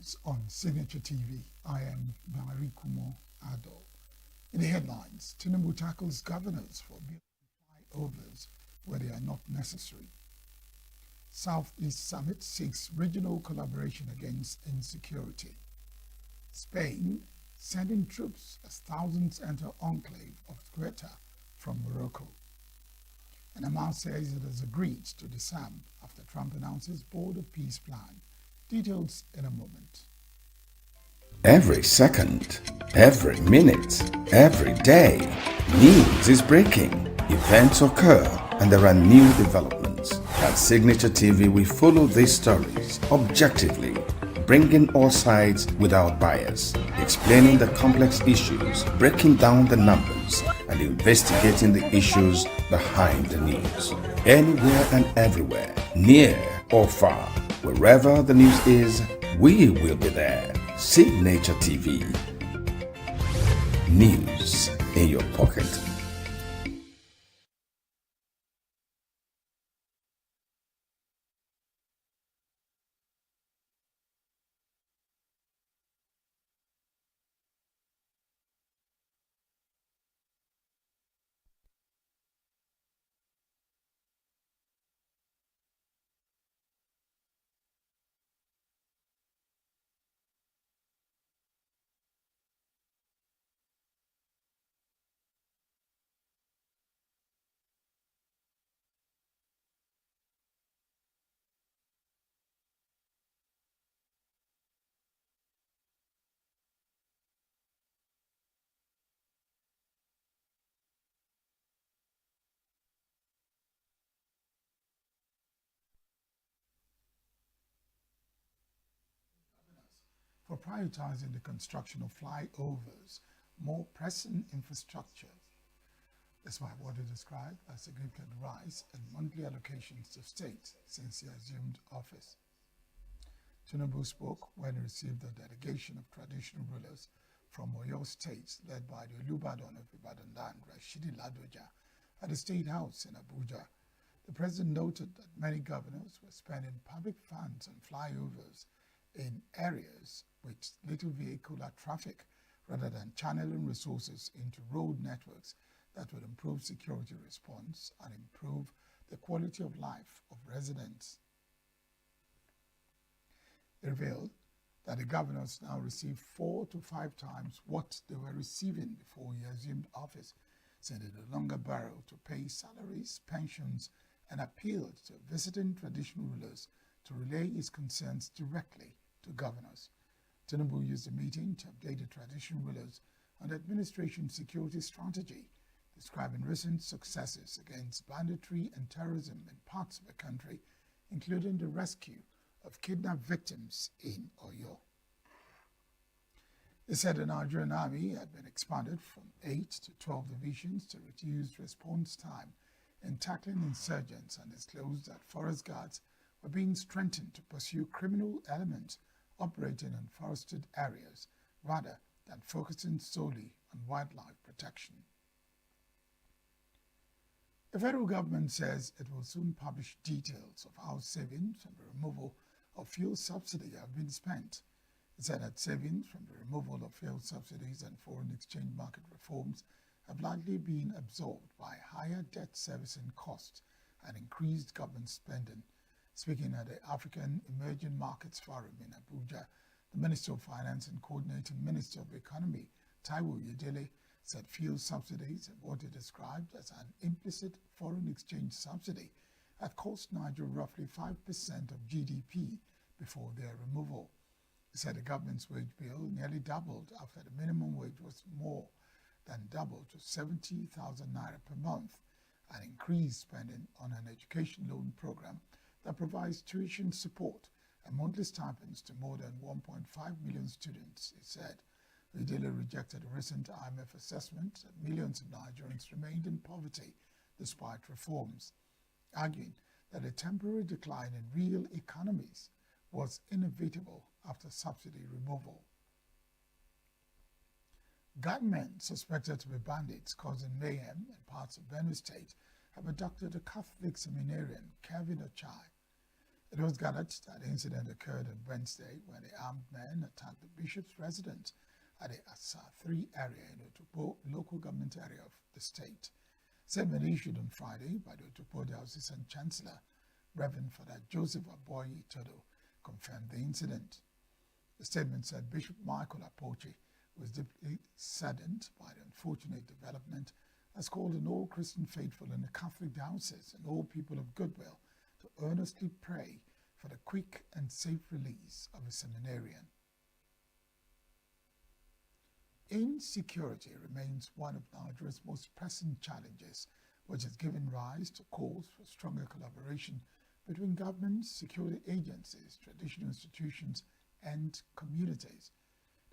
News on Signature TV. I am Valerie Kumo Ado. In the headlines, Tinubu tackles governors for building flyovers where they are not necessary. Southeast Summit seeks regional collaboration against insecurity. Spain sending troops as thousands enter enclave of Ceuta from Morocco. And Hamas says it has agreed to disarm after Trump announces border peace plan. Details in a moment. Every second, every minute, every day, news is breaking. Events occur and there are new developments. At Signature TV, we follow these stories objectively, bringing all sides without bias, explaining the complex issues, breaking down the numbers, and investigating the issues behind the news. Anywhere and everywhere, near or far, wherever the news is, we will be there. Signature TV. News in your pocket. For prioritizing the construction of flyovers, more pressing infrastructure, despite what he described as a significant rise in monthly allocations to state since he assumed office. Tinubu spoke when he received a delegation of traditional rulers from Oyo State, led by the Olubadan of Ibadan land, Rashidi Ladoja, at the State House in Abuja. The president noted that many governors were spending public funds on flyovers in areas with little vehicular traffic rather than channeling resources into road networks that would improve security response and improve the quality of life of residents. It revealed that the governors now receive 4 to 5 times what they were receiving before he assumed office, saying they no longer borrow to pay salaries, pensions, and appealed to visiting traditional rulers to relay his concerns directly to governors. Tinubu used the meeting to update the traditional rulers on the administration's security strategy, describing recent successes against banditry and terrorism in parts of the country, including the rescue of kidnapped victims in Oyo. He said the Nigerian army had been expanded from 8 to 12 divisions to reduce response time in tackling insurgents, and disclosed that forest guards were being strengthened to pursue criminal elements operating in forested areas rather than focusing solely on wildlife protection. The federal government says it will soon publish details of how savings from the removal of fuel subsidy have been spent. It said that savings from the removal of fuel subsidies and foreign exchange market reforms have largely been absorbed by higher debt servicing costs and increased government spending. Speaking at the African Emerging Markets Forum in Abuja, the Minister of Finance and Coordinating Minister of Economy, Taiwo Yedele, said fuel subsidies and what he described as an implicit foreign exchange subsidy had cost Nigeria roughly 5% of GDP before their removal. He said the government's wage bill nearly doubled after the minimum wage was more than doubled to 70,000 naira per month, and increased spending on an education loan program that provides tuition support and monthly stipends to more than 1.5 million students, he said. Udele rejected a recent IMF assessment that millions of Nigerians remained in poverty despite reforms, arguing that a temporary decline in real economies was inevitable after subsidy removal. Gunmen suspected to be bandits causing mayhem in parts of Benue State have abducted a Catholic seminarian, Kevin Ochai. It was gathered that the incident occurred on Wednesday when the armed men attacked the bishop's residence at the Asa 3 area in Otukpo local government area of the state. Statement issued on Friday by the Otukpo Diocesan Chancellor, Reverend Father Joseph Aboyi Itodo, confirmed the incident. The statement said Bishop Michael Apoche was deeply saddened by the unfortunate development, has called on all Christian faithful in the Catholic diocese and all people of goodwill to earnestly pray for the quick and safe release of a seminarian. Insecurity remains one of Nigeria's most pressing challenges, which has given rise to calls for stronger collaboration between governments, security agencies, traditional institutions, and communities.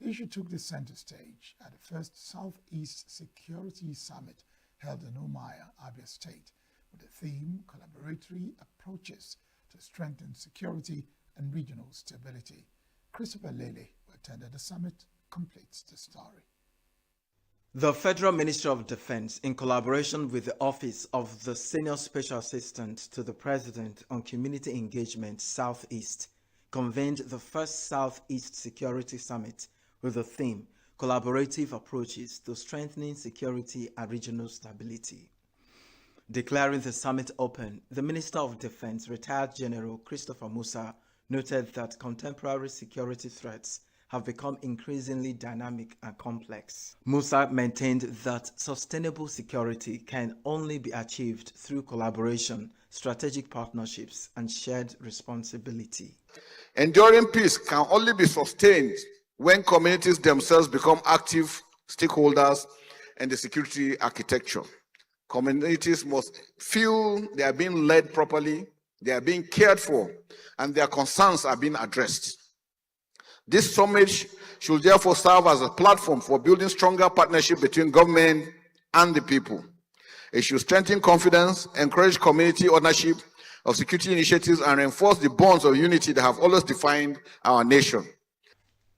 The issue took the center stage at the first Southeast Security Summit held in Umuahia, Abia State, with the theme Collaboratory Approaches to Strengthen Security and Regional Stability. Christopher Lele, who attended the summit, completes the story. The Federal Ministry of Defense, in collaboration with the Office of the Senior Special Assistant to the President on Community Engagement Southeast, convened the first Southeast Security Summit with the theme Collaborative Approaches to Strengthening Security and Regional Stability. Declaring the summit open, the Minister of Defense, retired General Christopher Musa, noted that contemporary security threats have become increasingly dynamic and complex. Musa maintained that sustainable security can only be achieved through collaboration, strategic partnerships, and shared responsibility. Enduring peace can only be sustained when communities themselves become active stakeholders in the security architecture. Communities must feel they are being led properly, they are being cared for, and their concerns are being addressed. This summit should therefore serve as a platform for building stronger partnership between government and the people. It should strengthen confidence, encourage community ownership of security initiatives, and reinforce the bonds of unity that have always defined our nation.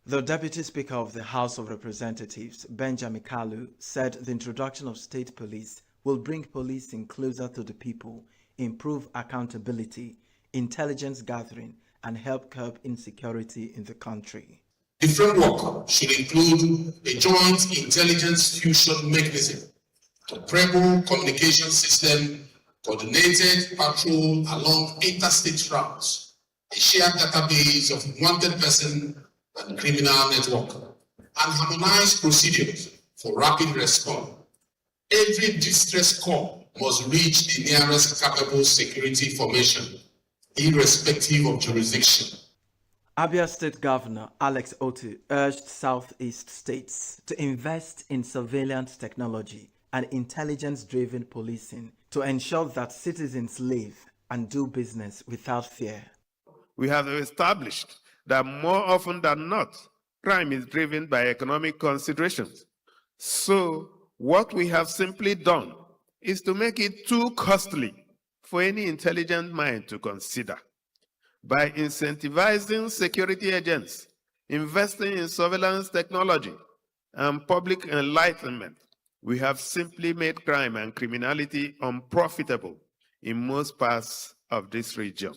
The Deputy Speaker of the House of Representatives, Benjamin Kalu, said the introduction of state police will bring policing closer to the people, improve accountability, intelligence gathering, and help curb insecurity in the country. The framework should include a joint intelligence fusion mechanism, a credible communication system, coordinated patrol along interstate routes, a shared database of wanted person and criminal network, and harmonized procedures for rapid response. Every distress call must reach the nearest capable security formation, irrespective of jurisdiction. Abia State Governor Alex Otti urged Southeast states to invest in surveillance technology and intelligence-driven policing to ensure that citizens live and do business without fear. We have established that more often than not, crime is driven by economic considerations. So, what we have simply done is to make it too costly for any intelligent mind to consider. By incentivizing security agents, investing in surveillance technology, and public enlightenment, we have simply made crime and criminality unprofitable in most parts of this region.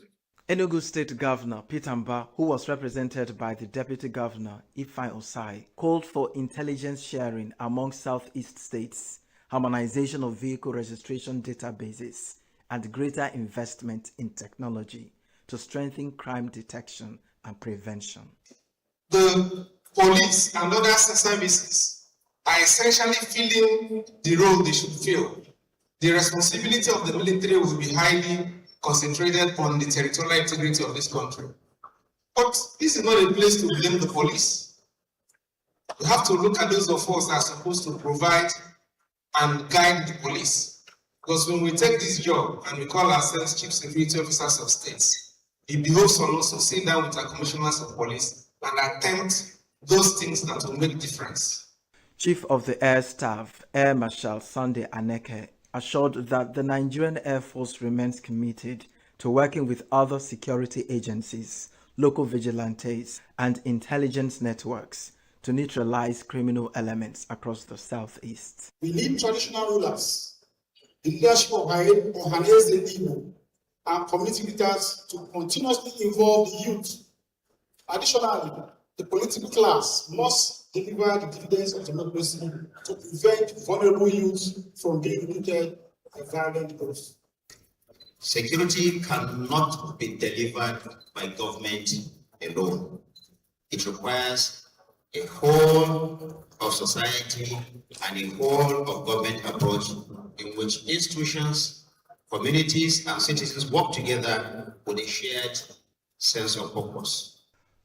ENUGU State Governor Peter Mba, who was represented by the Deputy Governor Ifeanyi Osai, called for intelligence sharing among Southeast states, harmonization of vehicle registration databases, and greater investment in technology to strengthen crime detection and prevention. The police and other services are essentially filling the role they should fill. The responsibility of the military will be highly concentrated on the territorial integrity of this country. But this is not a place to blame the police. We have to look at those of us that are supposed to provide and guide the police. Because when we take this job and we call ourselves chief security officers of states, it behoves on us to sit down with our commissioners of police and attempt those things that will make difference. Chief of the Air Staff, Air Marshal Sunday Aneke, assured that the Nigerian Air Force remains committed to working with other security agencies, local vigilantes, and intelligence networks to neutralize criminal elements across the Southeast. We need traditional rulers, the leadership of Ohaneze Igbo, and community leaders to continuously involve the youth. Additionally, the political class must deliver the dividends of democracy to prevent vulnerable youth from being rooted by violent groups. Security cannot be delivered by government alone. It requires a whole of society and a whole of government approach in which institutions, communities, and citizens work together with a shared sense of purpose.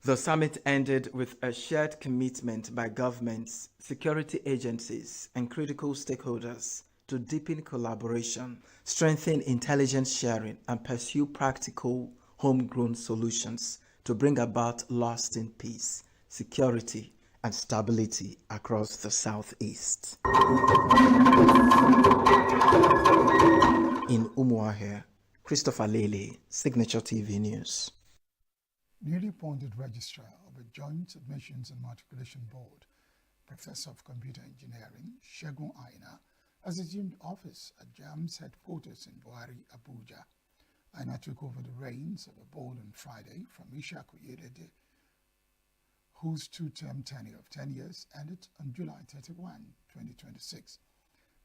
The summit ended with a shared commitment by governments, security agencies, and critical stakeholders to deepen collaboration, strengthen intelligence sharing, and pursue practical, homegrown solutions to bring about lasting peace, security, and stability across the Southeast. In Umuahia, Christopher Lele, Signature TV News. Newly appointed Registrar of the Joint Admissions and Matriculation Board, Professor of Computer Engineering, Segun Aina, has assumed office at JAM's headquarters in Buhari, Abuja. Aina took over the reins of the board on Friday from Ishaku Yedede, whose two-term tenure of 10 years ended on July 31, 2026.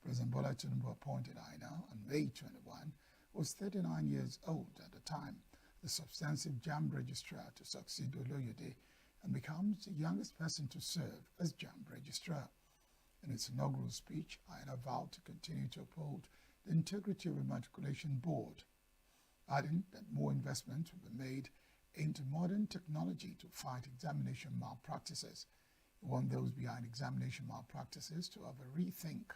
President Bola Tinubu appointed Aina on May 21, was 39 years old at the time, the substantive JAM registrar to succeed Oloyede, and becomes the youngest person to serve as JAM registrar. In its inaugural speech, Aina vowed to continue to uphold the integrity of the matriculation board, adding that more investment will be made into modern technology to fight examination malpractices. He want those behind examination malpractices to have a rethink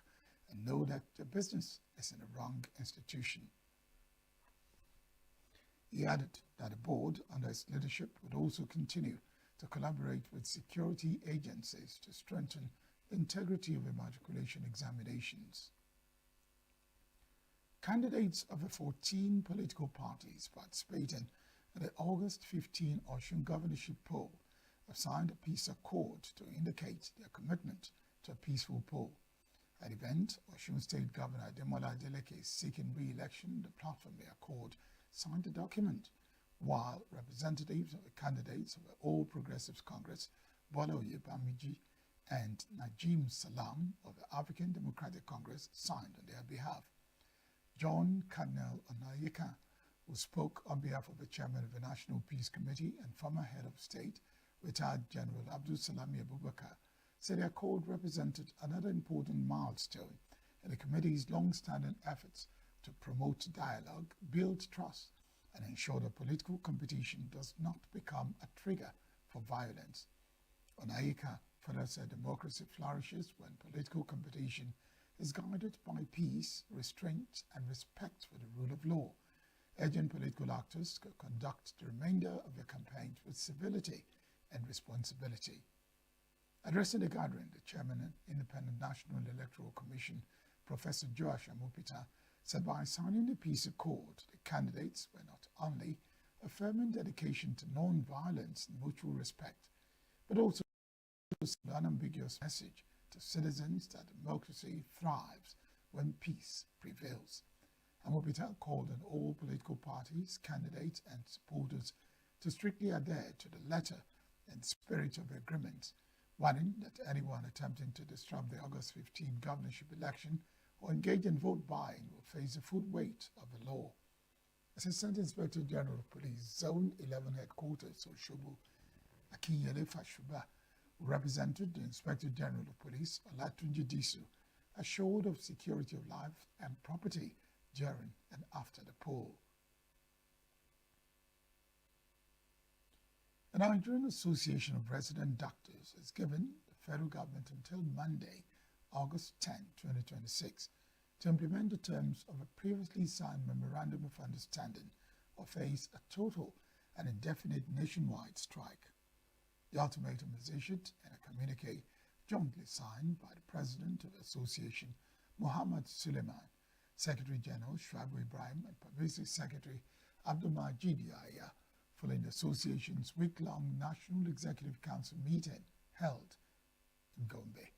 and know that the business is in the wrong institution. He added that the board, under his leadership, would also continue to collaborate with security agencies to strengthen the integrity of the matriculation examinations. Candidates of the 14 political parties participating in the August 15 Osun governorship poll have signed a peace accord to indicate their commitment to a peaceful poll. At the event, Osun State Governor Ademola Adeleke is seeking re-election. The platform the accord signed the document, while representatives of the candidates of the All Progressives Congress, Bola Oyebamiji and Najim Salam of the African Democratic Congress, signed on their behalf. John Cardinal Onayeka, who spoke on behalf of the chairman of the National Peace Committee and former head of state, retired General Abdul Salami Abubakar, said the accord represented another important milestone in the committee's long-standing efforts to promote dialogue, build trust, and ensure that political competition does not become a trigger for violence. Onayeka further said democracy flourishes when political competition is guided by peace, restraint, and respect for the rule of law, urging political actors to conduct the remainder of the campaign with civility and responsibility. Addressing the gathering, the chairman of the Independent National Electoral Commission, Professor Joash Amopita, said by signing the peace accord, the candidates were not only affirming dedication to non-violence and mutual respect, but also an unambiguous message to citizens that democracy thrives when peace prevails. Amopita called on all political parties, candidates, and supporters to strictly adhere to the letter and spirit of the agreement, warning that anyone attempting to disrupt the August 15 governorship election or engage in vote buying will face the full weight of the law. Assistant Inspector General of Police, Zone 11 Headquarters, Oshobo Akinyele Fashuba, who represented the Inspector General of Police, Olatunji Disu, assured of security of life and property during and after the poll. The Nigerian Association of Resident Doctors has given the federal government until Monday, August 10, 2026, to implement the terms of a previously signed Memorandum of Understanding or face a total and indefinite nationwide strike. The ultimatum is issued in a communique jointly signed by the President of the Association, Muhammad Suleiman, Secretary General Shuaibu Ibrahim, and Publicity Secretary Abdulmajid Yahya, following the association's week-long National Executive Council meeting held in Gombe.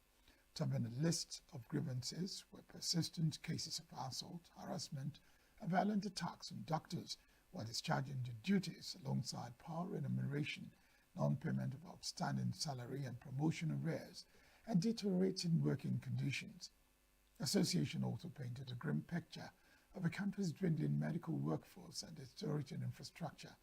Topping a list of grievances were persistent cases of assault, harassment, and violent attacks on doctors while discharging the duties alongside poor remuneration, non-payment of outstanding salary and promotion arrears, and deteriorating working conditions. The association also painted a grim picture of the country's dwindling medical workforce and deteriorating infrastructure,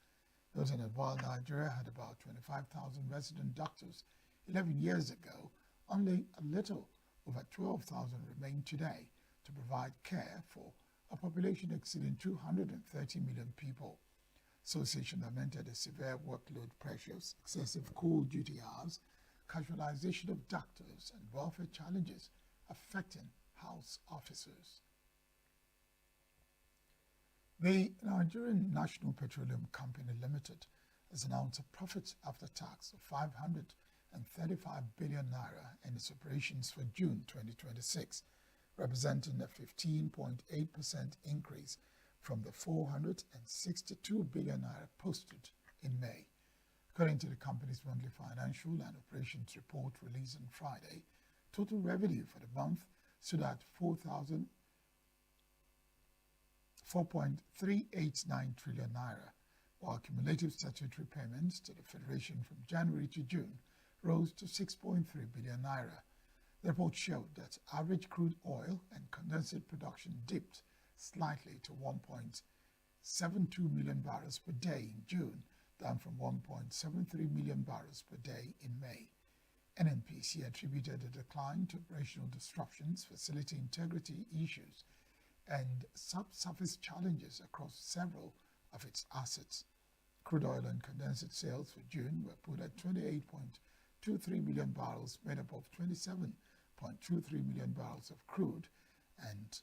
noting that while Nigeria had about 25,000 resident doctors 11 years ago, only a little over 12,000 remain today to provide care for a population exceeding 230 million people. Association lamented the severe workload pressures, excessive call duty hours, casualization of doctors, and welfare challenges affecting house officers. The Nigerian National Petroleum Company Limited has announced a profit after tax of 535 billion naira in its operations for June 2026, representing a 15.8% increase from the 462 billion naira posted in May. According to the company's monthly financial and operations report released on Friday, total revenue for the month stood at 4.389 trillion naira, while cumulative statutory payments to the Federation from January to June rose to 6.3 billion naira. The report showed that average crude oil and condensate production dipped slightly to 1.72 million barrels per day in June, down from 1.73 million barrels per day in May. NNPC attributed the decline to operational disruptions, facility integrity issues, and subsurface challenges across several of its assets. Crude oil and condensate sales for June were put at 28.23 million barrels, made up of 27.23 million barrels of crude and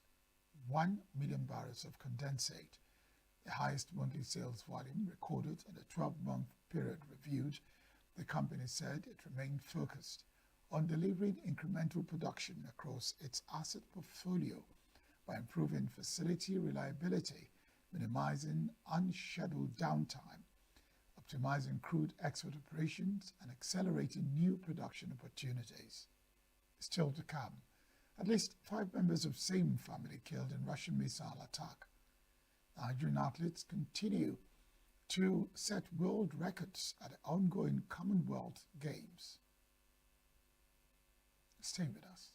1 million barrels of condensate, the highest monthly sales volume recorded in the 12-month period reviewed. The company said it remained focused on delivering incremental production across its asset portfolio by improving facility reliability, minimizing unscheduled downtime, optimizing crude export operations, and accelerating new production opportunities. Still to come, at least 5 members of same family killed in Russian missile attack. Nigerian athletes continue to set world records at the ongoing Commonwealth Games. Stay with us.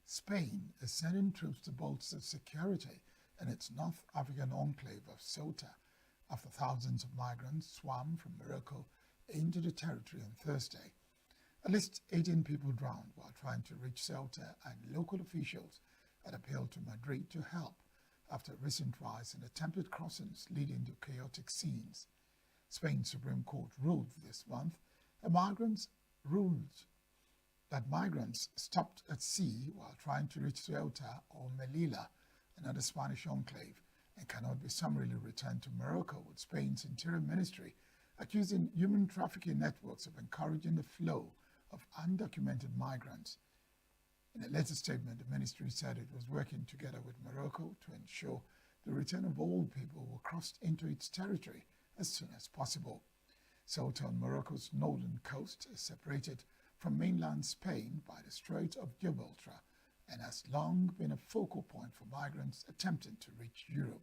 Spain is sending troops to bolster security in its North African enclave of Ceuta after thousands of migrants swam from Morocco into the territory on Thursday. At least 18 people drowned while trying to reach Ceuta, and local officials had appealed to Madrid to help after a recent rise in attempted crossings leading to chaotic scenes. Spain's Supreme Court ruled this month that migrants stopped at sea while trying to reach Ceuta or Melilla, another Spanish enclave, and cannot be summarily returned to Morocco, with Spain's Interior Ministry accusing human trafficking networks of encouraging the flow of undocumented migrants. In a later statement, the ministry said it was working together with Morocco to ensure the return of all people who crossed into its territory as soon as possible. Ceuta, on Morocco's northern coast, is separated from mainland Spain by the Strait of Gibraltar and has long been a focal point for migrants attempting to reach Europe.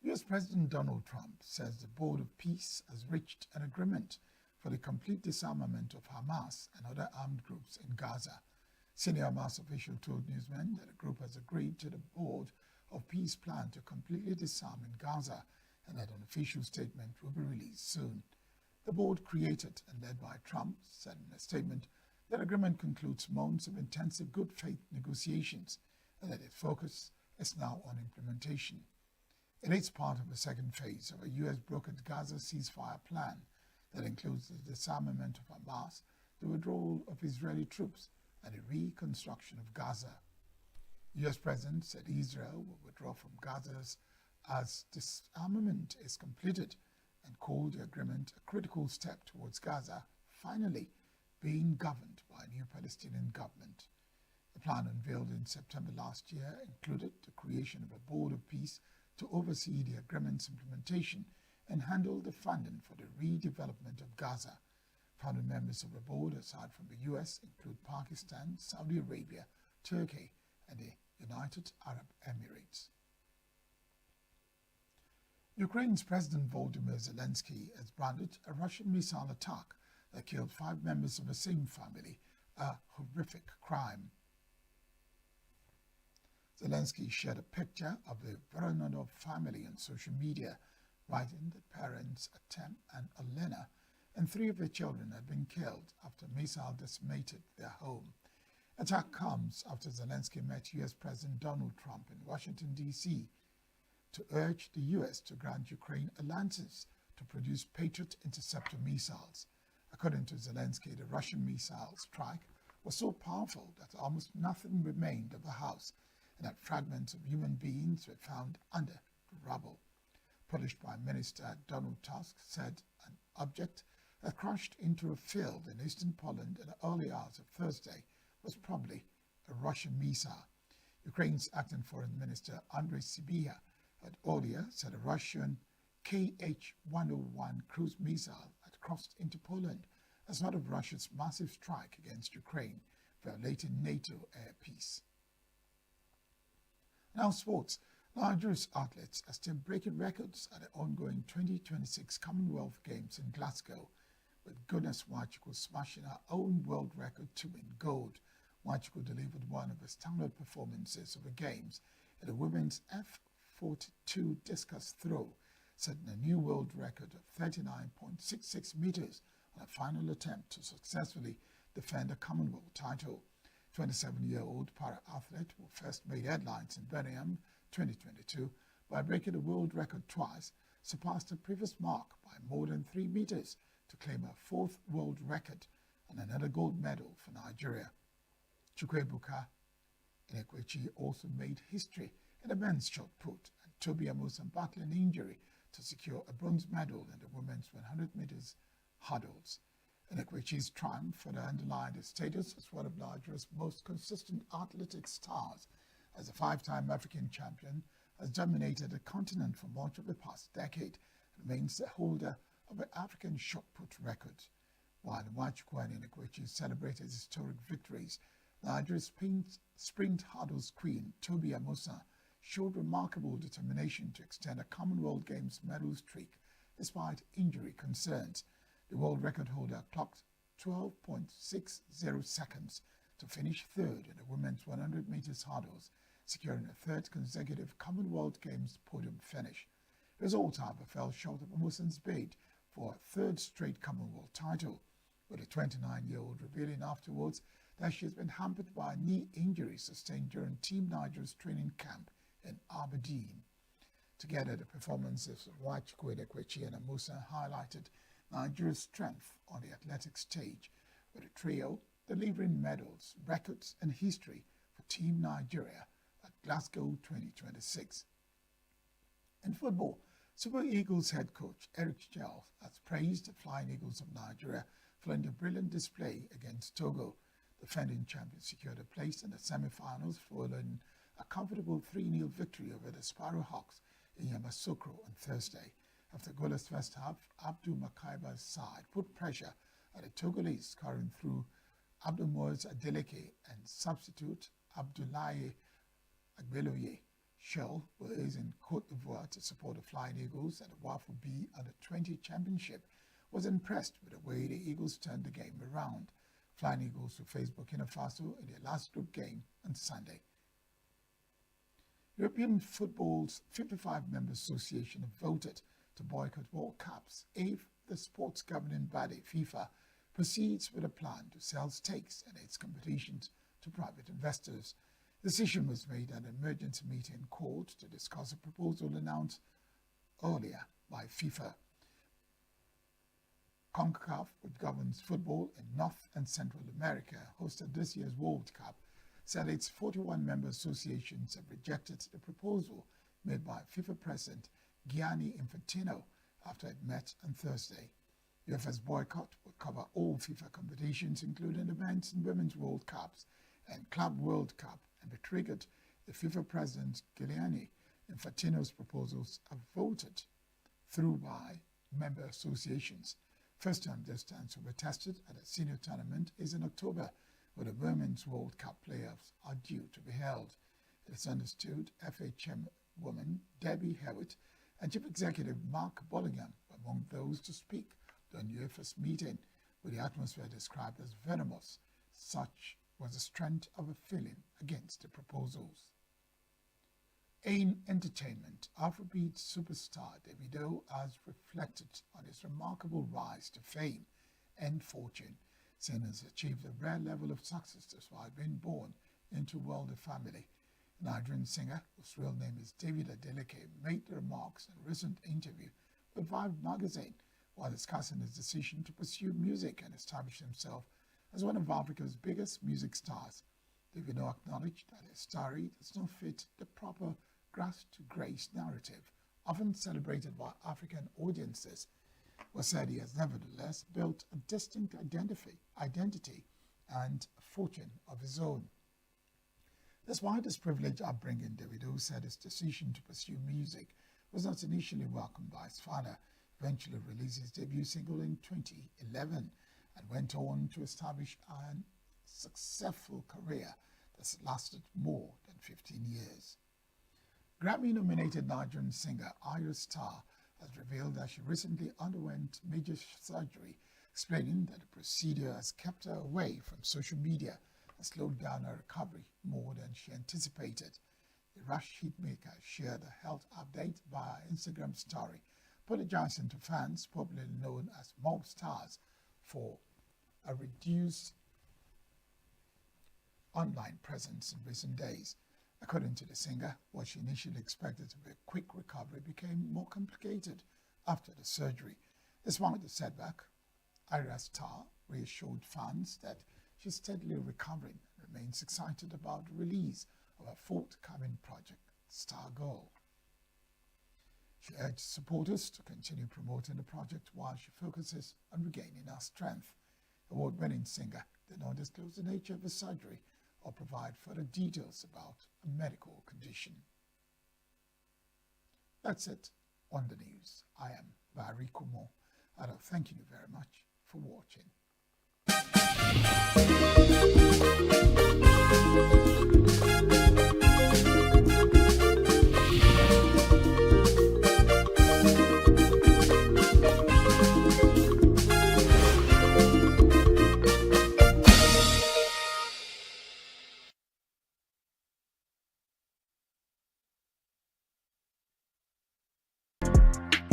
U.S. President Donald Trump says the Board of Peace has reached an agreement for the complete disarmament of Hamas and other armed groups in Gaza. Senior Hamas official told newsmen that the group has agreed to the Board of Peace plan to completely disarm in Gaza and that an official statement will be released soon. The board, created and led by Trump, said in a statement that agreement concludes months of intensive good faith negotiations and that its focus is now on implementation. It is part of the second phase of a U.S.-brokered Gaza ceasefire plan that includes the disarmament of Hamas, the withdrawal of Israeli troops, and the reconstruction of Gaza. The U.S. President said Israel will withdraw from Gaza as disarmament is completed and called the agreement a critical step towards Gaza finally being governed by a new Palestinian government. The plan, unveiled in September last year, included the creation of a board of peace to oversee the agreement's implementation and handle the funding for the redevelopment of Gaza. Founding members of the board, aside from the US, include Pakistan, Saudi Arabia, Turkey, and the United Arab Emirates. Ukraine's President Volodymyr Zelensky has branded a Russian missile attack that killed 5 members of the same family a horrific crime. Zelensky shared a picture of the Voronov family on social media, writing that parents Artem and Elena and 3 of their children had been killed after a missile decimated their home. Attack comes after Zelensky met US President Donald Trump in Washington, D.C. to urge the US to grant Ukraine a license to produce Patriot interceptor missiles. According to Zelensky, the Russian missile strike was so powerful that almost nothing remained of the house and that fragments of human beings were found under the rubble. Polish Prime Minister Donald Tusk said an object that crashed into a field in eastern Poland in the early hours of Thursday was probably a Russian missile. Ukraine's acting foreign minister Andrei Sybiha had earlier said a Russian Kh-101 cruise missile had crossed into Poland as part of Russia's massive strike against Ukraine, violating NATO air peace. Now sports. Nigeria's athletes are still breaking records at the ongoing 2026 Commonwealth Games in Glasgow, with Goodness Nwachukwu smashing her own world record to win gold. Nwachukwu delivered one of her standout performances of the Games in the women's F42 discus throw, setting a new world record of 39.66 meters on a final attempt to successfully defend a Commonwealth title. 27-year-old para-athlete who first made headlines in Birmingham 2022 by breaking the world record twice, surpassed the previous mark by more than 3 meters to claim her 4th world record and another gold medal for Nigeria. Chukwuebuka Inekwechi also made history in the men's shot put, and Toby Amusan battling injury to secure a bronze medal in the women's 100 meters hurdles. Inekwechi's triumph further underlined his status as one of Nigeria's most consistent athletic stars, as a 5-time African champion, has dominated the continent for much of the past decade and remains the holder of the African shot put record. While Nwachukwu and Inekwechi celebrated historic victories, Nigeria's sprint hurdles queen Toby Amusan showed remarkable determination to extend a Commonwealth Games medal streak despite injury concerns. The world record holder clocked 12.60 seconds to finish 3rd in the women's 100 meters hurdles, securing a 3rd consecutive Commonwealth Games podium finish. The result, however, fell short of Amusan's bid for a 3rd straight Commonwealth title, with the 29-year-old revealing afterwards that she has been hampered by a knee injury sustained during Team Nigeria's training camp in Aberdeen. Together, the performances of Nwachukwu, Inekwechi and Amusan highlighted Nigeria's strength on the athletic stage, with a trio delivering medals, records and history for Team Nigeria at Glasgow 2026. In football, Super Eagles head coach Eric Chell has praised the Flying Eagles of Nigeria following their brilliant display against Togo. Defending champions secured a place in the semi-finals following a comfortable 3-0 victory over the Sparrowhawks in Yamoussoukro on Thursday. After goalless first half, Abdul Makaiba's side put pressure at the Togolese, scoring through Abdelmoise Adeleke and substitute Abdoulaye Agbeloye. Shell, who is in Cote d'Ivoire to support the Flying Eagles at the WAFU B Under-20 Championship, was impressed with the way the Eagles turned the game around. Flying Eagles will face Burkina Faso in their last group game on Sunday. European football's 55-member association have voted to boycott World Cups if the sports governing body, FIFA, proceeds with a plan to sell stakes in its competitions to private investors. The decision was made at an emergency meeting called to discuss a proposal announced earlier by FIFA. CONCACAF, which governs football in North and Central America, hosted this year's World Cup, said its 41 member associations have rejected the proposal made by FIFA President Gianni Infantino after it met on Thursday. UFA's boycott will cover all FIFA competitions, including the Men's and Women's World Cups and Club World Cup, and be triggered if FIFA President Giuliani Infantino's proposals are voted through by member associations. First time this dance will be tested at a senior tournament is in October, where the Women's World Cup playoffs are due to be held. It is understood FA chairwoman Debbie Hewitt and Chief Executive Mark Bollingham were among those to speak during UFA's meeting, with the atmosphere described as venomous. Such was the strength of a feeling against the proposals. In entertainment, Afrobeat superstar Davido has reflected on his remarkable rise to fame and fortune, saying he has achieved a rare level of success despite being born into a wealthy family. The Nigerian singer, whose real name is David Adeleke, made the remarks in a recent interview with Vibe magazine while discussing his decision to pursue music and establish himself as one of Africa's biggest music stars. Davido acknowledged that his story does not fit the proper grass-to-grace narrative often celebrated by African audiences, but said he has nevertheless built a distinct identity and fortune of his own. Despite his privileged upbringing, Davido said his decision to pursue music was not initially welcomed by his father. Eventually released his debut single in 2011 and went on to establish a successful career that's lasted more than 15 years. Grammy-nominated Nigerian singer Ayra Starr has revealed that she recently underwent major surgery, explaining that the procedure has kept her away from social media and slowed down her recovery more than she anticipated. The Rush hitmaker shared a health update via Instagram story, apologizing to fans, popularly known as mob stars, for a reduced online presence in recent days. According to the singer, what she initially expected to be a quick recovery became more complicated after the surgery. Despite the setback, Ayra Starr reassured fans that she's steadily recovering and remains excited about the release of her forthcoming project, Star Girl. She urged supporters to continue promoting the project while she focuses on regaining her strength. Award-winning singer did not disclose the nature of the surgery or provide further details about a medical condition. That's it on the news. I am Barry Kumo. I'd like to thank you very much for watching.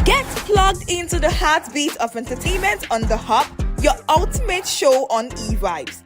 Get plugged into the heartbeat of entertainment on The Hub, your ultimate show on eVibes.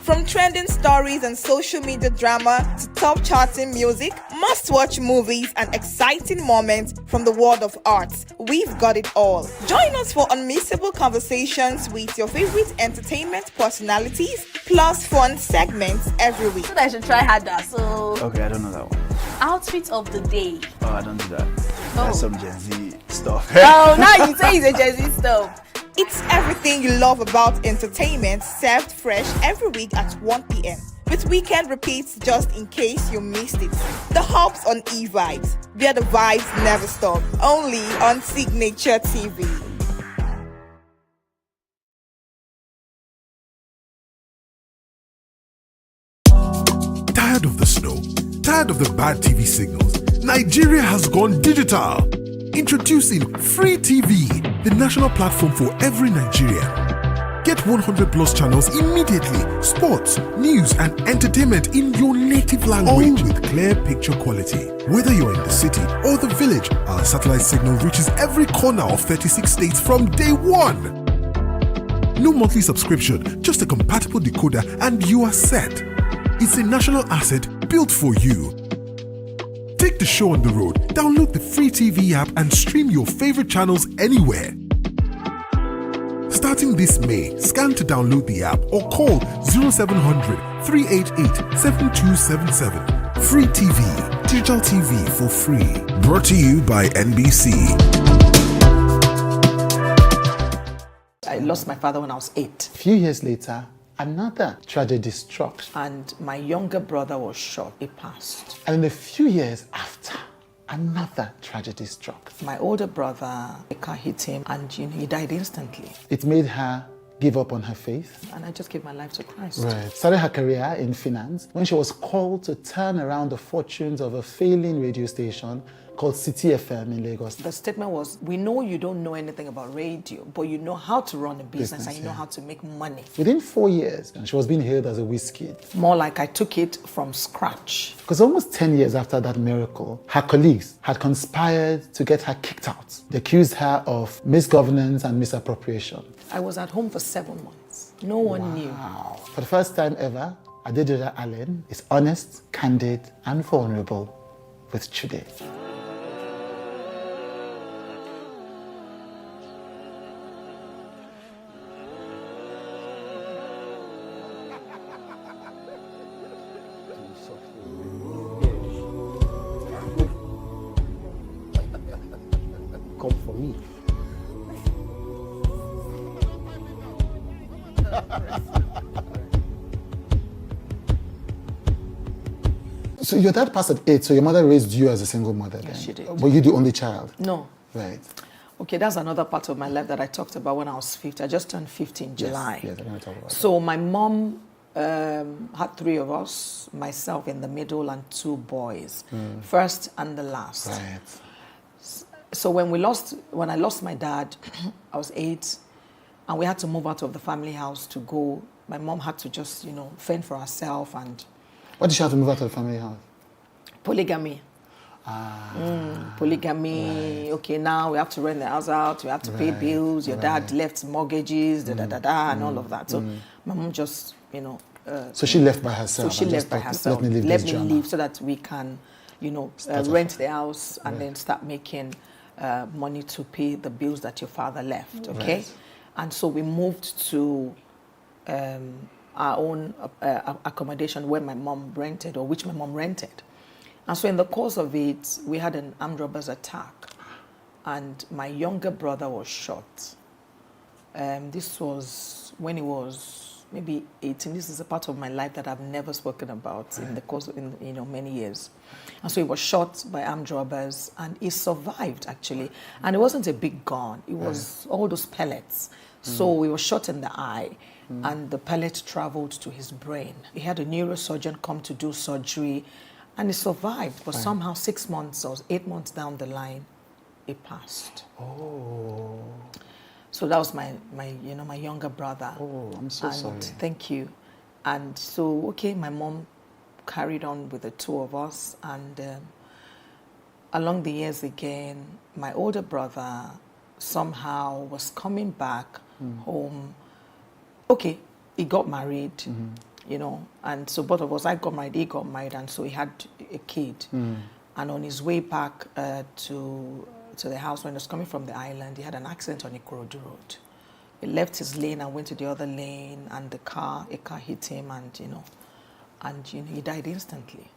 From trending stories and social media drama to top charting music, must-watch movies and exciting moments from the world of arts, we've got it all. Join us for unmissable conversations with your favorite entertainment personalities, plus fun segments every week. So I should try harder. So Okay, I don't know that one. outfit of the day. Oh, I don't do that. That's some Gen Z stuff. Oh, now you say it's a Gen Z stuff. It's everything you love about entertainment, served fresh every week at 1 p.m. with weekend repeats just in case you missed it. The Hub's on eVibes, where the vibes never stop. Only on Signaturetv. Tired of the snow? Tired of the bad TV signals? Nigeria has gone digital. Introducing Free TV, the national platform for every Nigerian. Get 100 plus channels immediately, sports, news and entertainment in your native language with clear picture quality. Whether you're in the city or the village, our satellite signal reaches every corner of 36 states from day one. No monthly subscription, just a compatible decoder and you are set. It's a national asset built for you. Take the show on the road, download the Free TV app and stream your favorite channels anywhere. Starting this May, scan to download the app or call 0700 388 7277. Free TV, digital TV for free. Brought to you by NBC. I lost my father when I was 8. A few years later, another tragedy struck. And my younger brother was shot. He passed. And in a few years after, another tragedy struck. My older brother, a car hit him and he died instantly. It made her give up on her faith. And I just gave my life to Christ. Right. Started her career in finance when she was called to turn around the fortunes of a failing radio station called Signaturetv in Lagos. The statement was, we know you don't know anything about radio, but you know how to run a business and you know how to make money. Within 4 years, she was being hailed as a whiz kid. More like I took it from scratch. Because almost 10 years after that miracle, her colleagues had conspired to get her kicked out. They accused her of misgovernance and misappropriation. I was at home for 7 months. No one knew. For the first time ever, Adedoda Allen is honest, candid, and vulnerable with Chude. Come for me. So your dad passed at 8, so your mother raised you as a single mother then? Yes, she did. Were you the only child? No. Right. Okay, that's another part of my life that I talked about when I was 50. I just turned 50 in July. Yes, I'm going to talk about So my mom had 3 of us, myself in the middle and 2 boys, first and the last. Right. So when I lost my dad, I was 8, and we had to move out of the family house to go. My mom had to just, fend for herself. And why did she have to move out of the family house? Polygamy. Polygamy. Right. Okay, now we have to rent the house out. We have to pay bills. Your dad left mortgages, and all of that. So my mom just, so she left by herself. So she left by herself. Let me leave so that we can, rent the house and then start making money to pay the bills that your father left. Okay, right. And so we moved to our own accommodation where my mom rented, or which my mom rented. And so in the course of it, we had an armed robbers attack, and my younger brother was shot. This was when he was maybe 18. This is a part of my life that I've never spoken about in the course of many years. And so he was shot by armed robbers, and he survived actually. And it wasn't a big gun; it was all those pellets. So he was shot in the eye, and the pellet traveled to his brain. He had a neurosurgeon come to do surgery. And he survived, but somehow 6 months or 8 months down the line, he passed. Oh. So that was my younger brother. Oh, I'm so sorry. Thank you. And so, my mom carried on with the 2 of us, and along the years again, my older brother somehow was coming back home. Okay, he got married. And so both of us, I got married, he got married, and so he had a kid. And on his way back to the house, when he was coming from the island, he had an accident on Ikorodu Road. He left his lane and went to the other lane, and a car hit him, and he died instantly.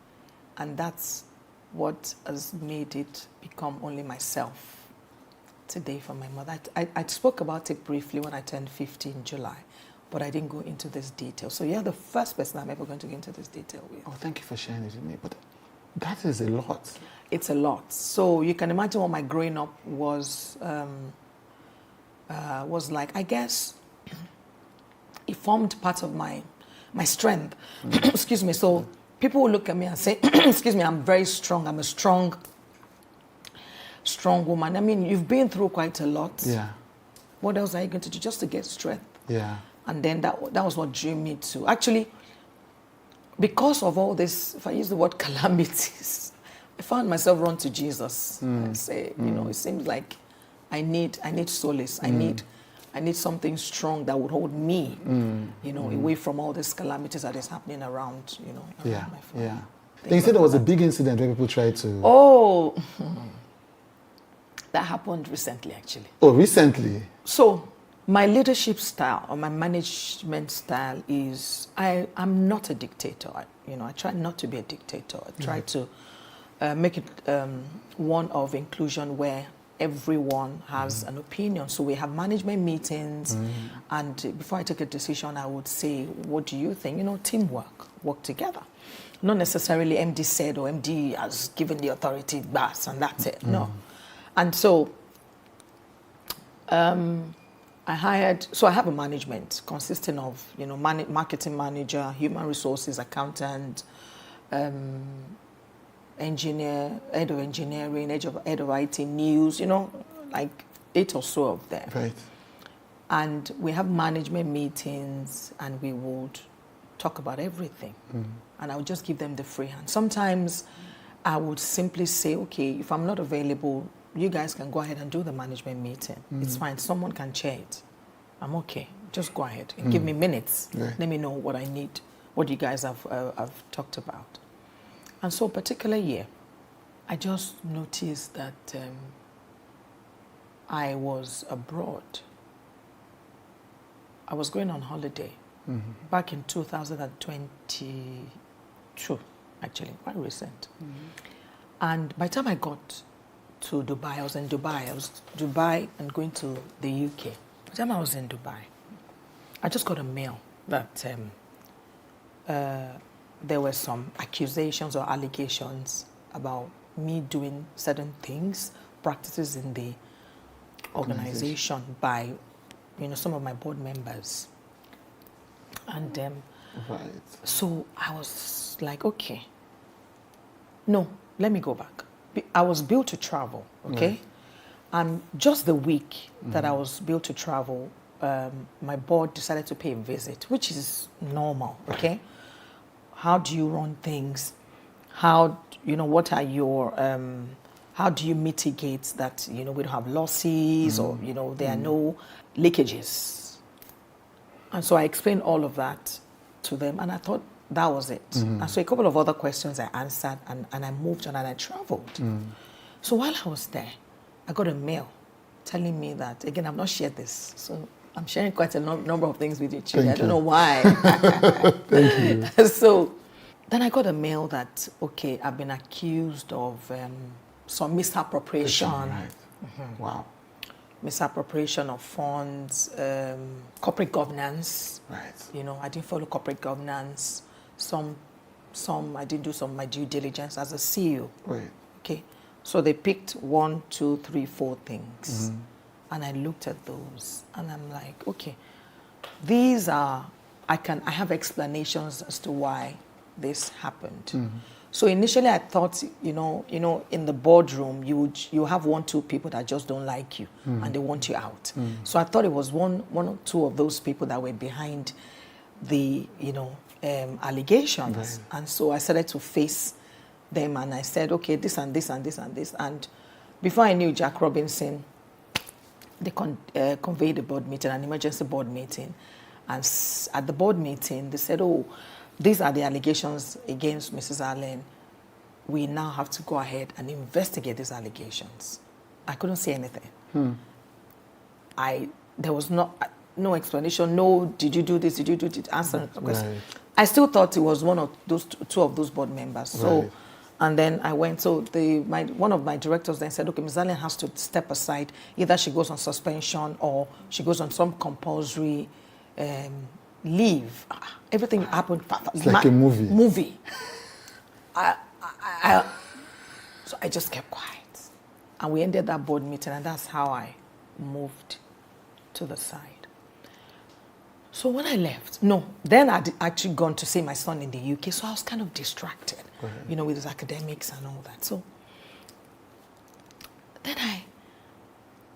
And that's what has made it become only myself today for my mother. I spoke about it briefly when I turned 50 in July. But I didn't go into this detail. So you're the first person I'm ever going to get into this detail with. Oh, thank you for sharing it with me. But that is a lot. It's a lot. So you can imagine what my growing up was like. I guess it formed part of my strength. Excuse me. So people will look at me and say, excuse me, I'm very strong. I'm a strong woman. I mean, you've been through quite a lot. Yeah. What else are you going to do just to get strength? Yeah. And then that was what drew me to. Actually, because of all this, if I use the word calamities, I found myself run to Jesus. I say, it seems like I need solace. I need something strong that would hold me, away from all these calamities that is happening around, around my family. Yeah. Then you said there was a big incident where people tried to... Oh, that happened recently, actually. Oh, recently? So, my leadership style or my management style is, I'm not a dictator. I try not to be a dictator. I try to make it one of inclusion where everyone has an opinion. So we have management meetings, and before I take a decision, I would say, what do you think? You know, teamwork, work together. Not necessarily MD said or MD has given the authority bas and that's it. No. And so I have a management consisting of, you know, marketing manager, human resources, accountant, engineer, head of engineering, head of IT, news, you know, like 8 or so of them. Right. And we have management meetings and we would talk about everything. And I would just give them the free hand. Sometimes I would simply say, okay, if I'm not available, you guys can go ahead and do the management meeting. It's fine. Someone can chair it. I'm okay. Just go ahead and give me minutes. Right. Let me know what I need, what you guys have talked about. And so a particular year, I just noticed that I was abroad. I was going on holiday back in 2022, actually, quite recent. And by the time I got to Dubai, I was in Dubai. I was Dubai and going to the UK. By the time I was in Dubai, I just got a mail that there were some accusations or allegations about me doing certain things, practices in the organization by, you know, some of my board members. And so I was like, okay, no, let me go back. I was built to travel, okay? Right. And just the week that I was built to travel, my board decided to pay a visit, which is normal, okay? How do you run things? How, you know, what are your, how do you mitigate that, you know, we don't have losses or, you know, there are no leakages? And so I explained all of that to them, and I thought that was it. And so a couple of other questions I answered, and I moved on and I traveled. So while I was there, I got a mail telling me that, again, I've not shared this, so I'm sharing quite a number of things with you, Chidi. I don't know why. Thank you. So then I got a mail that, okay, I've been accused of some misappropriation. Right. Wow. Misappropriation of funds, corporate governance. Right. You know, I didn't follow corporate governance. Some I didn't do some of my due diligence as a CEO. Right. Okay. So they picked 1, 2, 3, 4 things. And I looked at those and I'm like, okay, these are, I have explanations as to why this happened. So initially I thought, you know, in the boardroom, you have 1, 2 people that just don't like you and they want you out. So I thought it was one or two of those people that were behind the, you know, allegations. Right. And so I started to face them and I said, okay, this and this and this and this. And before I knew, Jack Robinson, they convened a board meeting, an emergency board meeting. And at the board meeting, they said, oh, these are the allegations against Mrs. Allen. We now have to go ahead and investigate these allegations. I couldn't say anything. There was no explanation. No, did you do this? Did you do this? Answer. Right. I still thought it was one of those two of those board members. So, Right. And then I went. So one of my directors then said, okay, Ms. Allen has to step aside. Either she goes on suspension or she goes on some compulsory leave. Everything happened fast. It's like a movie. So I just kept quiet. And we ended that board meeting, and that's how I moved to the side. So when I left, then I'd actually gone to see my son in the UK, so I was kind of distracted, you know, with his academics and all that. So then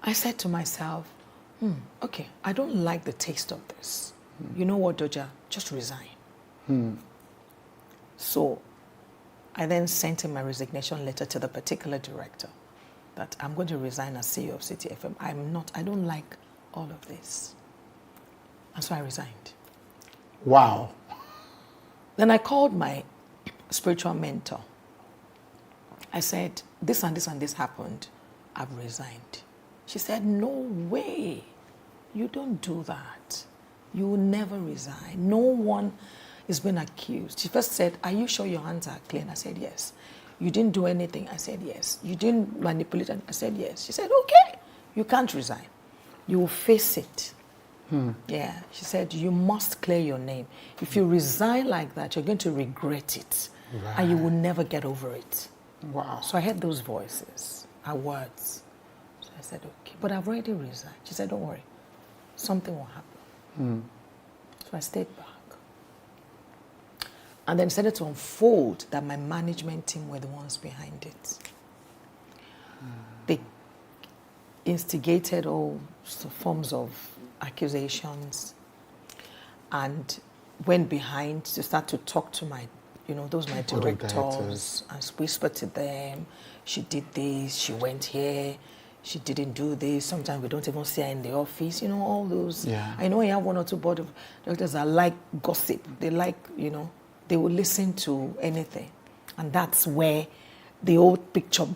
I said to myself, okay, I don't like the taste of this. You know what, Doja? Just resign. So I then sent in my resignation letter to the particular director that I'm going to resign as CEO of City FM. I don't like all of this. And so I resigned. Wow. Then I called my spiritual mentor. I said, this and this and this happened. I've resigned. She said, no way. You don't do that. You will never resign. No one is being accused. She first said, are you sure your hands are clean? I said, yes. you didn't do anything. I said, yes. You didn't manipulate. I said, yes. She said, okay, you can't resign. You will face it. Yeah. She said, you must clear your name. If you resign like that, you're going to regret it. Right. And you will never get over it. Wow. So I heard those voices, her words. So I said, okay, but I've already resigned. She said, don't worry, something will happen. So I stayed back. And then it started to unfold that my management team were the ones behind it. They instigated all forms of accusations and went behind to start to talk to my, those my directors, and whisper to them, she did this, she went here, she didn't do this. Sometimes we don't even see her in the office, all those. Yeah. I know you have one or two board of directors that like gossip. They like, they will listen to anything. And that's where the old picture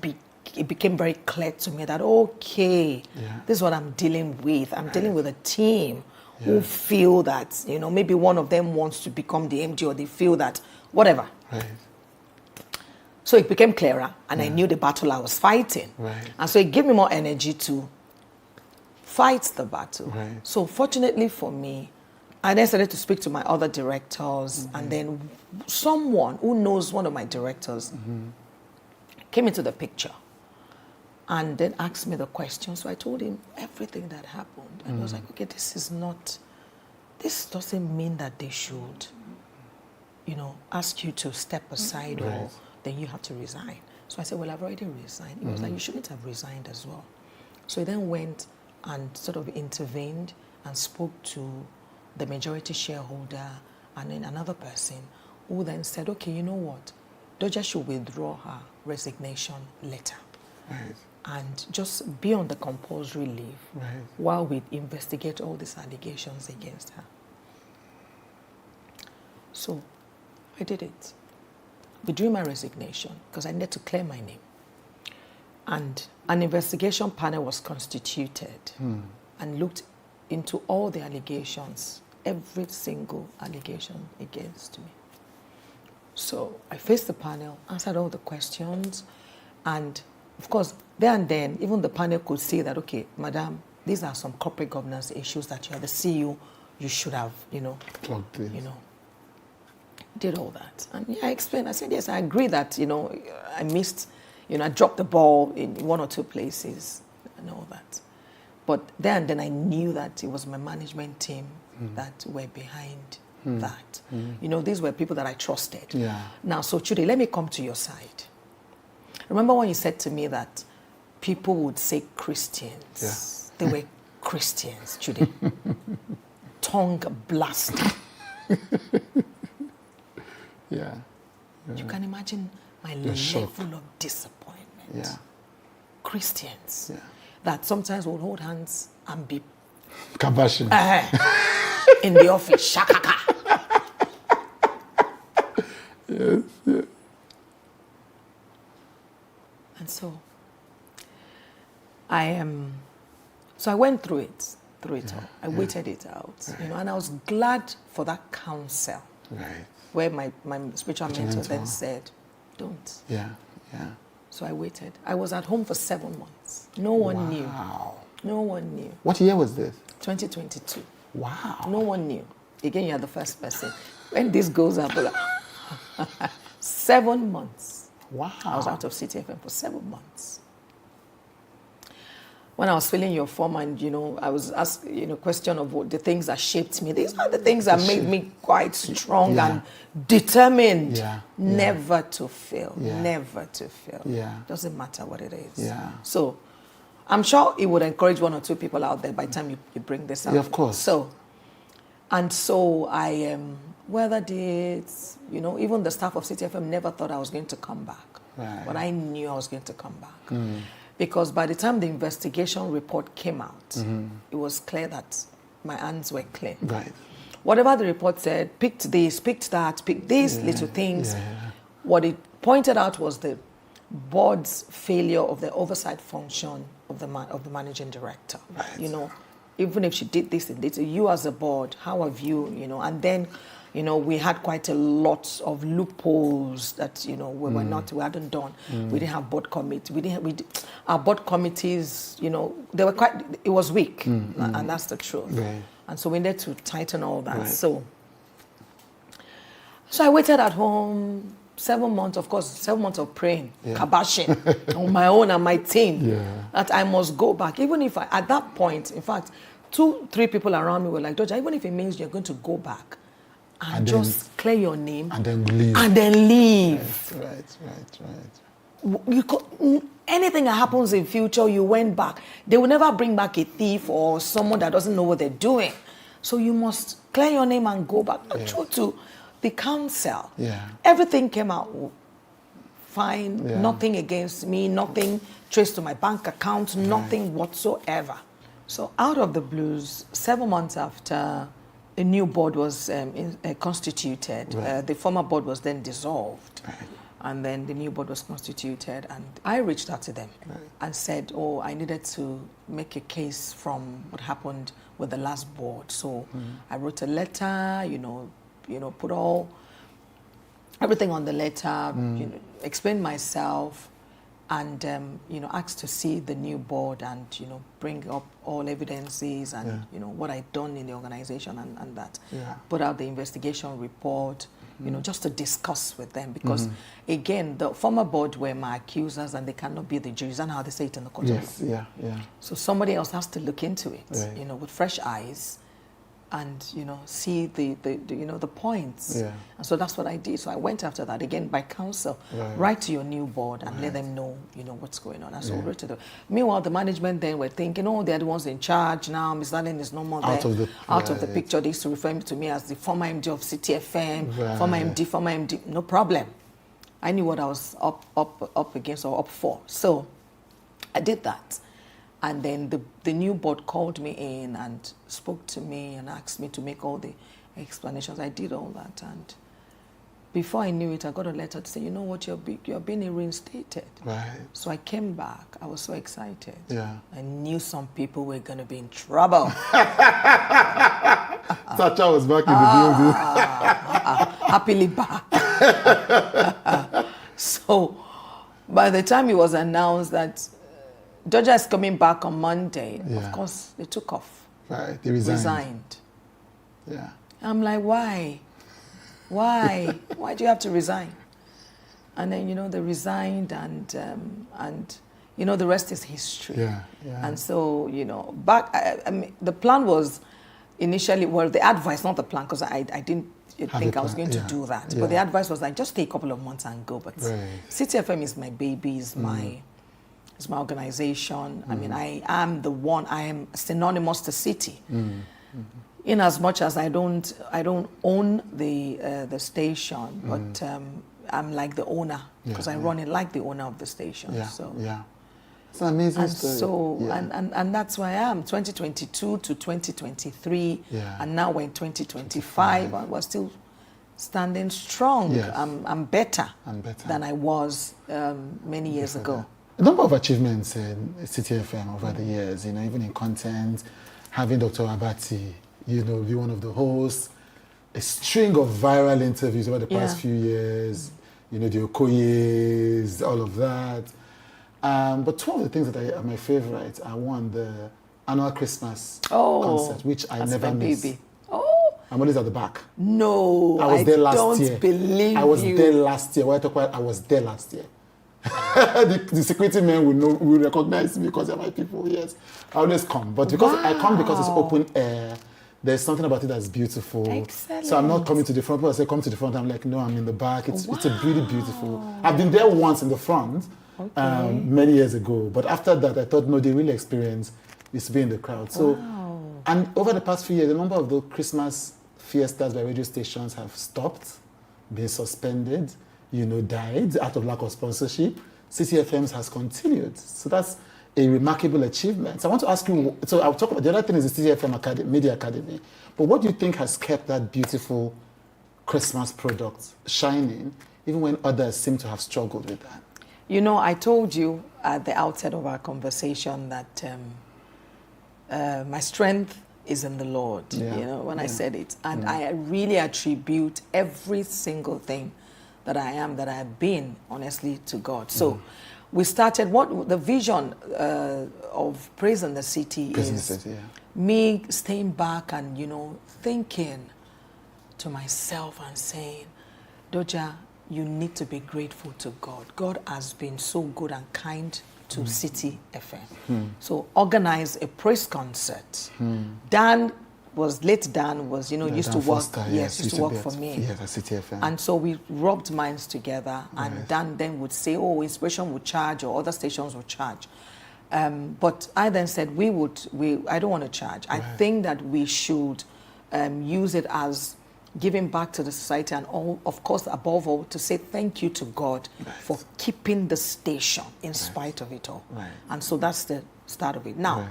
it became very clear to me that, okay, this is what I'm dealing with. I'm dealing with a team who feel that, maybe one of them wants to become the MD, or they feel that, whatever. Right. So it became clearer, and I knew the battle I was fighting. Right. And so it gave me more energy to fight the battle. Right. So fortunately for me, I then started to speak to my other directors, and then someone who knows one of my directors came into the picture and then asked me the question. So I told him everything that happened. And he was like, okay, this doesn't mean that they should, ask you to step aside or then you have to resign. So I said, well, I've already resigned. He was like, you shouldn't have resigned as well. So he then went and sort of intervened and spoke to the majority shareholder and then another person who then said, okay, you know what? Doja should withdraw her resignation letter. Right. And just be on the compulsory leave while we investigate all these allegations against her. So I did it. Withdrew my resignation because I needed to clear my name. And an investigation panel was constituted and looked into all the allegations, every single allegation against me. So I faced the panel, answered all the questions, and of course, there and then, even the panel could see that, okay, madam, these are some corporate governance issues that you are the CEO, you should have, did all that. And I explained, I said, yes, I agree that, I missed, I dropped the ball in one or two places and all that. But then I knew that it was my management team that were behind that. These were people that I trusted. Yeah. Now, so Chude, let me come to your side. Remember when you said to me that people would say Christians? Yeah. They were Christians, Chude. Tongue blasting. Yeah. You can imagine my level of disappointment. Yeah. Christians. Yeah. That sometimes would hold hands and be kabashing in the office. Shakaka. Yes, yes. And so I went through it all. I waited it out, and I was glad for that counsel. Right. Where my spiritual mentor then said, don't. Yeah, yeah. So I waited. I was at home for 7 months. No one knew. No one knew. What year was this? 2022. Wow. No one knew. Again, you're the first person. When this goes up, 7 months. Wow. I was out of CTFM for 7 months. When I was filling your form and, I was asked, question of what the things that shaped me. These are the things that made me quite strong and determined never to fail. Yeah. Never to fail. Yeah. Doesn't matter what it is. Yeah. So I'm sure it would encourage one or two people out there by the time you bring this out. Yeah, of course. So I weathered it. Even the staff of CTFM never thought I was going to come back. Right. But I knew I was going to come back. Because by the time the investigation report came out, it was clear that my hands were clean. Right. Whatever the report said, picked this, picked that, picked these little things. Yeah. What it pointed out was the board's failure of the oversight function of the managing director. Right. Even if she did this and this, you as a board, how have you, and then You know, we had quite a lot of loopholes that, you know, we hadn't done. We didn't have board committee. Our board committees, you know, it was weak, and that's the truth. Right. And so we needed to tighten all that. Right. So I waited at home 7 months, of course, 7 months of praying, kabashing on my own and my team that I must go back. Even if at that point, in fact, 2-3 people around me were like, Doja, even if it means you're going to go back and just clear your name and then leave. Right. Anything that happens in future, you went back. They will never bring back a thief or someone that doesn't know what they're doing. So you must clear your name and go back. True to the council. Everything came out fine. Nothing against me. Nothing traced to my bank account. Nothing whatsoever. So out of the blues, 7 months after a new board was constituted, the former board was then dissolved. And then the new board was constituted, and I reached out to them and said, I needed to make a case from what happened with the last board. So I wrote a letter, put everything on the letter, explained myself, and asked to see the new board and bring up all evidences and what I'd done in the organization and that. Put out the investigation report, just to discuss with them, because again, the former board were my accusers and they cannot be the juries, and how they say it in the court of law. So somebody else has to look into it, with fresh eyes, and see the points. And so that's what I did. So I went after that again by counsel, write to your new board and let them know what's going on. And so wrote to them. Meanwhile, the management then were thinking, they're the ones in charge now. Ms. Allen is no more there. Out of the picture. They used to refer to me as the former MD of CTFM, former MD. No problem. I knew what I was up against or up for. So I did that. And then the new board called me in and spoke to me and asked me to make all the explanations. I did all that. And before I knew it, I got a letter to say, you know what, you're being reinstated. So I came back. I was so excited. I knew some people were going to be in trouble. Sacha was back in the building. Happily back. So by the time it was announced that Doja is coming back on Monday, of course, they took off. They resigned. I'm like, why? Why? Why do you have to resign? And then, they resigned, and the rest is history. And so, back, I mean, the plan was initially, the advice, not the plan, because I didn't think I was going to do that. But the advice was like, just stay a couple of months and go. But CTFM is my baby, is my organization. I mean, I am synonymous to City. In as much as I don't own the station, but I'm like the owner, because I run it like the owner of the station. It's an amazing story. So and that's where I am, 2022 to 2023, and now we're in 2025, and we're still standing strong. I'm better than I was many years ago. A number of achievements in CTFM over the years, even in content, having Dr. Abati, be one of the hosts, a string of viral interviews over the past few years, the Okoyes, all of that. But two of the things that are my favorite are, one, the annual Christmas concert, which I never miss. Baby. I'm always at the back. No, I was there last year. Believe I was there last year. What I talk about, I was there last year. the security men will recognize me because they're my people. Yes, I always come, but because I come because it's open air, there's something about it that's beautiful. Excellent. So I'm not coming to the front. People say come to the front. I'm like, no, I'm in the back. It's a really beautiful. I've been there once in the front, many years ago, but after that I thought, no, the real experience is to be in the crowd. So, and over the past few years, the number of the Christmas fiestas by radio stations have stopped, been suspended, died out of lack of sponsorship. CTFM has continued. So that's a remarkable achievement. So I want to ask you, so I'll talk about, the other thing is the CTFM Media Academy. But what do you think has kept that beautiful Christmas product shining, even when others seem to have struggled with that? I told you at the outset of our conversation that my strength is in the Lord, Yeah. you know, when I said it. And I really attribute every single thing that I am, that I have been, honestly, to God. So we started, what the vision of Praise in the City is me staying back and, you know, thinking to myself and saying, Doja, you need to be grateful to God. God has been so good and kind to City FM. So organize a praise concert. Dan was, you know, used to work, used to work for me. Yes, at City FM. And so we rubbed minds together, and Dan then would say, oh, Inspiration would charge, or other stations would charge. But I then said, I don't want to charge. I think that we should use it as giving back to the society, and all, of course, above all, to say thank you to God for keeping the station in spite of it all. And so that's the start of it. Now,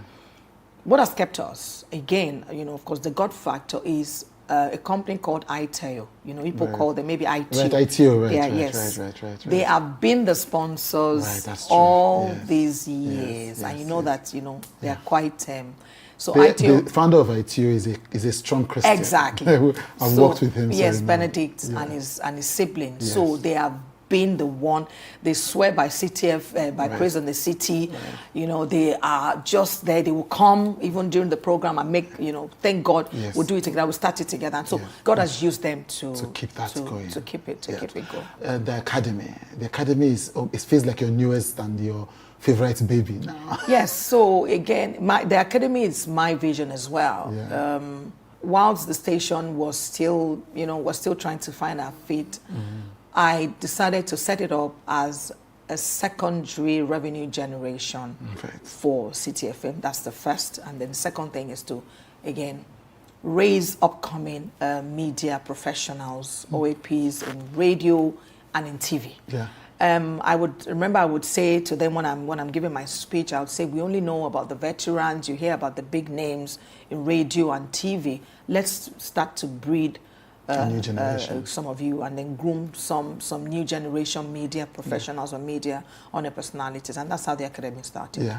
what has kept us, again, you know, of course, the God factor is a company called ITEO. You know, people call them maybe ITEO. Right, ITEO, right, yeah, right, yes. right. They have been the sponsors all these years, and you know that, you know, they are quite... So the founder of ITEO is a strong Christian. Exactly. I've worked with him. Yes, Benedict and his siblings. Yes. So they have been the one. They swear by CTF, by Praise in the City. You know, they are just there. They will come even during the program and make, you know, thank God we'll do it together. We'll start it together. And so God has used them to keep that going. To keep it going. The academy is, it feels like your newest and your favorite baby now. Yes, so again, the academy is my vision as well. Whilst the station was still, you know, trying to find our feet, I decided to set it up as a secondary revenue generation for City FM. That's the first. And then the second thing is to, again, raise upcoming media professionals, OAPs in radio and in TV. I would say to them when I'm giving my speech, I would say, we only know about the veterans. You hear about the big names in radio and TV. Let's start to breed new generation. Some of you, and then groom some new generation media professionals or media owner personalities, and that's how the academy started.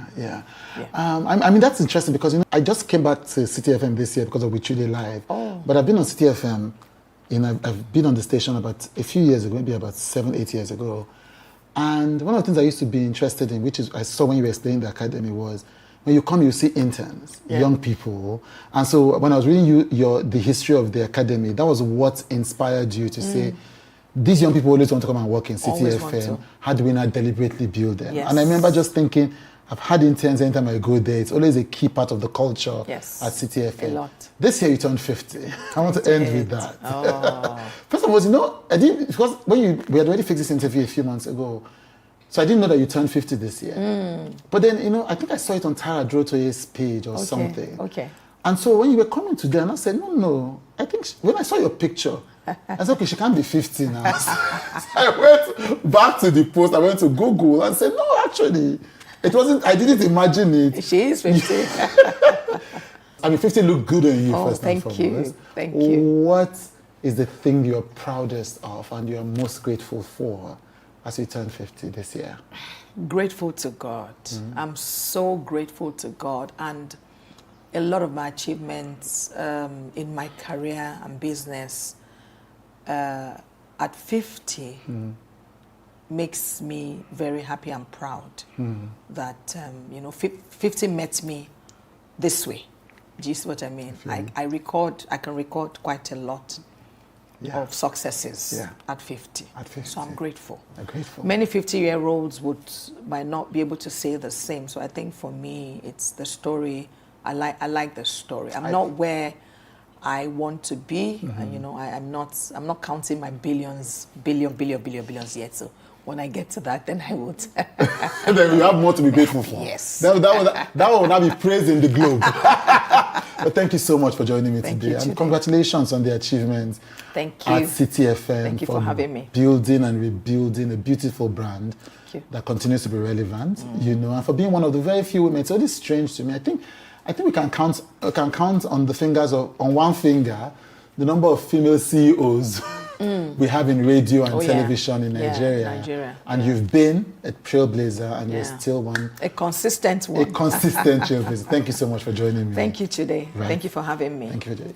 I mean, that's interesting because, you know, I just came back to City FM this year because of We Truly Live. But I've been on City FM. You know, I've been on the station about a few years ago, maybe about 7-8 years ago. And one of the things I used to be interested in, which is I saw when you were explaining the academy, was when you come, you see interns, young people. And so when I was reading the history of the academy, that was what inspired you to say, these young people always want to come and work in City FM. How do we not deliberately build them? And I remember just thinking, I've had interns anytime I go there. It's always a key part of the culture at City FM. A lot. This year you turned 50. I want to end with that. First of all, you know, I didn't, because we had already fixed this interview a few months ago, so I didn't know that you turned 50 this year. But then, you know, I think I saw it on Tara Drotoye's page or something. And so when you were coming today, and I said, no, I think when I saw your picture, I said, okay, she can't be 50 now. So I went back to the post, I went to Google and said, no, actually, it wasn't, I didn't imagine it. She is 50. I mean, 50 looked good on you first thank and foremost. you. Thank you. What is the thing you're proudest of and you're most grateful for as you turn 50 this year? Grateful to God. I'm so grateful to God. And a lot of my achievements in my career and business at 50 makes me very happy and proud that, you know, 50 met me this way. Do you see what I mean? I can record quite a lot of successes at 50. So I'm grateful. Many 50-year-olds might not be able to say the same. So I think for me, it's the story. I like the story. I'm not where I want to be, and you know, I'm not counting my billions yet. So when I get to that, then I would. And then we have more to be grateful for. Yes. That will now be praised in the globe. But thank you so much for joining me today. And congratulations on the achievements at City FM. Thank you for having me. Building and rebuilding a beautiful brand that continues to be relevant, you know, and for being one of the very few women. It's always strange to me. I think we can count on the fingers on one finger the number of female CEOs we have in radio and Oh, yeah. television in Yeah, Nigeria. Nigeria. And you've been a trailblazer, and you're Yeah. still one. A consistent A one. consistent trailblazer. Thank you so much for joining me. Thank you today. Right. Thank you for having me. Thank you for joining.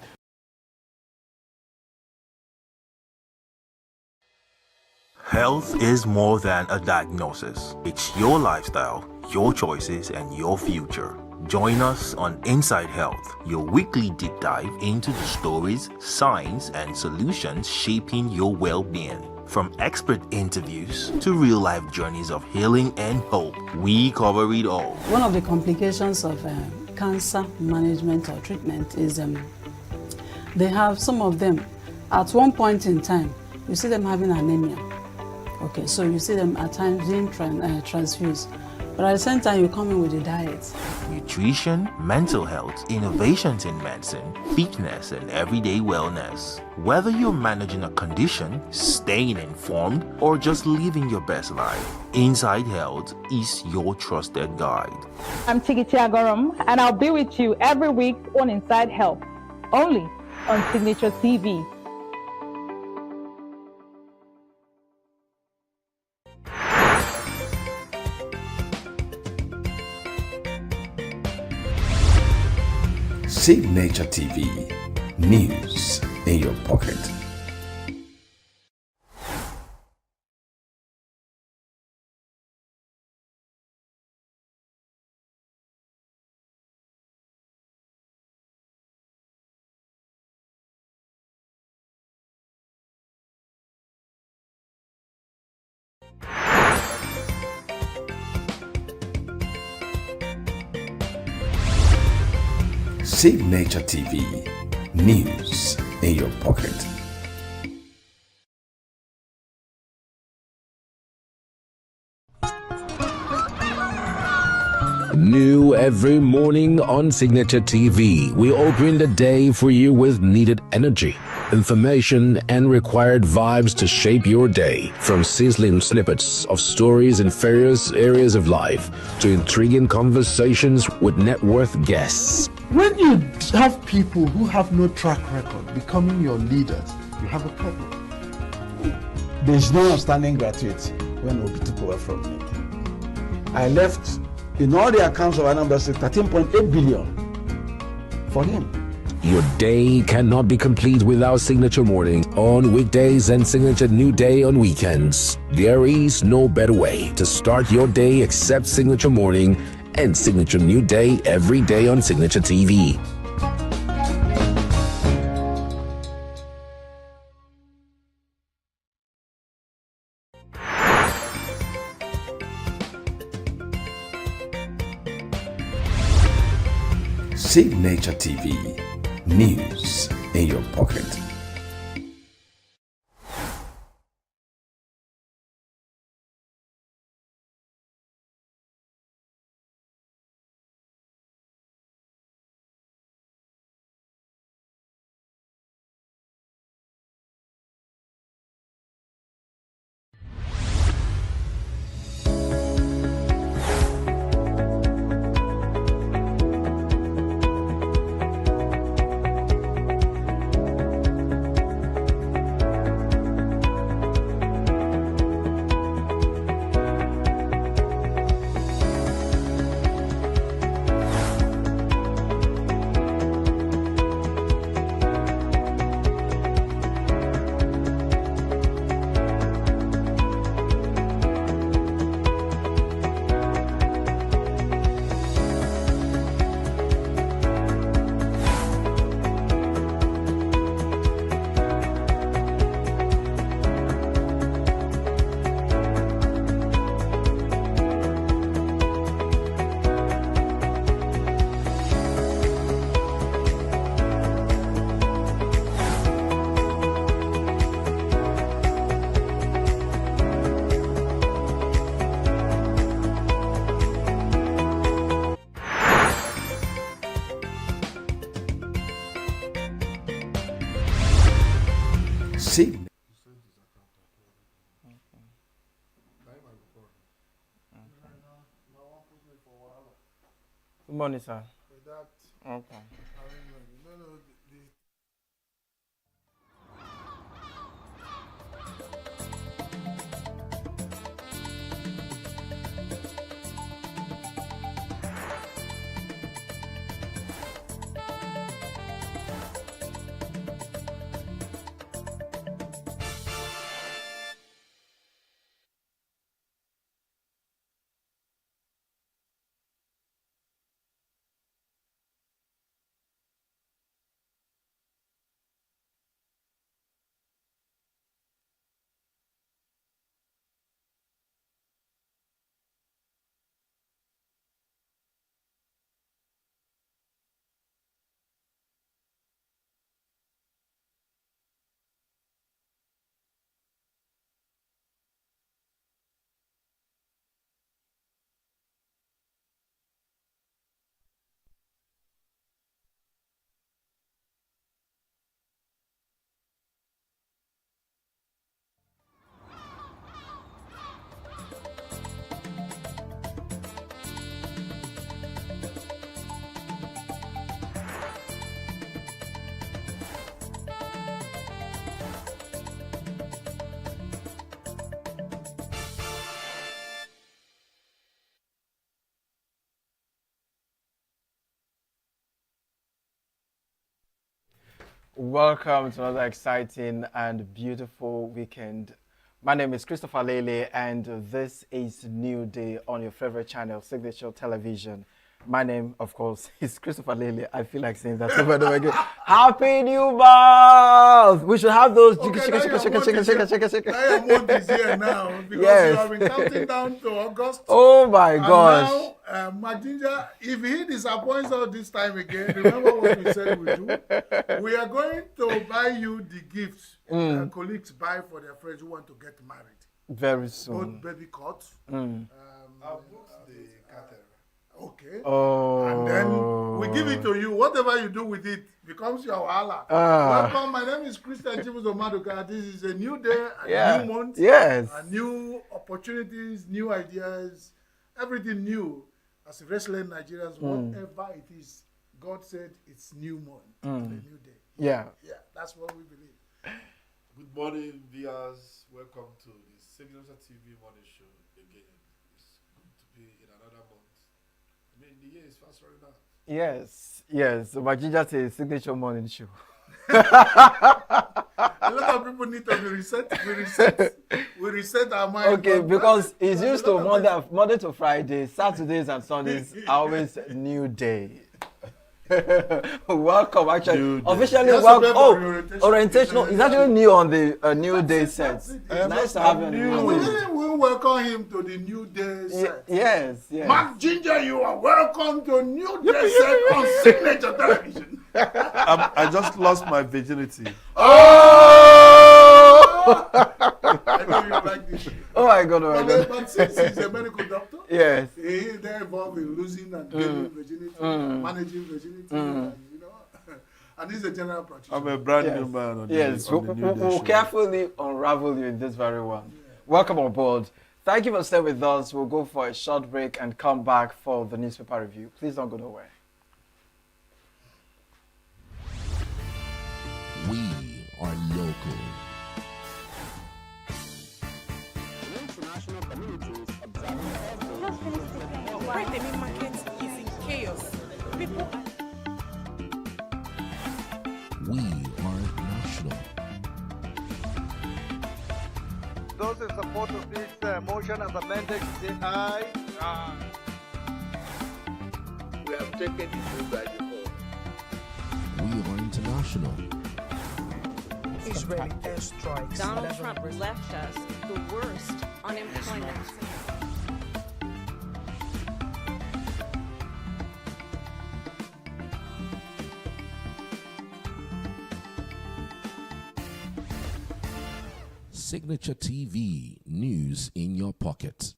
Health is more than a diagnosis. It's your lifestyle, your choices, and your future. Join us on Inside Health, your weekly deep dive into the stories, science, and solutions shaping your well-being. From expert interviews to real-life journeys of healing and hope, we cover it all. One of the complications of cancer management or treatment is they have some of them, at one point in time, you see them having anemia. Okay, so you see them at times being transfused. But at the same time, you come in with a diet. Nutrition, mental health, innovations in medicine, fitness, and everyday wellness. Whether you're managing a condition, staying informed, or just living your best life, Inside Health is your trusted guide. I'm Signaturetv, and I'll be with you every week on Inside Health, only on Signaturetv. Signaturetv, news in your pocket. Signaturetv, news in your pocket. New every morning on Signaturetv, we open the day for you with needed energy, information, and required vibes to shape your day. From sizzling snippets of stories in various areas of life to intriguing conversations with net worth guests. When you have people who have no track record becoming your leaders, you have a problem. There is no outstanding graduate when Obi took over from me. I left in all the accounts of Anambra State 13.8 billion for him. Your day cannot be complete without Signature Morning on weekdays and Signature New Day on weekends. There is no better way to start your day except Signature Morning and Signature New Day every day on Signaturetv. Signaturetv, news in your pocket. Sign. Good morning, sir. Okay. Welcome to another exciting and beautiful weekend. My name is Christopher Lele, and this is New Day on your favorite channel, Signature Television. My name, of course, is Christopher Lele. I feel like saying that over and over again. Happy New Month! We should have those. Okay, now your month is here now because you have been counting down to August. Oh my gosh! Now, my ginger, if he disappoints us this time again, remember what we said we do. We are going to buy you the gifts that colleagues buy for their friends who want to get married. Very soon. Both baby coats. I'll book the catering. Okay. Oh. And then we give it to you. Whatever you do with it becomes your wahala. Welcome. My name is Christian Chibuzo Maduka. This is a new day, a new month. Yes. New opportunities, new ideas, everything new. As wrestling Nigerians, whatever it is, God said it's new month, a new day. Yeah. Yeah, that's what we believe. Good morning, viewers. Welcome to the Signaturetv morning show again. It's good to be in another month. I mean, the year is fast running out. Yes. My ginger says Signature Morning Show. A lot of people need to be reset. We reset our mind. Okay, because it's used to Monday to Friday, Saturdays and Sundays, always new day. Welcome, actually. Officially, welcome. Oh, orientation. It's actually new on the new day set. Nice to have you on the new. We welcome him to the new day set. Yes. Mark Ginger, you are welcome to new day set on Signature Television. I just lost my virginity. I know you like this. Oh my God, But since he's a medical doctor, yes, he's involved in losing and gaining virginity, managing virginity, and, and he's a general practitioner. I'm a brand new man on the new day we'll show. carefully unravel you in this very one. Yeah. Welcome on board. Thank you for staying with us. We'll go for a short break and come back for the newspaper review. Please don't go nowhere. We are local. Why the main market is in chaos. People We are national. Those in support of this motion as amended, say aye. Aye. We have taken it by default. We are international. Israeli airstrikes. Donald Trump left us the worst unemployment. Signature TV, news in your pocket.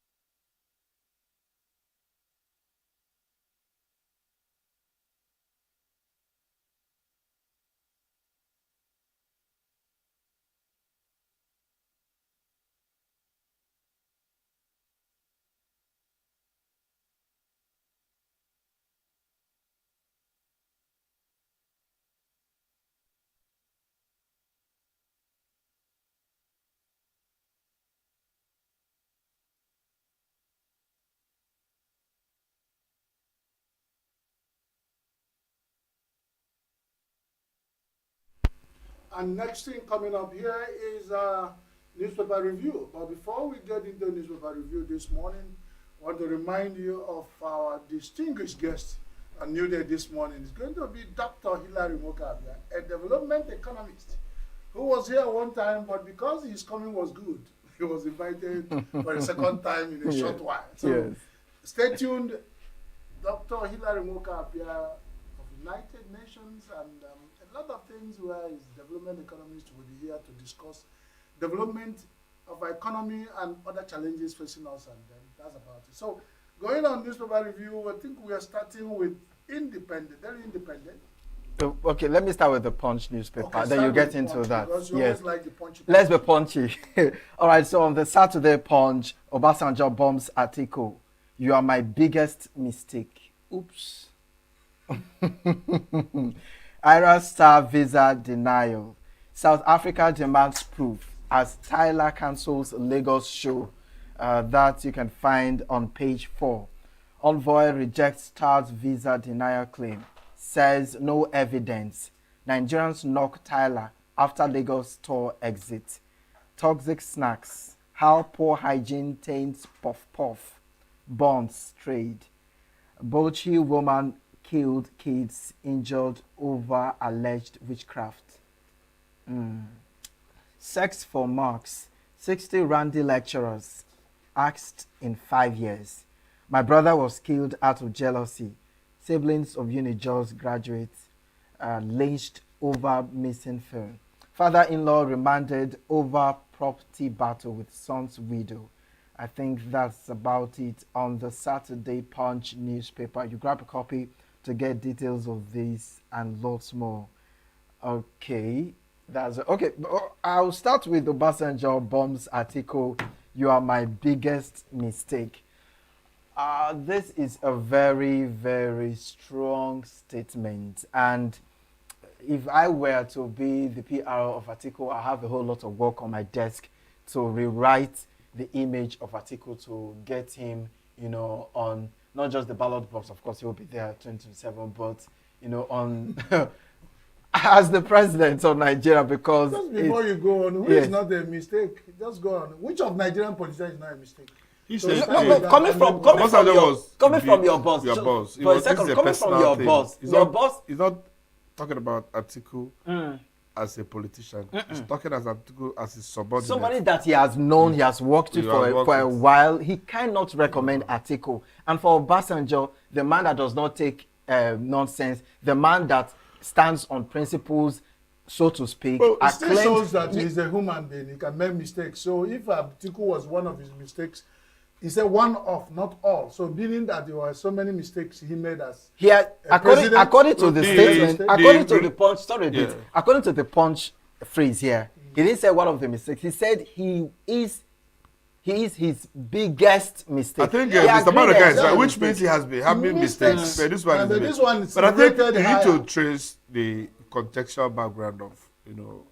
And next thing coming up here is newspaper review. But before we get into newspaper review this morning, I want to remind you of our distinguished guest on New Day this morning. It's going to be Dr. Hilary Mokabia, a development economist who was here one time, but because his coming was good, he was invited for a second time in a short while. So stay tuned. Dr. Hilary Mokabia of United Nations and a lot of things where his development economist will be here to discuss development of our economy and other challenges facing us, and then that's about it. So going on newspaper review, I think we are starting with Independent, very independent. Okay, let me start with the Punch newspaper, Okay, then you get with into Punch, that. because you Yes. always like the punchy. Let's be punchy. All right, so on the Saturday Punch, Obasanjo bombs Atiku. You are my biggest mistake. Oops. IRA star visa denial. South Africa demands proof as Tyler cancels Lagos show. That you can find on page 4. Envoy rejects star's visa denial claim. Says no evidence. Nigerians knock Tyler after Lagos tour exit. Toxic snacks. How poor hygiene taints puff-puff. Bonds trade. Bauchi woman killed kids injured over alleged witchcraft. Sex for marks. 60 Randy lecturers axed in 5 years. My brother was killed out of jealousy. Siblings of Unijos graduates lynched over missing phone. Father-in-law remanded over property battle with son's widow. I think that's about it on the Saturday Punch newspaper. You grab a copy to get details of this and lots more. Okay, that's okay. I'll start with the Obasanjo bombs article. You are my biggest mistake. This is a very, very strong statement, and if I were to be the PR of Atiku, I have a whole lot of work on my desk to rewrite the image of Atiku to get him, on not just the ballot box, of course he will be there 2027, but, on as the president of Nigeria, because... Just before you go on, is not a mistake? Just go on. Which of Nigerian politicians is not a mistake? He said, coming from your boss. Your boss. For a second, coming from your boss. He's not talking about Atiku as a politician. He's talking as Atiku as a subordinate. Somebody that he has known, he has worked with for a while. He cannot recommend Atiku. And for Obasanjo, the man that does not take nonsense, the man that stands on principles, so to speak. Well, it still shows that he's a human being. He can make mistakes. So if Atiku was one of his mistakes, he said one of, not all. So meaning that there were so many mistakes he made as according to the statement, according to the punch, according to the punch phrase here, he didn't say one of the mistakes. He said he is his biggest mistake. I think Mr. Monica is right, which means he has been having mistakes. But this one is but I think you need to trace the contextual background of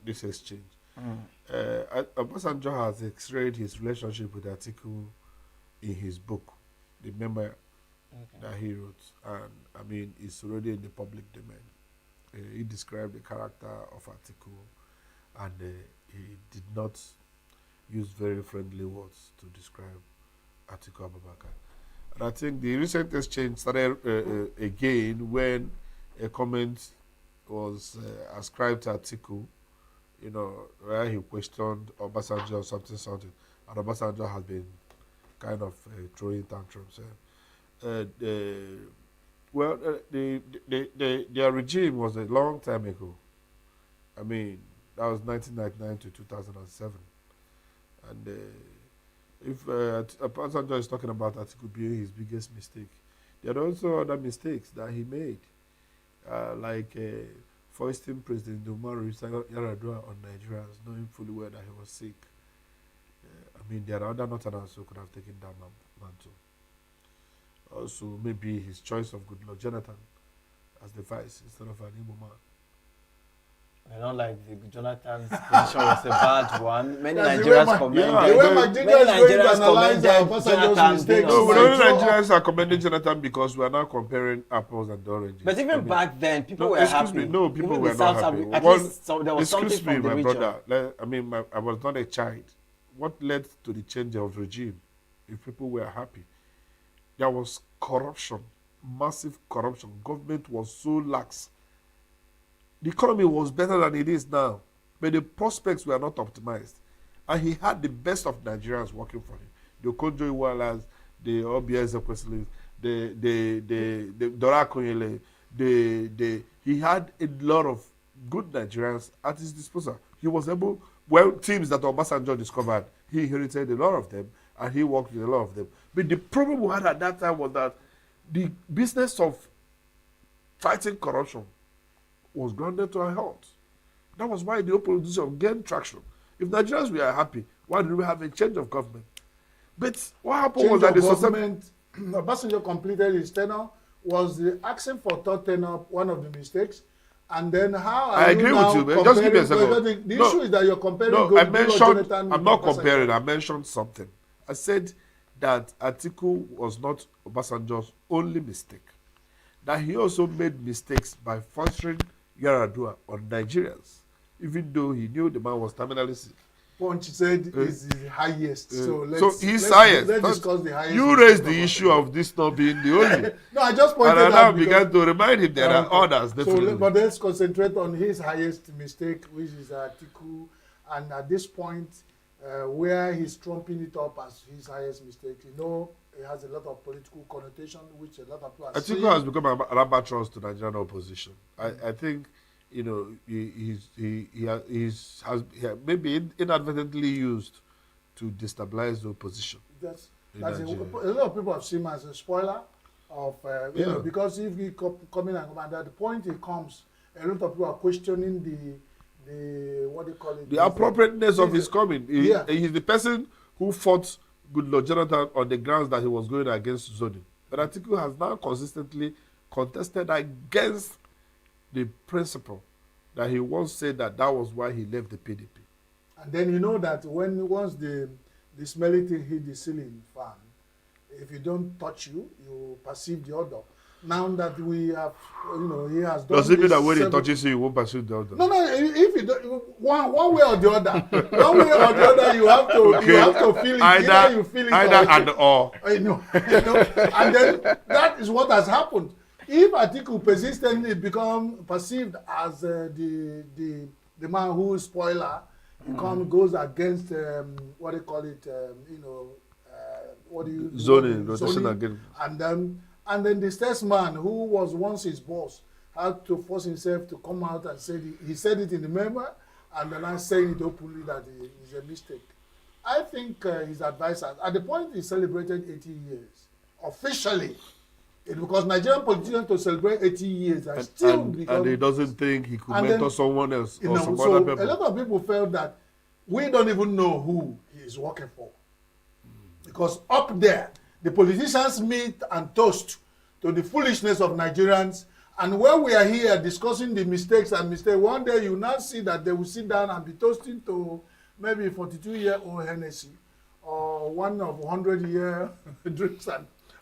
this exchange. Obasanjo has x-rayed his relationship with Atiku in his book, the memoir that he wrote, and I mean it's already in the public domain. He described the character of Atiku, and he did not use very friendly words to describe Atiku Abubakar. And I think the recent exchange started again when a comment was ascribed to Atiku, where he questioned Obasanjo or something, and Obasanjo has been kind of throwing tantrums. Their regime was a long time ago. I mean, that was 1999 to 2007. And if Obasanjo is talking about Atiku being his biggest mistake, there are also other mistakes that he made, like foisting President Umaru Yar'Adua on Nigerians, knowing fully well that he was sick. I mean, there are other Northerners who could have taken that mantle. Also, maybe his choice of Goodluck Jonathan as the vice instead of an Igbo man. I don't like the Jonathan's position was a bad one. Many Nigerians commended. Jonathan. No, but only Nigerians are commending Jonathan because we are now comparing apples and oranges. But even back then, people were happy. No, people were not happy. There was something from the region. Brother. I mean, I was not a child. What led to the change of regime? If people were happy, there was corruption, massive corruption. Government was so lax. The economy was better than it is now, but the prospects were not optimized. And he had the best of Nigerians working for him. The Okonjo Iwealas, the OBS Ekwesili, the Dora Akunyele, he had a lot of good Nigerians at his disposal. He was able, teams that Obasanjo discovered, he inherited a lot of them, and he worked with a lot of them. But the problem we had at that time was that the business of fighting corruption was grounded to a halt. That was why the opposition gained traction. If Nigerians were happy, why did we have a change of government? But what happened was that the government, Obasanjo completed his tenure. Was the asking for third tenure one of the mistakes? And then how are I agree with you, man. Just give me a second. The issue is that you're comparing. I'm not comparing. I mentioned something. I said that Atiku was not Obasanjo's only mistake. That he also made mistakes by fostering Yaradua on Nigerians, even though he knew the man was terminally sick. Punch said is the highest. So he's highest. Let's discuss the highest. You raised the issue of this not being the only. No, I just pointed out. And I now because, began to remind him there are others. Definitely. So, but let's concentrate on his highest mistake, which is Atiku. And at this point, where he's trumping it up as his highest mistake, you know, it has a lot of political connotation, which a lot of people are Atiku seeing. has become an albatross to Nigerian opposition. I think, you know, he has maybe inadvertently used to destabilize the opposition. That's a lot of people have seen him as a spoiler of, you know, because if he come in and at the point he comes, a lot of people are questioning the what do you call it? The appropriateness of his coming. He's the person who fought Goodluck Jonathan on the grounds that he was going against zoning. But Atiku has now consistently contested against the principle that he once said that was why he left the PDP. And then you know that once the smelly thing hit the ceiling fan, if you don't touch you perceive the odor. Now that we have, you know, he has done. Does it mean that when he touches you won't perceive the odor? No. If you don't, one way or the other, you have to feel it. Either you feel it, or. You know, and then that is what has happened. If Atiku persistently become perceived as the man who is spoiler, goes against what do you call it? You know, what do you zoning again, and then the statesman who was once his boss had to force himself to come out and say he said it in the memo, and then I'm saying it openly that it is a mistake. I think his advisors, at the point he celebrated 80 years officially. Because Nigerian politicians to celebrate 80 years are still and he doesn't think he could mentor someone else or some other people. A lot of people felt that we don't even know who he is working for. Because up there, the politicians meet and toast to the foolishness of Nigerians. And when we are here discussing the mistakes, one day you now see that they will sit down and be toasting to maybe 42-year-old Hennessy or one of 100-year drinks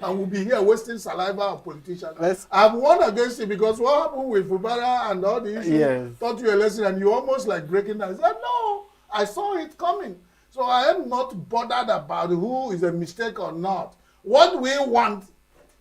and we'll be here wasting saliva on politicians. I've warned against it because what happened with Fubara and all the issues taught you a lesson and you almost like breaking down. I said, no, I saw it coming. So I am not bothered about who is a mistake or not. What we want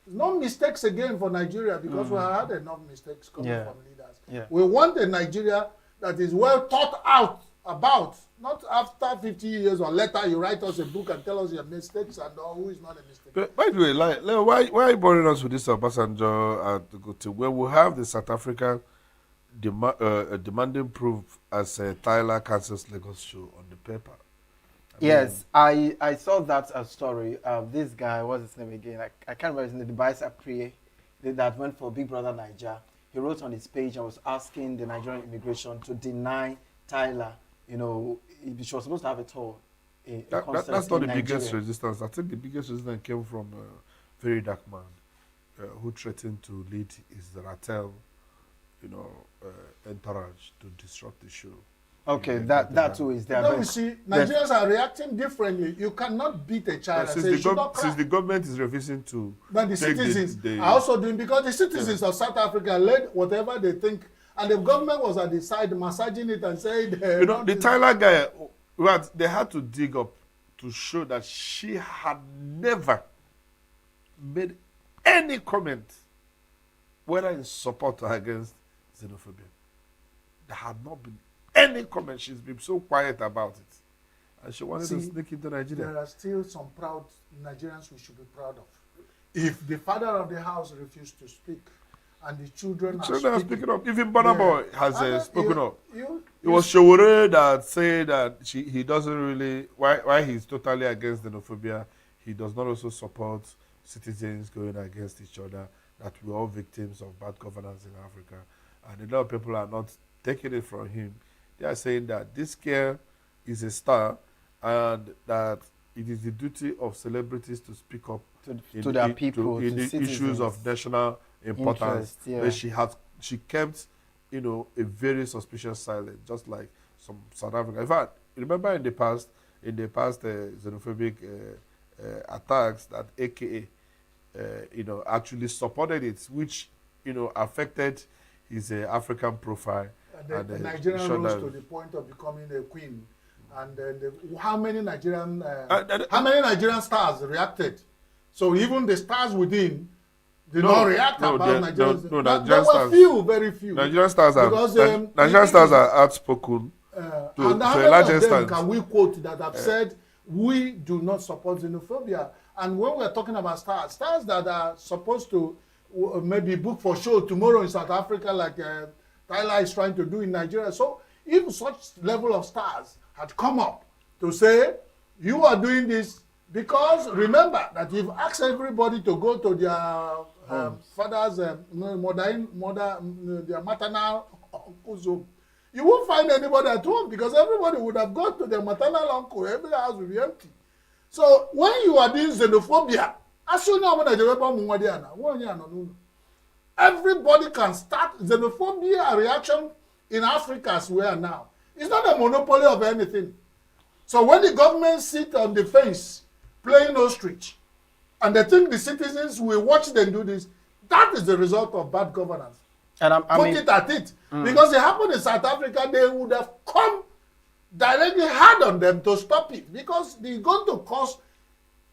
is no mistakes again for Nigeria because we have had enough mistakes coming from leaders. Yeah. We want a Nigeria that is well thought out about. Not after 50 years or later you write us a book and tell us your mistakes and who is not a mistake. But by the way, why are you bothering us with this Obasanjo where we have the South African demanding proof as Tyler cancels Lagos show on the paper? I saw that story. This guy, what's his name again? I can't remember his name. The Baisa Priye that went for Big Brother Niger. He wrote on his page and was asking the Nigerian immigration to deny Tyler. You know, she was supposed to have a tour. That's not the biggest resistance. I think the biggest resistance came from a very dark man who threatened to lead his Ratel, entourage to disrupt the show. Okay, that too is there. No, you see, Nigerians are reacting differently. You cannot beat a child and say you should not cry. Since the government is refusing to... But the citizens are also doing, because the citizens of South Africa led whatever they think, and the government was at the side massaging it and saying... the Tyler guy, they had to dig up to show that she had never made any comment, whether in support or against xenophobia. There had not been any comment. She's been so quiet about it. And she wanted to sneak into Nigeria. There are still some proud Nigerians we should be proud of. If the father of the house refused to speak, and the children are speaking up. Even Bonaboy has spoken up. It was Showore that said that he doesn't really, why he's totally against xenophobia, he does not also support citizens going against each other, that we're all victims of bad governance in Africa. And a lot of people are not taking it from him. They are saying that this girl is a star and that it is the duty of celebrities to speak up to their people, in the issues of national importance. Where she kept, a very suspicious silence, just like some South Africa. In fact, remember in the past xenophobic attacks that AKA, actually supported it, which, affected his African profile. The Nigerian rose to the point of becoming a queen. And how many Nigerian stars reacted? So even the stars within did not react about Nigerian. There were few, very few. Nigerian stars are outspoken. And how many of them can we quote that have said we do not support xenophobia? And when we're talking about stars that are supposed to maybe book for show tomorrow in South Africa, like Tyler is trying to do in Nigeria. So if such level of stars had come up to say, you are doing this, because remember that you've asked everybody to go to their father's their maternal uncle's home. You won't find anybody at home because everybody would have gone to their maternal uncle. Every house will be empty. So when you are doing xenophobia, everybody can start xenophobia reaction in Africa as we are now. It's not a monopoly of anything. So when the government sit on the fence playing ostrich, and they think the citizens will watch them do this, that is the result of bad governance. And Put it at it. Because it happened in South Africa, they would have come directly hard on them to stop it. Because they're going to cause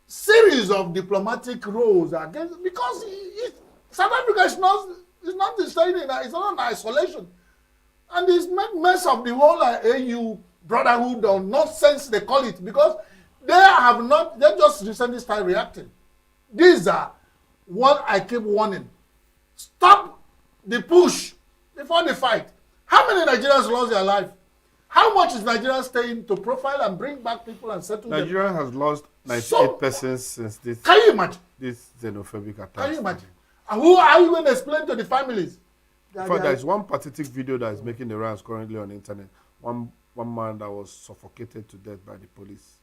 series of diplomatic rows against, because South Africa is not it's not an isolation. And it's made mess of the whole AU brotherhood or nonsense they call it, because they just recently started reacting. These are what I keep warning. Stop the push before the fight. How many Nigerians lost their life? How much is Nigeria staying to profile and bring back people and settle them? Nigeria has lost 98 persons since this. Can you imagine? This xenophobic attack. Can you imagine? And who are you going to explain to the families? There is one pathetic video that is making the rounds currently on the internet. One man that was suffocated to death by the police.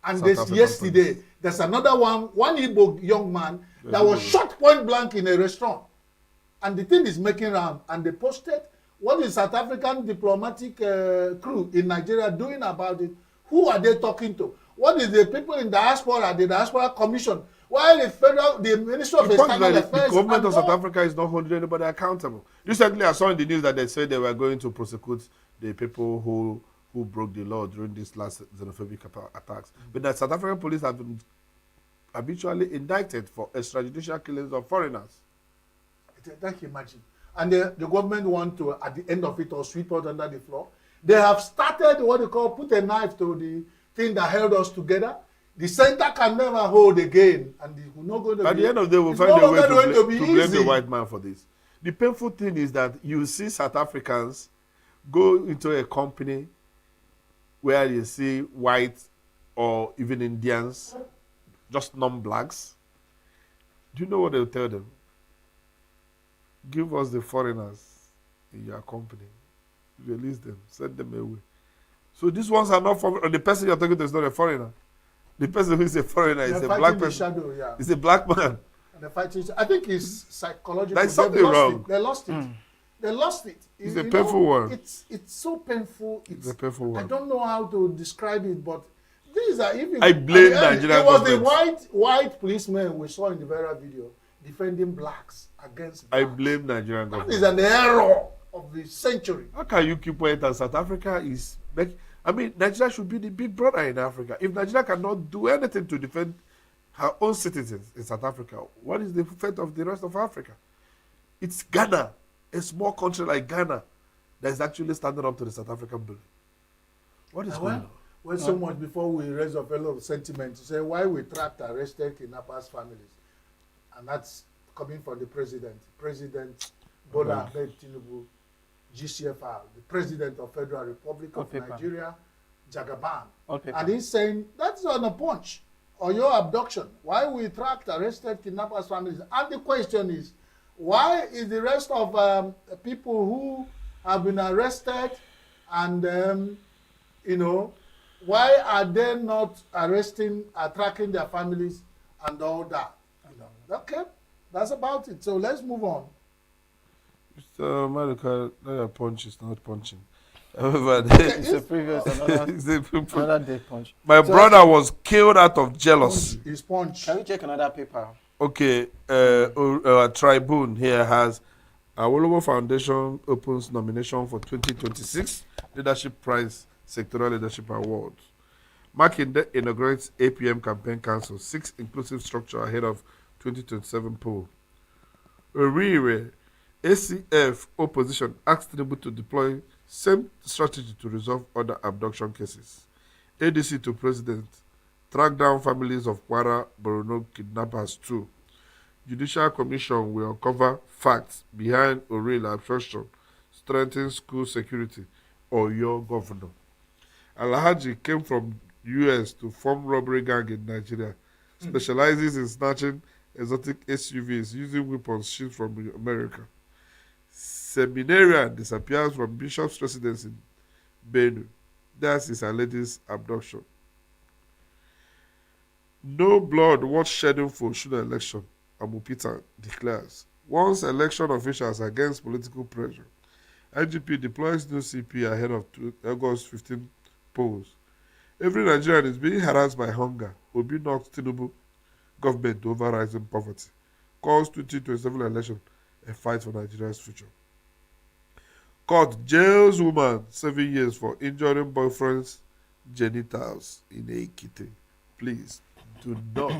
And yesterday, there's another one Igbo young man that was shot point blank in a restaurant. And the thing is making round. And they posted, what is South African diplomatic crew in Nigeria doing about it? Who are they talking to? What is the people in diaspora, the diaspora commission? Why the Ministry of External Affairs? The government of South Africa is not holding anybody accountable. Recently, I saw in the news that they said they were going to prosecute the people who broke the law during these last xenophobic attacks. But the South African police have been habitually indicted for extrajudicial killings of foreigners. Can you imagine? And the government want to, at the end of it, or sweep out under the floor. They have started what they call put a knife to the thing that held us together. The center can never hold again, and it's not going to. At the end of the day, we'll find a way to blame the white man for this. The painful thing is that you see South Africans go into a company where you see white or even Indians, just non-blacks. Do you know what they'll tell them? Give us the foreigners in your company. Release them. Send them away. So these ones are not for the person you're talking to is not a foreigner. The person who is a foreigner is a black person. Shadow, yeah. It's a black man. And the fighting. I think it's psychological. There's something wrong. They lost it. They lost it. It's a painful one. It's so painful. It's a painful one. I don't know how to describe it, but these are even. I blame Nigeria. There was the white policeman we saw in the viral video defending blacks against blacks. I blame Nigerian government. That is an error of the century. How can you keep quiet and South Africa is... I mean, Nigeria should be the big brother in Africa. If Nigeria cannot do anything to defend her own citizens in South Africa, what is the fate of the rest of Africa? It's Ghana, a small country like Ghana, that is actually standing up to the South African bully. What is going on? Well, so much before we raise up a lot of sentiment to say why we tracked arrested kidnappers' families. And that's coming from the president. President Bola Ahmed Tinubu, GCFR, the President of Federal Republic of Nigeria, Jagaban. And he's saying, that's on a punch, or your abduction. Why we tracked arrested kidnappers' families? And the question is, why is the rest of people who have been arrested and, why are they not tracking their families and all that? Okay, that's about it. So let's move on. Mr. Maruka, your punch is not punching. However, it's a previous another day punch. My brother was killed out of jealousy. His punch. Can we check another paper? Okay, Tribune here has Awolowo Foundation opens nomination for 2026 Leadership Prize Sectoral Leadership Awards. Makinde inaugurates APM Campaign Council, 6 inclusive structure ahead of 2027 poll. Orire, ACF opposition asked Tinubu to deploy same strategy to resolve other abduction cases. ADC to president, track down families of Kwara Borno kidnappers too. Judicial Commission will uncover facts behind Orire abduction, strengthen school security, or your governor. Alhaji came from US to form robbery gang in Nigeria, specializes in snatching exotic SUVs using weapons shipped from America. Seminarian disappears from Bishop's residence in Benue. That's his lady's abduction. No blood worth shedding for Osun election, Amupita declares. Once election officials against political pressure, IGP deploys new CP ahead of August 15 polls. Every Nigerian is being harassed by hunger. Obi knocks Tinubu government over rising poverty. Calls 2027 election a fight for Nigeria's future. Court jails woman 7 years for injuring boyfriend's genitals in Ekiti. Please do not,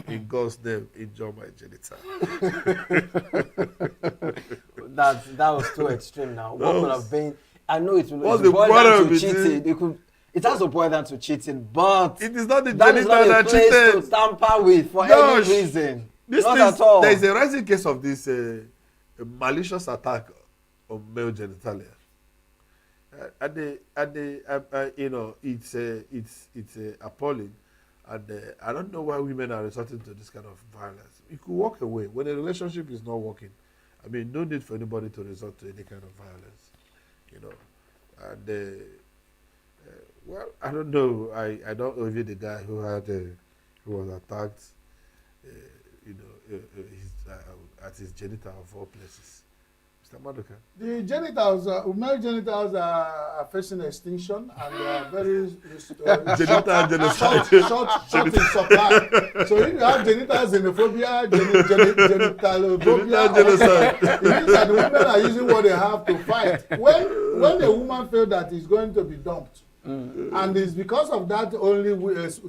in God's name, injure my genitals. That was too extreme now. What could have been? I know it will the boil quarrel down to cheating. It has to boil down to cheating, but it is not the that is not genital a that place cheated. to tamper with for Gosh, any reason. This Not thing, at all. there is a rising case of this malicious attack on male genitalia. You know, it's appalling, and I don't know why women are resorting to this kind of violence. You could walk away when a relationship is not working. I mean, no need for anybody to resort to any kind of violence, you know. And well, I don't know. I don't envy the guy who was attacked, you know, at his genital of all places. Mr. Madoka. The genitals, male genitals are facing extinction, and they are very genital genocide. short in supply. So if you have genital xenophobia, genitalophobia, it means that the women are using what they have to fight. When a woman feels that is going to be dumped, and it's because of that only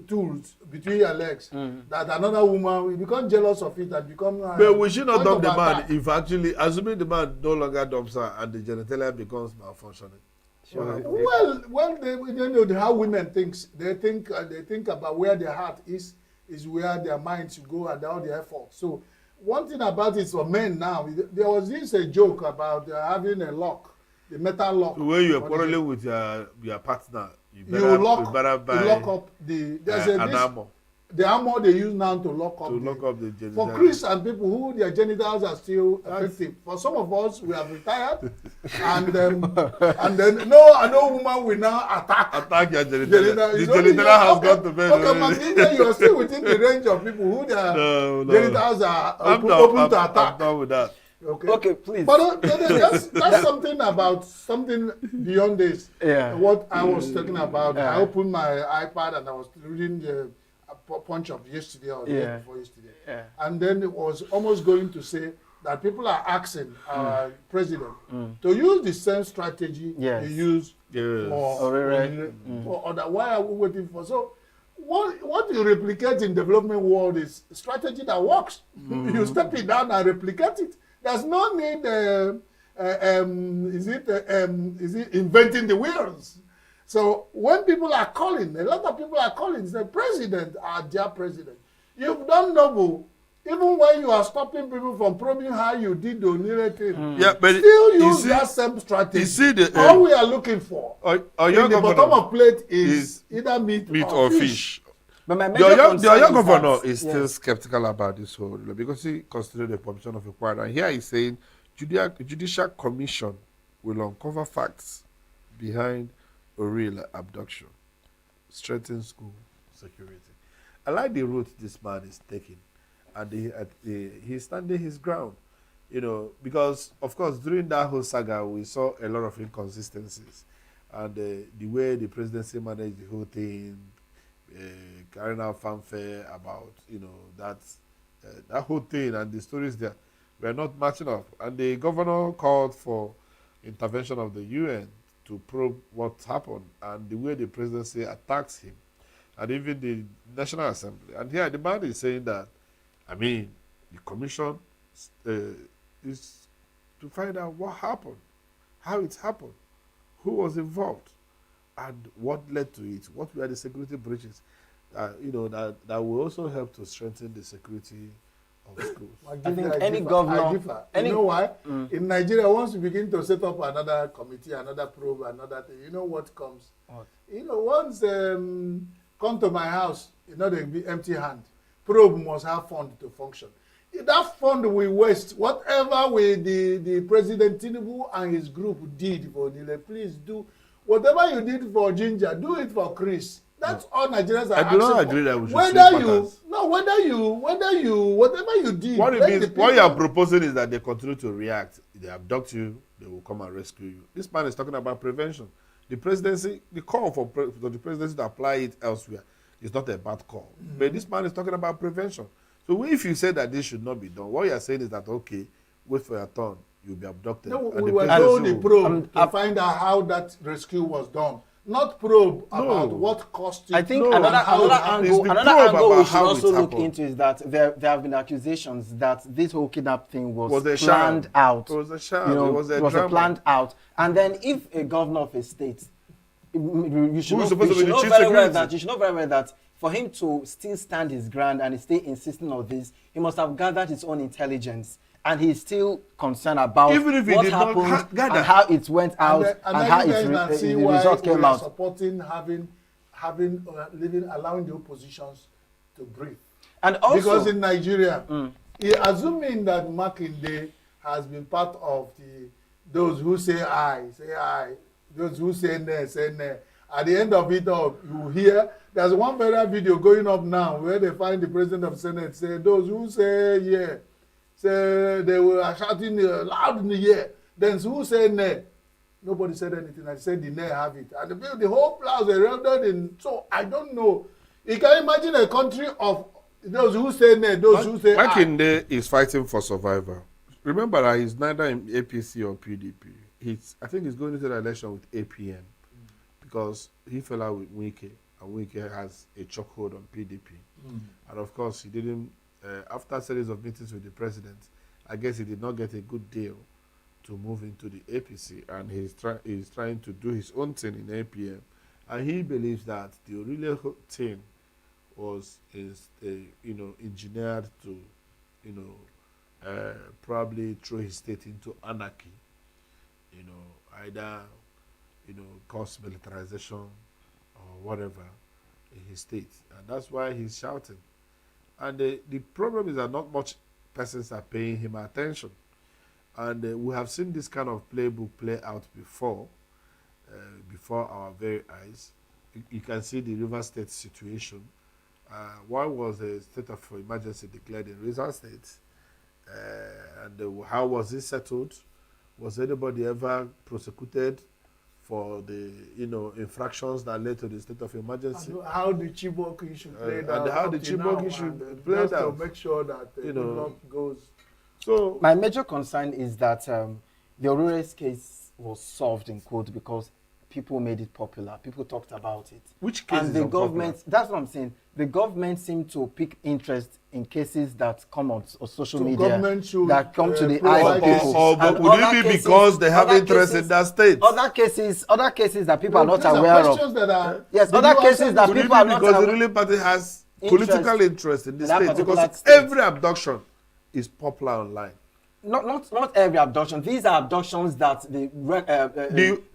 tools between your legs that another woman will become jealous of it and become. But we should not dump the man if actually, assuming the man no longer dumps her and the genitalia becomes malfunctioning. Sure. Well, they know how women think. They think about where their heart is where their mind should go and all the effort. So one thing about it for men now, there was this joke about having a lock. The metal lock. When you are quarreling with your partner, you lock buy up the an armor. The armor they use now to lock up the genitals. For Chris and people who their genitals are still effective. For some of us, we have retired, and then no woman will now attack your genitalia. The genitalia has gone to bed. Okay, Martina, you are still within the range of people who their genitals are open to attack. I'm done with that. Okay, please. But that's something beyond this. Yeah. What I was talking about, I opened my iPad and I was reading the Punch of yesterday or the day before yesterday. And then it was almost going to say that people are asking our president to use the same strategy they use for other. Why are we waiting for? So what you replicate in development world is strategy that works. You step it down and replicate it. There's no need, is it inventing the wheels? So when people are calling, a lot of people are calling, the president, our dear president, you've done noble. Even when you are stopping people from probing how you did the Onire thing, but still use that same strategy. All we are looking for in the bottom of plate is either meat or fish. But the young governor is still skeptical about this whole, because he considered the permission of inquiry. And here he's saying judicial commission will uncover facts behind Orire abduction, strengthen school security. I like the route this man is taking, and he's standing his ground, you know, because of course during that whole saga we saw a lot of inconsistencies, and the way the presidency managed the whole thing. Carrying out fanfare about, you know, that whole thing and the stories there. We are not matching up. And the governor called for intervention of the UN to probe what happened and the way the presidency attacks him, and even the National Assembly. And here the man is saying that, I mean, the commission is to find out what happened, how it happened, who was involved, and what led to it, what were the security breaches, that will also help to strengthen the security of schools. I think any governor, you know why? In Nigeria, once you begin to set up another committee, another probe, another thing, you know what comes? What? Once come to my house, they be empty hand. Probe must have fund to function. If that fund will waste, whatever the President Tinubu and his group did for Nile, please do. Whatever you did for Ginger, do it for Chris. That's all Nigerians are asking. I do not agree that we should whatever you did. What you are proposing is that they continue to react. They abduct you, they will come and rescue you. This man is talking about prevention. The presidency, the call for the presidency to apply it elsewhere is not a bad call. Mm-hmm. But this man is talking about prevention. So if you say that this should not be done, what you are saying is that, okay, wait for your turn, you'll be abducted. No, we were told the probe to find out how that rescue was done. Not probe about what cost it. I think another angle we should also look into is that there have been accusations that this whole kidnap thing was planned out. It was a sham. It was a planned out. And then if a governor of a state, you should know very well that for him to still stand his ground and stay insisting on this, he must have gathered his own intelligence. And he's still concerned about what happened and how it went out and how the result came out. Supporting allowing the oppositions to breathe. And also, because in Nigeria, assuming that Makinde has been part of those who say aye, those who say nay, say nay. At the end of it all, you hear there's one viral video going up now where they find the president of the Senate say those who say yeah. Say they were shouting loud in the air. Then who said nay? Nobody said anything. I said the nay have it. And the whole place erupted in. So I don't know. You can imagine a country of those who say nay, those who say Makinde is fighting for survival. Remember that he's neither in APC or PDP. I think he's going into the election with APM because he fell out with Wike, and Wike has a chokehold on PDP. And of course, he didn't. After a series of meetings with the president, I guess he did not get a good deal to move into the APC, and he's trying to do his own thing in APM, and he believes that the real thing was engineered to probably throw his state into anarchy, either cause militarization or whatever in his state, and that's why he's shouting. And the problem is that not much persons are paying him attention. And we have seen this kind of playbook play out before our very eyes. You can see the River State situation. Why was a state of emergency declared in River State? And how was it settled? Was anybody ever prosecuted for the infractions that led to the state of emergency? How the Chibok issue played out. And how the Chibok issue played out. To make sure that the goes. So my major concern is that the Orures case was solved in quote because people made it popular. People talked about it. Which case? And the government, that's what I'm saying. The government seemed to pick interest in cases that come on social media that come to the eyes of people. But would it be because they have interest in that state? Other cases that people are not aware of. Yes, other cases that people are not aware of. Because the ruling party has political interest in the state. Because every abduction is popular online. Not every abduction. These are abductions that the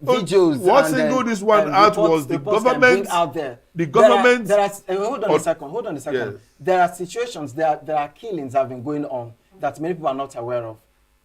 videos. What single this one out was the government out there. The government. Hold on a second. Yes. There are situations. There are killings that have been going on that many people are not aware of.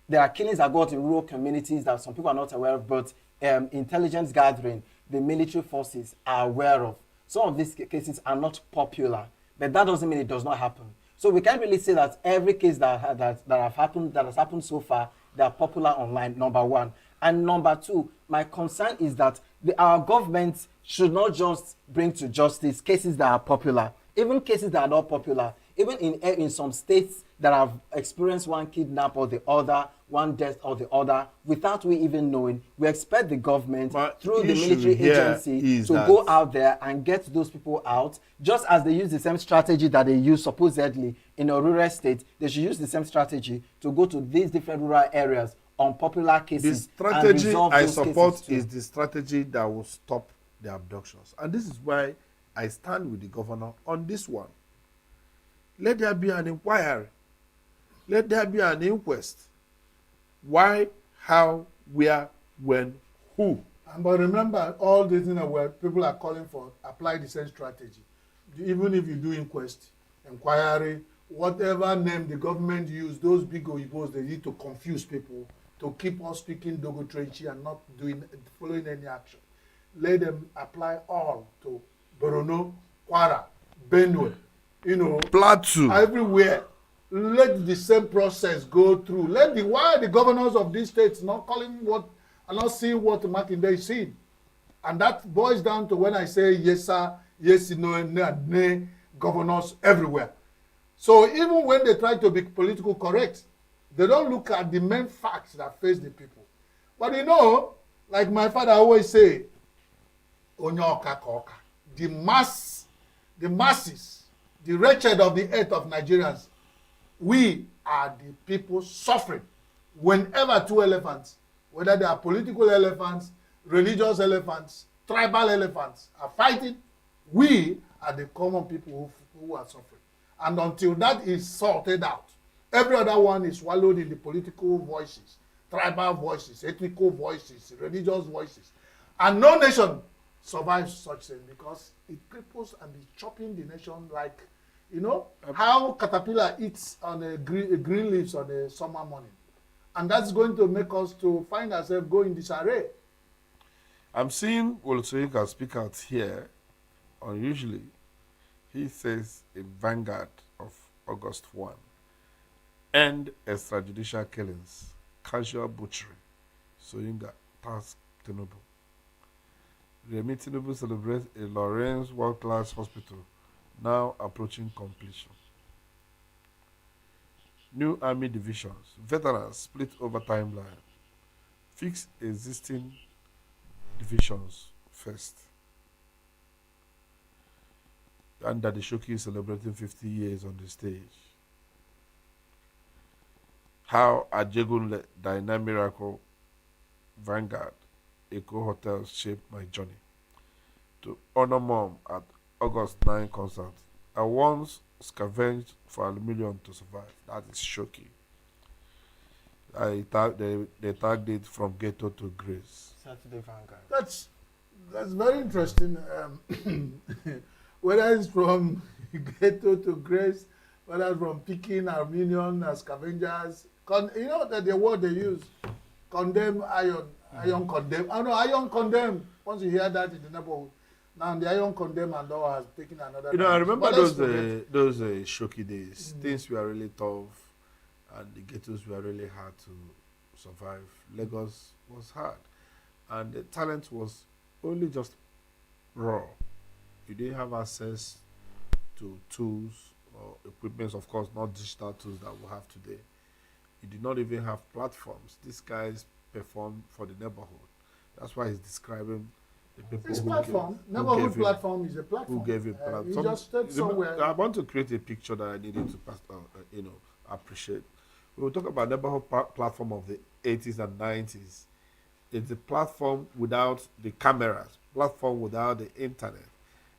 There are killings that go out in rural communities that some people are not aware of, but intelligence gathering, the military forces are aware of. Some of these cases are not popular, but that doesn't mean it does not happen. So we can't really say that every case that has happened so far, they are popular online, number one. And number two, my concern is that our government should not just bring to justice cases that are popular. Even cases that are not popular, even in some states that have experienced one kidnap or the other, one death or the other, without we even knowing, we expect the government through the military agency to go out there and get those people out, just as they use the same strategy that they use supposedly in a rural state. They should use the same strategy to go to these different rural areas on popular cases. The strategy and resolve I those support cases too. is the strategy that will stop the abductions. And this is why I stand with the governor on this one. Let there be an inquiry. Let there be an inquest. Why, how, where, when, who? But remember, all these things where people are calling for, apply the same strategy. Even if you do inquest, inquiry, whatever name the government use, those big Oyibos, they need to confuse people, to keep us speaking Dogo Trenchi and not following any action. Let them apply all to Borno, Kwara, Benue, Plateau, everywhere. Let the same process go through. Why are the governors of these states not calling not seeing what Makinde is seeing? And that boils down to when I say yes sir, yes no, nay, governors everywhere. So even when they try to be political correct, they don't look at the main facts that face the people. But like my father always say, the masses, the wretched of the earth of Nigerians, we are the people suffering. Whenever two elephants, whether they are political elephants, religious elephants, tribal elephants, are fighting, we are the common people who are suffering. And until that is sorted out, every other one is swallowed in the political voices, tribal voices, ethnical voices, religious voices. And no nation survives such thing because it cripples and is chopping the nation like, how caterpillar eats on green leaves on a summer morning. And that's going to make us to find ourselves going disarray. I'm seeing Olusoyinka speak out here. Unusually, he says in Vanguard of August 1, end extrajudicial killings, casual butchery. Soyinka task Tinubu. Remi Tinubu celebrates a Lawrence world-class hospital now approaching completion. New army divisions, veterans split over timeline. Fix existing divisions first. And that the Shoki is celebrating 50 years on the stage. How Ajegun led Dynamic Miracle Vanguard Eco Hotels shaped my journey. To honor mom at August 9 concert, I once scavenged for aluminium to survive. That is Shoki. They tagged it from ghetto to grace. Saturday Vanguard. That's very interesting. Whether it's from ghetto to grace, whether it's from picking aluminium as scavengers, that the word they use, condemn iron condemn. I know iron condemn. Once you hear that in the neighborhood, now the iron condemn and all has taken another. I remember those Shoki days. Things were really tough, and the ghettos were really hard to survive. Lagos was hard, and the talent was only just raw. You didn't have access to tools or equipment, of course, not digital tools that we have today. You did not even have platforms. These guys performed for the neighborhood. That's why he's describing the people who platform. Neighborhood platform is a platform. Who gave him platform. You just stood somewhere. I want to create a picture that I needed to appreciate. We will talk about neighborhood platform of the 80s and 90s. It's a platform without the cameras, platform without the internet.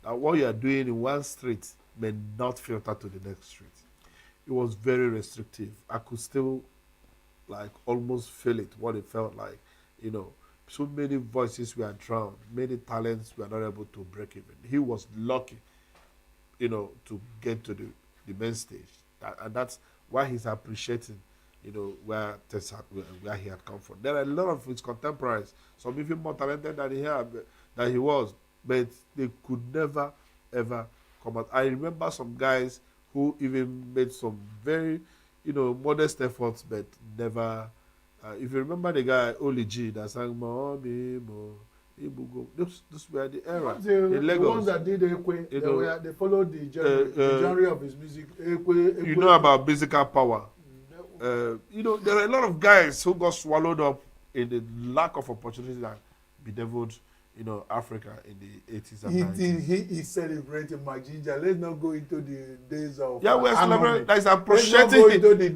Now, what you are doing in one street may not filter to the next street. It was very restrictive. I could still, almost feel it, what it felt like. So many voices were drowned. Many talents were not able to break even. He was lucky, to get to the main stage. And that's why he's appreciating, where he had come from. There are a lot of his contemporaries, some even more talented than he was, but they could never, ever come out. I remember some guys who even made some very, modest efforts, but never. If you remember the guy, Oli G, that sang Mommy Mo, ENUGU. This were the era. The ones that did Ekwe, they followed the genre of his music. Ekwe, you know about musical power. You know, there are a lot of guys who got swallowed up in the lack of opportunity that bedeviled, you know, Africa in the 80s and 90s. He is celebrating Majinja. Let's not go into the days of we're celebrating. That is appreciating the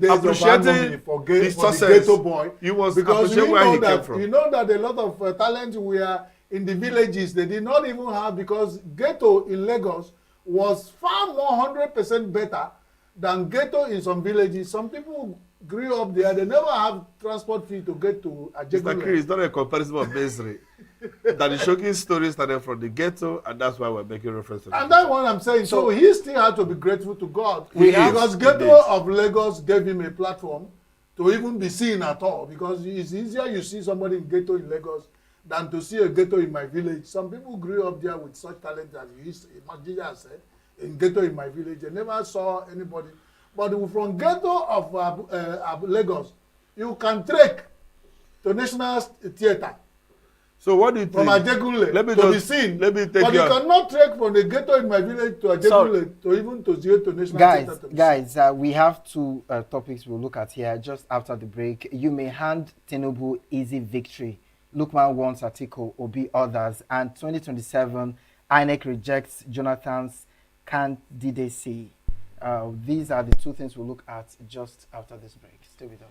ghetto boy. You must because appreciate where he came from. You know that a lot of talent were in the villages. They did not even have, because ghetto in Lagos was far more 100% better than ghetto in some villages. Some people grew up there. They never have transport fee to get to Ajegule. Mr. Kiri, it's not a comparison of misery. That is shocking stories started from the ghetto, and that's why we're making reference to it. And that's what I'm saying. So he still had to be grateful to God. Because ghetto of Lagos gave him a platform to even be seen at all. Because it's easier you see somebody in ghetto in Lagos than to see a ghetto in my village. Some people grew up there with such talent as you Majija said, in ghetto in my village. They never saw anybody. But from ghetto of Lagos, you can trek to National Theatre. So what do you think? From Ajegule to be seen. Let me take but you cannot trek from the ghetto in my village to Ajegule to even to National Theatre. Guys, we have two topics we'll look at here just after the break. You may hand Tinubu easy victory. Lukman wants Atiku, Obi others. And 2027, INEC rejects Jonathan's candidacy. These are the two things we'll look at just after this break. Stay with us.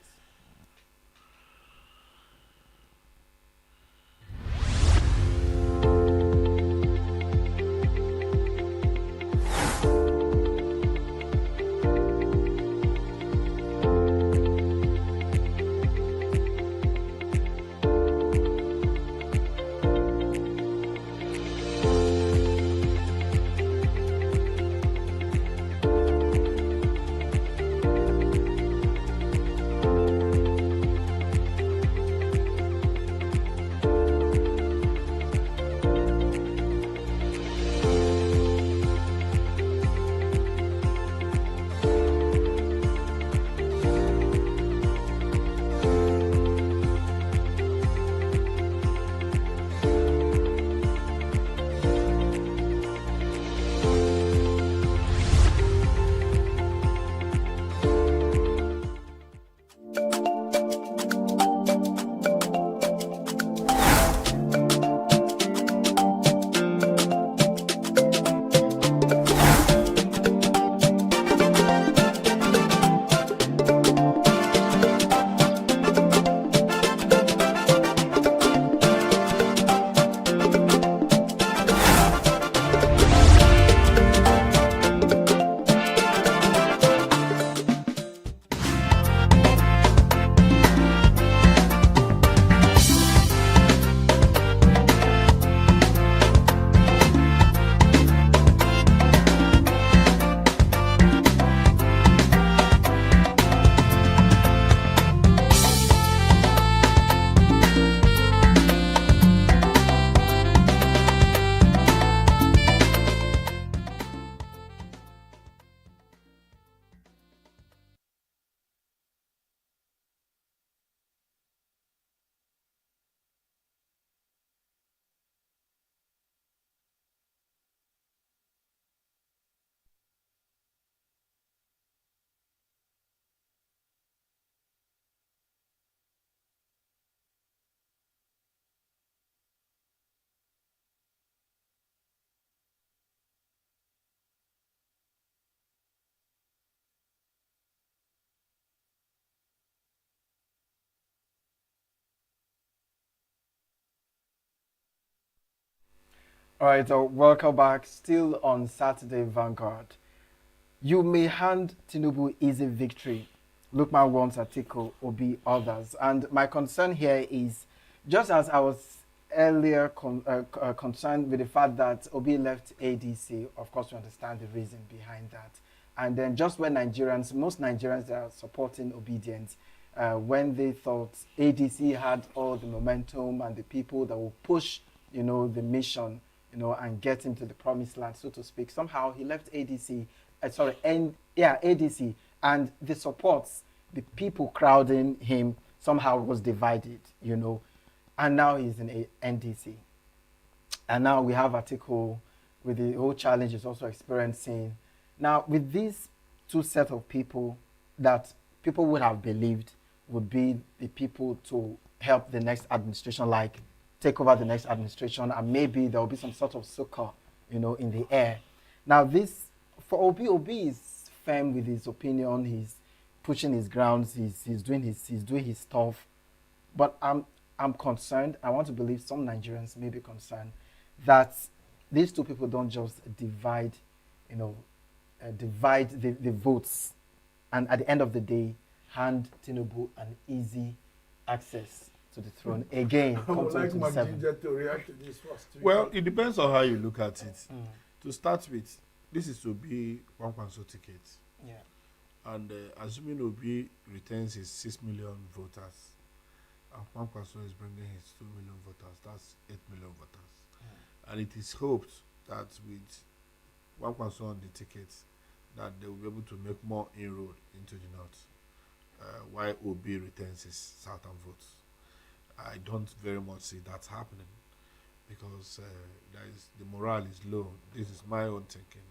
All right, so welcome back. Still on Saturday Vanguard. You may hand Tinubu easy victory. Lukman wants Atiku, Obi others. And my concern here is, just as I was earlier concerned with the fact that Obi left ADC, of course we understand the reason behind that. And then just when most Nigerians that are supporting obedience, when they thought ADC had all the momentum and the people that will push, the mission, and get into the promised land, so to speak. Somehow he left ADC, ADC, and the supports, the people crowding him somehow was divided, and now he's in NDC. And now we have Atiku with the whole challenge he's also experiencing. Now, with these two sets of people that people would have believed would be the people to help the next administration, like take over the next administration, and maybe there will be some sort of succor, in the air. Now, this, for Obi is firm with his opinion. He's pushing his grounds. He's doing his stuff. But I'm concerned. I want to believe some Nigerians may be concerned that these two people don't just divide the votes, and at the end of the day, hand Tinubu an easy access to the throne again. I would like Ginger to react to this first. Well, it depends on how you look at it. To start with, this is to be Kwankwaso ticket. Yeah. And assuming Obi retains his 6 million voters, and Kwankwaso is bringing his 2 million voters, that's 8 million voters. And it is hoped that with Kwankwaso on the ticket, that they will be able to make more inroad into the north, while Obi retains his southern votes. I don't very much see that happening because the morale is low. This is my own thinking.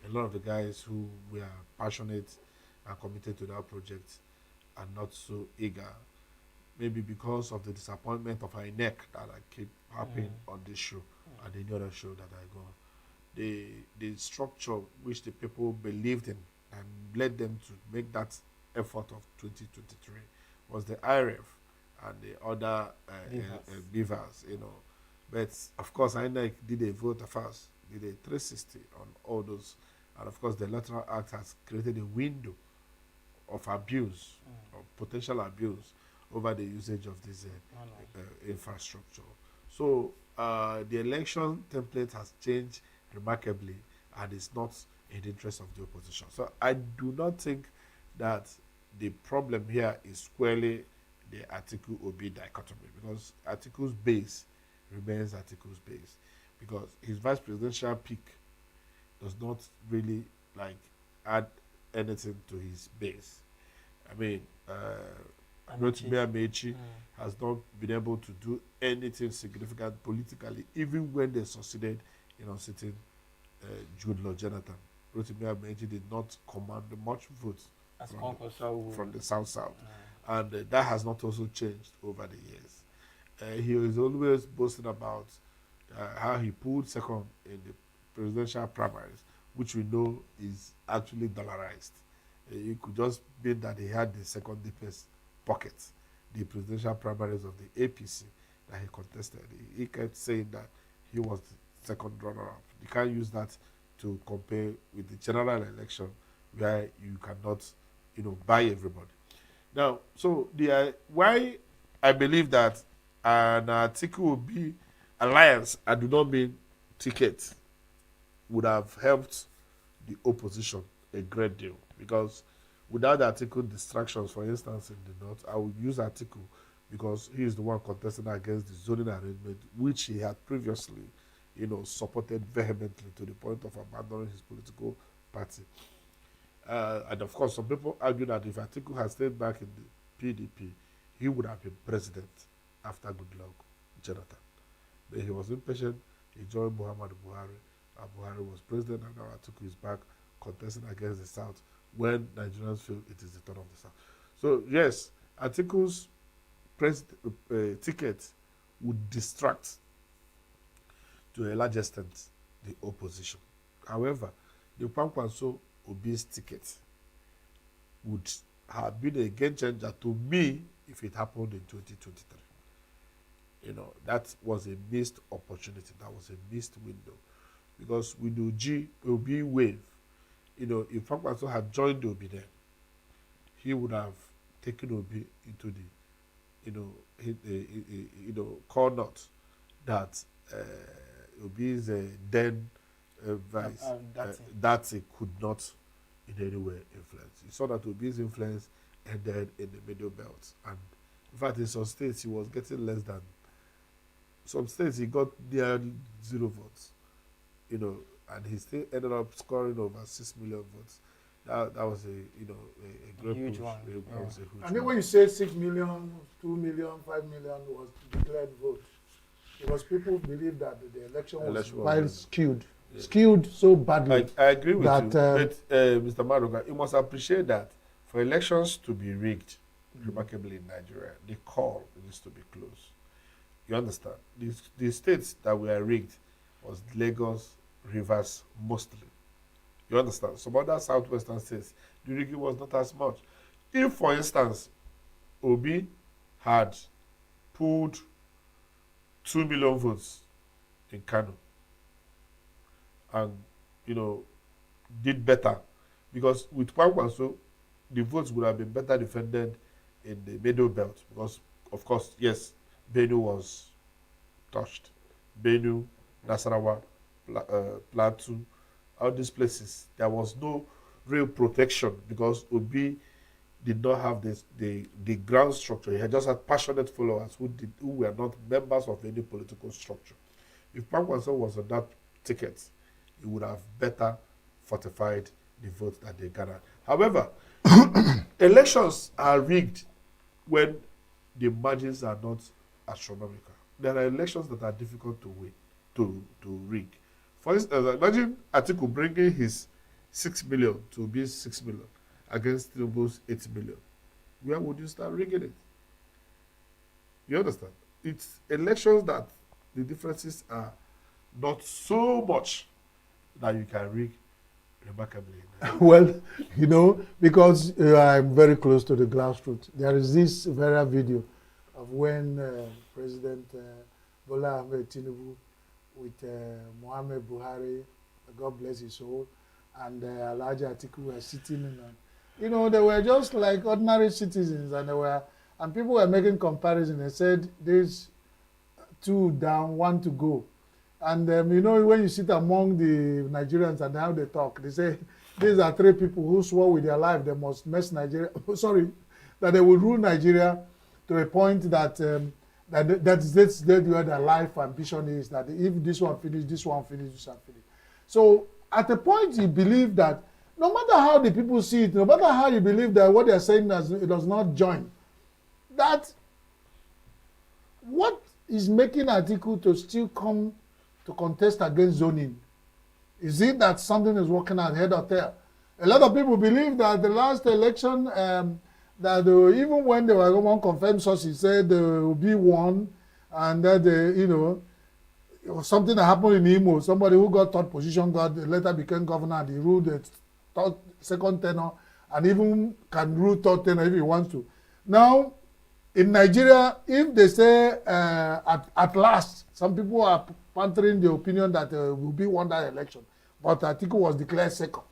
A lot of the guys who were passionate and committed to that project are not so eager. Maybe because of the disappointment of INEC that I keep happening on this show and any other show that I go on. The structure which the people believed in and led them to make that effort of 2023 was the IRF and the other beavers, But of course, INEC did a vote first, did a 360 on all those. And of course, the Electoral Act has created a window of abuse, of potential abuse over the usage of this infrastructure. So the election template has changed remarkably, and it's not in the interest of the opposition. So I do not think that the problem here is squarely the Atiku-Obi dichotomy, because Atiku's base remains Atiku's base, because his vice presidential pick does not really add anything to his base. I mean, Rotimi Amechi has not been able to do anything significant politically, even when they succeeded in unseating Jude Law Jonathan. Rotimi Amechi did not command much votes from the South. And that has not also changed over the years. He is always boasting about how he pulled second in the presidential primaries, which we know is actually dollarized. It could just be that he had the second deepest pocket, the presidential primaries of the APC that he contested. He kept saying that he was the second runner-up. You can't use that to compare with the general election where you cannot, buy everybody. Now, so why I believe that an Atiku-Obi alliance, I do not mean ticket, would have helped the opposition a great deal, because without the Atiku distractions, for instance, in the north, I would use Atiku because he is the one contesting against the zoning arrangement, which he had previously, supported vehemently to the point of abandoning his political party. And of course, some people argue that if Atiku had stayed back in the PDP, he would have been president after Goodluck Jonathan. But he was impatient. He joined Muhammadu Buhari. And Buhari was president, and now Atiku is back contesting against the South when Nigerians feel it is the turn of the South. So yes, Atiku's ticket would distract to a large extent the opposition. However, the Kwankwaso Obi's ticket would have been a game changer to me if it happened in 2023. That was a missed opportunity. That was a missed window. Because with the Obi wave, if Kwankwaso had joined Obi then, he would have taken Obi into the, corner that Obi's then vice that he could not in any way influence. He saw that Obi's influence ended in the middle belt, and in fact in some states he was getting less than. Some states he got near 0 votes, and he still ended up scoring over 6 million votes. That was a great huge push. one. That was a huge And then one. when you say 6 million, 2 million, 5 million was declared votes. because people believe that the election was Election skewed. Skewed so badly. I agree with that, you. But Mr. Madoka, you must appreciate that for elections to be rigged, remarkably in Nigeria, the call needs to be close. You understand? The states that were rigged was Lagos, Rivers, mostly. You understand? Some other southwestern states, the rigging was not as much. If, for instance, Obi had pulled 2 million votes in Kano and, did better, because with Kwankwaso, the votes would have been better defended in the middle belt, because, of course, yes, Benue was touched. Benue, Nasarawa, Plateau, all these places, there was no real protection because Obi did not have the ground structure. He had just had passionate followers who were not members of any political structure. If Kwankwaso was on that ticket, he would have better fortified the votes that they gathered. However, elections are rigged when the margins are not astronomical. There are elections that are difficult to rig. For instance, imagine Atiku bringing his 6 million to be 6 million against Tinubu's 8 million. Where would you start rigging it? You understand? It's elections that the differences are not so much that you can rig remarkably. Well, because I'm very close to the grassroots, there is this viral video of when President Bola Ahmed Tinubu with Muhammad Buhari, God bless his soul, and Alhaji Atiku were sitting in they were just like ordinary citizens, and people were making comparison. They said there's 2 down, 1 to go. And when you sit among the Nigerians and how they talk, they say these are 3 people who swore with their life they must mess Nigeria. That they will rule Nigeria to a point that's where their life ambition is. That if this one finish, this one finish, this one finish. So at a point you believe that no matter how the people see it, no matter how you believe that what they are saying it does not join, that what is making Atiku to still come to contest against zoning? Is it that something is working ahead of there? A lot of people believe that the last election, that even when they were one confirmed sources said there will be one, and that it was something that happened in Imo. Somebody who got 3rd position later became governor, and he ruled the 2nd tenure, and even can rule 3rd tenure if he wants to. Now, in Nigeria, if they say at last, some people are pantering the opinion that will be won that election, but Atiku was declared 2nd.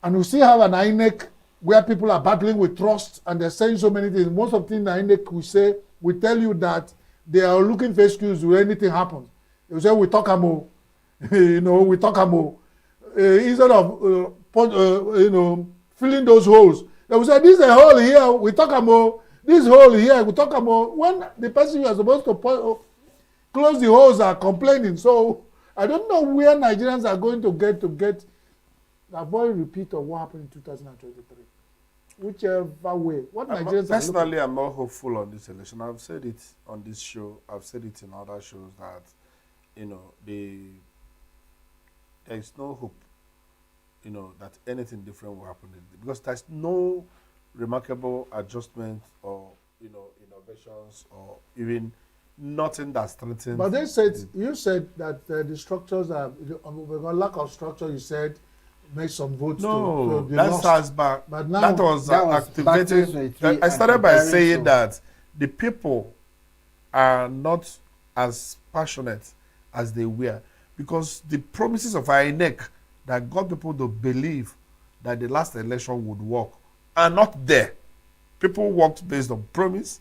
And we still have an INEC where people are battling with trust, and they're saying so many things. Most of the things the INEC will tell you that they are looking for excuse when anything happens. They will say, we talk amo, we talk amo. Instead of filling those holes, they will say, this is a hole here, we talk amo. This hole here, we talk about when the person you are supposed to close the holes are complaining. So I don't know where Nigerians are going to get avoid repeat of what happened in 2023. Whichever way. What Nigerians personally, I'm not hopeful on this election. I've said it on this show. I've said it in other shows that there is no hope. That anything different will happen because there's no remarkable adjustment or innovations or even nothing that strengthens. But you said that the structures are lack of structure. You said make some votes. No, to that starts back. But now that was activated. I started by saying that the people are not as passionate as they were because the promises of INEC that got people to believe that the last election would work are not there. People worked based on promise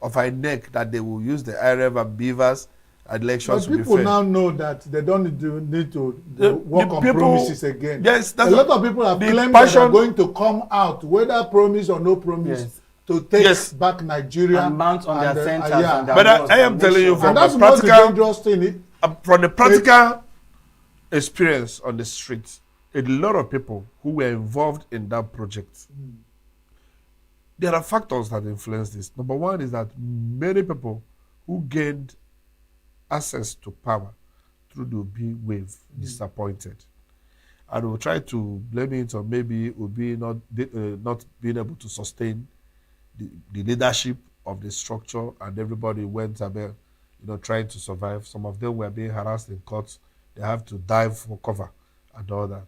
of INEC that they will use the IREV and Beavers elections to be fair. But people now know that they don't need to work on promises again. Yes, a lot of people have claimed that they are going to come out, whether promise or no promise, to take back Nigeria and mount on their centers. But I am telling you from the practical experience on the streets, a lot of people who were involved in that project. There are factors that influence this. Number one is that many people who gained access to power through the Obi wave disappointed. And we'll try to blame it on maybe Obi not being able to sustain the leadership of the structure, and everybody went about, trying to survive. Some of them were being harassed in courts. They have to dive for cover and all that.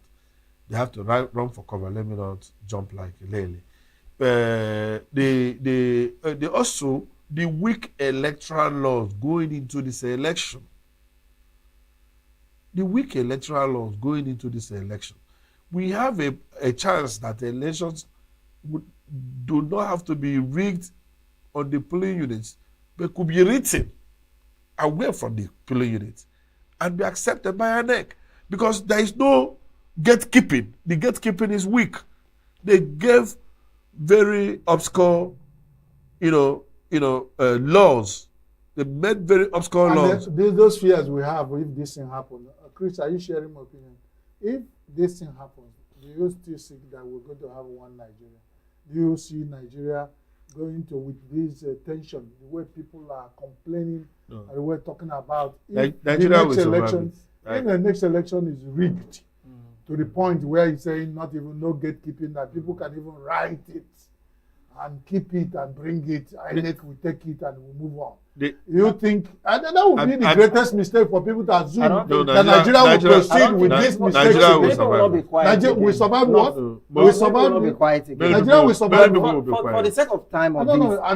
They have to run for cover. Let me not jump like Lele. Also, the weak electoral laws going into this election. The weak electoral laws going into this election. We have a chance that elections do not have to be rigged on the polling units, but could be written away from the polling units and be accepted by INEC, because there is no gatekeeping. The gatekeeping is weak. They gave very obscure, laws. They made very obscure laws. Those fears we have if this thing happens. Chris, are you sharing my opinion? If this thing happens, do you still think that we're going to have one Nigeria? Do you see Nigeria going to, with this tension, the way people are complaining, and we're talking about, if Nigeria the next election is rigged to the point where he's saying no gatekeeping, that people can even write it and keep it and bring it, INEC will take it and we'll move on. You think, and that would be the greatest mistake for people to assume that Nigeria will proceed with this mistake. Nigeria will survive. Nigeria will survive what? We survive. Nigeria will survive. For the sake of time, I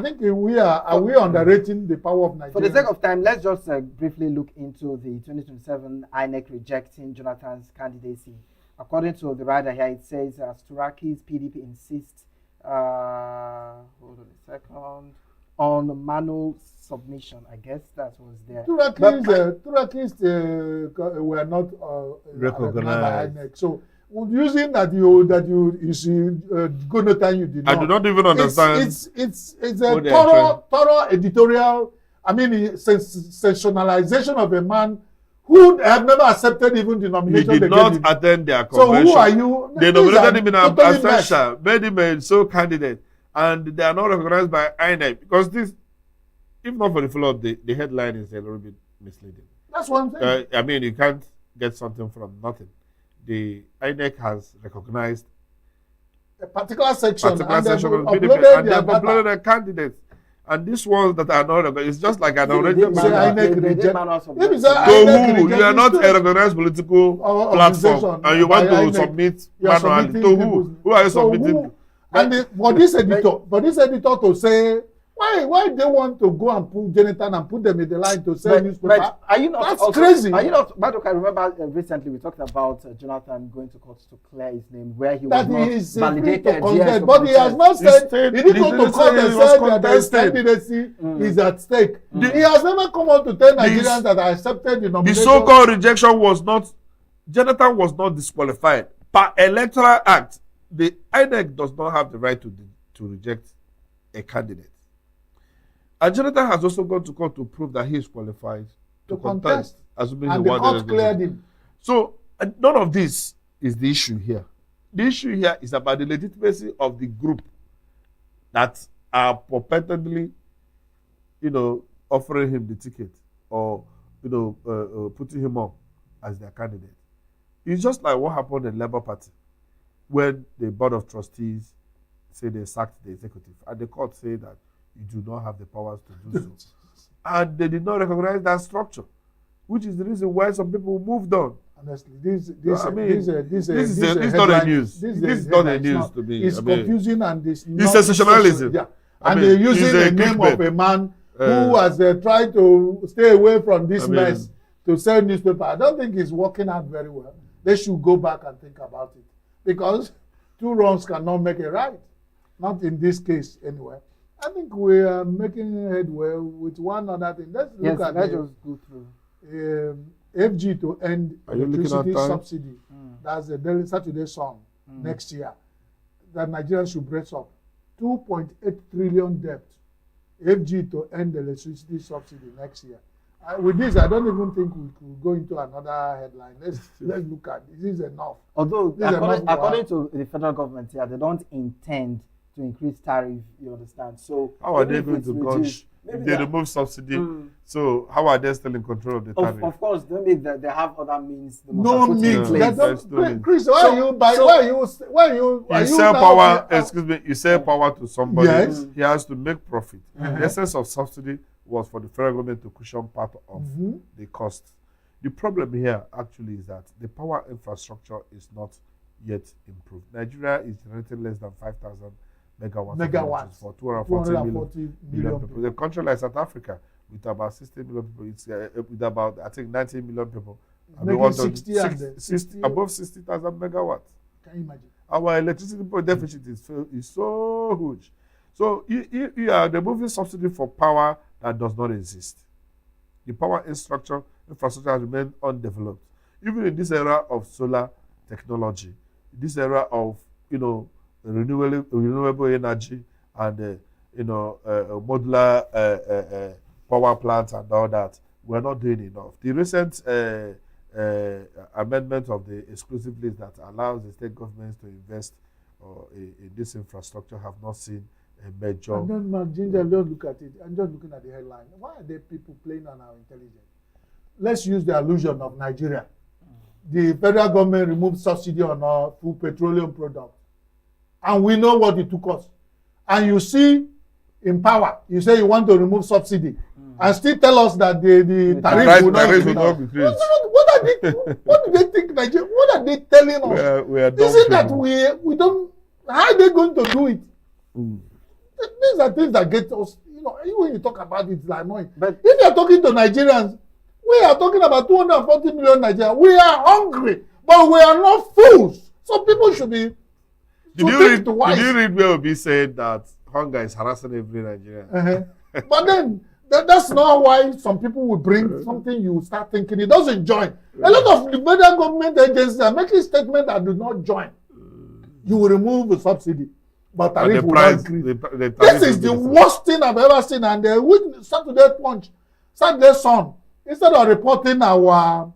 think we are underrating the power of Nigeria. For the sake of time, let's just briefly look into the 2027 INEC rejecting Jonathan's candidacy. According to the writer here, it says Turaki's PDP insists. Hold on a second. On manual submission, I guess that was there. Turaki's were not recognized by INEC. So using that you good no time you did not. I do not even understand. It's a thorough editorial. I mean, sensationalization of a man who have never accepted even the nomination. He did not attend their convention. So who are you? They nominated him in absentia, made him a sole candidate, and they are not recognized by INEC, because this, if not for the follow-up, the headline is a little bit misleading. That's one thing. I mean, you can't get something from nothing. The INEC has recognized a particular section, and they've uploaded their candidates. And these ones that are not recognized, it's just like an already. You are not a recognized political platform, and you want to submit manually. To who? Who are you submitting? And for this editor to say, why they want to go and put Jonathan and put them in the line to sell newspaper? But are you not? That's also, crazy. Are you not? Badok, I remember recently we talked about Jonathan going to court to clear his name, where he was not validated. But he has not said he didn't go to court and say that his candidacy is at stake. He has never come out to tell Nigerians that I accepted the nomination. The so-called rejection was not. Jonathan was not disqualified per electoral act. The INEC does not have the right to reject a candidate. And Jonathan has also gone to court to prove that he is qualified to contest. And the court cleared him. So none of this is the issue here. The issue here is about the legitimacy of the group that are purportedly, offering him the ticket or, putting him up as their candidate. It's just like what happened in Labour Party when the Board of Trustees say they sacked the executive, and the court say that you do not have the powers to do so. And they did not recognize that structure, which is the reason why some people moved on. Honestly, this is not a news. This is not a news to me. It's confusing and it's sensationalism. Yeah. And they're using the name of a man who has tried to stay away from this mess to sell newspaper. I don't think it's working out very well. They should go back and think about it, because two wrongs cannot make a right. Not in this case, anyway. I think we are making headway with one other thing. Let's look at let's just go through. FG to end electricity subsidy. That's the Daily Saturday Sun next year. That Nigeria should brace up. 2.8 trillion debt. FG to end electricity subsidy next year. With this, I don't even think we could go into another headline. Let's look at this. Is enough. Although, according to the federal government here, they don't intend to increase tariff, you understand? So how are they going to gauge if they remove subsidy, so how are they still in control of the tariff? Of course, they have other means. No means. Chris, why you sell power? Excuse me. You sell power to somebody. Yes. He has to make profit. The essence of subsidy was for the federal government to cushion part of the cost. The problem here actually is that the power infrastructure is not yet improved. Nigeria is generating less than 5,000 megawatts for 240 million people. A country like South Africa, with about 60 million people, it's with about, I think, 90 million people. Making 60 above 60,000 megawatts. Can you imagine? Our electricity deficit is so huge. So you are removing subsidy for power that does not exist. The power infrastructure has remained undeveloped. Even in this era of solar technology, this era of renewable energy and modular power plants and all that, we're not doing enough. The recent amendment of the exclusive list that allows the state governments to invest in this infrastructure have not seen a major. Don't look at it. I'm just looking at the headline. Why are there people playing on our intelligence? Let's use the allusion of Nigeria. The federal government removed subsidy on our food petroleum products. And we know what it took us. And you see, in power, you say you want to remove subsidy. And still tell us that the tariff will not be increased. What do they think Nigeria? What are they telling us? We are Is it that we don't? How are they going to do it? These are things that get us. Even when you talk about it, it's like annoying. But if you are talking to Nigerians, we are talking about 240 million Nigerians. We are hungry, but we are not fools. So people should be. Did you read where Obi said that hunger is harassing every Nigerian? But then that's not why some people will bring something you start thinking it doesn't join. A lot of the federal government agencies are making statements that do not join. You will remove the subsidy, but tariff will not increase. This is the worst thing I've ever seen. And Saturday Punch, Saturday Sun, instead of reporting our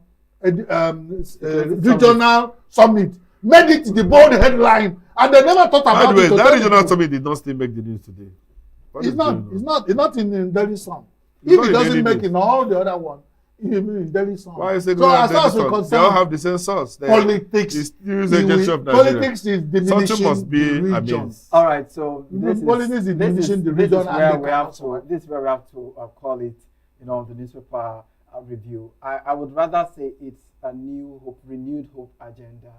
regional summit, made it the bold headline, and they never thought about it. That regional summit did not still make the news today. It's not in Daily Sun. If it doesn't make in all the other ones, in Daily Sun. Why is it so as far as we're concerned, they all have the same source. Politics is diminishing something must be the region. All right, so politics is diminishing the region. This is where we have to call it, the newspaper review. I would rather say it's a new hope, renewed hope agenda.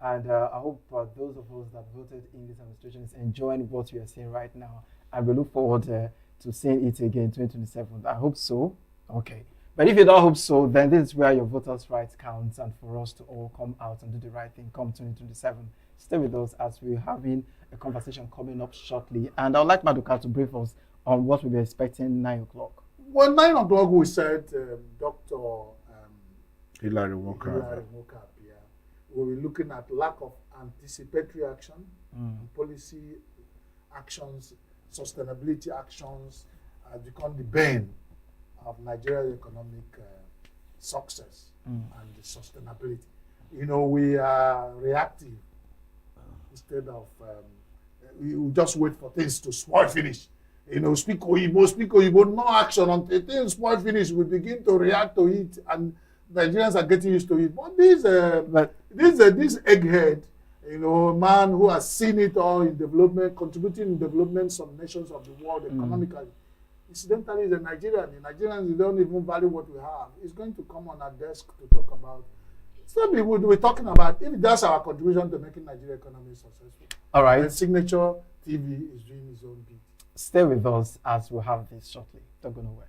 And I hope those of us that voted in this administration is enjoying what we are seeing right now. And we look forward to seeing it again in 2027. I hope so. Okay. But if you don't hope so, then this is where your voters' rights counts, and for us to all come out and do the right thing come 2027. Stay with us as we're having a conversation coming up shortly. And I would like Maduka to brief us on what we'll be expecting 9 o'clock. Well, 9 o'clock we said Dr. Hilary Walker. We'll be looking at lack of anticipatory action, policy actions, sustainability actions has become the bane of Nigeria's economic success and the sustainability. We are reactive instead of we just wait for things to spoil finish. Speak Oyibo, no action until things spoil finish. We begin to react to it, and Nigerians are getting used to it. But this egghead, man who has seen it all in development, contributing in development some nations of the world economically. Incidentally, is a Nigerian. The Nigerians don't even value what we have. He's going to come on our desk to talk about. So we're talking about if that's our contribution to making Nigeria economy successful. All right. And Signature TV is doing its own bit. Stay with us as we have this shortly. Don't go nowhere.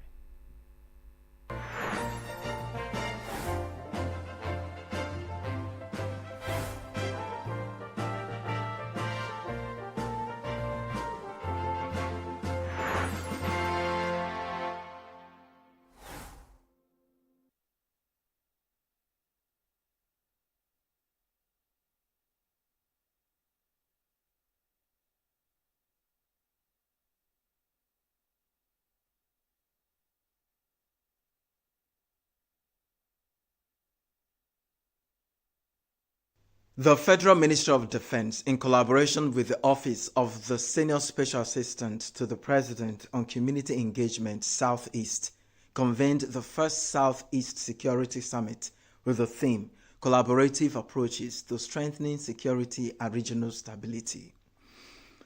The Federal Ministry of Defense, in collaboration with the Office of the Senior Special Assistant to the President on Community Engagement Southeast, convened the first Southeast Security Summit with the theme Collaborative Approaches to Strengthening Security and Regional Stability.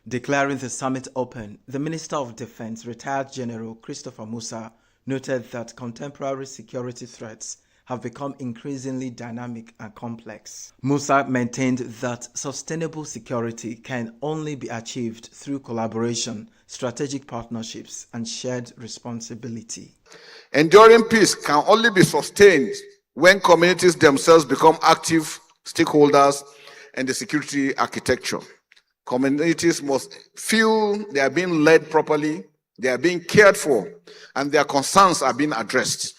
Declaring the summit open, the Minister of Defense, retired General Christopher Musa, noted that contemporary security threats have become increasingly dynamic and complex. Musa maintained that sustainable security can only be achieved through collaboration, strategic partnerships, and shared responsibility. Enduring peace can only be sustained when communities themselves become active stakeholders in the security architecture. Communities must feel they are being led properly, they are being cared for, and their concerns are being addressed.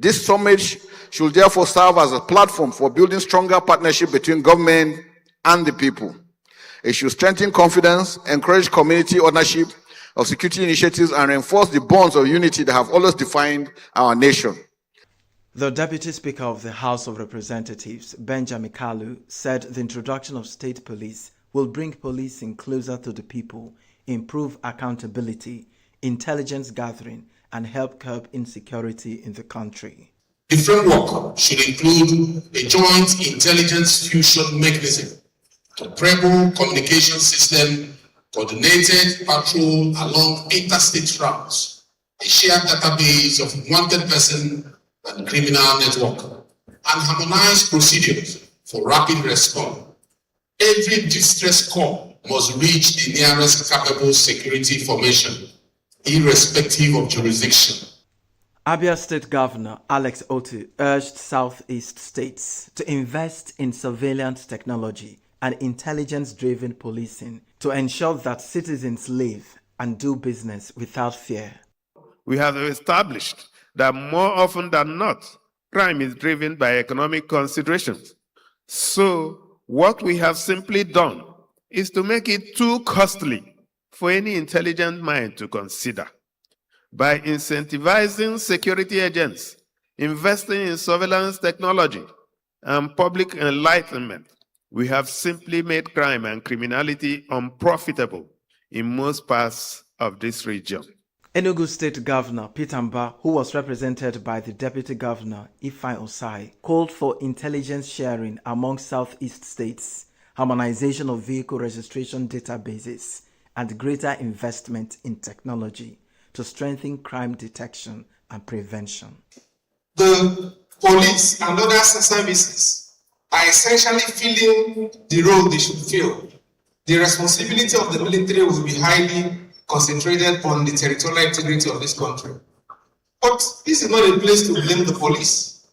This summit should therefore serve as a platform for building stronger partnership between government and the people. It should strengthen confidence, encourage community ownership of security initiatives, and reinforce the bonds of unity that have always defined our nation. The Deputy Speaker of the House of Representatives, Benjamin Kalu, said the introduction of state police will bring policing closer to the people, improve accountability, intelligence gathering, and help curb insecurity in the country. The framework should include a joint intelligence fusion mechanism, a preble communication system, coordinated patrol along interstate routes, a shared database of wanted person and criminal network, and harmonized procedures for rapid response. Every distress call must reach the nearest capable security formation, irrespective of jurisdiction. Abia State Governor Alex Otti urged Southeast states to invest in surveillance technology and intelligence-driven policing to ensure that citizens live and do business without fear. We have established that more often than not, crime is driven by economic considerations. So, what we have simply done is to make it too costly for any intelligent mind to consider. By incentivizing security agents, investing in surveillance technology, and public enlightenment, we have simply made crime and criminality unprofitable in most parts of this region. ENUGU State Governor Peter Mba, who was represented by the Deputy Governor Ifeanyi Osai, called for intelligence sharing among Southeast states, harmonization of vehicle registration databases, and greater investment in technology to strengthen crime detection and prevention. The police and other services are essentially filling the role they should fill. The responsibility of the military will be highly concentrated on the territorial integrity of this country. But this is not a place to blame the police.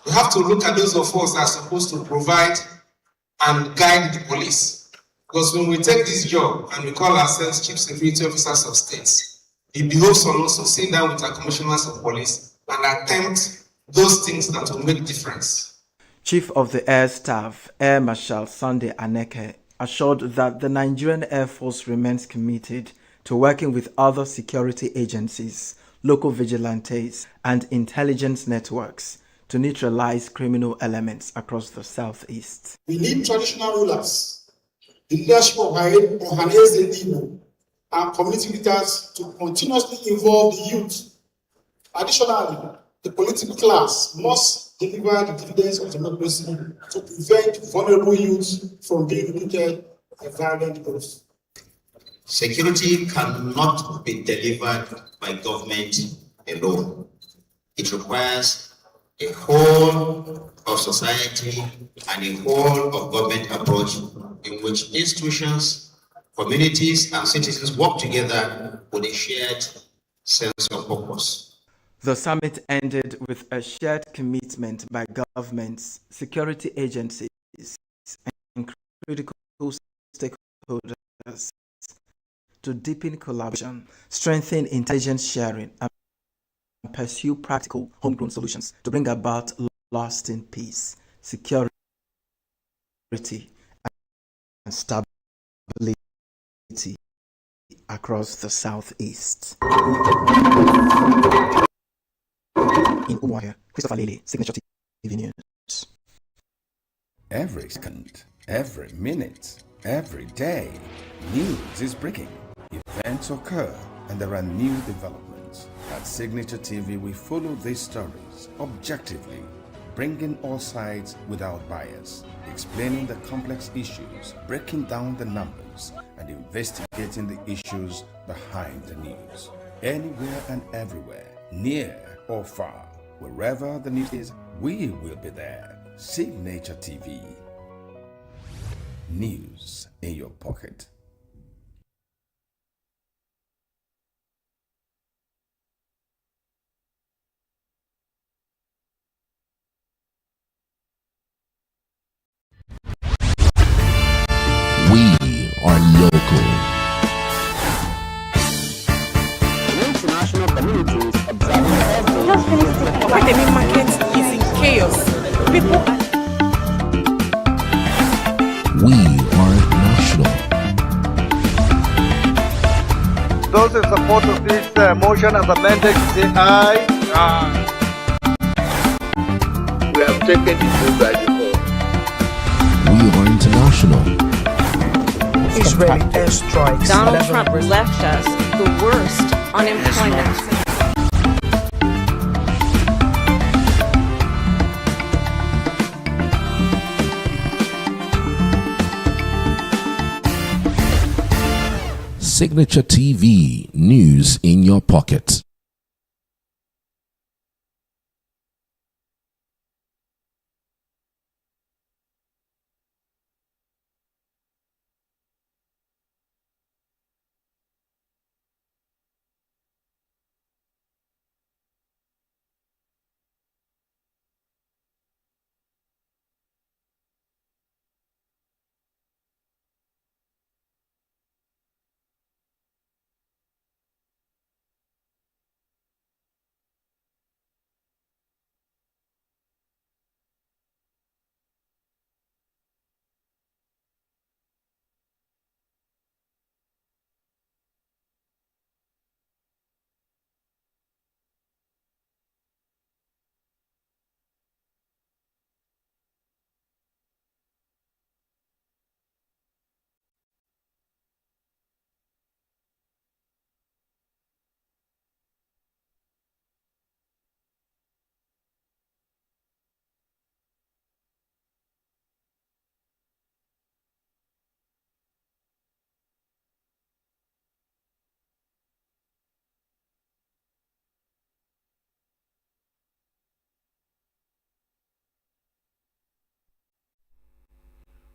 We have to look at those of us that are supposed to provide and guide the police. Because when we take this job and we call ourselves Chief Security Officers of States, it behoves on us to sit down with our commissioners of police and attempt those things that will make difference. Chief of the Air Staff, Air Marshal Sunday Aneke, assured that the Nigerian Air Force remains committed to working with other security agencies, local vigilantes, and intelligence networks to neutralize criminal elements across the Southeast. We need traditional rulers, the leadership of Ohanese Igbo, and community leaders to continuously involve the youth. Additionally, the political class must deliver the dividends of democracy to prevent vulnerable youth from being recruited by violent groups. Security cannot be delivered by government alone. It requires a whole of society and a whole of government approach in which institutions, communities, and citizens work together with a shared sense of purpose. The summit ended with a shared commitment by governments, security agencies, and critical stakeholders to deepen collaboration, strengthen intelligence sharing, and pursue practical homegrown solutions to bring about lasting peace, security, and stability across the Southeast. In Umuahia, Christopher Lele, Signature TV News. Every second, every minute, every day, news is breaking. Events occur and there are new developments. At Signature TV, we follow these stories objectively, bringing all sides without bias, explaining the complex issues, breaking down the numbers, and investigating the issues behind the news. Anywhere and everywhere, near or far, wherever the news is, we will be there. Signature TV. News in your pocket. We are local. International communities observing just finished the academic market is in chaos. People We are national. Those in support of this motion as amended, say aye. Aye. We have taken the vote by default. We are international. Israeli airstrikes. Donald Trump left us the worst unemployment. Signature TV, news in your pocket.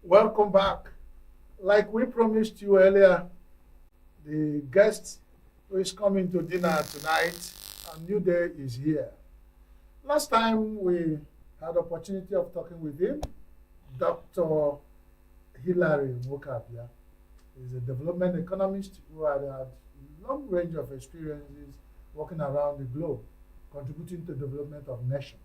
Welcome back. Like we promised you earlier, the guest who is coming to dinner tonight, a new day is here. Last time we had opportunity of talking with him, Dr. Hilary Mokabia is a development economist who had a long range of experiences working around the globe, contributing to the development of nations.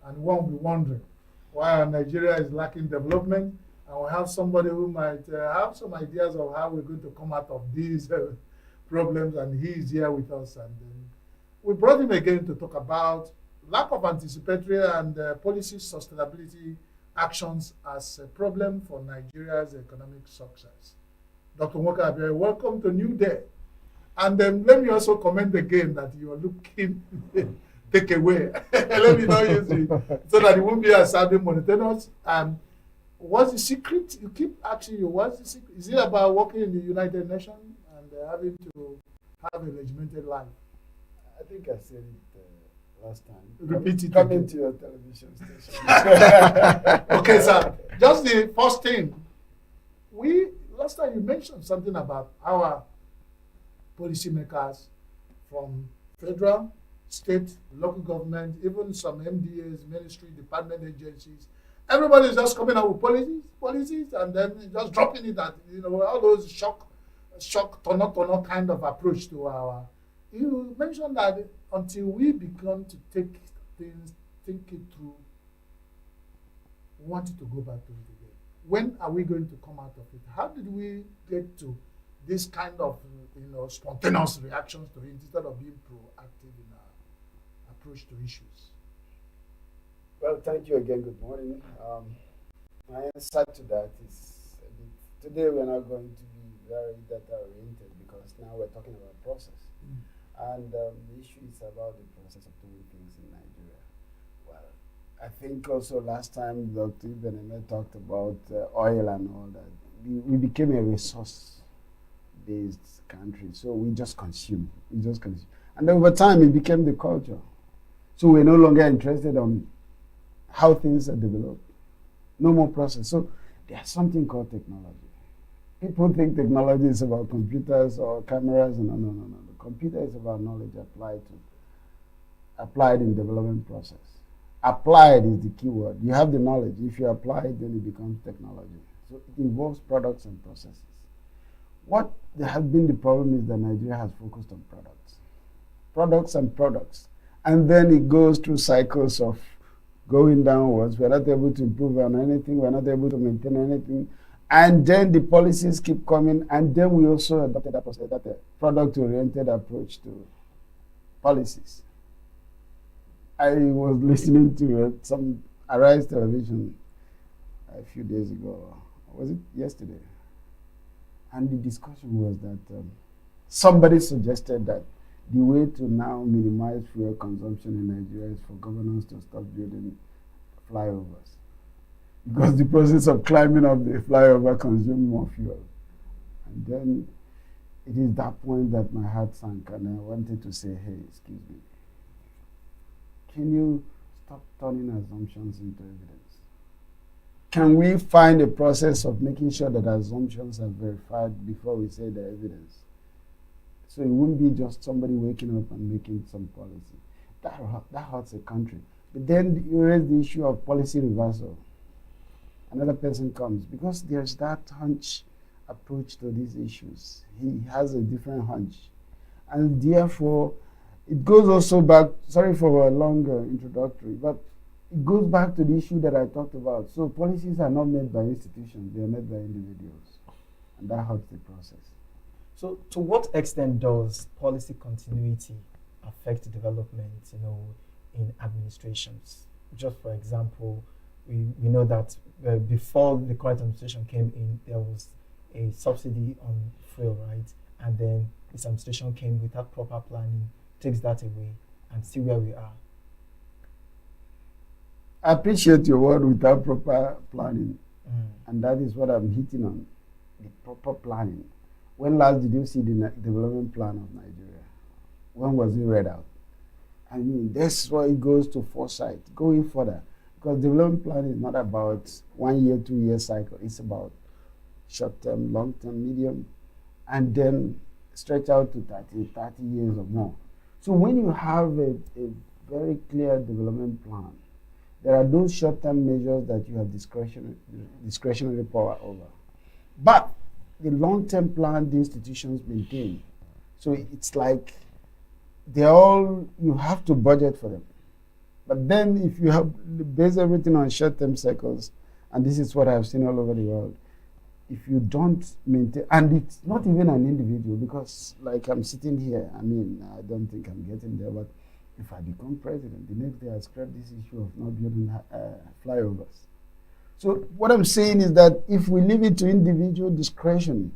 And one will be wondering why Nigeria is lacking development, and we have somebody who might have some ideas of how we're going to come out of these problems, and he is here with us. And we brought him again to talk about lack of anticipatory and policy sustainability actions as a problem for Nigeria's economic success. Dr. Mokabia, welcome to New Day. And let me also comment again that you are looking take away. Let me not use it so that it won't be a sounding monotonous. What's the secret? You keep asking you, what's the secret? Is it about working in the United Nations and having to have a regimented life? I think I said it last time. Repeat it. Coming to your television station. Okay, sir. Just the first thing. Last time you mentioned something about our policymakers from federal, state, local government, even some MDAs, ministry, department agencies. Everybody is just coming out with policies, and then just dropping it at, all those shock, turn kind of approach to our. You mentioned that until we begin to take things, think it through, we want it to go back to it again. When are we going to come out of it? How did we get to this kind of, spontaneous reactions to it instead of being proactive in our approach to issues? Well, thank you again. Good morning. My answer to that is today we're not going to be very data oriented because now we're talking about process. And the issue is about the process of doing things in Nigeria. Well, I think also last time Dr. Ibeneme talked about oil and all that. We became a resource-based country, so we just consume. And over time, it became the culture. So we're no longer interested on how things are developed. No more process. So there's something called technology. People think technology is about computers or cameras. No. The computer is about knowledge applied in development process. Applied is the key word. You have the knowledge. If you apply it, then it becomes technology. So it involves products and processes. What has been the problem is that Nigeria has focused on products and products. And then it goes through cycles of going downwards. We're not able to improve on anything. We're not able to maintain anything. And then the policies keep coming. And then we also adopted that product-oriented approach to policies. I was listening to some Arise television a few days ago. Was it yesterday? And the discussion was that somebody suggested that the way to now minimize fuel consumption in Nigeria is for governors to stop building flyovers. Because the process of climbing up the flyover consumes more fuel. And then it is that point that my heart sank and I wanted to say, hey, excuse me. Can you stop turning assumptions into evidence? Can we find a process of making sure that assumptions are verified before we say the evidence? So it wouldn't be just somebody waking up and making some policy. That hurts a country. But then you raise the issue of policy reversal. Another person comes because there's that hunch approach to these issues. He has a different hunch. And therefore, it goes also back, sorry for a longer introductory, but it goes back to the issue that I talked about. So policies are not made by institutions, they are made by individuals. And that hurts the process. So to what extent does policy continuity affect development, in administrations? Just for example, we know that before the current administration came in, there was a subsidy on fuel, right? And then this administration came without proper planning, takes that away, and see where we are. I appreciate your word without proper planning. And that is what I'm hitting on, the proper planning. When last did you see the development plan of Nigeria? When was it read out? I mean, that's why it goes to foresight, going further. Because development plan is not about 1 year, 2 year cycle. It's about short-term, long-term, medium, and then stretch out to 30 years or more. So when you have a very clear development plan, there are those short-term measures that you have discretionary power over. But the long-term plan the institutions maintain. So it's like you have to budget for them. But then if you have base everything on short-term cycles, and this is what I've seen all over the world, if you don't maintain, and it's not even an individual, because like I'm sitting here, I mean, I don't think I'm getting there, but if I become president, the next day I scrap this issue of not building flyovers. So what I'm saying is that if we leave it to individual discretion,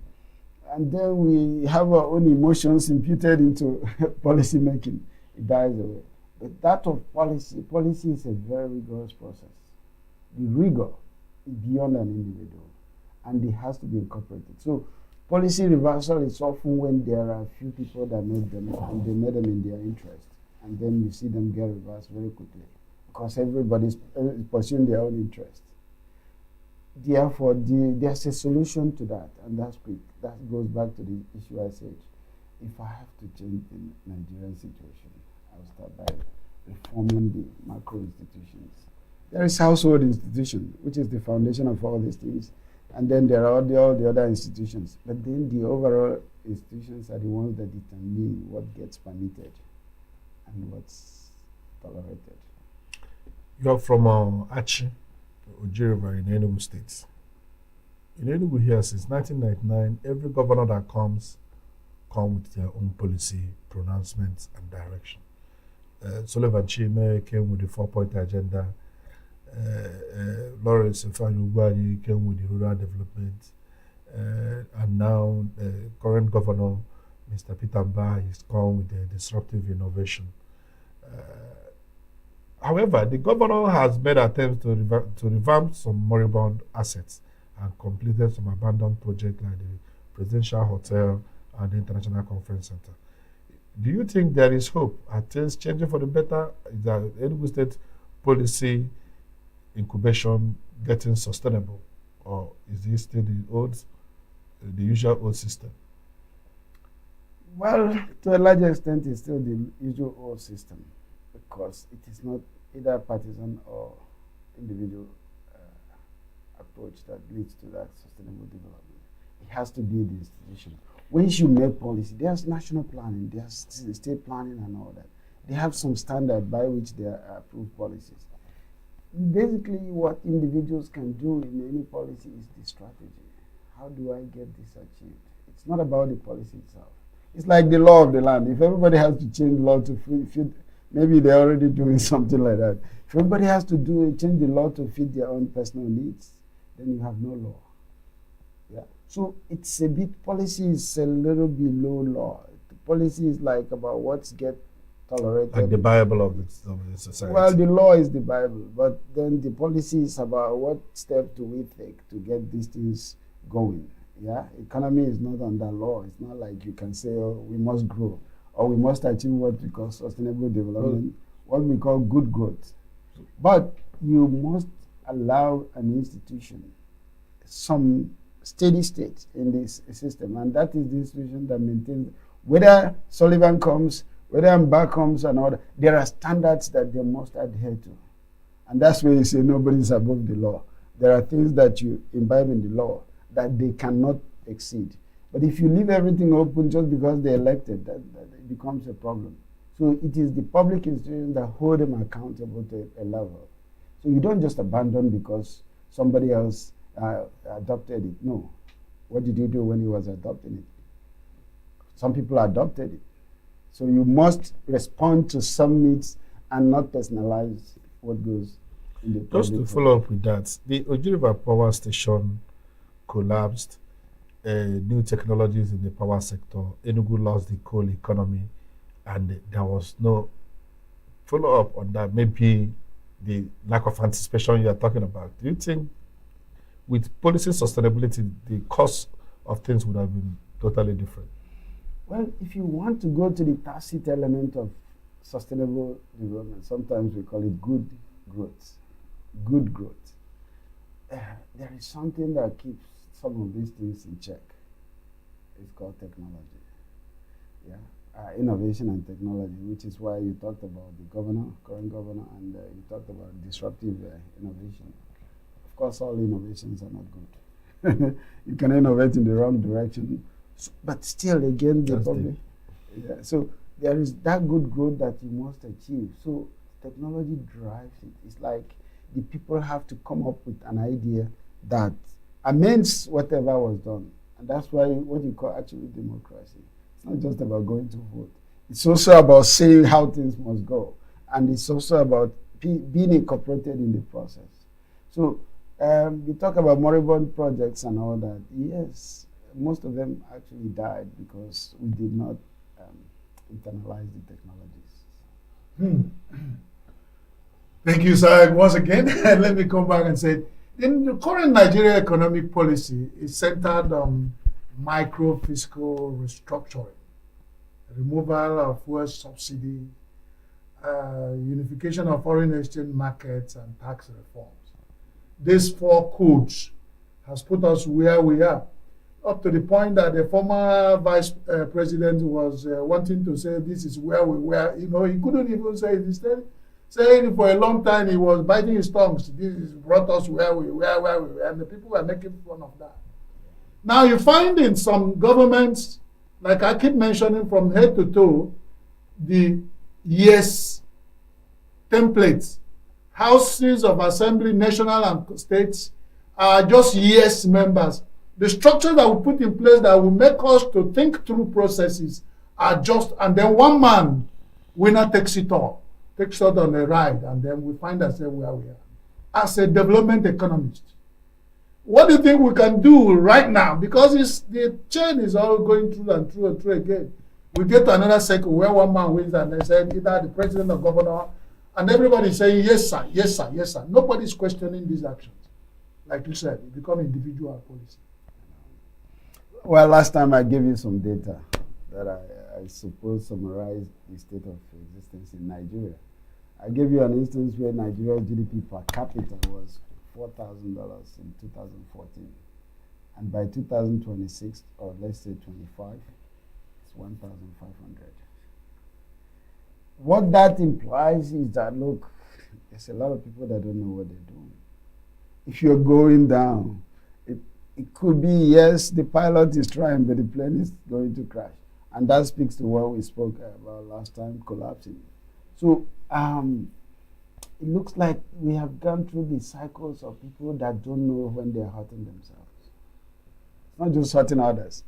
and then we have our own emotions imputed into policy making, it dies away. But that of policy is a very rigorous process. The rigor is beyond an individual, and it has to be incorporated. So policy reversal is often when there are a few people that made them, and they made them in their interest, and then you see them get reversed very quickly, because everybody's pursuing their own interest. Therefore, there's a solution to that, and that's quick. That goes back to the issue I said. If I have to change the Nigerian situation, I'll start by reforming the macro institutions. There is household institution, which is the foundation of all these things, and then there are all the other institutions. But then the overall institutions are the ones that determine what gets permitted and what's tolerated. You're from Achi, Ojiriva in ENUGU State. In ENUGU here, since 1999, every governor that comes with their own policy, pronouncements, and direction. Sullivan Chime came with the 4-point agenda. Lawrence Ifeanyi came with the rural development, and now the current governor, Mr. Peter Mbah, is come with the disruptive innovation. However, the governor has made attempts to revamp some moribund assets and completed some abandoned projects like the Presidential Hotel and the International Conference Center. Do you think there is hope? Are things changing for the better? Is the ENUGU State policy incubation getting sustainable, or is this still the usual old system? Well, to a large extent, it's still the usual old system because it is not either partisan or individual approach that leads to that sustainable development. It has to be the institution. Once you make policy, there's national planning, there's state planning and all that. They have some standard by which they approve policies. Basically, what individuals can do in any policy is the strategy. How do I get this achieved? It's not about the policy itself. It's like the law of the land. If everybody has to change law to fit, maybe they're already doing something like that. If everybody has to change the law to fit their own personal needs, then you have no law. Yeah. So it's a bit, policy is a little below law. The policy is like about what's get tolerated. Like the Bible of the society. Well, the law is the Bible, but then the policy is about what step do we take to get these things going. Yeah, economy is not under law. It's not like you can say, oh, we must grow or we must achieve what we call sustainable development, what we call good growth. But you must allow an institution some steady state in this system, and that is the institution that maintains, whether Sullivan comes, whether Mbah comes and all that, there are standards that they must adhere to. And that's where you say nobody is above the law. There are things that you imbibe in the law that they cannot exceed. But if you leave everything open just because they're elected, that it becomes a problem. So it is the public institutions that hold them accountable to a level. So you don't just abandon because somebody else adopted it. No. What did you do when he was adopting it? Some people adopted it. So you must respond to some needs and not personalize what goes in the public. Just to follow up with that, the Oji River Power Station collapsed, new technologies in the power sector, ENUGU lost the coal economy, and there was no follow-up on that. Maybe the lack of anticipation you are talking about. Do you think with policy sustainability, the cost of things would have been totally different? Well, if you want to go to the tacit element of sustainable development, sometimes we call it good growth. Good growth. There is something that keeps some of these things in check. It's called technology. Yeah, innovation and technology, which is why you talked about the current governor, and you talked about disruptive innovation. Of course, all innovations are not good. You can innovate in the wrong direction, but still, again, the public. Yeah, so there is that good growth that you must achieve. So technology drives it. It's like the people have to come up with an idea that amends whatever was done. And that's why what you call actually democracy. It's not just about going to vote. It's also about saying how things must go. And it's also about being incorporated in the process. So you talk about moribund projects and all that. Yes, most of them actually died because we did not internalize the technologies. Thank you, sir. Once again, let me come back and say, in the current Nigeria economic policy is centered on micro-fiscal restructuring, removal of fuel subsidy, unification of foreign exchange markets, and tax reforms. These four codes has put us where we are, up to the point that the former vice president was wanting to say this is where we were. You know, he couldn't even say it. Instead, saying for a long time he was biting his tongues. This has brought us where we were, and the people were making fun of that. Now you find in some governments, like I keep mentioning from head to toe, the yes templates. Houses of assembly, national and states, are just yes members. The structure that we put in place that will make us to think through processes are just, and then one man, winner takes it all, takes us on a ride, and then we find ourselves where we are. as a development economist, what do you think we can do right now? Because the chain is all going through and through and through again. We get to another cycle where one man wins and they said either the president or governor, and everybody is saying, yes, sir, yes, sir, yes, sir. Nobody is questioning these actions. Like you said, it become individual policy. Well, last time I gave you some data that I suppose summarized the state of existence in Nigeria. I gave you an instance where Nigeria's GDP per capita was $4,000 in 2014. And by 2026, or let's say 25, it's 1,500. What that implies is that, look, there's a lot of people that don't know what they're doing. If you're going down, it could be, yes, the pilot is trying, but the plane is going to crash. And that speaks to what we spoke about last time, collapsing. So it looks like we have gone through the cycles of people that don't know when they're hurting themselves. It's not just hurting others.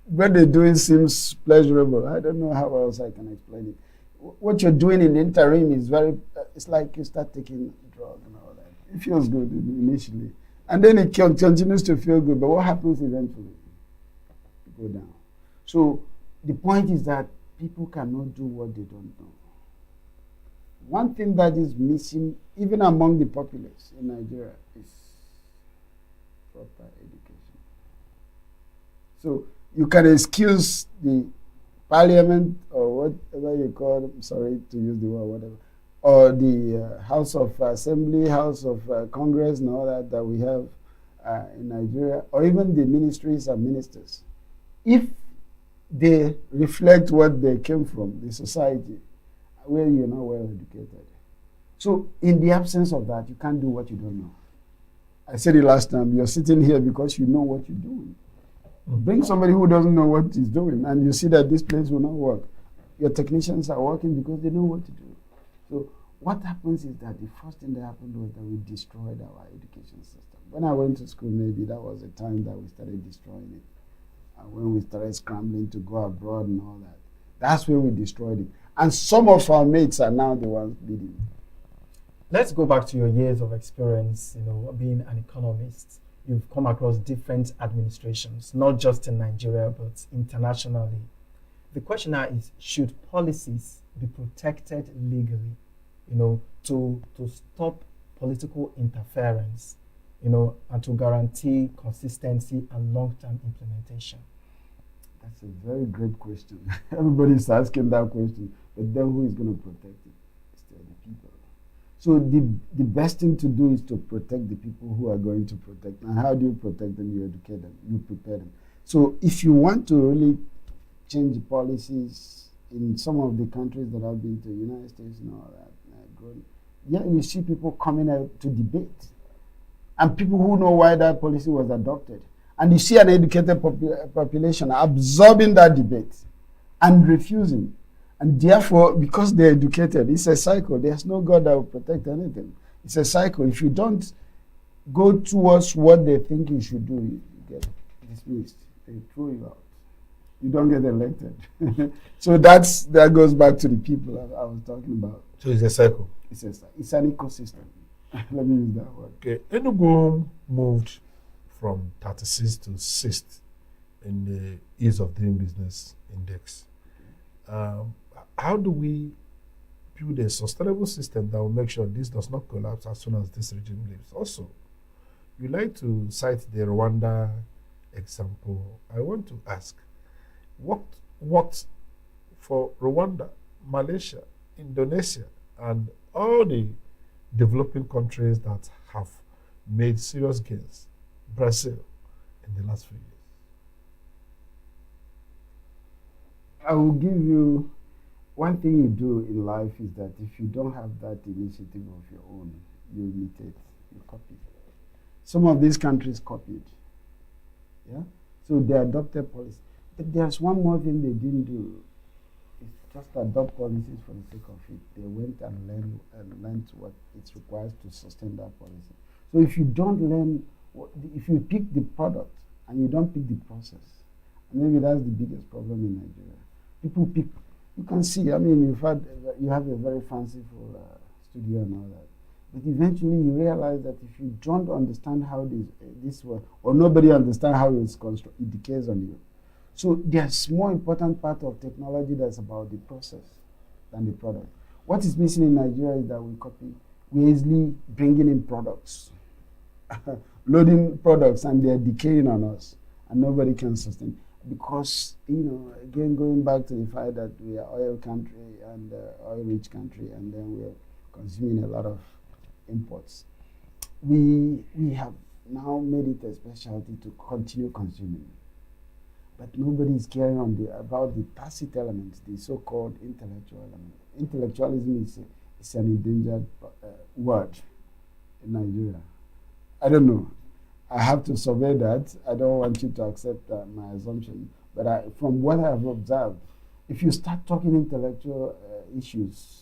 What they're doing seems pleasurable. I don't know how else I can explain it. What you're doing in the interim is it's like you start taking drugs and all that. It feels good initially. And then it continues to feel good. But what happens eventually? You go down. So the point is that people cannot do what they don't know. One thing that is missing, even among the populace in Nigeria, is proper education. So you can excuse the parliament or whatever you call them, sorry to use the word, whatever, or the House of Assembly, House of Congress and all that we have in Nigeria, or even the ministries and ministers. If they reflect what they came from, the society, where you're not well educated. So in the absence of that, you can't do what you don't know. I said it last time, you're sitting here because you know what you're doing. Bring somebody who doesn't know what he's doing, and you see that this place will not work. Your technicians are working because they know what to do. So what happens is that the first thing that happened was that we destroyed our education system. When I went to school, maybe that was the time that we started destroying it. When we started scrambling to go abroad and all that. That's where we destroyed it. And some of our mates are now the ones leading. Let's go back to your years of experience, being an economist. You've come across different administrations, not just in Nigeria, but internationally. The question now is, should policies be protected legally, to stop political interference, and to guarantee consistency and long-term implementation? That's a very great question. Everybody's asking that question, but then who is going to protect it? It's still the people. So the best thing to do is to protect the people who are going to protect. And how do you protect them? You educate them, you prepare them. So if you want to really change the policies in some of the countries that I've been to, United States and all that, you see people coming out to debate. And people who know why that policy was adopted. And you see an educated population absorbing that debate and refusing. And therefore, because they're educated, it's a cycle. There's no God that will protect anything. It's a cycle. If you don't go towards what they think you should do, you get dismissed. They throw you out. You don't get elected. So that goes back to the people I was talking about. So it's a cycle. It's an ecosystem. Let me use that word. Okay, ENUGU moved from 36th to 6th in the Ease of Doing Business Index. How do we build a sustainable system that will make sure this does not collapse as soon as this regime leaves? Also, you like to cite the Rwanda example. I want to ask, what worked for Rwanda, Malaysia, Indonesia, and all the developing countries that have made serious gains, Brazil, in the last few years? I will give you one thing you do in life is that if you don't have that initiative of your own, you imitate, you copy. Some of these countries copied. Yeah? So they adopted policy. But there's one more thing they didn't do. It's just adopt policies for the sake of it. They went and learned what it requires to sustain that policy. So if you don't learn, if you pick the product and you don't pick the process, maybe that's the biggest problem in Nigeria. People pick, you can see, I mean, you have a very fanciful studio and all that. But eventually you realize that if you don't understand how this works, or nobody understands how it's constructed, it decays on you. So there's more important part of technology that's about the process than the product. What is missing in Nigeria is that we copy. We're easily bringing in products, loading products, and they're decaying on us, and nobody can sustain. Because, again, going back to the fact that we are oil country and oil-rich country, and then we're consuming a lot of imports. We have now made it a specialty to continue consuming. But nobody is caring about the tacit elements, the so-called intellectual element. Intellectualism is an endangered word in Nigeria. I don't know. I have to survey that. I don't want you to accept my assumption. But from what I have observed, if you start talking intellectual issues,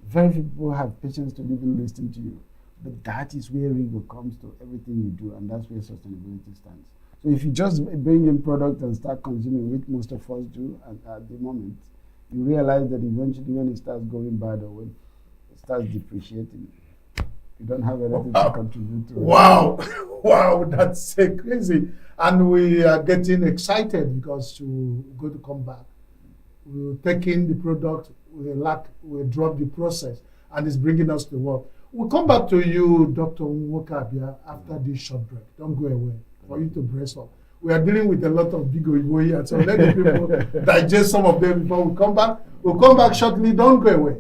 very few people have patience to even listen to you. But that is where rigor comes to everything you do, and that's where sustainability stands. So if you just bring in product and start consuming, which most of us do at the moment, you realize that eventually when it starts going bad or when it starts depreciating, you don't have anything to contribute to it. Wow, wow, that's crazy. And we are getting excited because we're going to come back. We'll take in the product, we'll drop the process, and it's bringing us to work. We'll come back to you, Dr. Nwokabia, after this short break. Don't go away, for you to brace up. We are dealing with a lot of big Oyibo here, so let the people digest some of them before we come back. We'll come back shortly. Don't go away.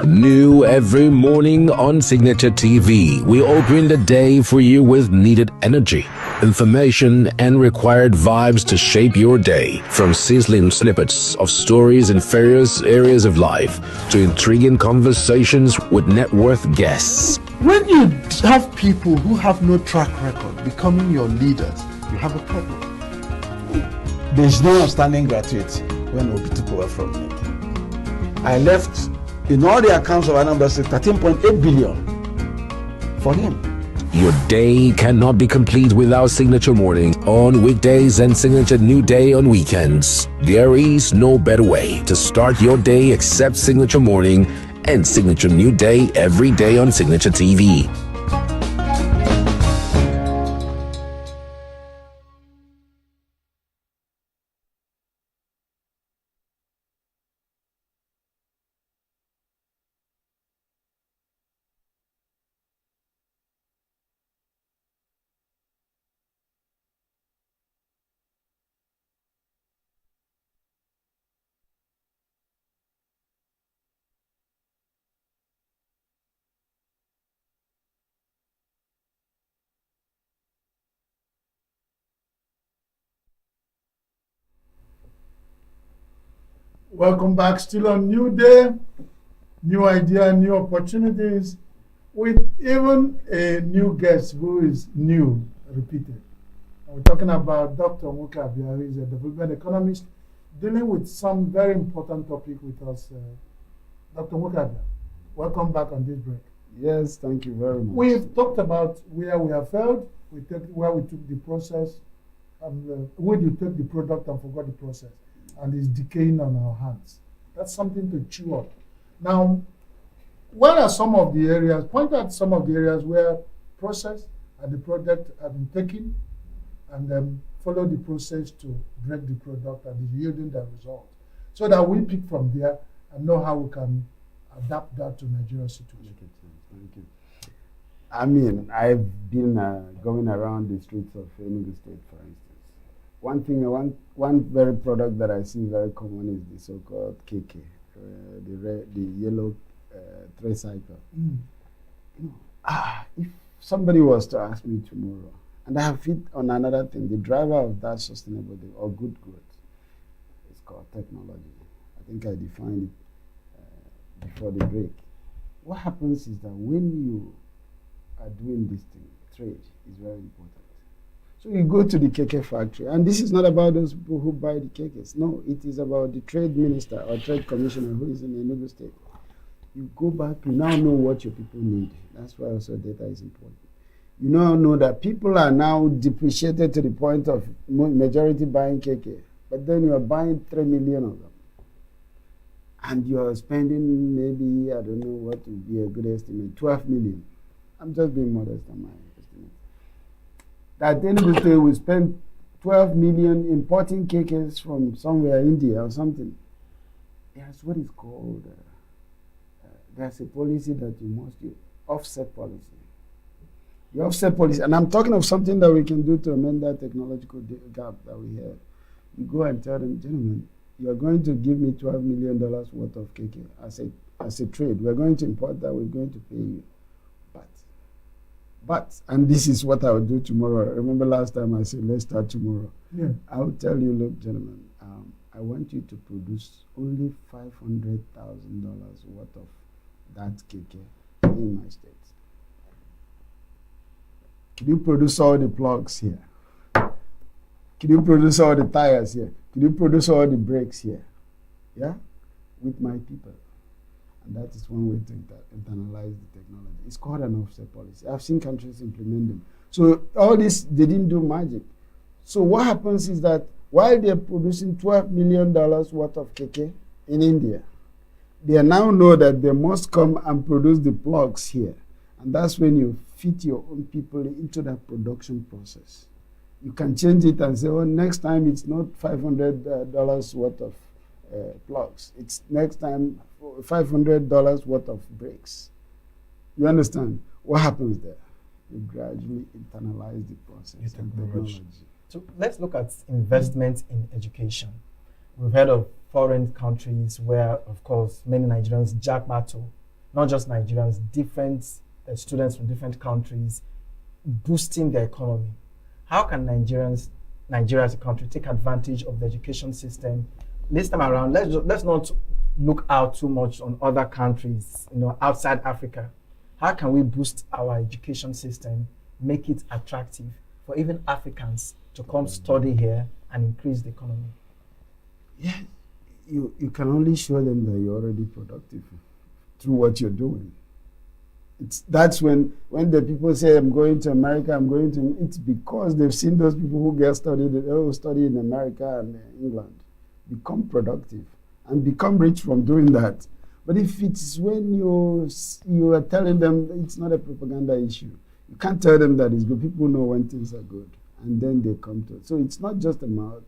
New every morning on Signature TV, we open the day for you with needed energy, information, and required vibes to shape your day. From sizzling snippets of stories in various areas of life to intriguing conversations with net worth guests. When you have people who have no track record becoming your leaders, you have a problem. There's no outstanding gratuity when Obi took over from me. I left in all the accounts of Anambra State 13.8 billion for him. Your day cannot be complete without Signature Morning on weekdays and Signature New Day on weekends. There is no better way to start your day except Signature Morning and Signature New Day every day on Signature TV. Welcome back. Still on New Day, new idea, new opportunities, with even a new guest who is new, repeated. And we're talking about Dr. Nwokabia, who is a development economist, dealing with some very important topic with us. Dr. Nwokabia, welcome back on this break. Yes, thank you very much. We've talked about where we have failed, where we took the process, and when you took the product and forgot the process, and it's decaying on our hands. That's something to chew on. Now, what are some of the areas, point out some of the areas where process and the product have been taken and then follow the process to break the product and is yielding the result. So that we pick from there and know how we can adapt that to Nigeria's situation. Thank you. I mean, I've been going around the streets of ENUGU State, for instance. One very product that I see very common is the so-called KK, the yellow tricycle. If somebody was to ask me tomorrow, and I have hit on another thing, the driver of that sustainable or good growth is called technology. I think I defined it before the break. What happens is that when you are doing this thing, trade is very important. So you go to the KK factory, and this is not about those people who buy the KKs. No, it is about the trade minister or trade commissioner who is in ENUGU State. You go back, you now know what your people need. That's why also data is important. You now know that people are now depreciated to the point of majority buying KK, but then you are buying 3 million of them. And you are spending maybe, I don't know what would be a good estimate, 12 million. I'm just being modest on my estimate. At the end of the day, we spend 12 million importing KKs from somewhere, India or something. There's what is called, there's a policy that you must use, offset policy. The offset policy, and I'm talking of something that we can do to amend that technological gap that we have. You go and tell them, gentlemen, you're going to give me $12 million worth of KK as a trade. We're going to import that, we're going to pay you. But, and this is what I will do tomorrow. Remember last time I said, let's start tomorrow. Yeah. I will tell you, look, gentlemen, I want you to produce only $500,000 worth of that KK in my state. Can you produce all the plugs here? Can you produce all the tires here? Can you produce all the brakes here? Yeah? With my people. And that is one way to internalize the technology. It's called an offset policy. I've seen countries implement them. So all this, they didn't do magic. So what happens is that while they're producing $12 million worth of KK in India, they now know that they must come and produce the plugs here. And that's when you fit your own people into that production process. You can change it and say, oh, next time it's not $500 worth of plugs. It's next time $500 worth of brakes. You understand? What happens there? You gradually internalize the process and technology. So let's look at investment in education. We've heard of foreign countries where, of course, many Nigerians jack battle, not just Nigerians, different students from different countries, boosting their economy. How can Nigeria as a country take advantage of the education system? This time around, let's not look out too much on other countries, outside Africa. How can we boost our education system, make it attractive for even Africans to come study here and increase the economy? Yeah, you can only show them that you're already productive through what you're doing. That's when the people say, I'm going to America, it's because they've seen those people who study in America and England become productive and become rich from doing that. But if it's when you are telling them it's not a propaganda issue, you can't tell them that it's good. People know when things are good, and then they come to it. So it's not just about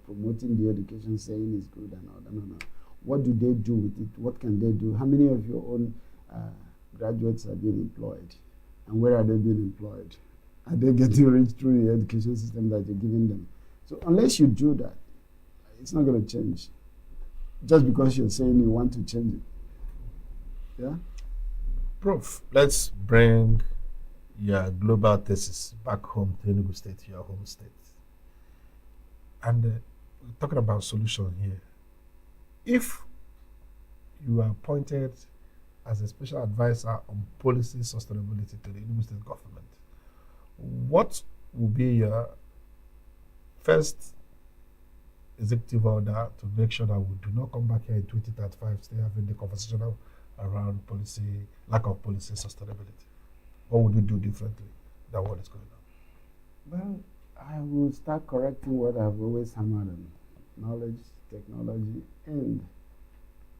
promoting the education, saying it's good and all that. No. What do they do with it? What can they do? How many of your own graduates are being employed? And where are they being employed? Are they getting rich through the education system that you're giving them? So unless you do that, it's not going to change. Just because you're saying you want to change it. Yeah? Prof, let's bring your global thesis back home to ENUGU State, your home state. And we're talking about solution here. If you are appointed as a special advisor on policy sustainability to the ENUGU State government, what will be your first executive order to make sure that we do not come back here in 2035 still having the conversation around policy, lack of policy sustainability? What would you do differently than what is going on? Well, I will start correcting what I've always hammered on: knowledge, technology, and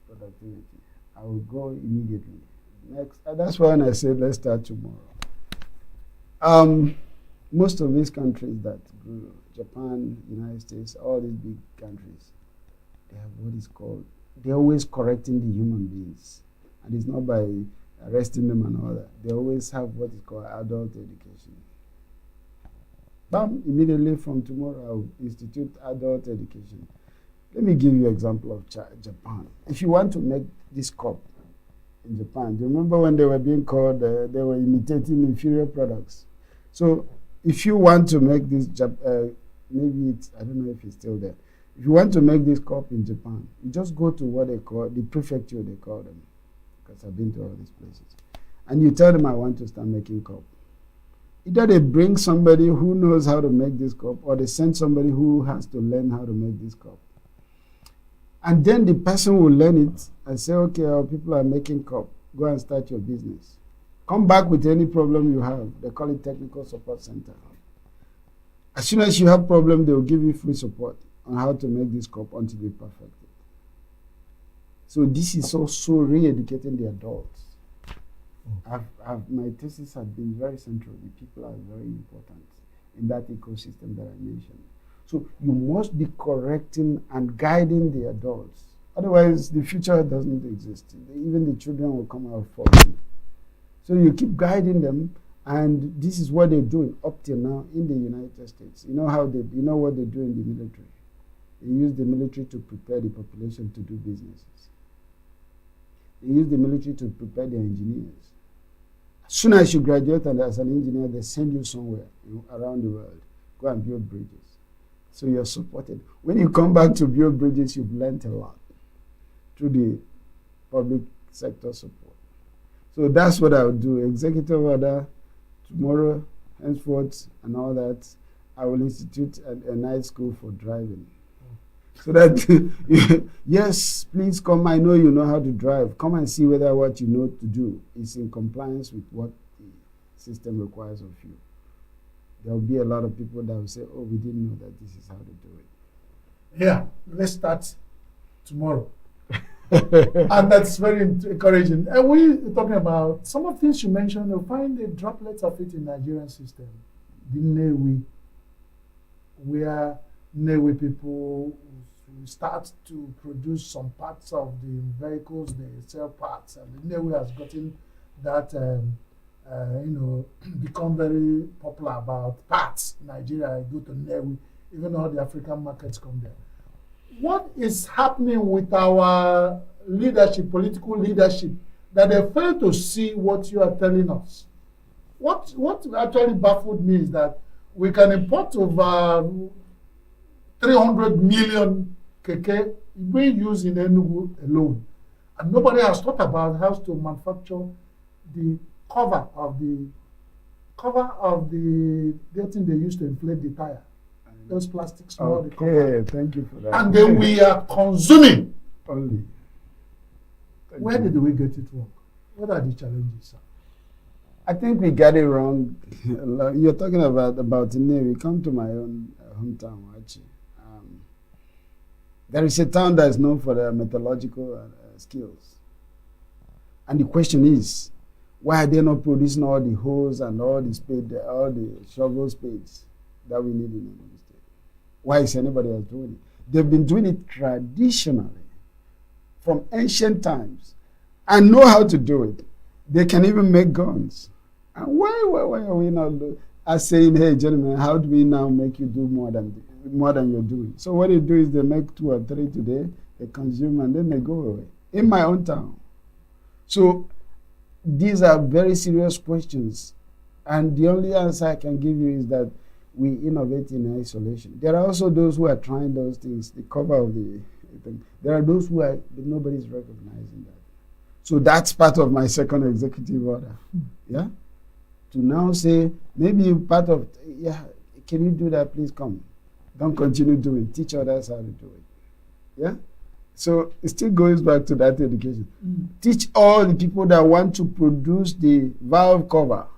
productivity. I will go immediately. Next, that's why when I said let's start tomorrow. most of these countries that grew, Japan, United States, all these big countries, they have what is called, they're always correcting the human beings. And it's not by arresting them and all that. They always have what is called adult education. Bam, immediately from tomorrow, I'll institute adult education. Let me give you an example of Japan. If you want to make this cup in Japan, do you remember when they were being called, they were imitating inferior products? So if you want to make this, maybe it's, I don't know if it's still there. If you want to make this cup in Japan, you just go to what they call, the prefecture they call them, because I've been to all these places. And you tell them, I want to start making cup. Either they bring somebody who knows how to make this cup, or they send somebody who has to learn how to make this cup. And then the person will learn it and say, okay, our people are making cup. Go and start your business. Come back with any problem you have. They call it technical support center. As soon as you have problem, they will give you free support on how to make this cup until you perfect it. So this is also re-educating the adults. My thesis has been very central. The people are very important in that ecosystem that I mentioned. So you must be correcting and guiding the adults. Otherwise, the future doesn't exist. Even the children will come out faulty. So you keep guiding them, and this is what they're doing up till now in the United States. You know what they do in the military. They use the military to prepare the population to do businesses. They use the military to prepare their engineers. As soon as you graduate and as an engineer, they send you somewhere around the world. Go and build bridges. So you're supported. When you come back to build bridges, you've learned a lot through the public sector support. So that's what I would do. Executive order, tomorrow, henceforth, and all that, I will institute a night school for driving. So that, yes, please come. I know you know how to drive. Come and see whether what you know to do is in compliance with what the system requires of you. There will be a lot of people that will say, oh, we didn't know that this is how to do it. Yeah, let's start tomorrow. And that's very encouraging. And we're talking about some of the things you mentioned. You'll find the droplets of it in the Nigerian system. The Newi, where Newi people start to produce some parts of the vehicles, they sell parts. And the Newi has gotten that, become very popular about parts. Nigeria, go to Newi, even all the African markets come there. What is happening with our leadership, political leadership, that they fail to see what you are telling us? What actually baffled me is that we can import over 300 million keke being used in ENUGU alone, and nobody has thought about how to manufacture the cover of the thing they use to inflate the tire. Those plastics. Okay, thank you for that. And then we are consuming. Only. Where did we get it wrong? What are the challenges, sir? I think we got it wrong. You're talking about Nnewi. Come to my own hometown, actually. There is a town that is known for their metallurgical skills. And the question is, why are they not producing all the hoes and all the spade, all the shovel spades that we need in Enugu State? Why is anybody else doing it? They've been doing it traditionally from ancient times and know how to do it. They can even make guns. And why are we not saying, hey, gentlemen, how do we now make you do more than you're doing? So what they do is they make 2 or 3 today, they consume, and then they go away. In my own town. So these are very serious questions. And the only answer I can give you is that we innovate in isolation. There are also those who are trying those things, the cover of the thing. There are those who are, nobody's recognizing that. So that's part of my second executive order. Yeah? To now say, maybe you're part of, can you do that? Please come. Don't continue doing. Teach others how to do it. Yeah? So it still goes back to that education. Teach all the people that want to produce the valve cover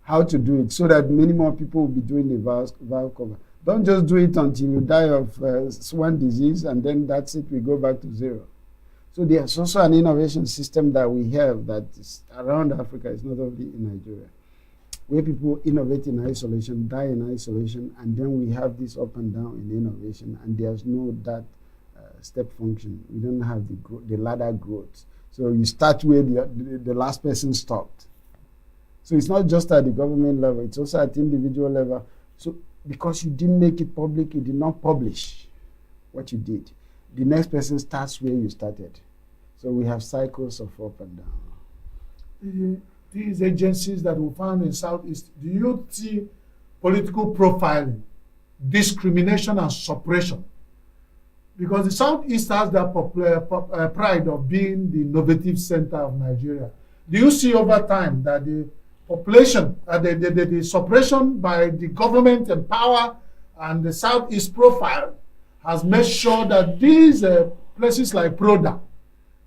how to do it, so that many more people will be doing the valve cover. Don't just do it until you die of swan disease, and then that's it, we go back to zero. So there's also an innovation system that we have that is around Africa, it's not only in Nigeria. where people innovate in isolation, die in isolation, and then we have this up and down in innovation, and there's no that step function. We don't have the ladder growth. So you start where the last person stopped. So it's not just at the government level, it's also at the individual level. So because you didn't make it public, you did not publish what you did, the next person starts where you started. So we have cycles of up and down. These agencies that we found in Southeast, do you see political profiling, discrimination, and suppression? Because the Southeast has that pride of being the innovative center of Nigeria. Do you see over time that the population, the suppression by the government and power and the Southeast profile has made sure that these places like Proda,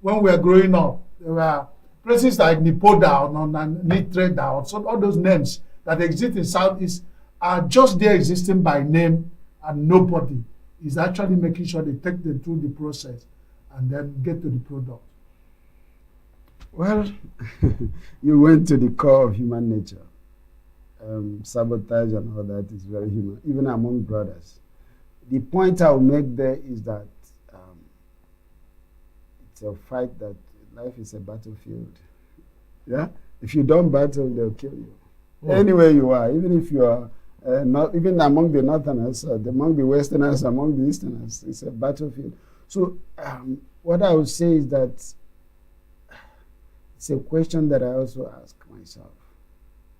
when we were growing up, there were places like Nipoda or Nitreda, or so all those names that exist in Southeast are just there existing by name, and nobody is actually making sure they take them through the process and then get to the product. Well, you went to the core of human nature. Sabotage and all that is very human, even among brothers. The point I'll make there is that it's a fight that life is a battlefield. Yeah? If you don't battle, they'll kill you. Anywhere you are, even if you are not even among the Northerners, among the Westerners, among the Easterners, it's a battlefield. So what I would say is that it's a question that I also ask myself.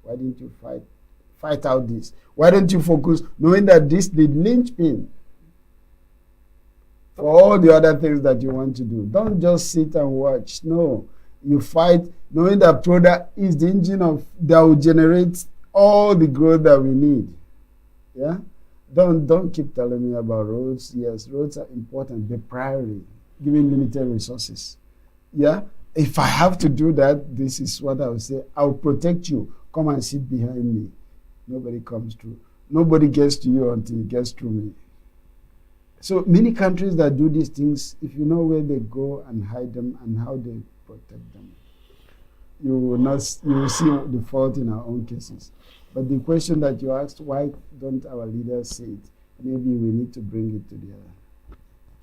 Why didn't you fight out this? Why don't you focus, knowing that this is the linchpin for all the other things that you want to do? Don't just sit and watch. No, you fight, knowing that product is the engine that will generate all the growth that we need. Yeah? Don't keep telling me about roads. Yes, roads are important, but priority, given limited resources. Yeah? If I have to do that, this is what I would say. I'll protect you. Come and sit behind me. Nobody comes through. Nobody gets to you until it gets through me. So many countries that do these things, if you know where they go and hide them and how they protect them, you will see the fault in our own cases. But the question that you asked, why don't our leaders say it? Maybe we need to bring it to their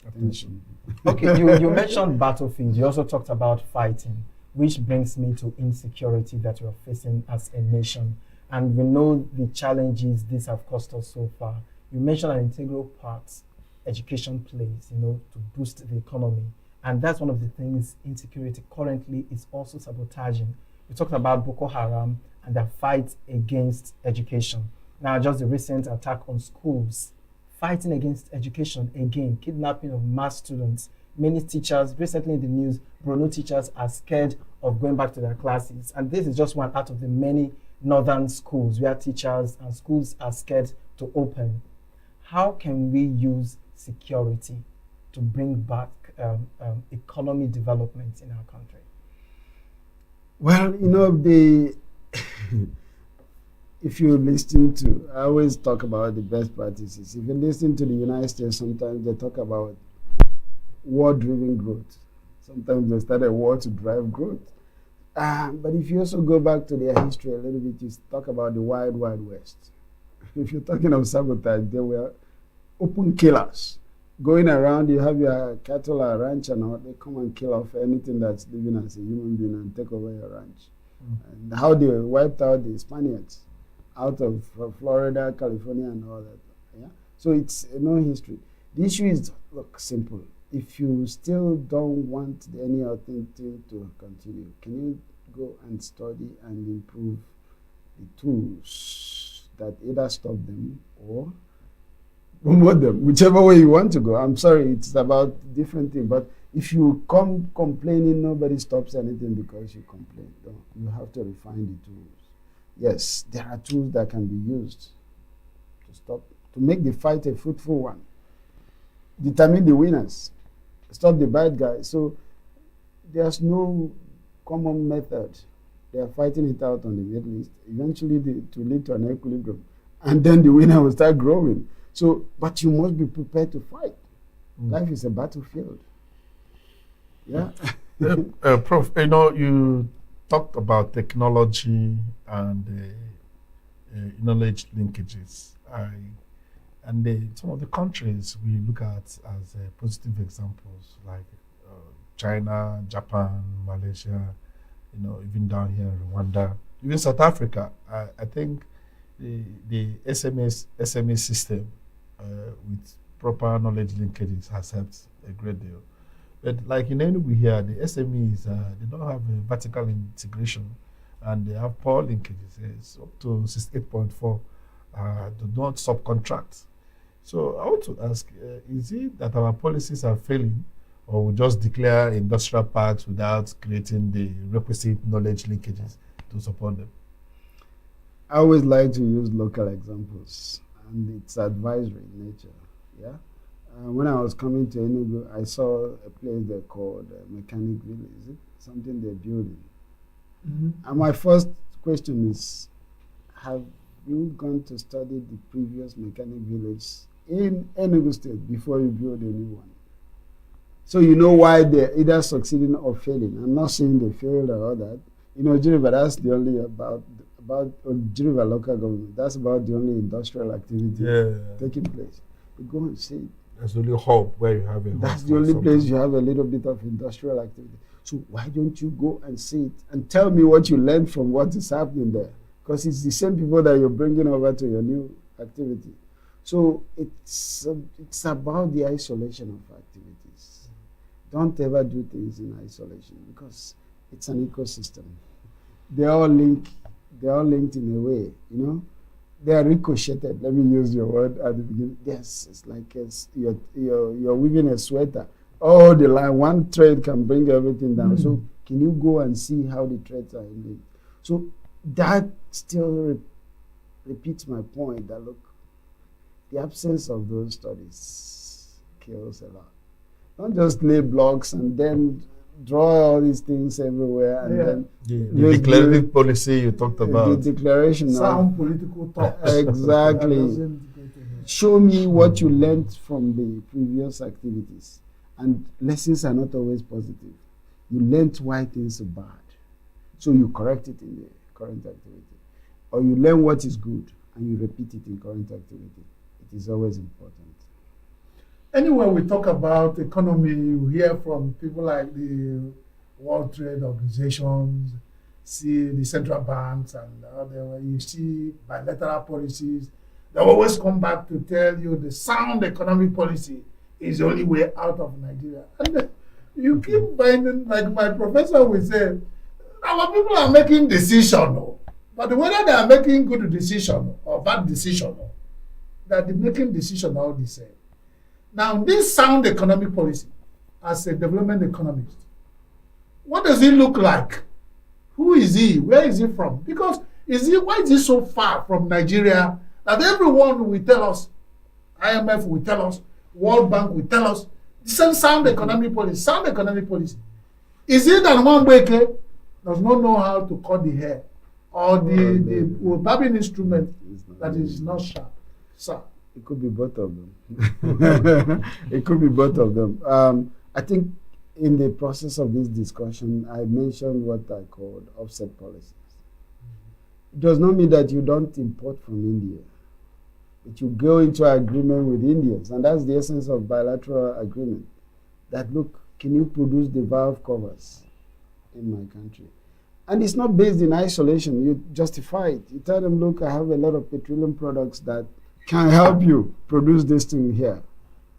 attention. Okay, you mentioned battlefield. You also talked about fighting, which brings me to insecurity that we're facing as a nation. And we know the challenges this have cost us so far. You mentioned an integral part education plays, to boost the economy. And that's one of the things insecurity currently is also sabotaging. We talked about Boko Haram and the fight against education. Now, just the recent attack on schools, fighting against education again, kidnapping of mass students. Many teachers, recently in the news, Borno teachers are scared of going back to their classes. And this is just one out of the many northern schools where teachers and schools are scared to open. How can we use security to bring back economy development in our country? Well, if you listen to, I always talk about the best practices. If you listen to the United States, sometimes they talk about war-driven growth. Sometimes they start a war to drive growth. But if you also go back to their history a little bit, you talk about the Wild Wild West. If you're talking of sabotage, they were open killers. Going around, you have your cattle or ranch and all, they come and kill off anything that's living as a human being and take over your ranch. And how they wiped out the Spaniards out of Florida, California, and all that. Yeah? So it's no history. The issue is, look, simple. If you still don't want any authentic to continue, can you go and study and improve the tools that either stop them or promote them, whichever way you want to go? I'm sorry, it's about different things. But if you come complaining, nobody stops anything because you complain. No, you have to refine the tools. Yes, there are tools that can be used to make the fight a fruitful one. Determine the winners. Stop the bad guys. So there's no common method. They are fighting it out on the Middle East. Eventually, to lead to an equilibrium. And then the winner will start growing. So, but you must be prepared to fight. Life is a battlefield. Yeah. Prof, you talked about technology and knowledge linkages. Some of the countries we look at as positive examples, like China, Japan, Malaysia, even down here in Rwanda, even South Africa. I think the SME system with proper knowledge linkages has helped a great deal. But like in ENUGU here, the SMEs, they don't have a vertical integration and they have poor linkages. It's up to 68.4. Do not subcontract. So I want to ask, is it that our policies are failing, or we just declare industrial parks without creating the requisite knowledge linkages to support them? I always like to use local examples, and it's advisory in nature. Yeah. When I was coming to ENUGU, I saw a place they called Mechanic Village. Is it something they're building? Mm-hmm. And my first question is, have you gone to study the previous mechanic village in ENUGU State before you build a new one? So you know why they're either succeeding or failing. I'm not saying they failed or all that. Jiriba, that's the only about Jiriba local government. That's about the only industrial activity taking place. But go and see it. That's the only hub where you have a hub. That's the only place you have a little bit of industrial activity. So why don't you go and see it and tell me what you learned from what is happening there? Because it's the same people that you're bringing over to your new activity. So it's about the isolation of activities. Don't ever do things in isolation because it's an ecosystem. They're all linked in a way, They are ricocheted. Let me use your word at the beginning. Yes, it's like you're weaving a sweater. Oh, the line, one thread can bring everything down. Mm. So can you go and see how the threads are linked? So that still repeats my point that, look, the absence of those studies kills a lot. Don't just lay blocks and then draw all these things everywhere and then the declarative policy you talked about. The declaration sound political talk. Exactly. Show me what you learned from the previous activities. And lessons are not always positive. You learned why things are bad. So you correct it in the current activity. Or you learn what is good and you repeat it in current activity. It is always important. Anyway, we talk about economy, you hear from people like the World Trade Organizations, see the central banks, and you see bilateral policies. They always come back to tell you the sound economic policy is the only way out of Nigeria. And you keep finding, like my professor will say, our people are making decisions, but whether they are making good decision or bad decision, that they're making decisions all the same. Now, this sound economic policy, as a development economist, what does it look like? Who is he? Where is he from? Because why is he so far from Nigeria that everyone will tell us, IMF will tell us, World Bank will tell us, the same sound economic policy. Sound economic policy. Is it that one Weke does not know how to cut the hair, or the barbing instrument that is not sharp? Sir. It could be both of them. It could be both of them. I think in the process of this discussion, I mentioned what I called offset policies. It does not mean that you don't import from India, but you go into agreement with Indians, and that's the essence of bilateral agreement. That, look, can you produce the valve covers in my country? And it's not based in isolation. You justify it. You tell them, look, I have a lot of petroleum products that can help you produce this thing here.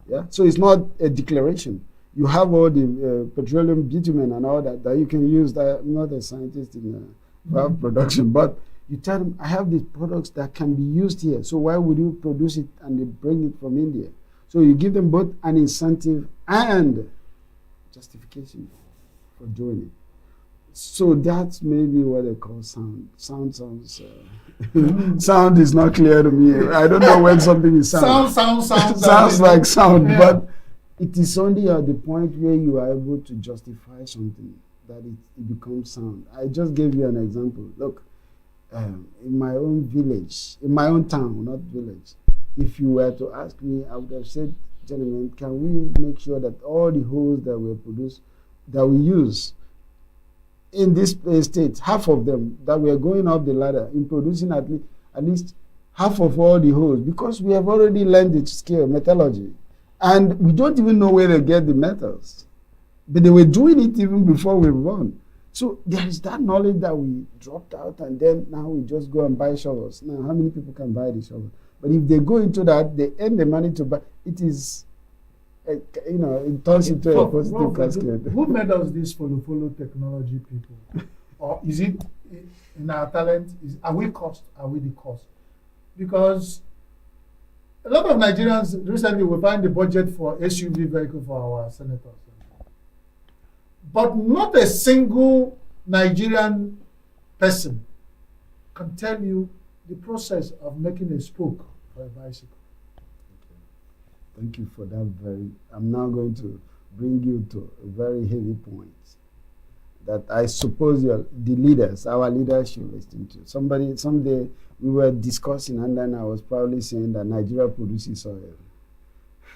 Yeah. So it's not a declaration. You have all the petroleum bitumen and all that you can use. I'm not a scientist in valve production, but you tell them, I have these products that can be used here. So why would you produce it and they bring it from India? So you give them both an incentive and justification for doing it. So that's maybe what they call sound. Sounds sound is not clear to me. I don't know when something is sound. Sounds like sound, but it is only at the point where you are able to justify something that it becomes sound. I just gave you an example. Look, in my own village, in my own town, not village, if you were to ask me, I would have said, gentlemen, can we make sure that all the holes that we produce, that we use in this state, half of them, that we are going up the ladder in producing at least, at least half of all the holes, because we have already learned the skill, metallurgy. And we don't even know where they get the metals. But they were doing it even before we were born. So there is that knowledge that we dropped out, and then now we just go and buy shovels. Now, how many people can buy the shovel? But if they go into that, they earn the money to buy. It is, it turns into a positive cascade. Who made us this follow technology people? Or is it in our talent? Are we the cost? Because a lot of Nigerians recently will find the budget for SUV vehicle for our senators. But not a single Nigerian person can tell you the process of making a spoke for a bicycle. Thank you for that I'm now going to bring you to a very heavy point that I suppose the leaders, our leaders should listen to. Someday we were discussing, and then I was probably saying that Nigeria produces oil.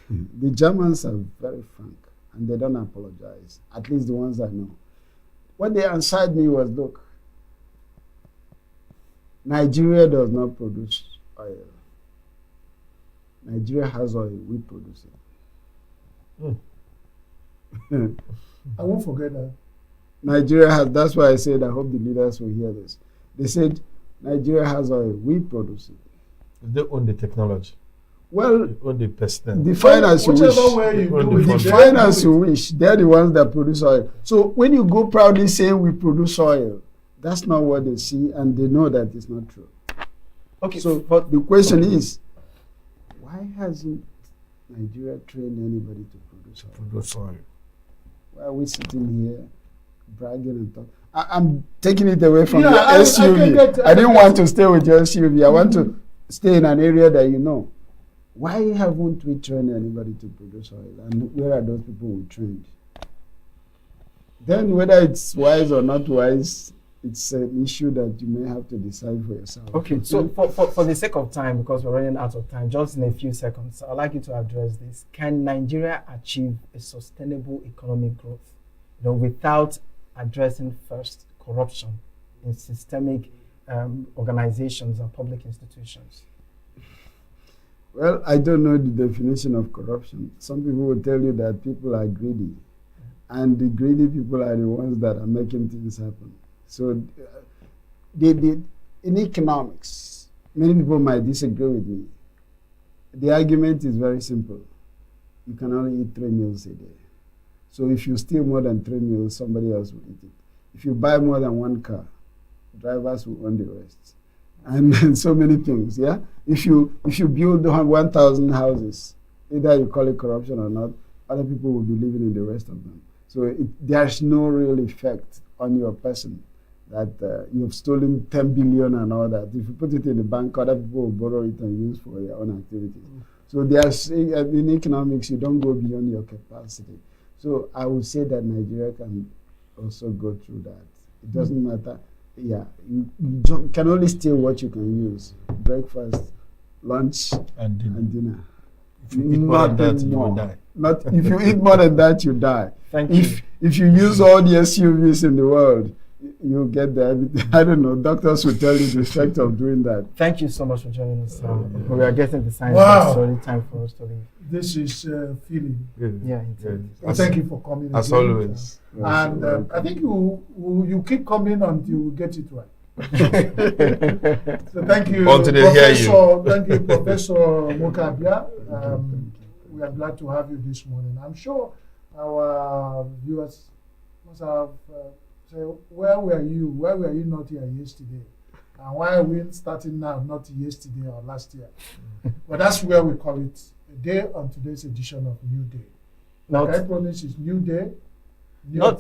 The Germans are very frank, and they don't apologize, at least the ones I know. What they answered me was, look, Nigeria does not produce oil. Nigeria has oil, we produce it. I won't forget that. Nigeria has, that's why I said I hope the leaders will hear this. They said, Nigeria has oil, we produce it. They own the technology. Well, they own the personnel. Define as you wish. Define as you wish. They're the ones that produce oil. So when you go proudly saying we produce oil, that's not what they see, and they know that it's not true. Okay. So but the question is, why hasn't Nigeria trained anybody to produce oil? Why are we sitting here bragging and talking? I'm taking it away from your SUV. I didn't want to stay with your SUV. I want to stay in an area that you know. Why haven't we trained anybody to produce oil? And where are those people we trained? Then whether it's wise or not wise, it's an issue that you may have to decide for yourself. Okay, so for the sake of time, because we're running out of time, just in a few seconds, I'd like you to address this. Can Nigeria achieve a sustainable economic growth, without addressing first corruption in systemic organizations and public institutions? Well, I don't know the definition of corruption. Some people will tell you that people are greedy, and the greedy people are the ones that are making things happen. So in economics, many people might disagree with me. The argument is very simple. You can only eat 3 meals a day. So if you steal more than 3 meals, somebody else will eat it. If you buy more than 1 car, drivers will own the rest. And so many things, yeah? If you build 1,000 houses, either you call it corruption or not, other people will be living in the rest of them. So there's no real effect on your person that you've stolen 10 billion and all that. If you put it in the bank, other people will borrow it and use for their own activities. So there's, in economics, you don't go beyond your capacity. So I would say that Nigeria can also go through that. It doesn't matter. Yeah, you can only steal what you can use. Breakfast, lunch, and dinner. If you eat more than that, you will die. Not if you eat more than that, you die. Thank you. If you use all the SUVs in the world, you'll get the, I don't know, doctors will tell you the effect of doing that. Thank you so much for joining us. We are getting the signs. Wow. It's already time for us to leave. This is feeling. Yeah, indeed. Well, thank you for coming. As again. always. And I think you keep coming until you get it right. So thank you, until they hear you. Thank you, Professor Mokabia. We are glad to have you this morning. I'm sure our viewers must have said, where were you? Why were you not here yesterday? And why are we starting now, not yesterday or last year? But that's where we call it a day on today's edition of New Day. I promise it's New Day. No.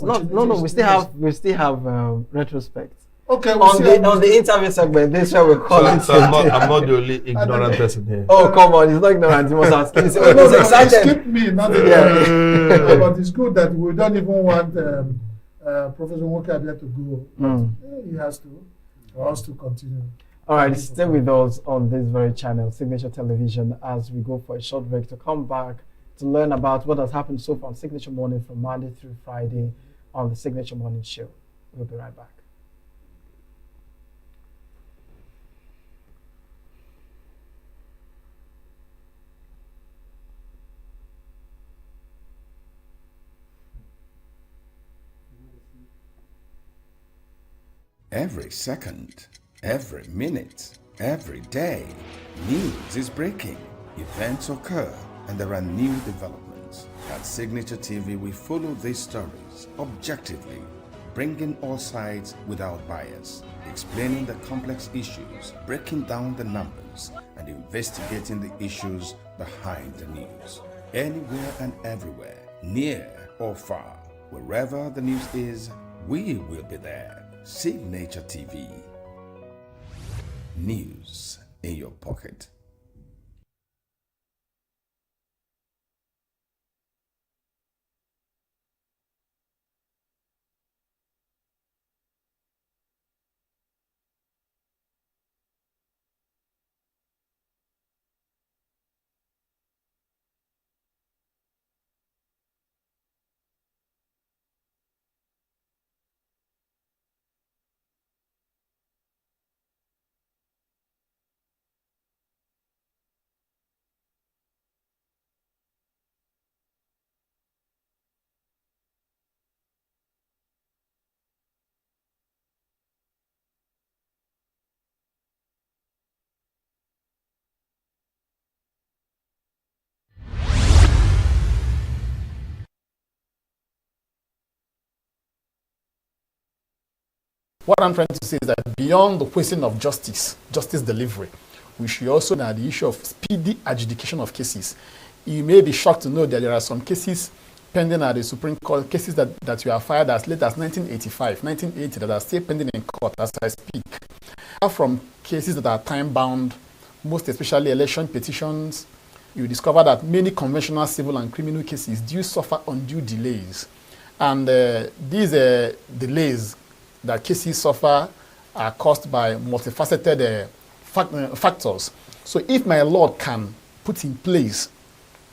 We still have retrospect. Okay. On the interview segment, this is where we call it. So I'm not the only ignorant person here. Oh, come on, he's not ignorant. He must ask. He's excited. Skip me, not but it's good that we don't even want Professor Mokabia to go. But, he has to, for us to continue. All right, stay with us on this very channel, Signature Television, as we go for a short break to come back to learn about what has happened so far on Signature Morning from Monday through Friday on the Signature Morning Show. We'll be right back. Every second, every minute, every day, news is breaking, events occur, and there are new developments. At Signature TV, we follow these stories objectively, bringing all sides without bias, explaining the complex issues, breaking down the numbers, and investigating the issues behind the news. Anywhere and everywhere, near or far, wherever the news is, we will be there. Signature TV. News in your pocket. What I'm trying to say is that beyond the question of justice delivery, we should also know the issue of speedy adjudication of cases. You may be shocked to know that there are some cases pending at the Supreme Court, cases that were filed as late as 1985, 1980, that are still pending in court as I speak. Apart from cases that are time-bound, most especially election petitions, you discover that many conventional civil and criminal cases do suffer undue delays. And these delays that cases suffer are caused by multifaceted factors. So if my Lord can put in place,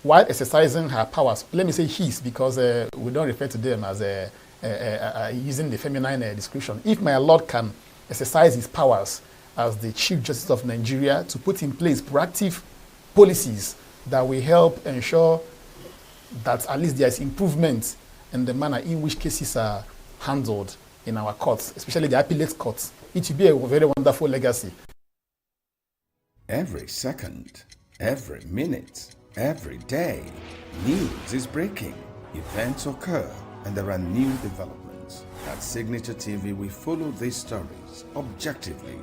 while exercising her powers, let me say his, because we don't refer to them as using the feminine description. If my Lord can exercise his powers as the Chief Justice of Nigeria to put in place proactive policies that will help ensure that at least there is improvement in the manner in which cases are handled in our courts, especially the appellate courts, it will be a very wonderful legacy. Every second, every minute, every day, news is breaking, events occur, and there are new developments. At Signature TV, we follow these stories objectively,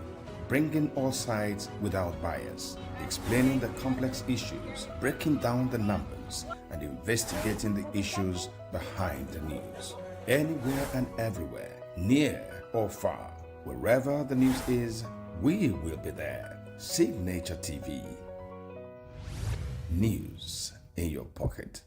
bringing all sides without bias, explaining the complex issues, breaking down the numbers, and investigating the issues behind the news. Anywhere and everywhere, near or far, wherever the news is, we will be there. Signature TV. News in your pocket.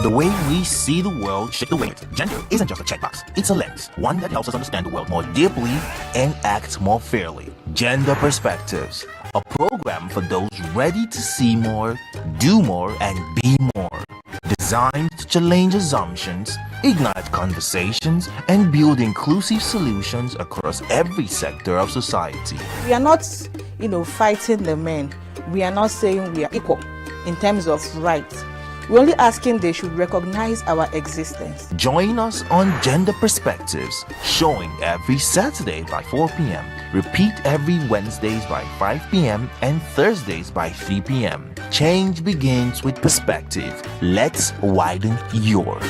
The way we see the world shape the way. Gender isn't just a checkbox, it's a lens, one that helps us understand the world more deeply and act more fairly. Gender Perspectives, a program for those ready to see more, do more, and be more. Designed to challenge assumptions, ignite conversations, and build inclusive solutions across every sector of society. We are not, fighting the men. We are not saying we are equal in terms of rights. We're only asking they should recognize our existence. Join us on Gender Perspectives, showing every Saturday by 4 p.m. Repeat every Wednesdays by 5 p.m. and Thursdays by 3 p.m. Change begins with perspective. Let's widen yours.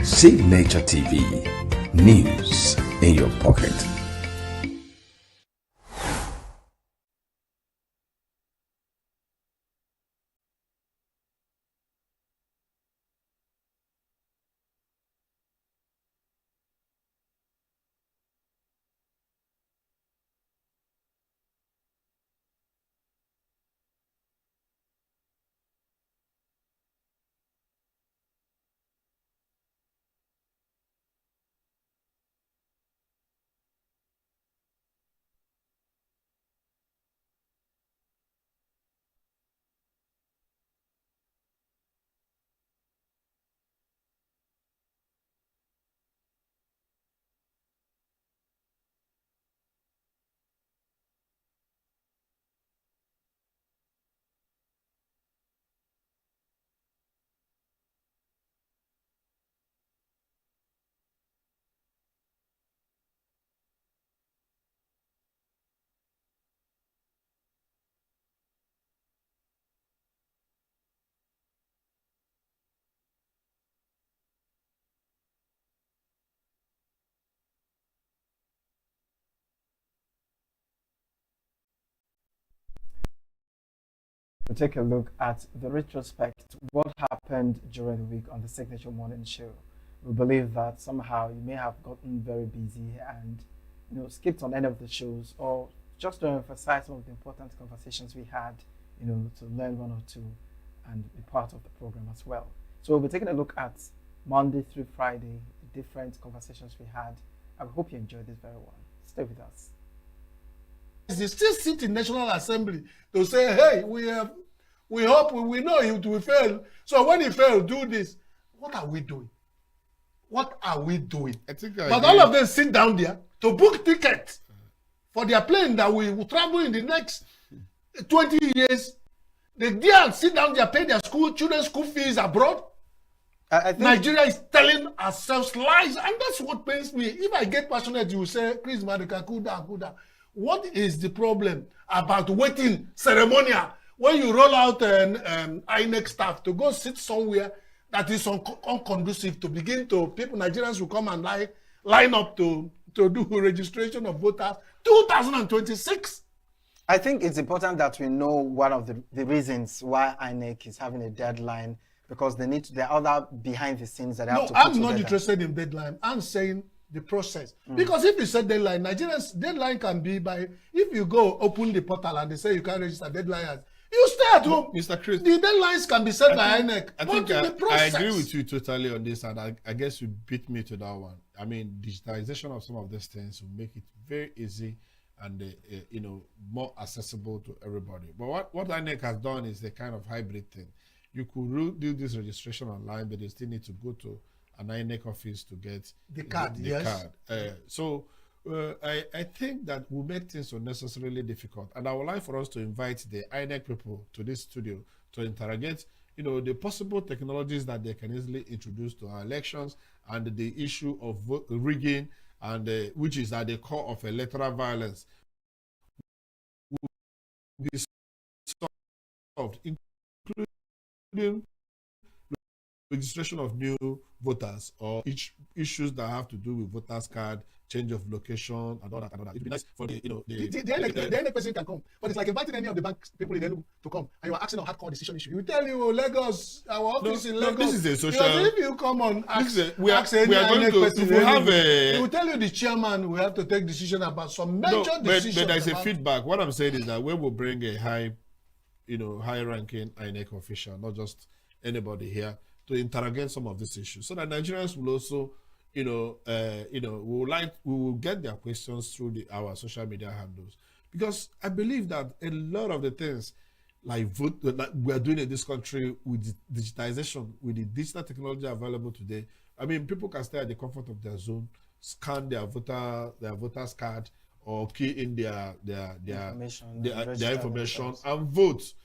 Signature TV, news in your pocket. We'll take a look at the retrospect, what happened during the week on the Signature Morning Show. We believe that somehow you may have gotten very busy and skipped on any of the shows, or just to emphasize some of the important conversations we had, to learn one or two and be part of the program as well. So we'll be taking a look at Monday through Friday, the different conversations we had. I hope you enjoyed this very one. Stay with us. They still sit in National Assembly to say, hey, we hope, we know it will fail. So when it fails, do this. What are we doing? What are we doing? But all of them sit down there to book tickets for their plane that will travel in the next 20 years. They dare sit down there, pay their children's school fees abroad. I think Nigeria is telling ourselves lies, and that's what pains me. If I get passionate, you will say, Chris Madika, cool down. What is the problem about waiting ceremonial when you roll out an INEC staff to go sit somewhere that is unconducive to begin to people, Nigerians will come and line up to do registration of voters 2026. I think it's important that we know one of the reasons why INEC is having a deadline, because there are other behind the scenes that they have to put together. I'm not interested in deadline. I'm saying the process. Because if you set deadline, Nigerians deadline can be by, if you go open the portal and they say you can't register deadline, you stay at home. Mr. Chris, the deadlines can be set by INEC. I agree with you totally on this, and I guess you beat me to that one. I mean, digitalization of some of these things will make it very easy and more accessible to everybody. But what INEC has done is a kind of hybrid thing. You could do this registration online, but they still need to go to an INEC office to get the card. I think that will make things unnecessarily difficult. And I would like for us to invite the INEC people to this studio to interrogate, the possible technologies that they can easily introduce to our elections and the issue of rigging, and which is at the core of electoral violence, will be solved, including registration of new voters or issues that have to do with voters card, change of location, and all that. It'd be nice for the NEC person can come, but it's like inviting any of the bank people in ENUGU to come, and you are asking a hardcore decision issue. We tell you, Lagos, our office in Lagos. This is a social. If you come on, ask any NEC person, he will tell you the chairman will have to take decision about some major decisions. But there's a feedback. What I'm saying is that we will bring a high-ranking INEC official, not just anybody here, to interrogate some of these issues, so that Nigerians will also, we will get their questions through our social media handles, because I believe that a lot of the things like we are doing in this country with digitization, with the digital technology available today. I mean, people can stay at the comfort of their zone, scan their voter's card, or key in their information and vote.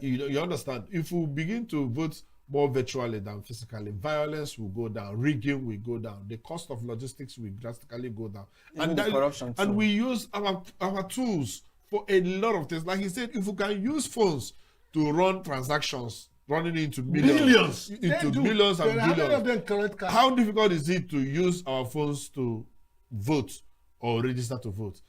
You understand? If we begin to vote more virtually than physically, violence will go down, rigging will go down, the cost of logistics will drastically go down, and we use our tools for a lot of things. Like he said, if we can use phones to run transactions running into billions and billions, how difficult is it to use our phones to vote or register to vote?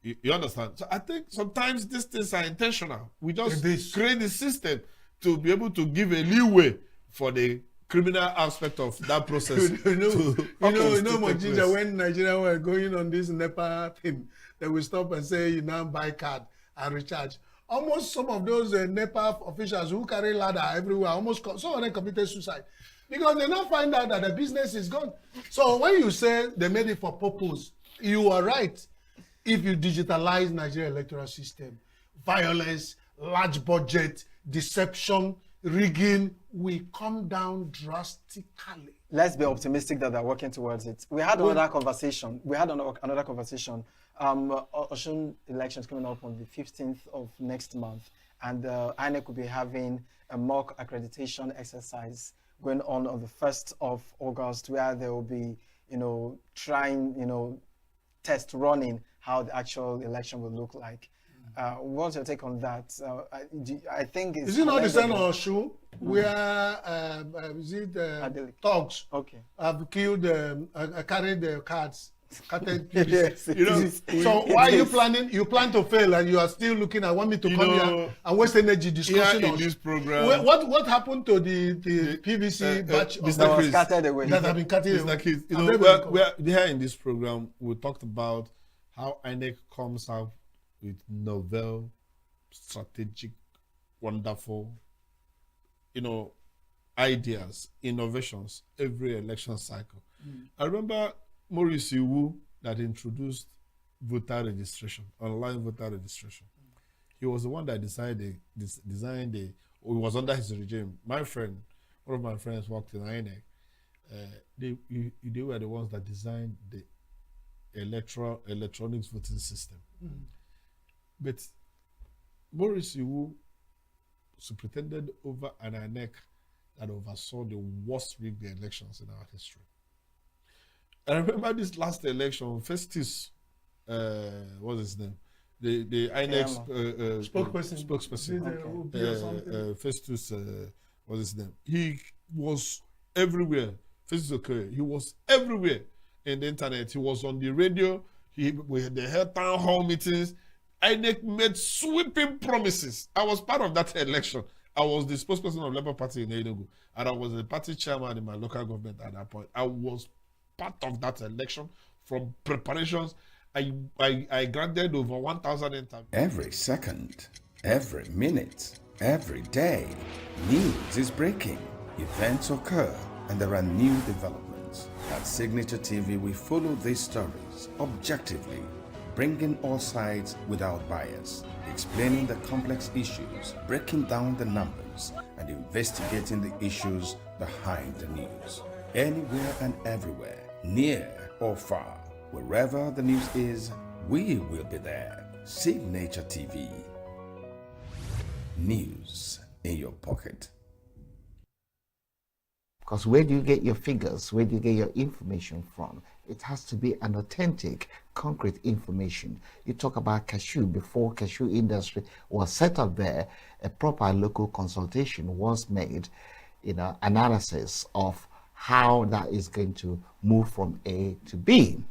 You understand? So I think sometimes these things are intentional. We just create the system to be able to give a leeway for the criminal aspect of that process. Mojija, when Nigeria were going on this NEPA thing, they will stop and say, you now buy card and recharge. Almost some of those NEPA officials who carry ladder everywhere, some of them committed suicide because they now find out that the business is gone. So when you say they made it for purpose, you are right. If you digitalize Nigeria electoral system, violence, large budget, deception, rigging will come down drastically. Let's be optimistic that they're working towards it. We had another conversation. Osun elections coming up on the 15th of next month, and INEC will be having a mock accreditation exercise going on the 1st of August, where they will be, trying, test running how the actual election will look like. What's your take on that? I think it's... Is it not the same on Osun, where thugs have killed, carried the cards? Yes, so why are you planning? You plan to fail, and you are still looking. I want me to come here and waste energy discussing in this program. What happened to the PVC batch that was scattered away? That have been scattered away. We're here in this program. We talked about how INEC comes out with novel, strategic, wonderful, ideas, innovations every election cycle. I remember Maurice Iwu that introduced voter registration, online voter registration. He was the one that designed it was under his regime. One of my friends worked in INEC. They were the ones that designed the electronics voting system. But Maurice Iwu superintended over an INEC that oversaw the worst rigged elections in our history. I remember this last election, Festus, what's his name? The INEC spokesperson. Festus, what's his name? He was everywhere. Festus Okoye, he was everywhere in the internet. He was on the radio. They held town hall meetings. INEC made sweeping promises. I was part of that election. I was the spokesperson of Labour Party in ENUGU, and I was the party chairman in my local government at that point. I was part of that election from preparations. I granted over 1,000 interviews. Every second, every minute, every day, news is breaking. Events occur, and there are new developments. At Signature TV, we follow these stories objectively, bringing all sides without bias, explaining the complex issues, breaking down the numbers, and investigating the issues behind the news. Anywhere and everywhere, near or far, wherever the news is, we will be there. Signature TV. News in your pocket. Because where do you get your figures? Where do you get your information from? It has to be an authentic, concrete information. You talk about cashew. Before cashew industry was set up there, a proper local consultation was made, analysis of how that is going to move from A to B.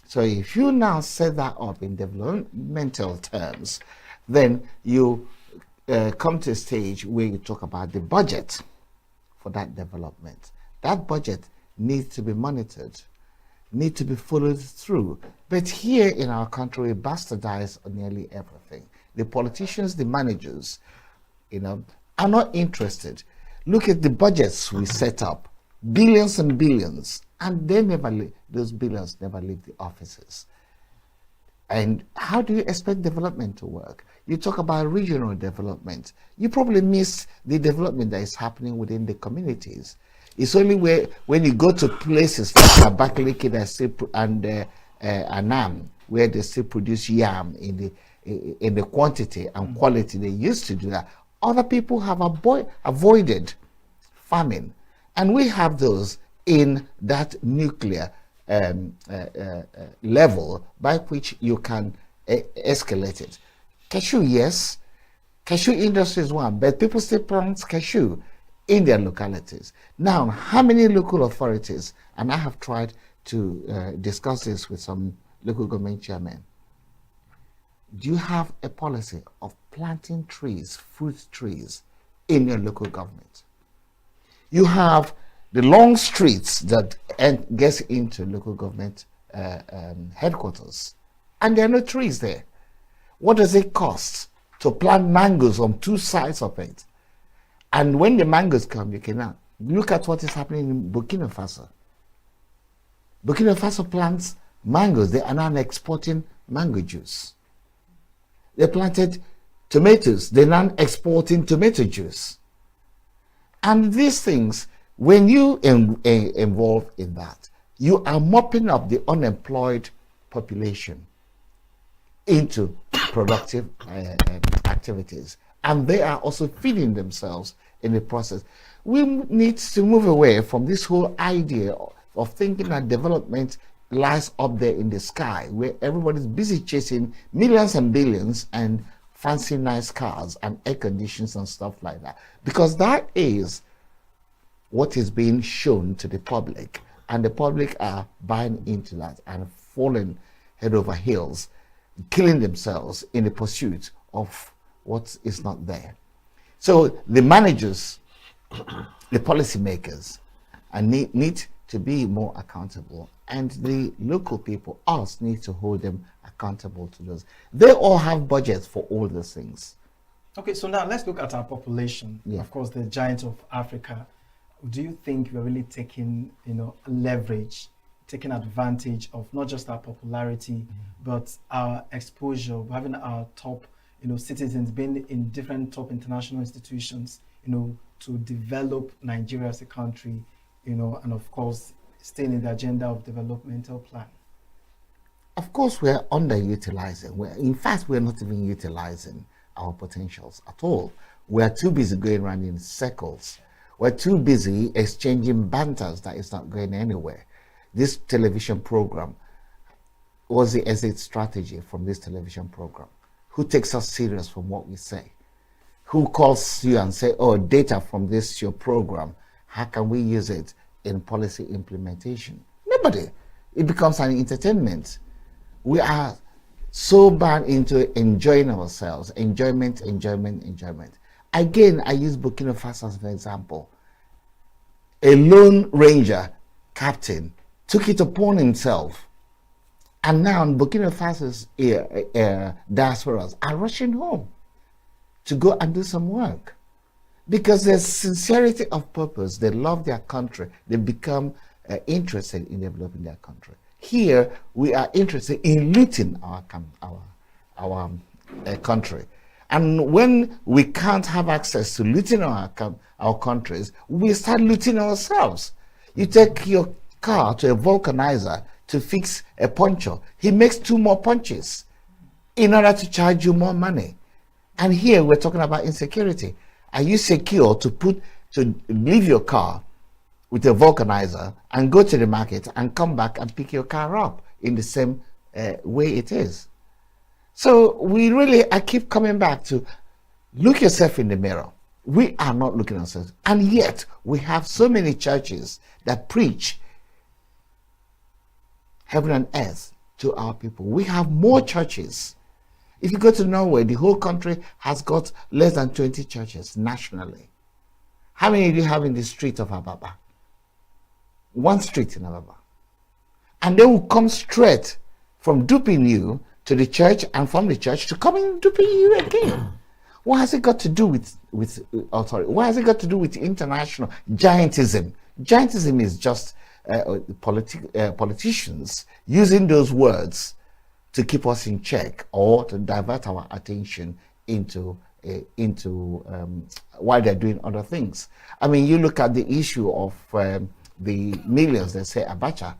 So if you now set that up in developmental terms, then you come to a stage where you talk about the budget for that development. That budget needs to be monitored, needs to be followed through. But here in our country, we bastardize nearly everything. The politicians, the managers, are not interested. Look at the budgets we set up, billions and billions, and those billions never leave the offices. And how do you expect development to work? You talk about regional development. You probably miss the development that is happening within the communities. It's only when you go to places like Abakaliki and Anam, where they still produce yam in the quantity and quality they used to do that. Other people have avoided farming, and we have those in that nuclear level by which you can escalate it. Cashew, yes. Cashew industry is one, but people still plant cashew in their localities. Now, how many local authorities, and I have tried to discuss this with some local government chairmen, do you have a policy of planting trees, fruit trees, in your local government? You have the long streets that gets into local government headquarters, and there are no trees there. What does it cost to plant mangoes on two sides of it? And when the mangoes come, you cannot. Look at what is happening in Burkina Faso. Burkina Faso plants mangoes. They are now exporting mango juice. They planted tomatoes. They're now exporting tomato juice. And these things, when you involve in that, you are mopping up the unemployed population into productive activities. And they are also feeding themselves in the process. We need to move away from this whole idea of thinking that development lies up there in the sky, where everybody's busy chasing millions and billions and fancy nice cars and air conditions and stuff like that. Because that is what is being shown to the public, and the public are buying into that and falling head over heels, killing themselves in the pursuit of what is not there. So the managers, the policymakers, need to be more accountable, and the local people, us, need to hold them accountable to those. They all have budgets for all those things. Okay, so now let's look at our population. Yeah. Of course, the giant of Africa. Do you think we're really taking, leverage, taking advantage of not just our popularity, but our exposure, having our top, citizens being in different top international institutions, to develop Nigeria as a country, and of course, staying in the agenda of developmental plan? Of course, we're underutilizing. In fact, we're not even utilizing our potentials at all. We're too busy going around in circles. We're too busy exchanging banters that is not going anywhere. This television program, what's the exit strategy from this television program? Who takes us serious from what we say? Who calls you and say, oh, data from this your program, how can we use it in policy implementation? Nobody. It becomes an entertainment. We are so bad into enjoying ourselves, enjoyment. Again, I use Burkina Faso as an example. A lone ranger captain took it upon himself, and now Burkina Faso's diasporas are rushing home to go and do some work because there's sincerity of purpose. They love their country. They become interested in developing their country. Here, we are interested in looting our country. And when we can't have access to looting our countries, we start looting ourselves. You take your car to a vulcanizer to fix a puncture. He makes 2 more punches in order to charge you more money. And here we're talking about insecurity. Are you secure to leave your car with a vulcanizer and go to the market and come back and pick your car up in the same way it is? So I keep coming back to look yourself in the mirror. We are not looking at ourselves. And yet we have so many churches that preach heaven and earth to our people. We have more churches. If you go to Norway, the whole country has got less than 20 churches nationally. How many do you have in the street of Ababa? 1 street in Ababa. And they will come straight from duping you to the church, and from the church to come and duping you again. What has it got to do with what has it got to do with international giantism? Giantism is just politicians using those words to keep us in check or to divert our attention into while they're doing other things. I mean, you look at the issue of the millions that say Abacha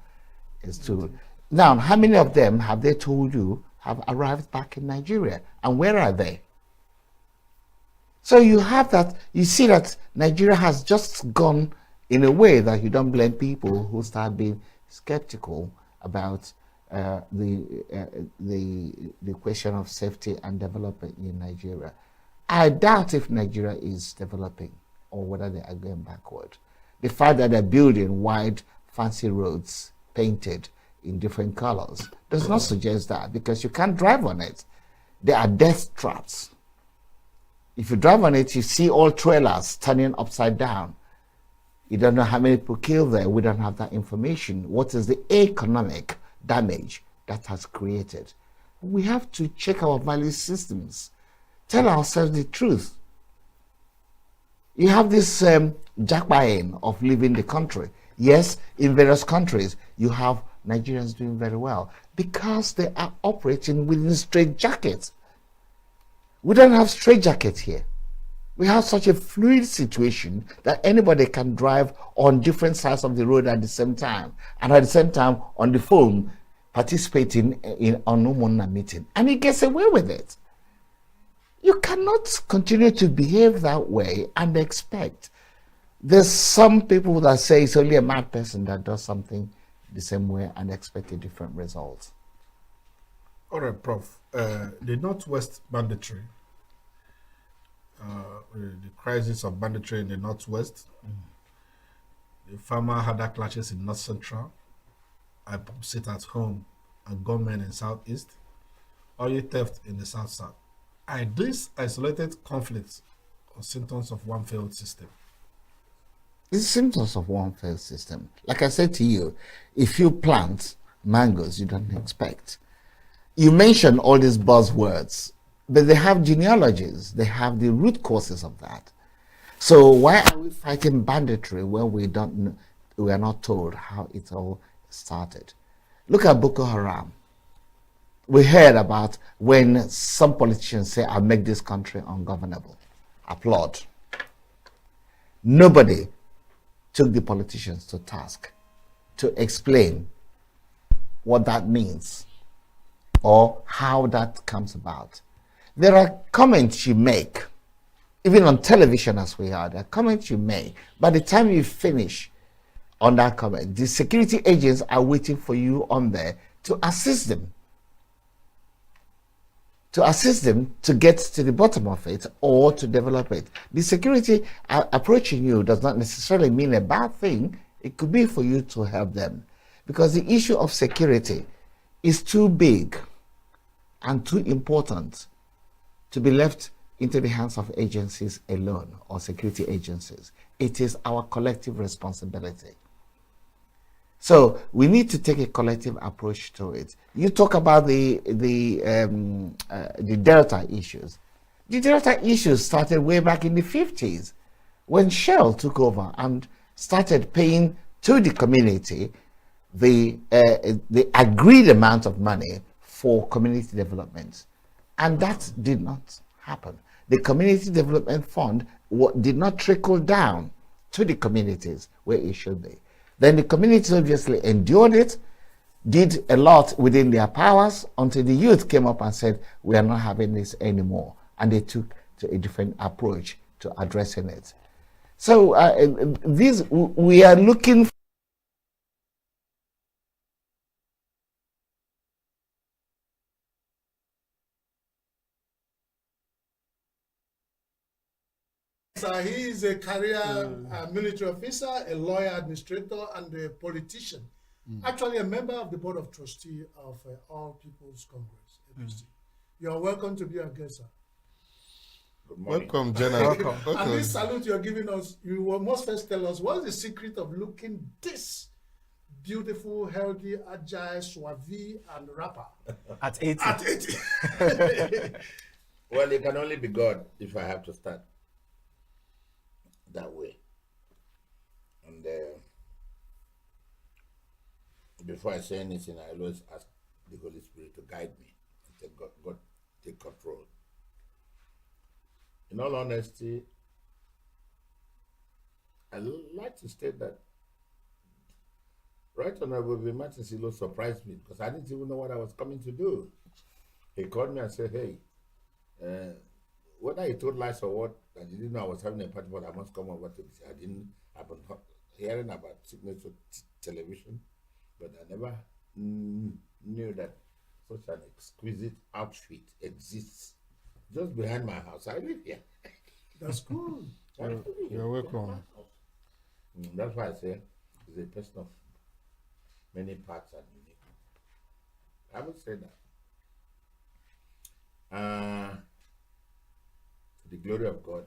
is to. Now, how many of them have they told you have arrived back in Nigeria? And where are they? So you have that, you see that Nigeria has just gone in a way that you don't blame people who start being skeptical about the question of safety and development in Nigeria. I doubt if Nigeria is developing or whether they are going backward. The fact that they're building wide, fancy roads painted in different colors does not suggest that, because you can't drive on it. There are death traps. If you drive on it, you see all trailers turning upside down. You don't know how many people killed there. We don't have that information. What is the economic damage that has created? We have to check our value systems. Tell ourselves the truth. You have this jackpying of leaving the country. Yes, in various countries, you have Nigerians doing very well because they are operating within straitjackets. We don't have straitjackets here. We have such a fluid situation that anybody can drive on different sides of the road at the same time, and at the same time on the phone participating in an Umuna meeting, and he gets away with it. You cannot continue to behave that way and expect. There's some people that say it's only a mad person that does something the same way and expect a different result. All right, Prof. The Northwest banditry, the crisis of banditry in the Northwest, the farmer-herder clashes in North Central, I sit at home, and gunmen in Southeast, oil theft in the South-South. Are these isolated conflicts or symptoms of one failed system? It's symptoms of one failed system. Like I said to you, if you plant mangoes you don't expect. You mentioned all these buzzwords, but they have genealogies. They have the root causes of that. So why are we fighting banditry when we are not told how it all started? Look at Boko Haram. We heard about when some politicians say, I'll make this country ungovernable. Applaud. Nobody took the politicians to task to explain what that means or how that comes about. There are comments you make, even on television as we are, there are comments you make. By the time you finish on that comment, the security agents are waiting for you on there to assist them. To get to the bottom of it or to develop it. The security approaching you does not necessarily mean a bad thing. It could be for you to help them, because the issue of security is too big and too important to be left into the hands of agencies alone or security agencies. It is our collective responsibility. So we need to take a collective approach to it. You talk about the Delta issues. The Delta issues started way back in the 50s when Shell took over and started paying to the community the agreed amount of money for community development. And that did not happen. The Community Development Fund did not trickle down to the communities where it should be. Then the community obviously endured it, did a lot within their powers until the youth came up and said, we are not having this anymore. And they took to a different approach to addressing it. So we are looking he is a career military officer, a lawyer, administrator, and a politician. Actually, a member of the board of trustees of All People's Congress, APC. You are welcome to be our guest, sir. Good morning. Welcome, General. Welcome. And this salute you're giving us, you must first tell us what's the secret of looking this beautiful, healthy, agile, suave, and rapper at 80. At 80. Well, it can only be God if I have to start that way. And before I say anything, I always ask the Holy Spirit to guide me and say, God, take control. In all honesty, I'd like to state that Right Honorable Martin Silo surprised me because I didn't even know what I was coming to do. He called me and said, hey, whether he told lies or what, I didn't know I was having a party, but I must come over to this. I've been hearing about Signature Television, but I never knew that such an exquisite outfit exists just behind my house. I live here. That's cool. You're welcome. That's why I say he's a person of many parts and unique. I would say that. To the glory of God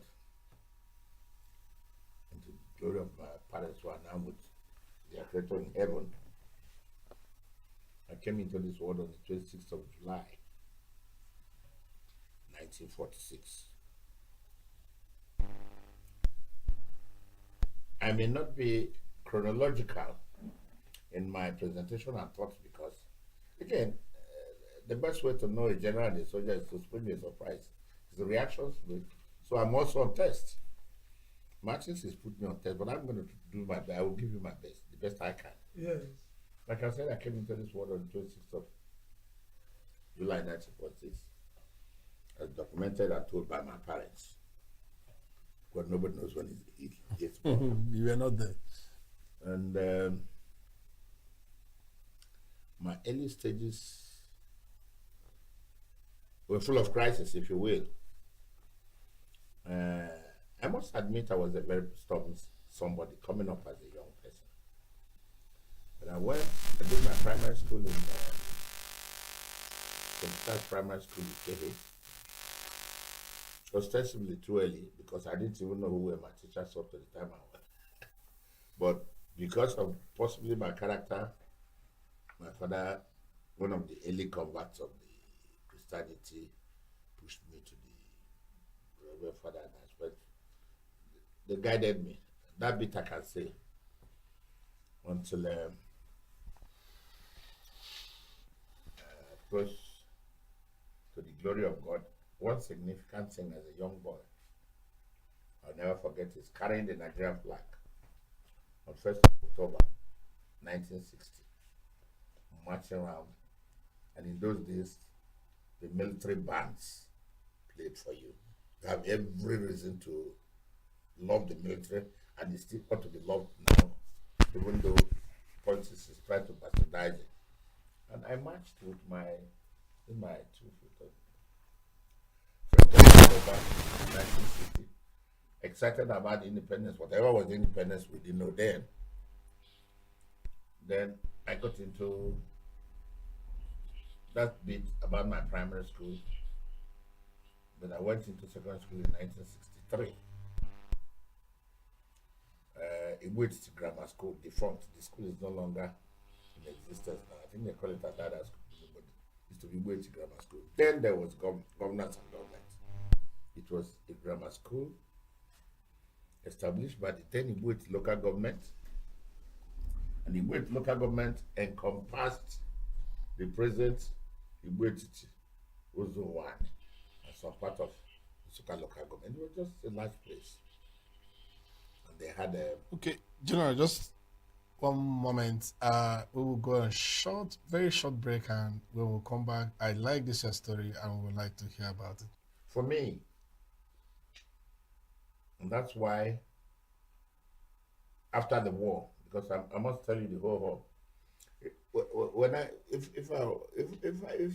and to the glory of my parents who are now with their Creator in heaven, I came into this world on the 26th of July, 1946. I may not be chronological in my presentation and thoughts because, again, the best way to know a general and a soldier is to spring a surprise. It's the reactions. So I'm also on test. Martins has put me on test, but I'm going to do my best. I will give you my best, the best I can. Yes. Like I said, I came into this world on the 26th of July 1946, as documented and told by my parents. But nobody knows when it gets born. You were not there. And my early stages were full of crisis, if you will. I must admit I was a very stubborn somebody coming up as a young person. But I did my primary school in St. Charles Primary School in Kehe. Ostensibly too early because I didn't even know who were my teachers up to the time I went. But because of possibly my character, my father, one of the early converts of the Christianity, pushed me to the Reverend Father and I spent. They guided me. That bit I can say until close to the glory of God. One significant thing as a young boy, I'll never forget, is carrying the Nigerian flag on 1st of October 1960, marching around, and in those days, the military bands played for you. You have every reason to love the military, and it still ought to be loved now, even though politics is trying to bastardize it. And I marched with my 2 foot. 1960, excited about independence, whatever was independence, we didn't know then. Then I got into that bit about my primary school, but I went into secondary school in 1963. Iwit Grammar School, defunct. The school is no longer in existence now. I think they call it Adada School, but it used to be Iwit Grammar School. Then there was governance and government. It was a grammar school established by the then Iwit local government. And the Iwit local government encompassed the present Iwit Ozo-1 and some part of the Suka local government. It was just a nice place. And they had a... Okay, General, just one moment. We will go on very short break, and we will come back. I like this your story, and we would like to hear about it. For me, and that's why after the war, because I must tell you the whole war. When if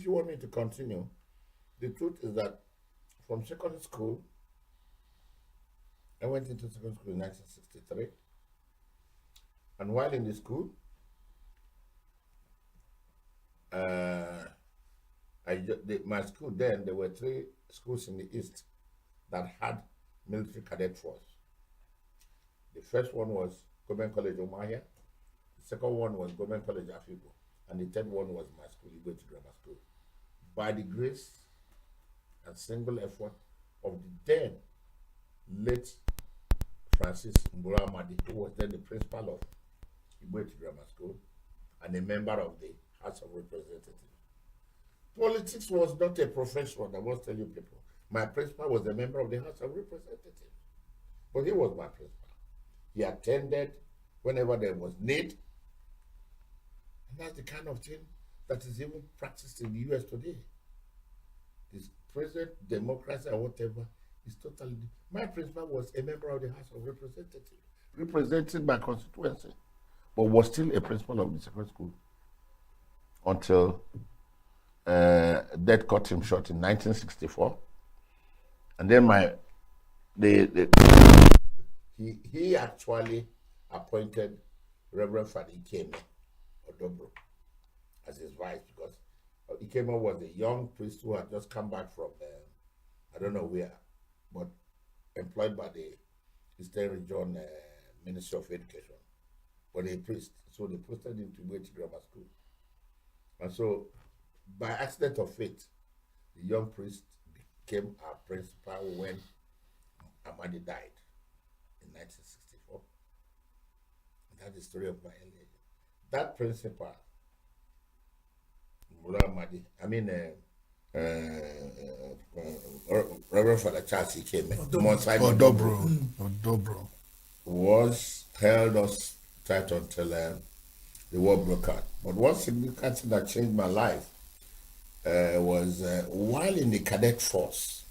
you want me to continue, the truth is that from secondary school, I went into secondary school in 1963, and while in the school, my school then, there were 3 schools in the east that had military cadet force. The first one was Government College Omahia, the second one was Government College Afibo, and the third one was my school, Signaturetv Grammar School. By the grace and single effort of the then late Francis Mbura Amadi, who was then the principal of Signaturetv Grammar School and a member of the House of Representatives. Politics was not a profession, I must tell you people. My principal was a member of the House of Representatives, but he was my principal. He attended whenever there was need, and that's the kind of thing that is even practiced in the US today. This present democracy or whatever is totally. My principal was a member of the House of Representatives, represented my constituency, but was still a principal of the secondary school until death cut him short in 1964. And then he actually appointed Reverend Father Ikeme Odobro as his vice, because Ikeme was a young priest who had just come back from I don't know where, but employed by the Eastern Region Ministry of Education, but a priest. So they posted him to Signaturetv Grammar School. And so, by accident of fate, the young priest became our principal when Amadi died in 1964. And that's the story of my life. That principal, Reverend Father Charles Ikeme Odobro was held us tight until the war broke out. But one significant thing that changed my life was while in the cadet force.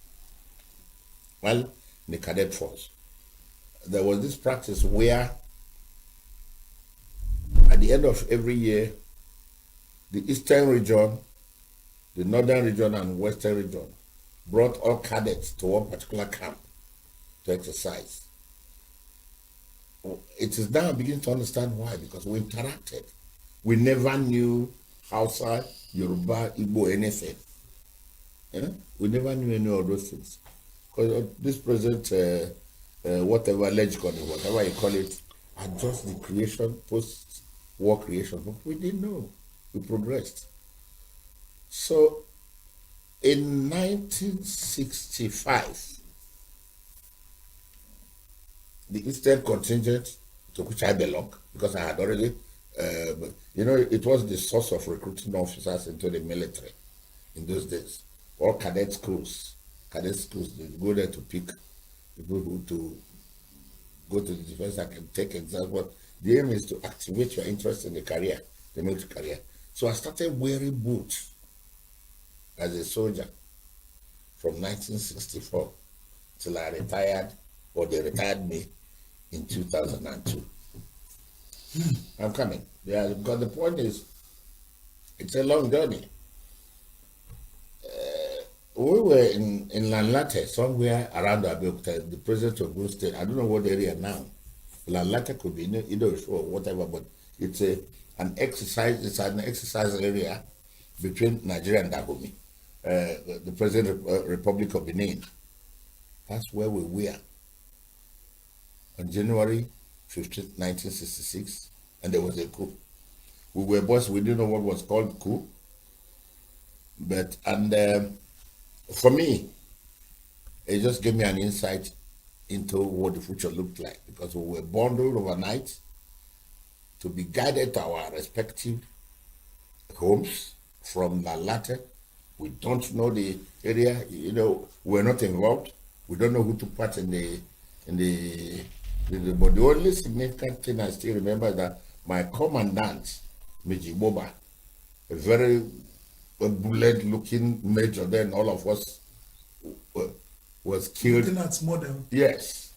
There was this practice where at the end of every year, the Eastern region, the Northern region, and Western region brought all cadets to one particular camp to exercise. It is now beginning to understand why, because we interacted. We never knew Hausa, Yoruba, Igbo, anything. We never knew any of those things. Because this present, whatever lexicon, whatever you call it, are just the creation, post-war creation. But we didn't know. We progressed. So, in 1965, the Eastern contingent to which I belong, because I had already, it was the source of recruiting officers into the military in those days. All cadet schools, they go there to pick people who to go to the defense and can take exams. But the aim is to activate your interest in the career, the military career. So I started wearing boots as a soldier from 1964 till I retired, or they retired me in 2002. I'm coming. Yeah, because the point is, it's a long journey. We were in Lanlate, somewhere around Abeokuta, the president of Ogun State. I don't know what area now. Lanlate could be either or whatever, but it's an exercise. It's an exercise area between Nigeria and Dahomey, the present Republic of Benin. That's where we were on January 15, 1966, and there was a coup. We were boys. We didn't know what was called coup, but for me, it just gave me an insight into what the future looked like, because we were bundled overnight to be guided to our respective homes from Lanlate. We don't know the area, we're not involved. We don't know who took part in the but the only significant thing I still remember is that My commandant, Meji Boba, a very bullet-looking major, then all of us was killed. Lieutenant's model. Yes,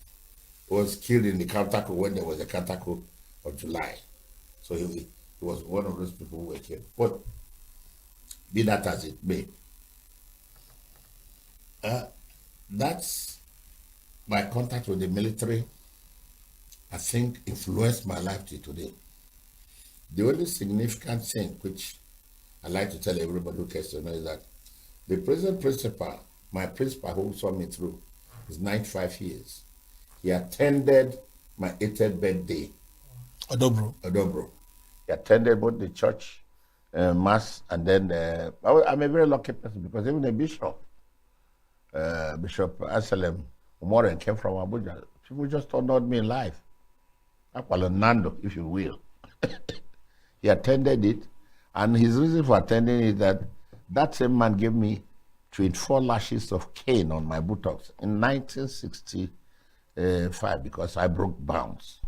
was killed in the Kantaku when there was a Kantaku of July. So he was one of those people who were killed. But be that as it may, that's my contact with the military, I think, influenced my life till today. The only significant thing which I like to tell everybody who cares to know is that the present principal, my principal who saw me through, is 95 years. He attended my 80th birthday. Odobro. He attended both the church mass and then I'm a very lucky person because even the bishop, Bishop Anselm Umoren, came from Abuja. People just honored me in life. Nando, if you will. He attended it, and his reason for attending is that that same man gave me 24 lashes of cane on my buttocks in 1965 because I broke bounds.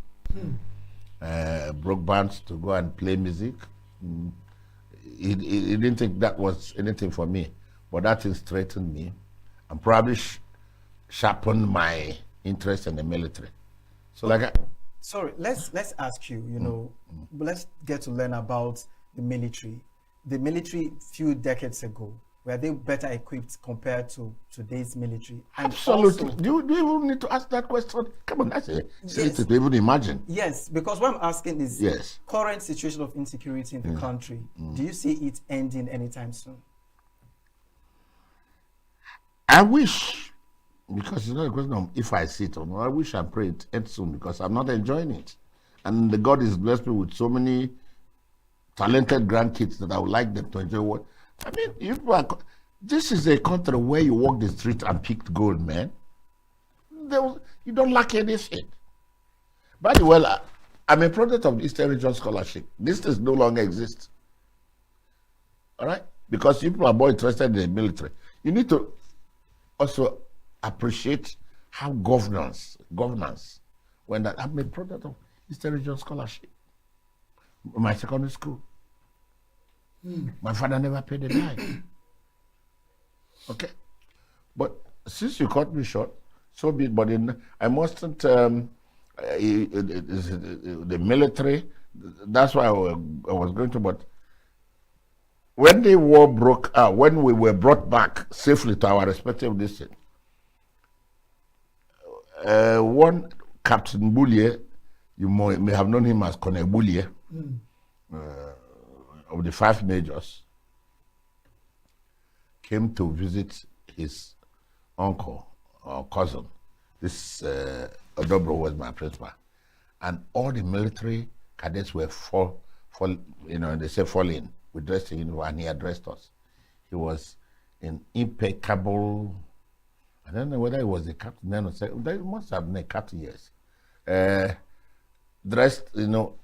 Broke bounds to go and play music. He didn't think that was anything for me, but that thing straightened me and probably sharpened my interest in the military. So sorry, let's ask you, let's get to learn about the military. The military few decades ago, were they better equipped compared to today's military? And absolutely. Also, do you even need to ask that question? Come on, that's it. Yes. To even imagine. Yes, because what I'm asking is yes. Current situation of insecurity in the country. Do you see it ending anytime soon? I wish, because it's not a question of if I see it or not. I wish and pray it ends soon because I'm not enjoying it. And the God has blessed me with so many talented grandkids that I would like them to enjoy what. I mean, this is a country where you walk the street and pick gold, man. You don't lack anything. By the way, I'm a product of the Eastern Region Scholarship. This does no longer exist. All right? Because people are more interested in the military. You need to also appreciate how governance, when that I'm a product of Eastern Region Scholarship. My secondary school. My father never paid a dime. Okay? But since you cut me short, so be it. But I mustn't, the military, that's why I was going to, but when the war broke out, when we were brought back safely to our respective districts, one Captain Boulier, you may have known him as Colonel Boulier, of the 5 majors, came to visit his uncle or cousin. This Odobro was my principal. And all the military cadets were they say fall in. We dressed in uniform and he addressed us. He was in impeccable, I don't know whether he was a captain then or they must have been a captain, yes. Dressed,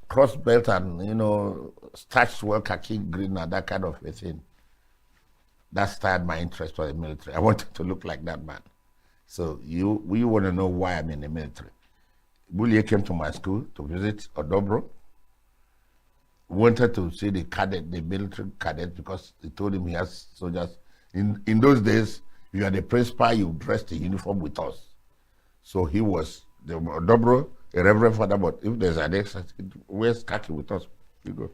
cross belt and, starched well, khaki green and that kind of a thing. That started my interest for the military. I wanted to look like that man. So you want to know why I'm in the military. Boulier came to my school to visit Odobro. Wanted to see the military cadet because he told him he has soldiers. In those days, you are the principal, you dressed in uniform with us. So he was the Odobro, a reverend father, but if there's an extra, wears khaki with us, you go.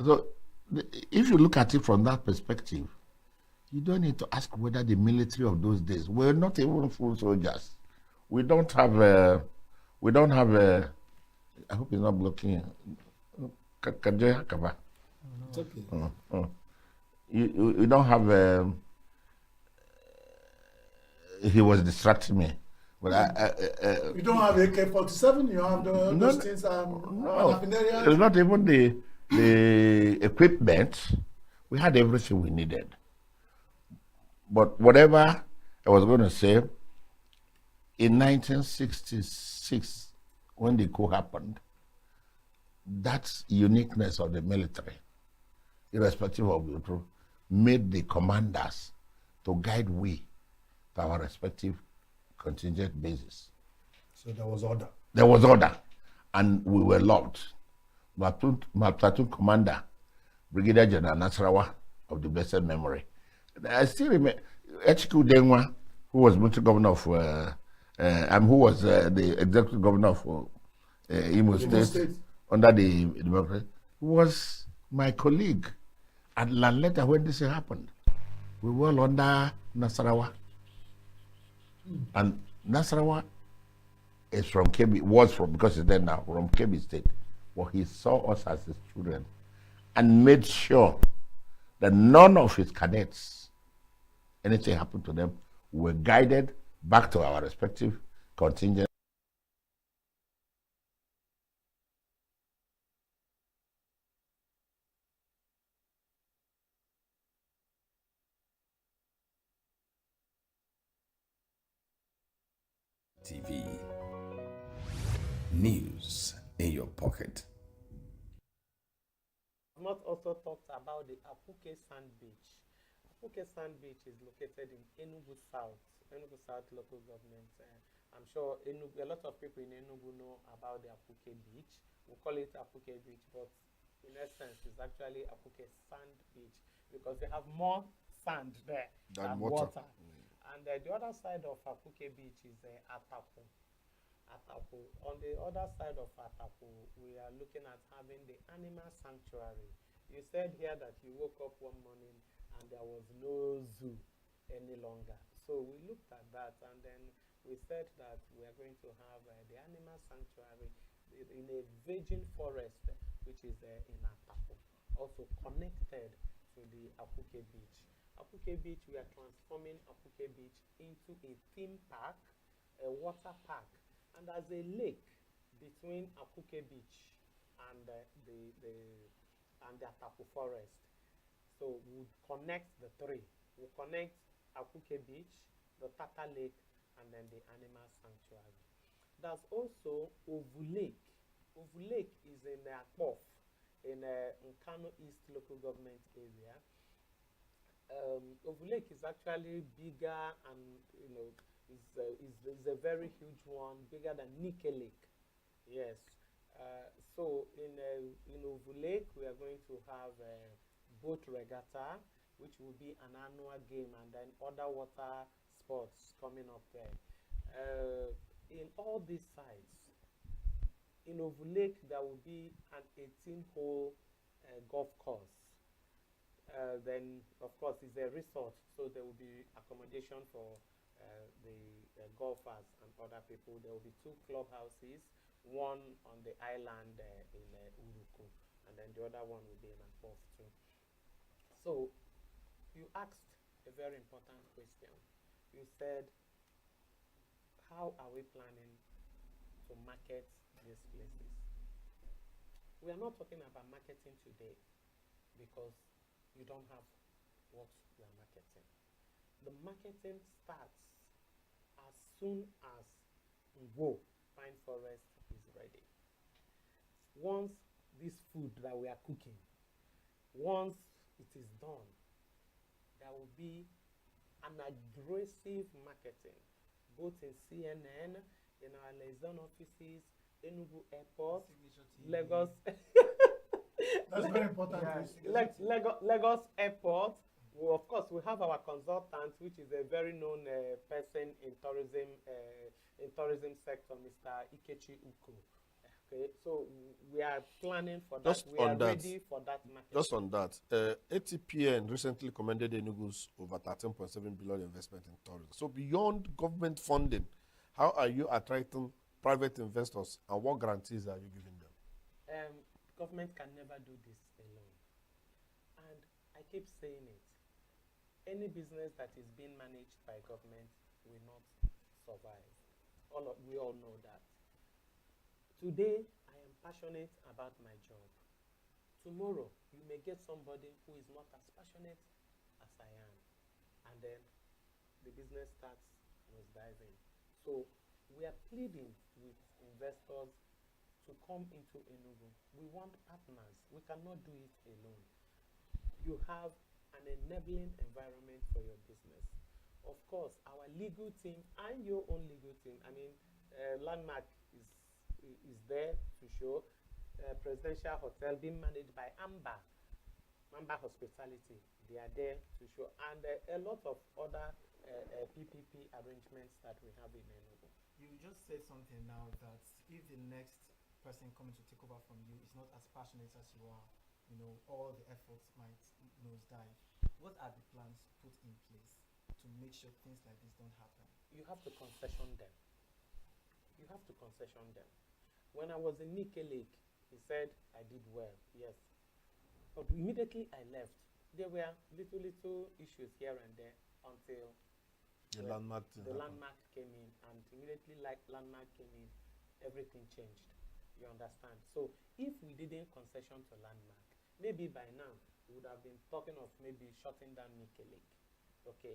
So if you look at it from that perspective, you don't need to ask whether the military of those days were not even full soldiers. We don't have I hope he's not blocking. It's okay. You don't have he was distracting me. But you don't have AK-47, you have those things no, it's not even the equipment. We had everything we needed. But whatever I was going to say, in 1966, when the coup happened, that uniqueness of the military, irrespective of the truth, made the commanders to guide we to our respective contingent bases. So there was order. There was order. and we were loved. My platoon commander, Brigadier General Nasarawa of the blessed memory. I still remember HQ Denwa, who was military governor of, who was the executive governor of Imo State under the democracy, was my colleague at Lanleta when this happened. We were all under Nasarawa. And Nasarawa is from Kebbi, because he's dead now, from Kebbi State. Well, he saw us as his children and made sure that none of his cadets, anything happened to them, were guided back to our respective contingents. TV. News in your pocket. Not also talked about the Apuke Sand Beach. Apuke Sand Beach is located in ENUGU South local government. I'm sure a lot of people in ENUGU know about the Apuke Beach. We call it Apuke Beach, but in essence, it's actually Apuke Sand Beach because they have more sand there than water. And the other side of Apuke Beach is Atapu. On the other side of Atapu, we are looking at having the animal sanctuary. You said here that you woke up one morning and there was no zoo any longer. So we looked at that and then we said that we are going to have the animal sanctuary in a virgin forest, which is in Atapu, also connected to the Apuke Beach. Apuke Beach, we are transforming Apuke Beach into a theme park, a water park, and there's a lake between Apuke Beach and the Atapu Forest. So we connect the three. We connect Apuke Beach, the Tata Lake, and then the animal sanctuary. There's also Ovu Lake. Ovu Lake is in Akpof, in Nkano East local government area. Ovu Lake is actually bigger and is a very huge one, bigger than Nike Lake. Yes. So in Ovu Lake, we are going to have a boat regatta, which will be an annual game, and then other water sports coming up there. In all these sites, in Ovu Lake, there will be an 18-hole golf course. Then, of course, it's a resort, so there will be accommodation for the golfers and other people. There will be 2 clubhouses, one on the island in Uruku, and then the other one will be in Akpof too. So, you asked a very important question. You said, how are we planning to market these places? We are not talking about marketing today because you don't have what you are marketing. The marketing starts as soon as Ngwo Pine Forest is ready. Once this food that we are cooking, once it is done, there will be an aggressive marketing, both in CNN, in our liaison offices, ENUGU Airport, Lagos. That's very important. Yeah. Lagos Airport. Well, of course, we have our consultant, which is a very known person in tourism sector, Mr. Ikechi Uko. Okay, so we are planning for that. Just we are ready for that market. Just on that, ATPN recently commended ENUGU's over 13.7 billion investment in tourism. So beyond government funding, how are you attracting private investors, and what guarantees are you giving them? Government can never do this alone. And I keep saying it. Any business that is being managed by government will not survive. We all know that. Today, I am passionate about my job. Tomorrow, you may get somebody who is not as passionate as I am. And then the business starts nosediving. So we are pleading with investors to come into ENUGU. We want partners. We cannot do it alone. You have an enabling environment for your business. Of course, our legal team and your own legal team, I mean, Landmark is there to show. Presidential Hotel being managed by Amber Hospitality. They are there to show. And a lot of other PPP arrangements that we have in Enugu. You just said something now that if the next person coming to take over from you is not as passionate as you are, you know, all the efforts might nosedive. What are the plans put in place to make sure things like this don't happen? You have to concession them. You have to concession them. When I was in Nike Lake, he said I did well, yes. But immediately I left, there were little issues here and there until the landmark came in, and immediately like landmark came in, everything changed. You understand? So if we didn't concession to landmark, maybe by now we would have been talking of maybe shutting down Nike Lake. Okay.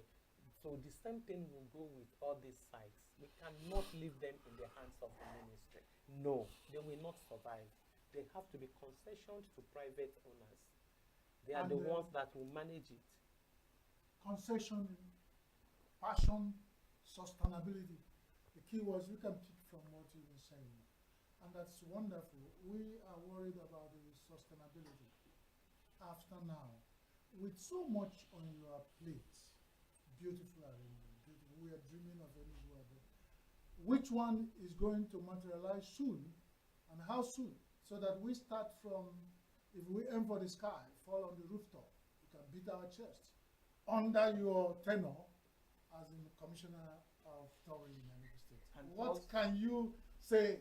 So the same thing will go with all these sites. We cannot leave them in the hands of the ministry. No, they will not survive. They have to be concessioned to private owners. They are the ones that will manage it. Concession, passion, sustainability. The key words we can pick from what you were saying. And that's wonderful. We are worried about the sustainability. After now, with so much on your plate, beautiful arrangement, we are dreaming of ENUGU. Which one is going to materialize soon, and how soon? So that we start from, if we aim for the sky, fall on the rooftop, we can beat our chest. Under your tenure as in Commissioner of Tourism in Enugu State. And what can you say,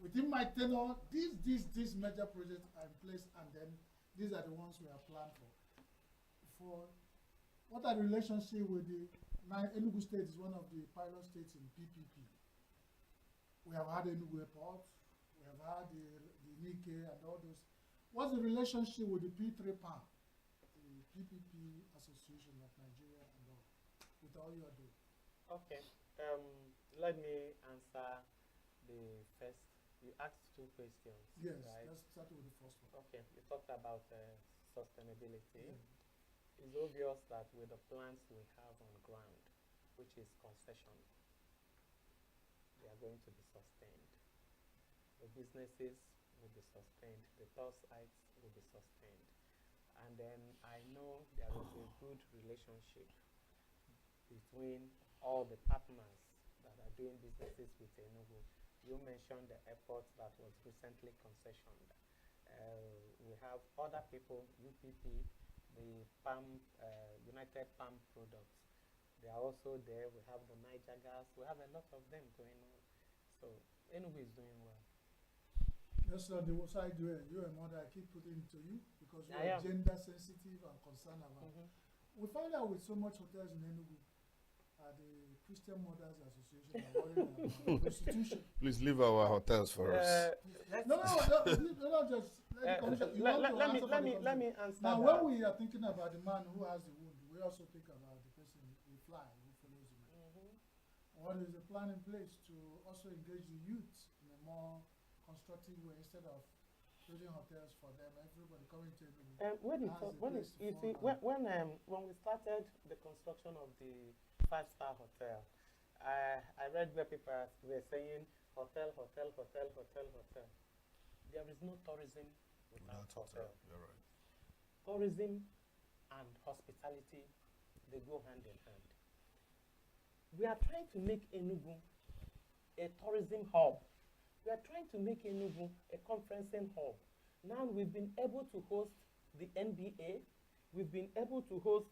within my tenure, these major projects are in place, and then these are the ones we have planned for. What are the relationship with the Enugu State is one of the pilot states in PPP. We have had Enugu Airport, we have had the Nike and all those. What's the relationship with the P3 PAM, the PPP Association of Nigeria and all, with all you are doing? Okay, let me answer the first. You asked two questions. Yes, right? let's start with the first one. Okay, you talked about sustainability. Yeah. It's obvious that with the plans we have on ground, which is concession, they are going to be sustained. The businesses will be sustained. The tour sites will be sustained. And then I know there is a good relationship between all the partners that are doing businesses with Enugu. You mentioned the airport that was recently concessioned. We have other people, UPP, the PAM, United PAM products. They are also there. We have the Niger gas. We have a lot of them going on. So Enugu is doing well. That's not the side where you're a mother I keep putting to you, because you are gender sensitive and concerned about. We find out with so much hotels in Enugu, the Christian Mothers Association are worried about prostitution. Please leave our hotels for us. No, just let me answer. Now, when we are thinking about the man who has the wound, we also think about the person, the fly who follows him. What is the plan in place to also engage the youth in a more constructive way instead of building hotels for them, everybody coming to when we started the construction of the 5-star hotel, I read where people were saying hotel. There is no tourism without hotel. You're right. Tourism and hospitality, they go hand in hand. We are trying to make Enugu a tourism hub. We are trying to make Enugu a conferencing hub. Now we've been able to host the NBA. We've been able to host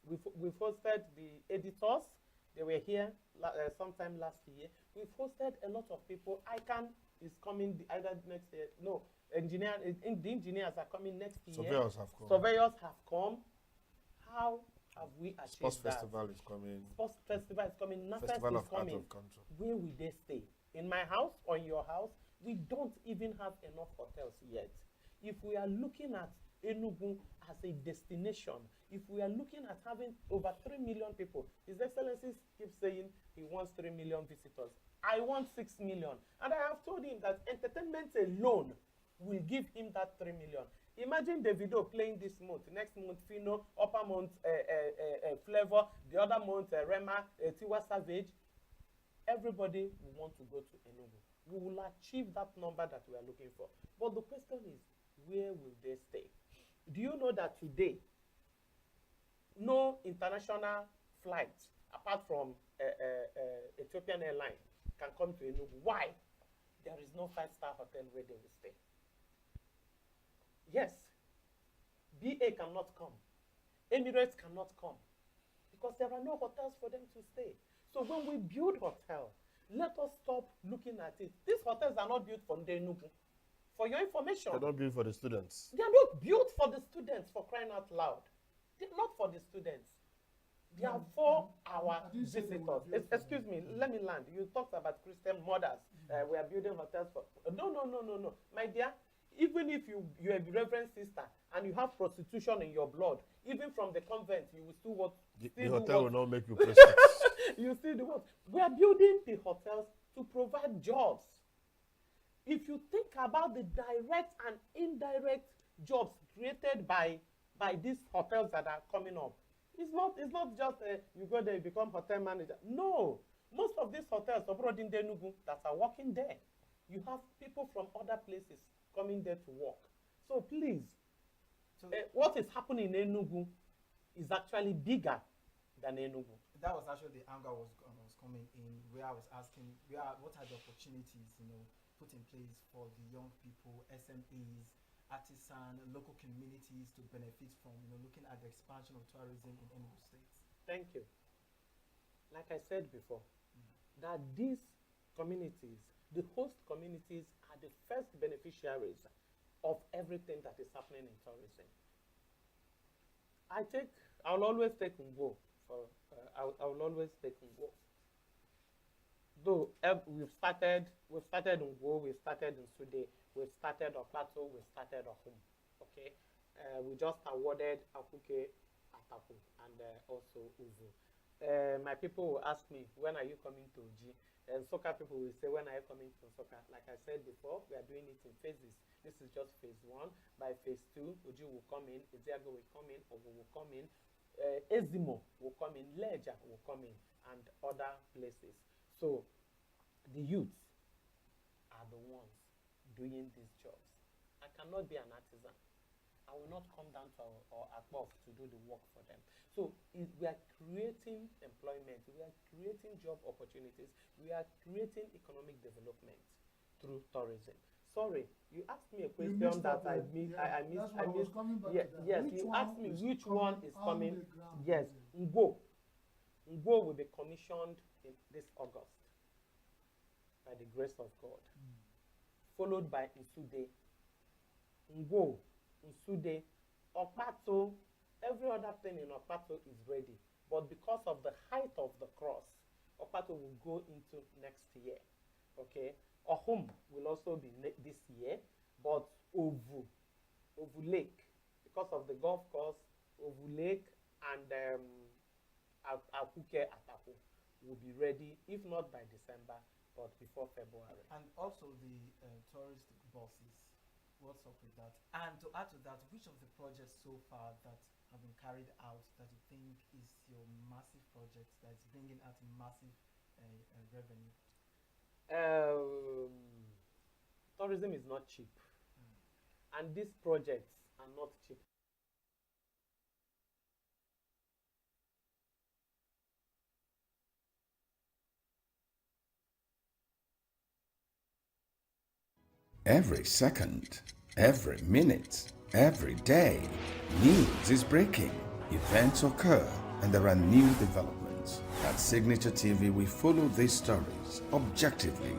we've hosted the editors. They were here sometime last year. We've hosted a lot of people. ICANN is coming either next year. No, the engineers are coming next year. Surveyors have come. Surveyors have come. How have we achieved Sports that? Festival is coming. Sports Festival is coming. Festival NAFES of is coming. Art of Country. Where will they stay? In my house or in your house? We don't even have enough hotels yet. If we are looking at Enugu as a destination, if we are looking at having over 3 million people, His Excellency keeps saying he wants 3 million visitors. I want 6 million. And I have told him that entertainment alone will give him that 3 million. Imagine Davido playing this month, next month Fino, upper month Flavor, the other month Rema, Tiwa Savage. everybody will want to go to Enugu. We will achieve that number that we are looking for. But the question is, where will they stay? Do you know that today, no international flight, apart from Ethiopian Airlines, can come to Enugu? Why? There is no five-star hotel where they will stay. Yes, BA cannot come. Emirates cannot come because there are no hotels for them to stay. So when we build hotels, let us stop looking at it. These hotels are not built for Enugu. For your information, They're not built for the students. they are not built for the students, for crying out loud. They're not for the students. They are for our visitors. Excuse me, let me land. You talked about Christian mothers. We are building hotels for. No. My dear, even if you're a reverend sister and you have prostitution in your blood, even from the convent, you will still what? The hotel will not make you prostitute. You still do what? We are building the hotels to provide jobs. If you think about the direct and indirect jobs created by these hotels that are coming up, it's not just you go there, you become hotel manager. No, most of these hotels abroad in Enugu that are working there, you have people from other places coming there to work. So please, what is happening in Enugu is actually bigger than Enugu. That was actually the angle was coming in, where I was asking, what are the opportunities, put in place for the young people, SMEs, artisan, local communities to benefit from, looking at the expansion of tourism in Enugu State? Thank you. Like I said before, that these communities, the host communities, are the first beneficiaries of everything that is happening in tourism. I'll always take Ngo for. I will always take Ngo. Though we've started Ngo, we've started in Sude, we've started Okpato, we've started Ohum. Okay, we just awarded Akuke, Atapu, and also Uvu. My people will ask me, when are you coming to Oji? And Soka people will say, when are you coming to Soka? Like I said before, we are doing it in phases. This is just phase 1. By phase 2, Oji will come in, Eziago will come in, Ogu will come in, Ezimo will come in, Leja will come in, and other places. So the youths are the ones doing these jobs. I cannot be an artisan. I will not come down to our above to do the work for them. So we are creating employment, we are creating job opportunities, we are creating economic development through tourism. Sorry, you asked me a question that I missed. Yes, you asked me which one is coming. Yes, Ngo. Ngo will be commissioned in this August by the grace of God. Followed by Nsude. Ngo, Nsude, Okpato, every other thing in Okpato is ready. But because of the height of the cross, Okpato will go into next year. Okay? Ohum will also be this year, but Ovu Lake, because of the golf course, Ovu Lake and Akuke Ataku will be ready, if not by December, but before February. And also the tourist buses, what's up with that? And to add to that, which of the projects so far that have been carried out that you think is your massive project that is bringing out massive revenue? Tourism is not cheap, and these projects are not cheap. Every second, every minute, every day, news is breaking, events occur, and there are new developments. At Signature TV, we follow these stories objectively,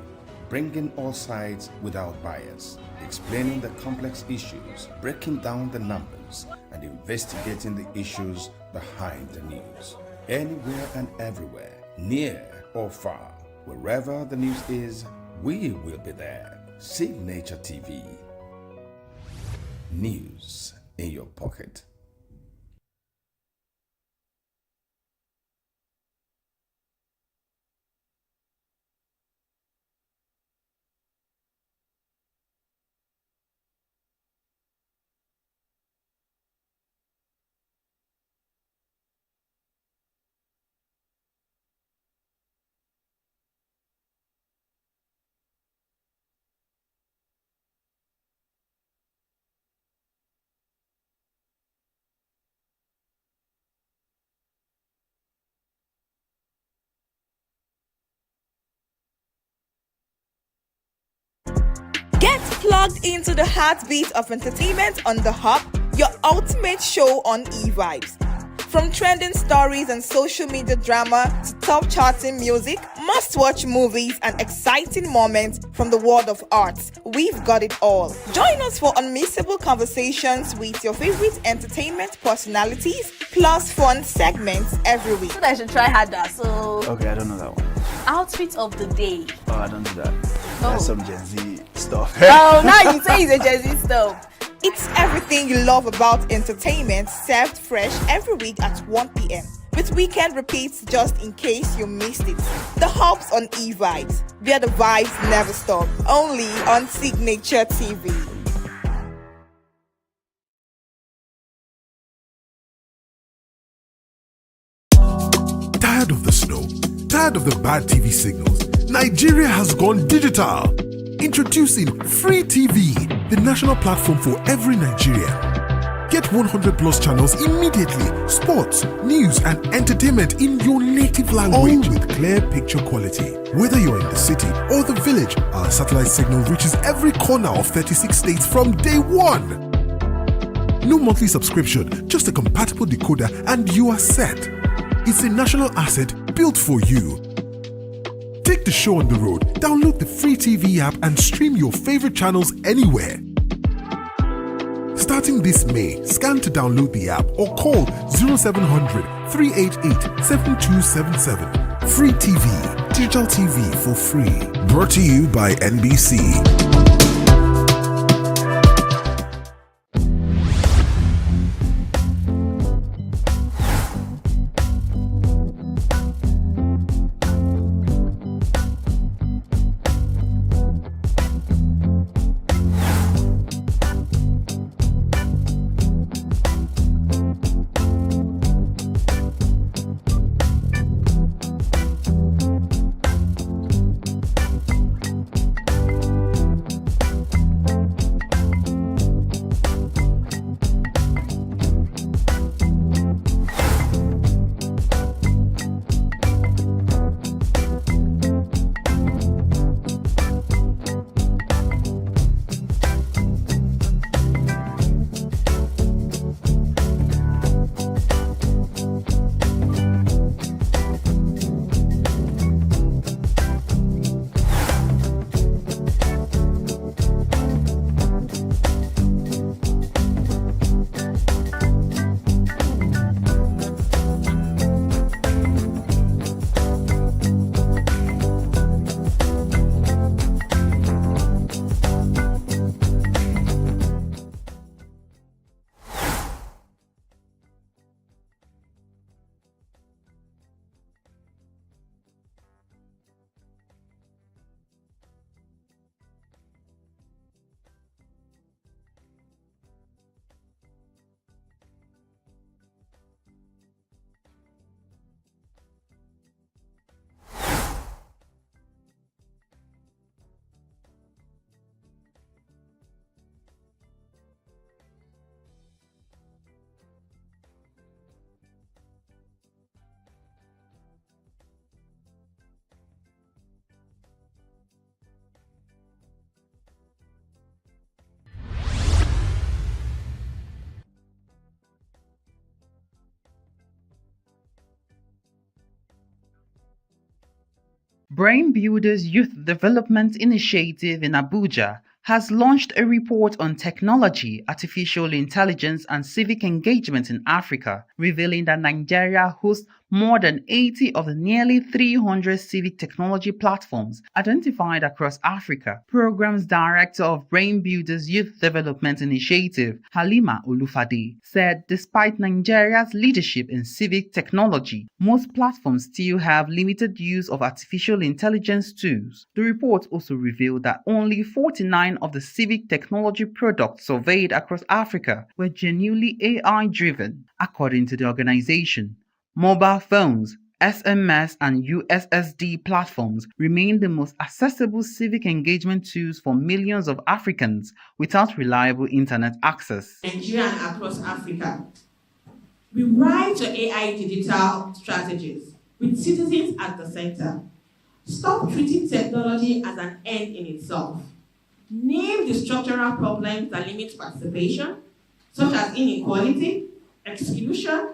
bringing all sides without bias, explaining the complex issues, breaking down the numbers, and investigating the issues behind the news. Anywhere and everywhere, near or far, wherever the news is, we will be there. Signature TV. News in your pocket. plugged into the heartbeat of entertainment on The Hub, your ultimate show on e-vibes. From trending stories and social media drama to top charting music, must-watch movies and exciting moments from the world of arts, we've got it all. Join us for unmissable conversations with your favorite entertainment personalities, plus fun segments every week. I should try harder, so... Okay, I don't know that one. Outfit of the day. Oh, I don't do that. That's some Gen Z stuff. Oh, now you say it's a Gen Z stuff. It's everything you love about entertainment served fresh every week at 1 p.m. with weekend repeats just in case you missed it. The Hubs on eVibes, where the vibes never stop. Only on Signature TV. Tired of the snow? Tired of the bad TV signals? Nigeria has gone digital. Introducing Free TV, the national platform for every Nigerian. Get 100 plus channels immediately. Sports, news, and entertainment in your native language with clear picture quality. Whether you're in the city or the village, our satellite signal reaches every corner of 36 states from day one. No monthly subscription, just a compatible decoder and you are set. It's a national asset built for you. Take the show on the road, download the Free TV app and stream your favorite channels anywhere. Starting this May, scan to download the app or call 0700 388 7277. Free TV, digital TV for free. Brought to you by NBC. Brain Builders Youth Development Initiative in Abuja has launched a report on technology, artificial intelligence, and civic engagement in Africa, revealing that Nigeria hosts more than 80 of the nearly 300 civic technology platforms identified across Africa. Programs Director of Brain Builders Youth Development Initiative, Halima Olufade, said despite Nigeria's leadership in civic technology, most platforms still have limited use of artificial intelligence tools. The report also revealed that only 49 of the civic technology products surveyed across Africa were genuinely AI-driven, according to the organization. Mobile phones, SMS, and USSD platforms remain the most accessible civic engagement tools for millions of Africans without reliable internet access. Nigeria and across Africa. Rewrite your AI digital strategies with citizens at the center. Stop treating technology as an end in itself. Name the structural problems that limit participation, such as inequality, exclusion,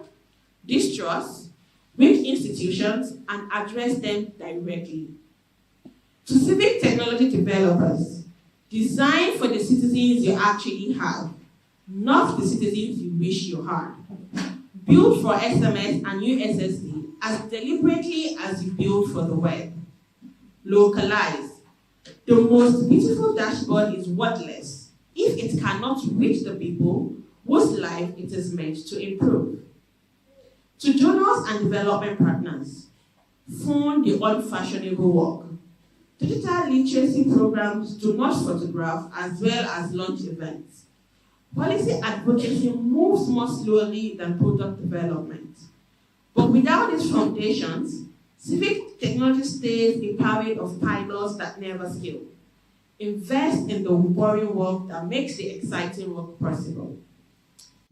distrust, weak institutions, and address them directly. To civic technology developers, design for the citizens you actually have, not the citizens you wish you had. Build for SMS and USSD as deliberately as you build for the web. Localize. The most beautiful dashboard is worthless if it cannot reach the people whose life it is meant to improve. To donors and development partners, fund the unfashionable work. Digital literacy programs do not photograph as well as launch events. Policy advocacy moves more slowly than product development. But without these foundations, civic technology stays a parade of pilots that never scale. Invest in the boring work that makes the exciting work possible.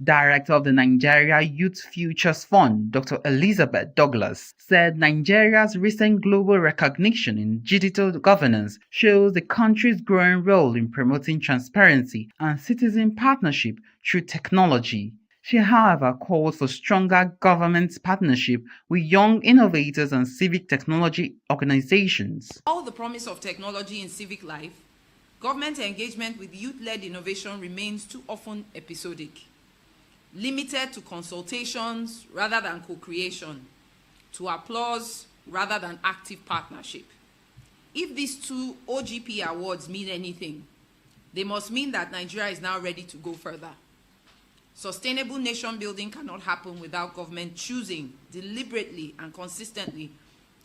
Director of the Nigeria Youth Futures Fund, Dr. Elizabeth Douglas, said Nigeria's recent global recognition in digital governance shows the country's growing role in promoting transparency and citizen partnership through technology. She, however, called for stronger government partnership with young innovators and civic technology organizations. All the promise of technology in civic life, government engagement with youth-led innovation remains too often episodic, limited to consultations rather than co-creation, to applause rather than active partnership. If these two OGP awards mean anything, they must mean that Nigeria is now ready to go further. Sustainable nation building cannot happen without government choosing deliberately and consistently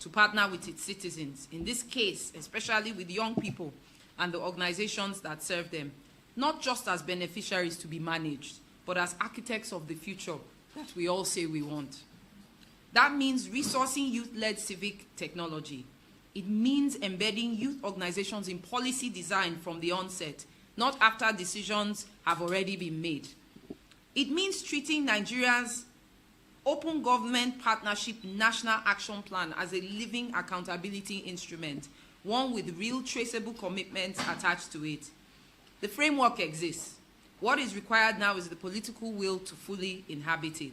to partner with its citizens, in this case, especially with young people and the organizations that serve them, not just as beneficiaries to be managed, but as architects of the future that we all say we want. That means resourcing youth-led civic technology. It means embedding youth organizations in policy design from the onset, not after decisions have already been made. It means treating Nigeria's Open Government Partnership National Action Plan as a living accountability instrument, one with real traceable commitments attached to it. The framework exists. What is required now is the political will to fully inhabit it.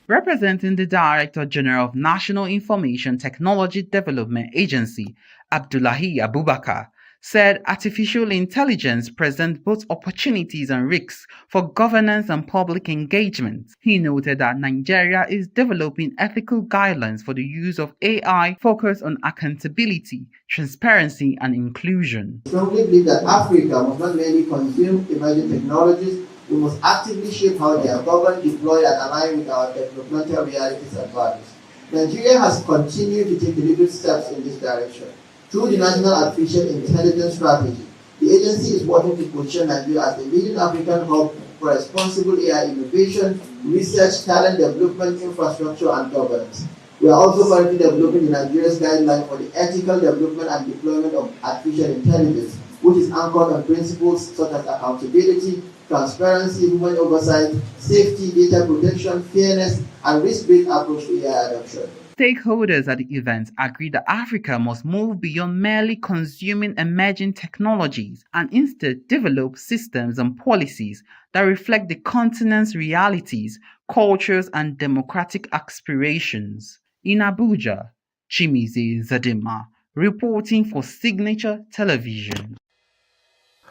Representing the Director General of National Information Technology Development Agency, Abdullahi Abubakar, said artificial intelligence presents both opportunities and risks for governance and public engagement. He noted that Nigeria is developing ethical guidelines for the use of AI focused on accountability, transparency, and inclusion. I strongly believe that Africa must not merely consume emerging technologies, we must actively shape how they are governed, deployed, and aligned with our developmental realities and values. Nigeria has continued to take deliberate steps in this direction. Through the National Artificial Intelligence Strategy, the agency is working to position Nigeria as the leading African hub for responsible AI innovation, research, talent development, infrastructure, and governance. We are also currently developing the Nigeria's guideline for the ethical development and deployment of artificial intelligence, which is anchored on principles such as accountability, transparency, human oversight, safety, data protection, fairness, and risk-based approach to AI adoption. Stakeholders at the event agreed that Africa must move beyond merely consuming emerging technologies and instead develop systems and policies that reflect the continent's realities, cultures, and democratic aspirations. In Abuja, Chimize Zadima, reporting for Signature Television.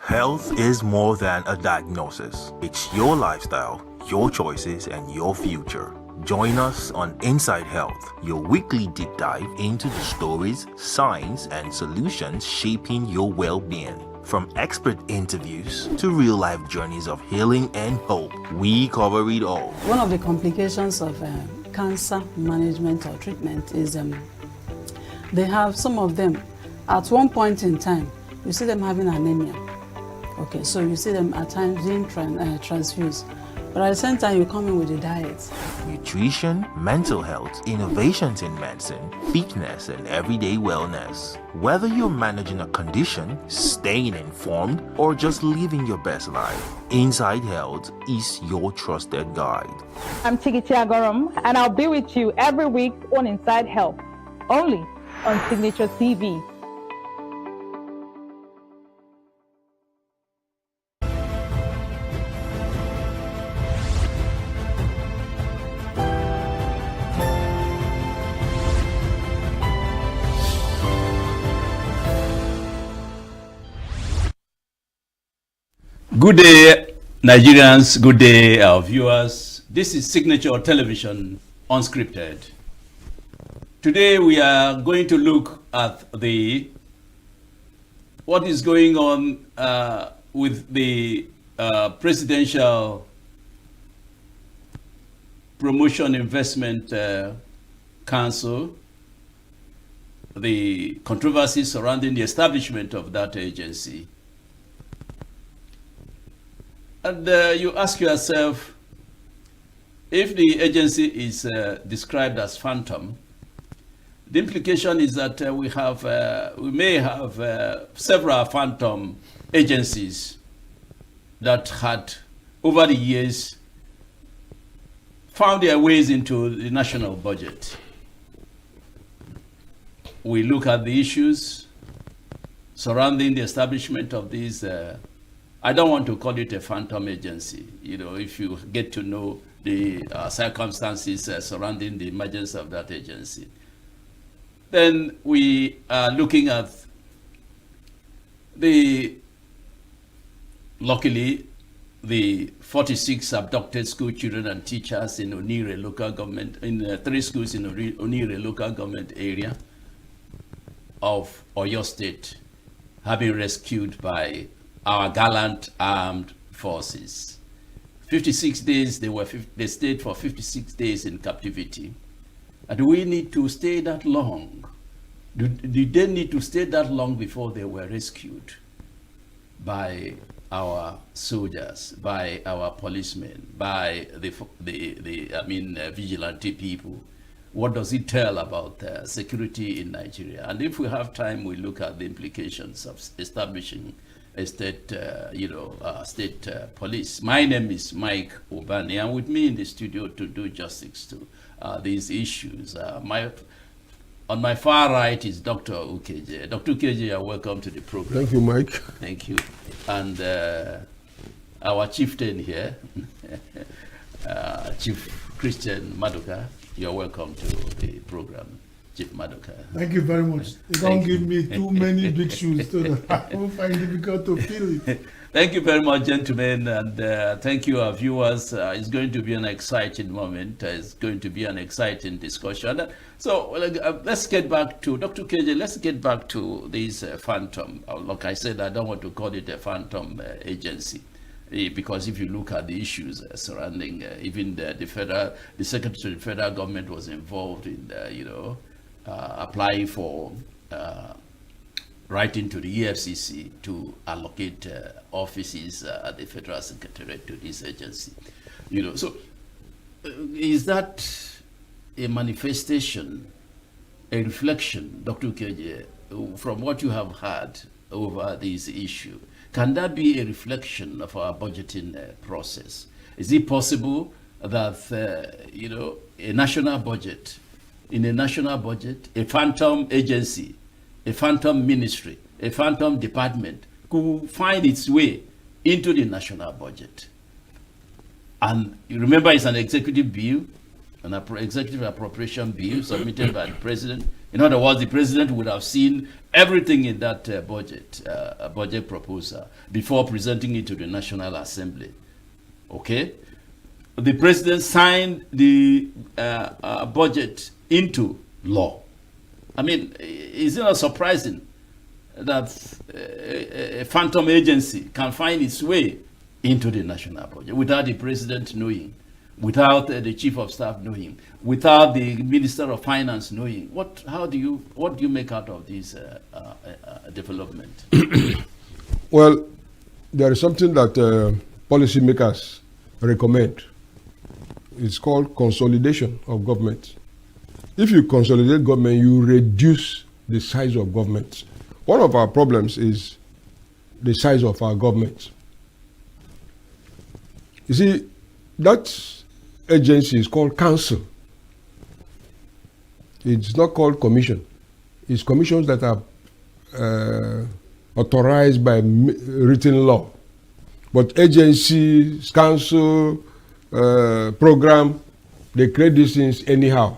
Health is more than a diagnosis. It's your lifestyle, your choices, and your future. Join us on Inside Health, your weekly deep dive into the stories, science, and solutions shaping your well-being. From expert interviews to real-life journeys of healing and hope, we cover it all. One of the complications of cancer management or treatment is they have some of them, at one point in time, you see them having anemia. Okay, so you see them at times being transfused. But at the same time, you come in with the diet. Nutrition, mental health, innovations in medicine, fitness, and everyday wellness. Whether you're managing a condition, staying informed, or just living your best life, Inside Health is your trusted guide. I'm Tigiti Agorum, and I'll be with you every week on Inside Health, only on Signaturetv. Good day, Nigerians. Good day, our viewers. This is Signature Television Unscripted. Today we are going to look at what is going on with the Presidential Promotion Investment Council, the controversy surrounding the establishment of that agency. And you ask yourself, if the agency is described as phantom, the implication is that we may have several phantom agencies that had, over the years, found their ways into the national budget. We look at the issues surrounding the establishment of these, I don't want to call it a phantom agency. You know, if you get to know the circumstances surrounding the emergence of that agency. Then we are looking at luckily, the 46 abducted school children and teachers in Onire local government, in 3 schools in Onire local government area of Oyo State, have been rescued by our gallant armed forces. 56 days, they stayed for 56 days in captivity. And do we need to stay that long? Did they need to stay that long before they were rescued by our soldiers, by our policemen, by vigilante people? What does it tell about security in Nigeria? And if we have time, we look at the implications of establishing a state, state police. My name is Mike Obani, and with me in the studio to do justice to these issues. On my far right is Dr. Ukeje. Dr. Ukeje, you're welcome to the program. Thank you, Mike. Thank you. And our chieftain here, Chief Christian Maduka, you're welcome to the program. Chief Maduka. Thank you very much. They don't give me too many big shoes so that I won't find it difficult to fill it. Thank you very much, gentlemen, and thank you, our viewers. It's going to be an exciting moment. It's going to be an exciting discussion. So let's get back to Dr. KJ. Let's get back to this phantom. Like I said, I don't want to call it a phantom agency, because if you look at the issues surrounding even the Secretary of the Federal Government was involved in, applying for writing to the EFCC to allocate offices at the Federal Secretariat to this agency. So is that a manifestation, a reflection, Dr. Ukeje, from what you have heard over this issue? Can that be a reflection of our budgeting process? Is it possible that, a national budget, in a national budget, a phantom agency, a phantom ministry, a phantom department could find its way into the national budget? And you remember, it's an executive bill, an executive appropriation bill submitted by the president. In other words, the president would have seen everything in that budget proposal before presenting it to the National Assembly. Okay? The president signed the budget into law. I mean, is it not surprising that a phantom agency can find its way into the national budget without the president knowing, without the chief of staff knowing, without the minister of finance knowing? What do you make out of this development? Well, there is something that policymakers recommend. It's called consolidation of government. If you consolidate government, you reduce the size of government. One of our problems is the size of our government. You see, that agency is called council. It's not called commission. It's commissions that are authorized by written law. But agencies, council, program, they create these things anyhow.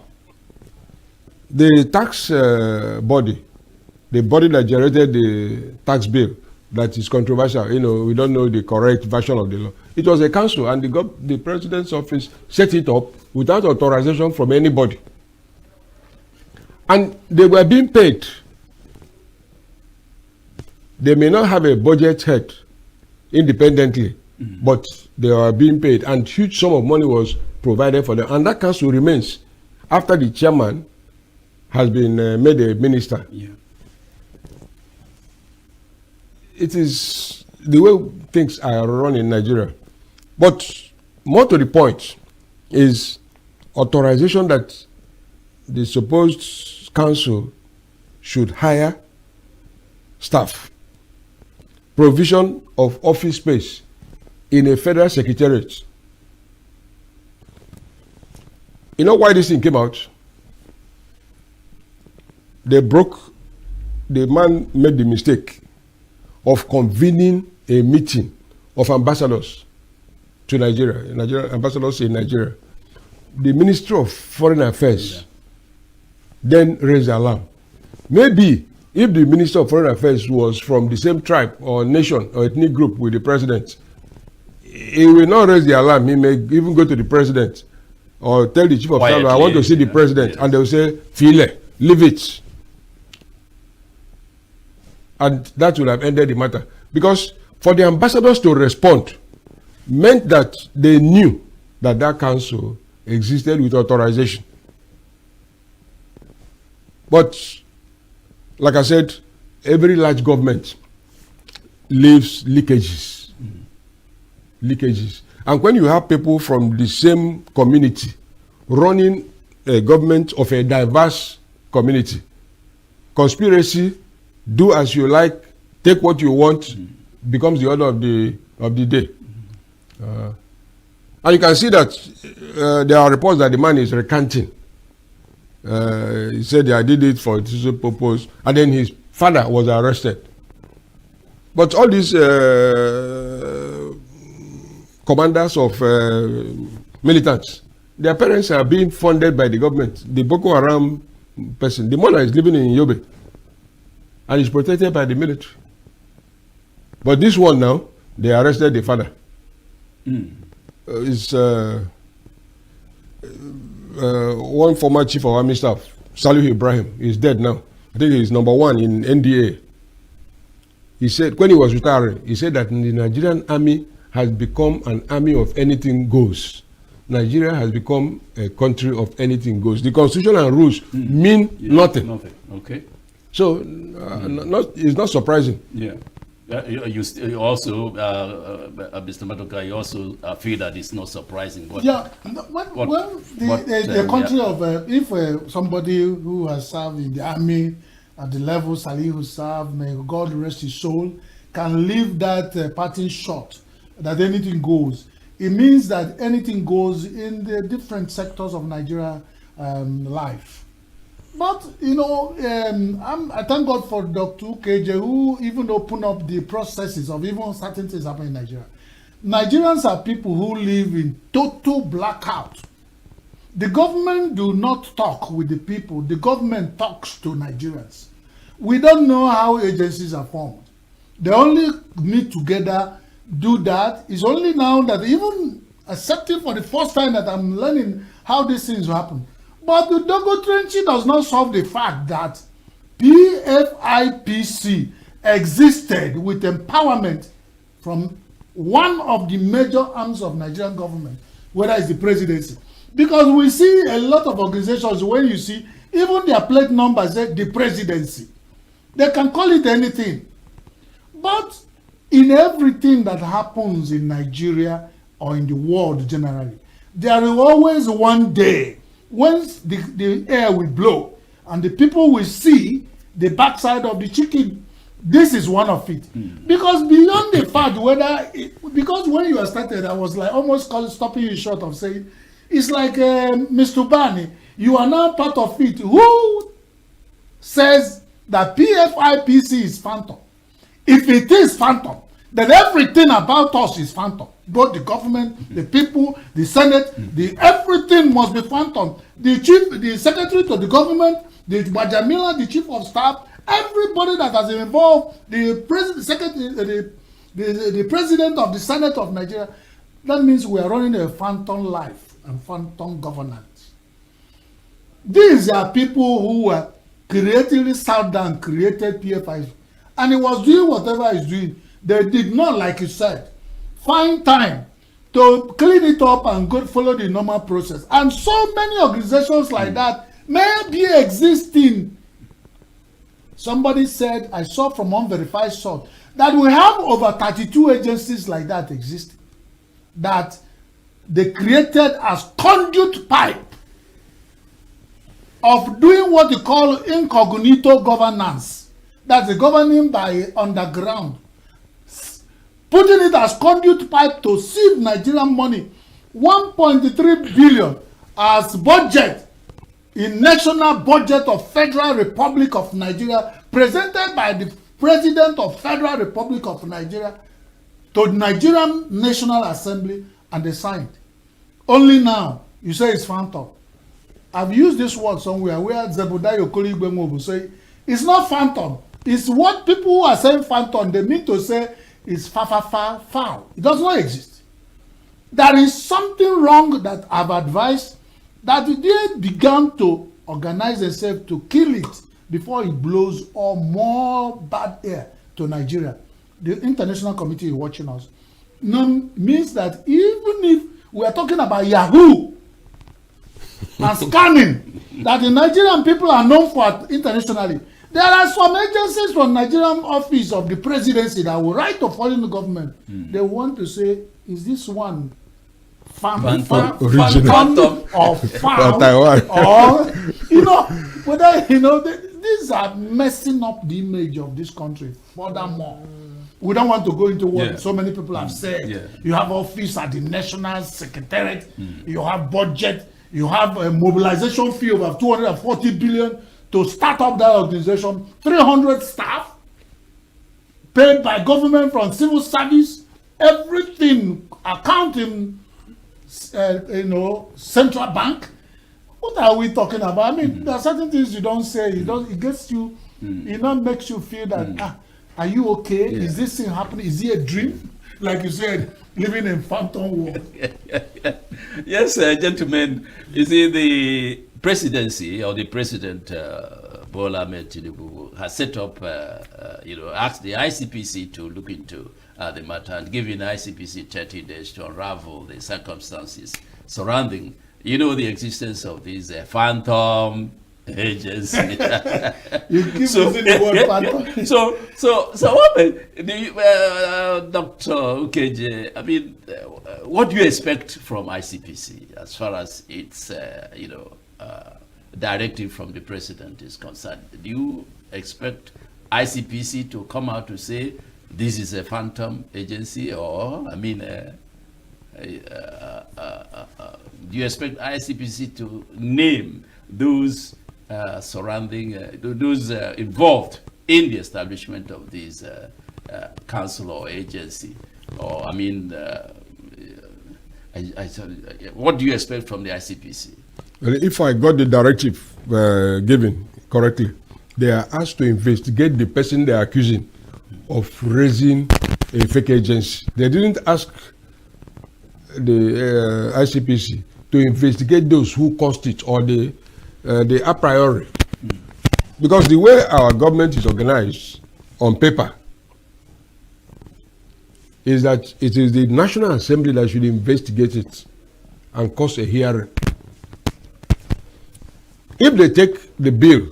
The tax body, the body that generated the tax bill, that is controversial. You know, we don't know the correct version of the law. It was a council, and the president's office set it up without authorization from anybody. And they were being paid. They may not have a budget head independently, but they are being paid, and huge sum of money was provided for them. And that council remains after the chairman has been made a minister. Yeah. It is the way things are run in Nigeria. But more to the point is authorization that the supposed council should hire staff, provision of office space in a federal secretariat. You know why this thing came out? The man made the mistake of convening a meeting of ambassadors to Nigeria, ambassadors in Nigeria. The Ministry of Foreign Affairs then raised the alarm. Maybe if the Minister of Foreign Affairs was from the same tribe or nation or ethnic group with the president, he will not raise the alarm. He may even go to the president or tell the chief of staff, I want to see the president, and they will say, File, leave it. And that would have ended the matter. Because for the ambassadors to respond meant that they knew that that council existed with authorization. But, like I said, every large government leaves leakages. Leakages. And when you have people from the same community running a government of a diverse community, conspiracy, do as you like, take what you want, becomes the order of the day. And you can see that there are reports that the man is recanting. He said, I did it for this purpose, and then his father was arrested. But all these commanders of militants, their parents are being funded by the government. The Boko Haram person, the mother is living in Yobe, and is protected by the military. But this one now, they arrested the father. It's one former chief of army staff, Salih Ibrahim, is dead now. I think he's #1 in NDA. He said, when he was retiring, he said that the Nigerian army has become an army of anything goes. Nigeria has become a country of anything goes. The constitution and rules mean nothing. Nothing. Okay. So, it's not surprising. Yeah. You also, Mr. Madoka, you also feel that it's not surprising. When the country of, if somebody who has served in the army at the level Salih who served, may God rest his soul, can leave that parting shot, that anything goes, it means that anything goes in the different sectors of Nigeria life. But, you know, I thank God for Dr. KJ, who even opened up the processes of even certain things happening in Nigeria. Nigerians are people who live in total blackout. The government do not talk with the people. The government talks to Nigerians. We don't know how agencies are formed. They only meet together, do that. It's only now that even accepting for the first time that I'm learning how these things happen. But the Dogo Trenching does not solve the fact that PFIPC existed with empowerment from one of the major arms of Nigerian government, whether it's the presidency. Because we see a lot of organizations, when you see, even their plate number said the presidency. They can call it anything. But in everything that happens in Nigeria or in the world generally, there is always one day when the air will blow and the people will see the backside of the chicken. This is one of it. Because beyond the fact because when you started, I was like almost stopping you short of saying, it's like Mr. Bani, you are now part of it. Who says that PFIPC is phantom? If it is phantom, then everything about us is phantom. Both the government, the people, the Senate, everything must be phantom. The secretary to the government, the Bajamila, the chief of staff, Everybody that has been involved, the president, secretary, the president of the Senate of Nigeria, that means we are running a phantom life and phantom governance. These are people who were creatively sat down, created PFI, and he was doing whatever he's doing. They did not, like you said, find time to clean it up and go follow the normal process. And so many organizations like that may be existing. Somebody said, I saw from unverified source, that we have over 32 agencies like that existing, that they created as conduit pipe of doing what they call incognito governance. That's the governing by underground. Putting it as conduit pipe to sieve Nigerian money, 1.3 billion as budget in national budget of Federal Republic of Nigeria, presented by the President of Federal Republic of Nigeria to the Nigerian National Assembly, and they signed. Only now, you say it's phantom. I've used this word somewhere where Zebudayo Koligbe will say, it's not phantom. It's what people who are saying phantom, they mean to say is foul. It does not exist. There is something wrong that I've advised, that they began to organize themselves to kill it before it blows all more bad air to Nigeria. The international committee is watching us. Means that even if we are talking about Yahoo and scamming that the Nigerian people are known for internationally, there are some agencies from Nigerian office of the presidency that will write to foreign government. They want to say, is this one phantom or foul or whether these are messing up the image of this country. Furthermore, we don't want to go into what so many people have said. You have office at the National Secretariat, you have budget, you have a mobilization fee of 240 billion to start up that organization, 300 staff paid by government from civil service, everything, accounting, central bank. What are we talking about? I mean, there are certain things you don't say. It gets you. It not makes you feel that. Are you okay? Is this thing happening? Is it a dream? Like you said, living in phantom world. Yes, gentlemen. You see, the presidency or the president Bola Ahmed Tinubu has set up, asked the ICPC to look into the matter and given ICPC 30 days to unravel the circumstances surrounding, the existence of these phantom agency. You keep using the word phantom. So what, Dr. Ukeje, I mean, what do you expect from ICPC as far as its, directive from the president is concerned? Do you expect ICPC to come out to say this is a phantom agency, or do you expect ICPC to name those surrounding those involved in the establishment of these council or agency, or what do you expect from the ICPC? Well, if I got the directive given correctly, they are asked to investigate the person they are accusing of raising a fake agency. They didn't ask the ICPC to investigate those who caused it, or the a priori. Because the way our government is organized on paper is that it is the National Assembly that should investigate it and cause a hearing. If they take the bill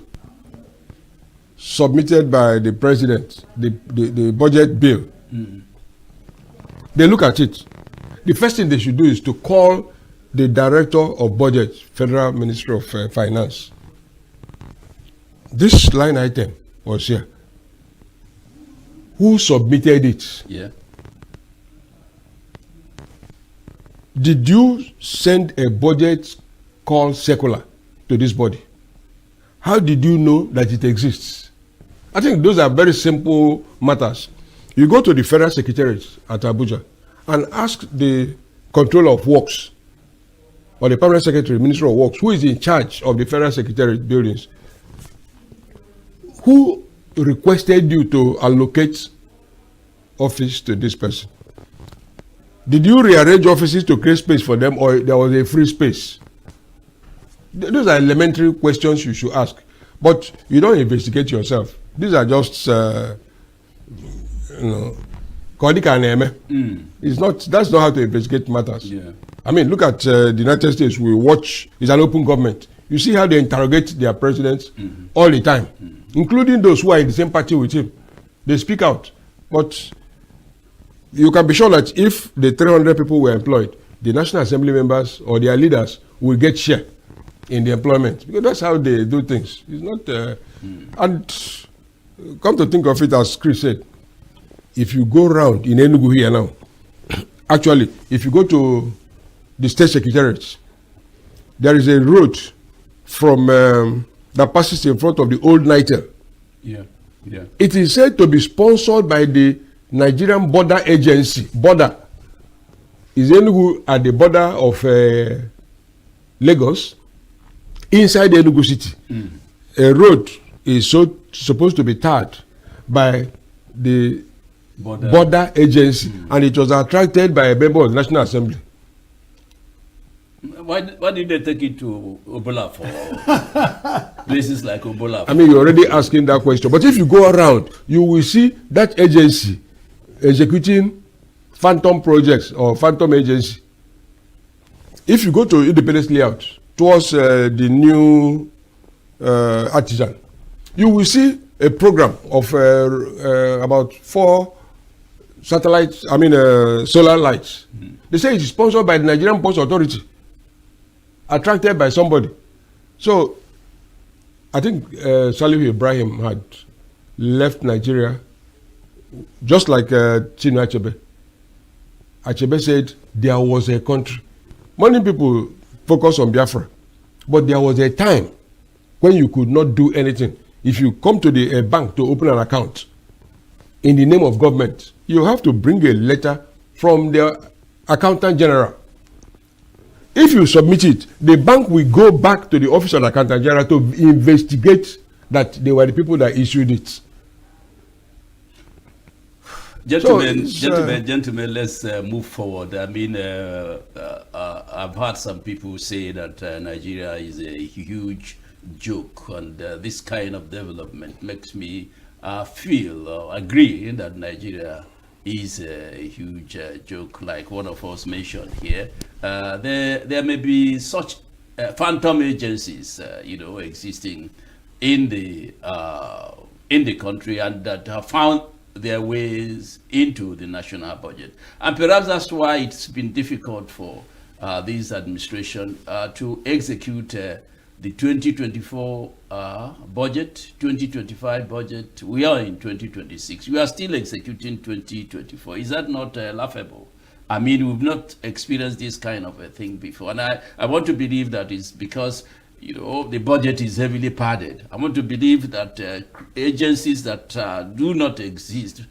submitted by the president, the budget bill, they look at it. The first thing they should do is to call the director of budget, Federal Ministry of Finance. This line item was here. Who submitted it? Yeah. Did you send a budget call circular to this body? How did you know that it exists? I think those are very simple matters. You go to the Federal Secretariat at Abuja and ask the Controller of Works or the Permanent Secretary, Minister of Works, who is in charge of the Federal Secretariat buildings, who requested you to allocate office to this person? Did you rearrange offices to create space for them, or there was a free space? Those are elementary questions you should ask. But you don't investigate yourself. These are just, It's not. That's not how to investigate matters. Yeah. I mean, look at the United States. We watch. It's an open government. You see how they interrogate their presidents all the time, including those who are in the same party with him. They speak out. But you can be sure that if the 300 people were employed, the National Assembly members or their leaders will get share in the employment, because that's how they do things. It's not. And come to think of it, as Chris said, if you go around in ENUGU here now, actually, if you go to the state secretariat, there is a road from that passes in front of the old Nitel. Yeah, yeah. It is said to be sponsored by the Nigerian Border Agency. Border is ENUGU at the border of Lagos, inside ENUGU city. A road is supposed to be tarred by the border agency, and it was attracted by a member of the National Assembly. Why did they take it to Obola for places like Obola? I mean, you're already asking that question. But if you go around, you will see that agency executing phantom projects or phantom agency. If you go to Independence Layout towards the new Artisan, you will see a program of about 4 satellites, solar lights. They say it is sponsored by the Nigerian Post Authority, attracted by somebody. So I think Salihu Ibrahim had left Nigeria just like Signaturetv. Achebe said there was a country. Many people focus on Biafra, but there was a time when you could not do anything. If you come to the bank to open an account in the name of government, you have to bring a letter from the accountant general. If you submit it, the bank will go back to the office of the accountant general to investigate that they were the people that issued it. Gentlemen, let's move forward. I mean, I've heard some people say that Nigeria is a huge joke, and this kind of development makes me feel or agree that Nigeria is a huge joke, like one of us mentioned here. There may be such phantom agencies, existing in the country, and that have found their ways into the national budget. And perhaps that's why it's been difficult for this administration to execute the 2024 budget, 2025 budget. We are in 2026. We are still executing 2024. Is that not laughable? I mean, we've not experienced this kind of a thing before. And I want to believe that it's because, the budget is heavily padded. I want to believe that agencies that do not exist,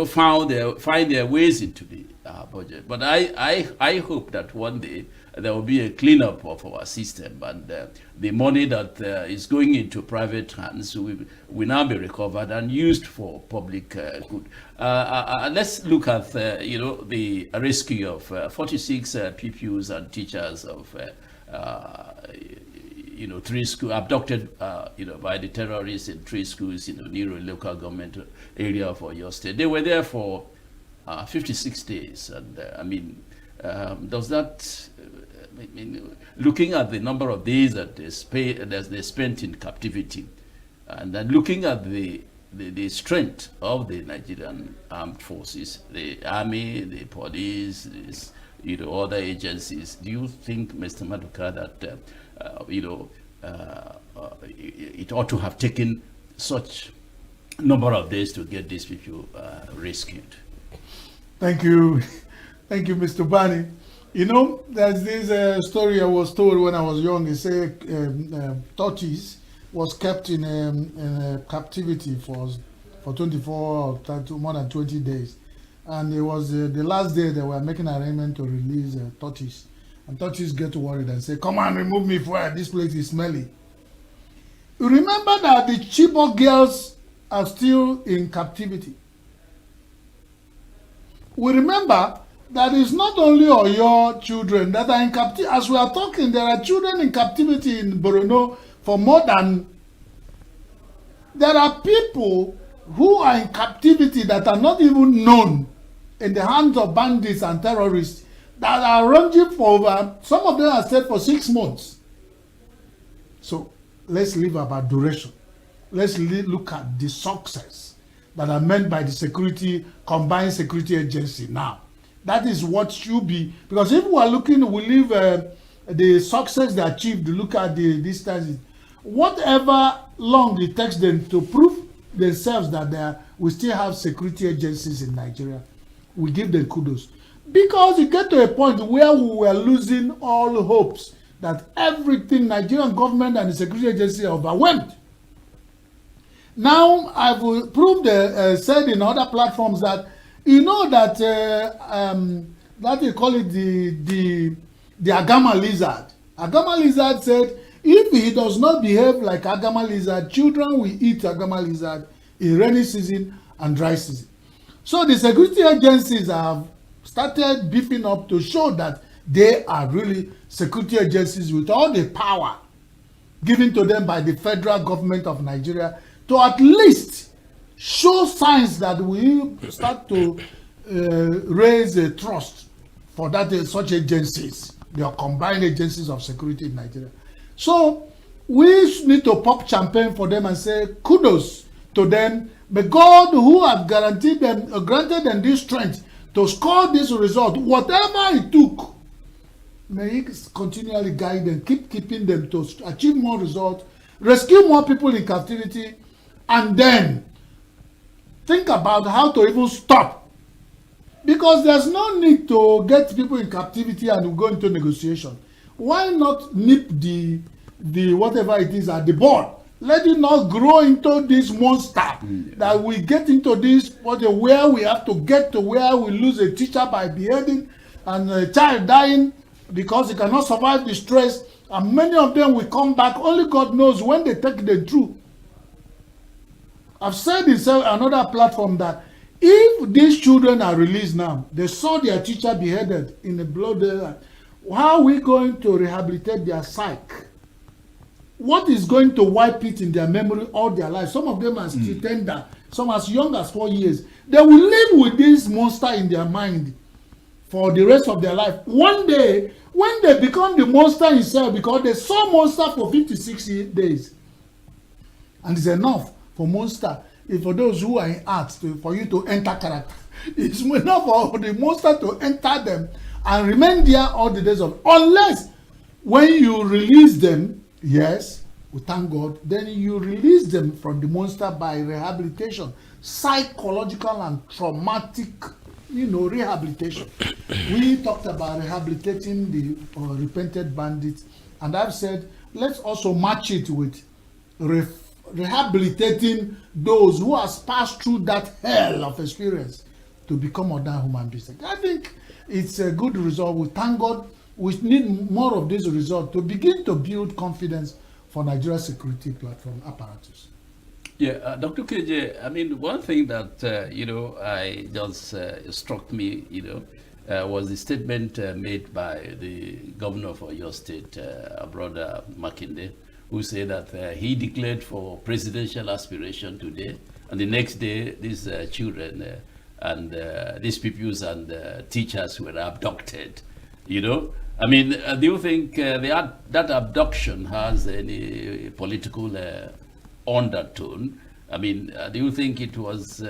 find their ways into the budget. But I hope that one day there will be a cleanup of our system, and the money that is going into private hands will now be recovered and used for public good. Let's look at the rescue of 46 pupils and teachers of 3 schools abducted by the terrorists in 3 schools in the Nero local government area of Oyo State. They were there for 56 days, and does that? Looking at the number of days that they spent in captivity, and then looking at the strength of the Nigerian armed forces, the army, the police, other agencies, do you think, Mr. Maduka, that it ought to have taken such number of days to get these people rescued? Thank you, Mr. Bani. There's this story I was told when I was young. It said tortoise was kept in captivity for 24 or more than 20 days. And it was the last day they were making an arrangement to release tortoise. And tortoise get worried and say, "Come on, remove me for this place is smelly." You remember that the Chibok girls are still in captivity. We remember that it's not only your children that are in captivity. As we are talking, there are children in captivity in Borno for more than... There are people who are in captivity that are not even known in the hands of bandits and terrorists that are ranging for over... Some of them are stayed for 6 months. So let's leave about duration. Let's look at the success that are meant by the combined security agency now. That is what should be, because if we are looking, we leave the success they achieved, look at the distances. Whatever long it takes them to prove themselves that we still have security agencies in Nigeria, we give them kudos. Because you get to a point where we were losing all hopes that everything Nigerian government and the security agency are overwhelmed. Now, I've proved, said in other platforms that, you know that, that they call it the Agama lizard. Agama lizard said, if he does not behave like Agama lizard, children will eat Agama lizard in rainy season and dry season. So the security agencies have started beefing up to show that they are really security agencies with all the power given to them by the federal government of Nigeria to at least show signs that we start to raise a trust for that such agencies. They are combined agencies of security in Nigeria. So we need to pop champagne for them and say kudos to them. May God, who have guaranteed them, granted them this strength to score this result, whatever it took, may He continually guide them, keeping them to achieve more results, rescue more people in captivity, and then think about how to even stop. Because there's no need to get people in captivity and go into negotiation. Why not nip the whatever it is at the bud? Let it not grow into this monster that we get into this where we have to get to where we lose a teacher by beheading and a child dying because he cannot survive the stress, and many of them will come back. Only God knows when they take the truth. I've said in another platform that if these children are released now, they saw their teacher beheaded in the blood, how are we going to rehabilitate their psyche? What is going to wipe it in their memory all their life? Some of them are still tender, some as young as 4 years. They will live with this monster in their mind for the rest of their life. One day, when they become the monster himself, because they saw monster for 56 days, and it's enough for monster, for those who are in arts, for you to enter character. It's enough for the monster to enter them and remain there all the days of, unless when you release them, yes, we thank God, then you release them from the monster by rehabilitation, psychological and traumatic, rehabilitation. We talked about rehabilitating the repented bandits, and I've said, let's also match it with rehabilitating those who has passed through that hell of experience to become modern human beings. I think it's a good result. We thank God. We need more of this result to begin to build confidence for Nigeria security platform apparatus. Yeah, Dr. KJ, I mean, one thing that, I just struck me, was the statement made by the governor of your state, Brother Makinde, who said that he declared for presidential aspiration today, and the next day these children and these pupils and teachers were abducted. I mean, do you think that abduction has any political undertone? I mean, do you think it was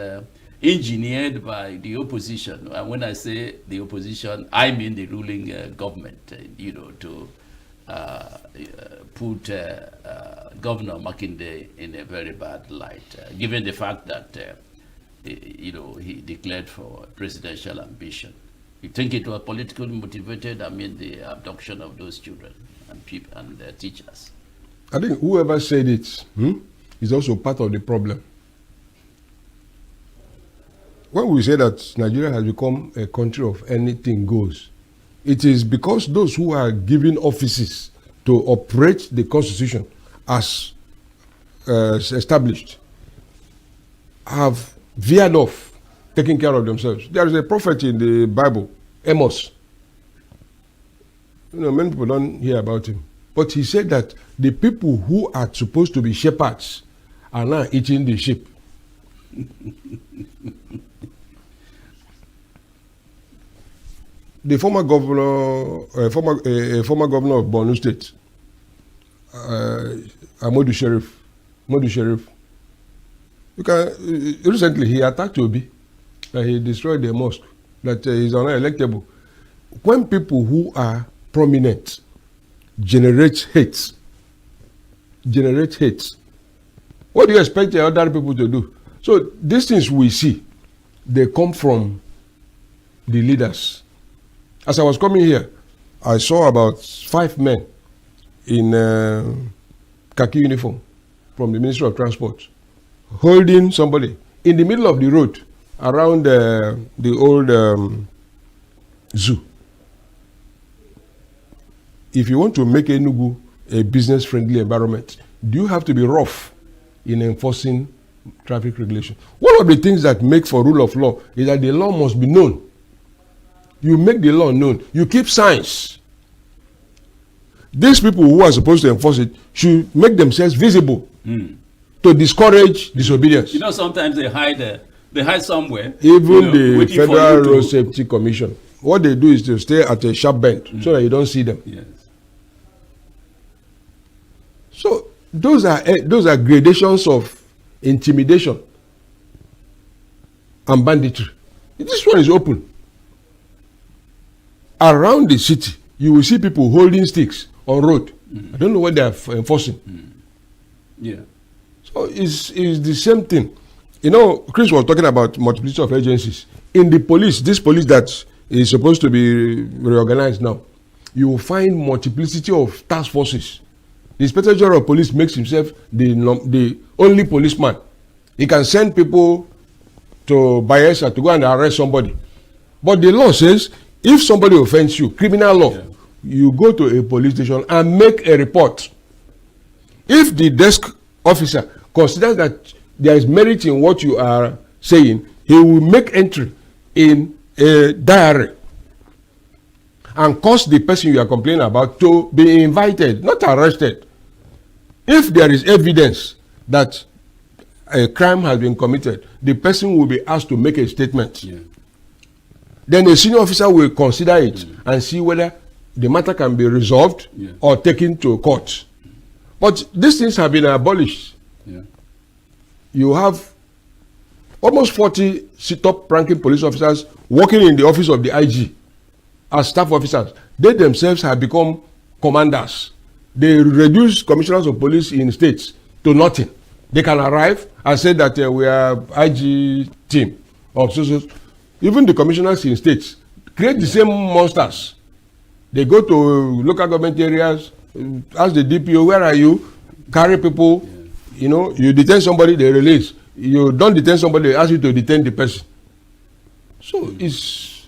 engineered by the opposition? And when I say the opposition, I mean the ruling government, to put Governor Makinde in a very bad light, given the fact that, he declared for presidential ambition. You think it was politically motivated? I mean, the abduction of those children and people and their teachers. I think whoever said it is also part of the problem. When we say that Nigeria has become a country of anything goes, it is because those who are given offices to operate the constitution as established have veered off taking care of themselves. There is a prophet in the Bible, Amos. You know, many people don't hear about him. But he said that the people who are supposed to be shepherds are now eating the sheep. The former governor, former governor of Borno State, Modu Sheriff. Recently he attacked Obi, he destroyed the mosque, that is unelectable. When people who are prominent generate hate, what do you expect the other people to do? So these things we see, they come from the leaders. As I was coming here, I saw about 5 men in khaki uniform from the Ministry of Transport holding somebody in the middle of the road around the old zoo. If you want to make ENUGU a business-friendly environment, do you have to be rough in enforcing traffic regulation? One of the things that make for rule of law is that the law must be known. You make the law known. You keep signs. These people who are supposed to enforce it should make themselves visible to discourage disobedience. You know, sometimes they hide somewhere. Even the Federal Road Safety Commission, what they do is to stay at a sharp bend so that you don't see them. Yes. So those are gradations of intimidation and banditry. This one is open. Around the city, you will see people holding sticks on road. I don't know what they are enforcing. Yeah. So it's the same thing. You know, Chris was talking about multiplicity of agencies. In the police, this police that is supposed to be reorganized now, you will find multiplicity of task forces. The Inspector General of Police makes himself the only policeman. He can send people to Bayelsa to go and arrest somebody. But the law says, if somebody offends you, criminal law, you go to a police station and make a report. If the desk officer considers that there is merit in what you are saying, he will make entry in a diary and cause the person you are complaining about to be invited, not arrested. If there is evidence that a crime has been committed, the person will be asked to make a statement. Then a senior officer will consider it and see whether the matter can be resolved or taken to court. But these things have been abolished. You have almost 40 top ranking police officers working in the office of the IG as staff officers. They themselves have become commanders. They reduce commissioners of police in states to nothing. They can arrive and say that we are IG team or so. Even the commissioners in states create the same monsters. They go to local government areas, ask the DPO, where are you? Carry people, you know, you detain somebody, they release. You don't detain somebody, they ask you to detain the person. So it's,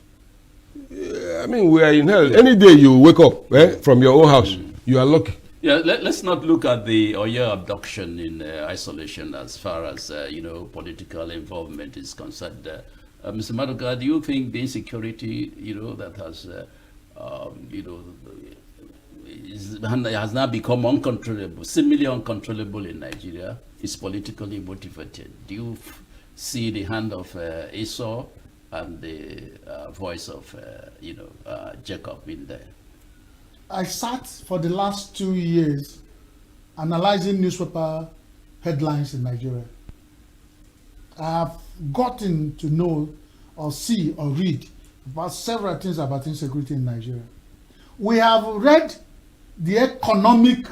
I mean, we are in hell. Any day you wake up from your own house, you are lucky. Yeah, let's not look at the Oyo abduction in isolation as far as, political involvement is concerned. Mr. Maduka, do you think the insecurity, that has, has now become uncontrollable, seemingly uncontrollable in Nigeria, is politically motivated? Do you see the hand of Esau and the voice of, Jacob in there? I sat for the last 2 years analyzing newspaper headlines in Nigeria. I have gotten to know or see or read about several things about insecurity in Nigeria. We have read the economic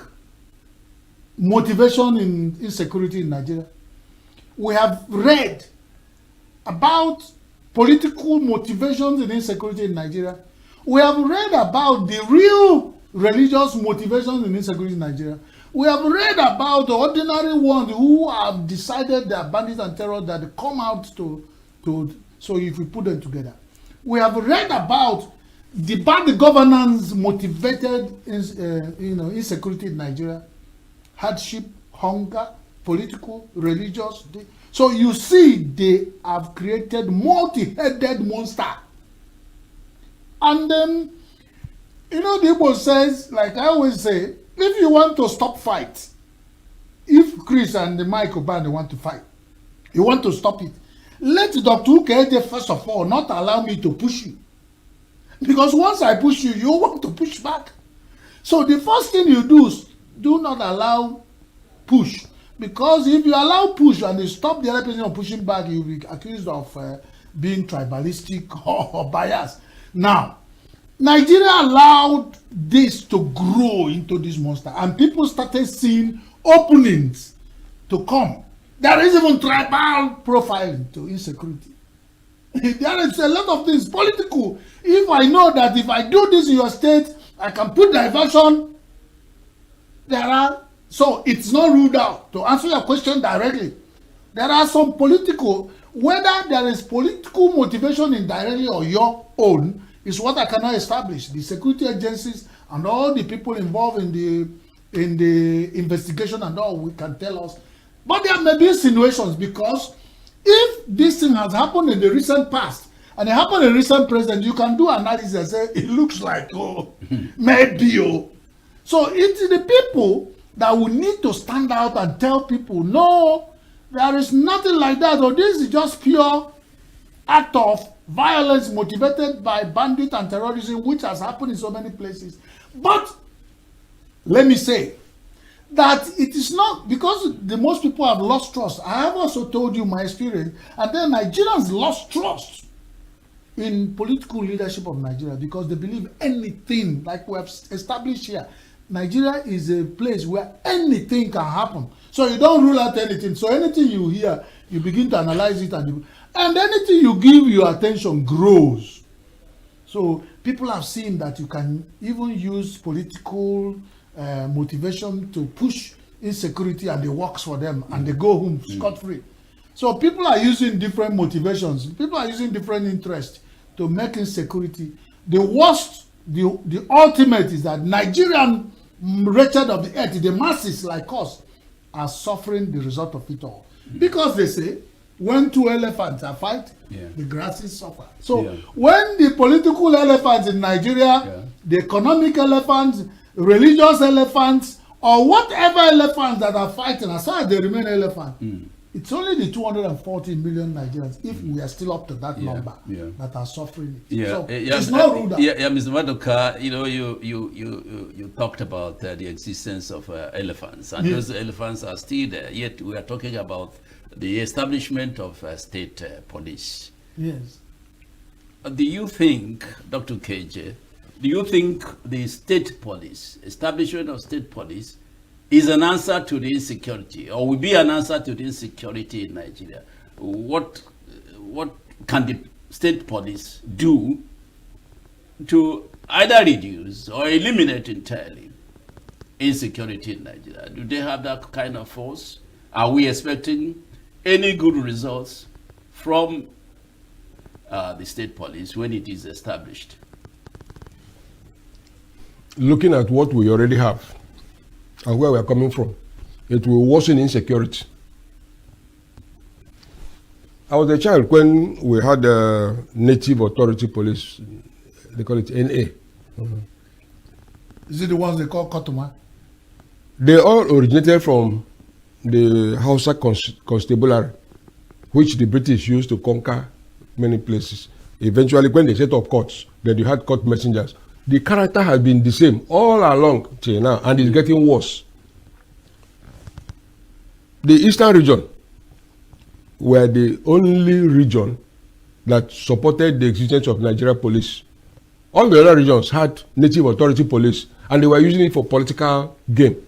motivation in insecurity in Nigeria. We have read about political motivations in insecurity in Nigeria. We have read about the real religious motivations in insecurity in Nigeria. We have read about the ordinary ones who have decided they are bandits and terrorists that they come out to so if we put them together. We have read about the bad governance motivated insecurity in Nigeria, hardship, hunger, political, religious. So you see, they have created multi-headed monster. And then, you know, the Igbo says, like I always say, if you want to stop fight, if Chris and the Mike Obama want to fight, you want to stop it, let Dr. Ukeje first of all not allow me to push you. Because once I push you, you want to push back. So the first thing you do is do not allow push. Because if you allow push and they stop the other person from pushing back, you'll be accused of being tribalistic or biased. Now, Nigeria allowed this to grow into this monster, and people started seeing openings to come. There is even tribal profiling to insecurity. There is a lot of things political. If I know that if I do this in your state, I can put diversion. So it's not ruled out. To answer your question directly, there are some political, whether there is political motivation indirectly or your own, is what I cannot establish. The security agencies and all the people involved in the investigation and all, we can tell us. But there may be insinuations, because if this thing has happened in the recent past and it happened in recent present, you can do analysis and say it looks like, oh, maybe, oh. So it's the people that will need to stand out and tell people, no, there is nothing like that, or this is just pure act of violence motivated by bandit and terrorism, which has happened in so many places. But let me say that it is not, because the most people have lost trust. I have also told you my experience, and then Nigerians lost trust in political leadership of Nigeria because they believe anything, like we have established here. Nigeria is a place where anything can happen. So you don't rule out anything. So anything you hear, you begin to analyze it, and anything you give your attention grows. So people have seen that you can even use political motivation to push insecurity, and it works for them, and they go home scot-free. So people are using different motivations. People are using different interests to make insecurity. The worst, the ultimate is that Nigerian wretched of the earth, the masses like us, are suffering the result of it all. Because they say, when two elephants are fighting, the grasses suffer. So when the political elephants in Nigeria, the economic elephants, religious elephants, or whatever elephants that are fighting, as far as they remain elephants, it's only the 240 million Nigerians, if we are still up to that number, that are suffering it. So it's not ruled out. Mr. Madoka, you know, you talked about the existence of elephants, and those elephants are still there. Yet we are talking about the establishment of state police. Yes. Do you think, Dr. KJ, do you think the state police, establishment of state police, is an answer to the insecurity, or will be an answer to the insecurity in Nigeria? What can the state police do to either reduce or eliminate entirely insecurity in Nigeria? Do they have that kind of force? Are we expecting any good results from the state police when it is established? Looking at what we already have and where we are coming from, it will worsen insecurity. I was a child when we had the Native Authority Police, they call it NA. Is it the ones they call Kotoma? They all originated from the Hausa Constabulary, which the British used to conquer many places. Eventually, when they set up courts, then you had court messengers. The character has been the same all along till now, and it's getting worse. The Eastern region were the only region that supported the existence of Nigeria police. All the other regions had Native Authority Police, and they were using it for political gain.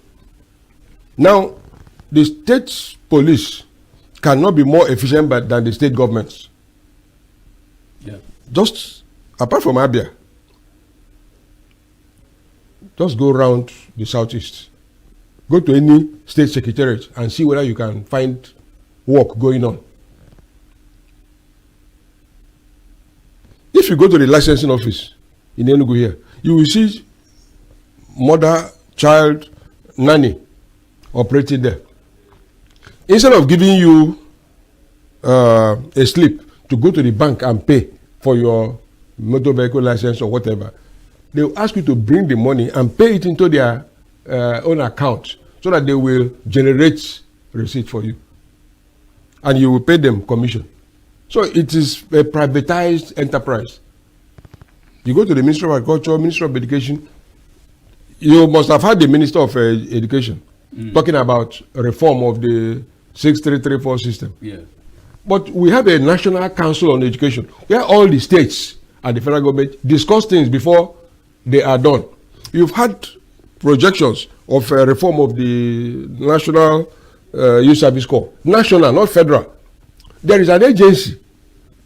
Now, the state police cannot be more efficient than the state governments. Just apart from Abia, just go around the southeast. Go to any state secretariat and see whether you can find work going on. If you go to the licensing office in ENUGU here, you will see mother, child, nanny operating there. Instead of giving you a slip to go to the bank and pay for your motor vehicle license or whatever, they will ask you to bring the money and pay it into their own account so that they will generate receipt for you. And you will pay them commission. So it is a privatized enterprise. You go to the Ministry of Agriculture, Ministry of Education, you must have had the Minister of Education talking about reform of the 6334 system. Yeah. But we have a National Council on Education where all the states and the federal government discuss things before they are done. You've had projections of reform of the National Youth Service Corps. National, not federal. There is an agency.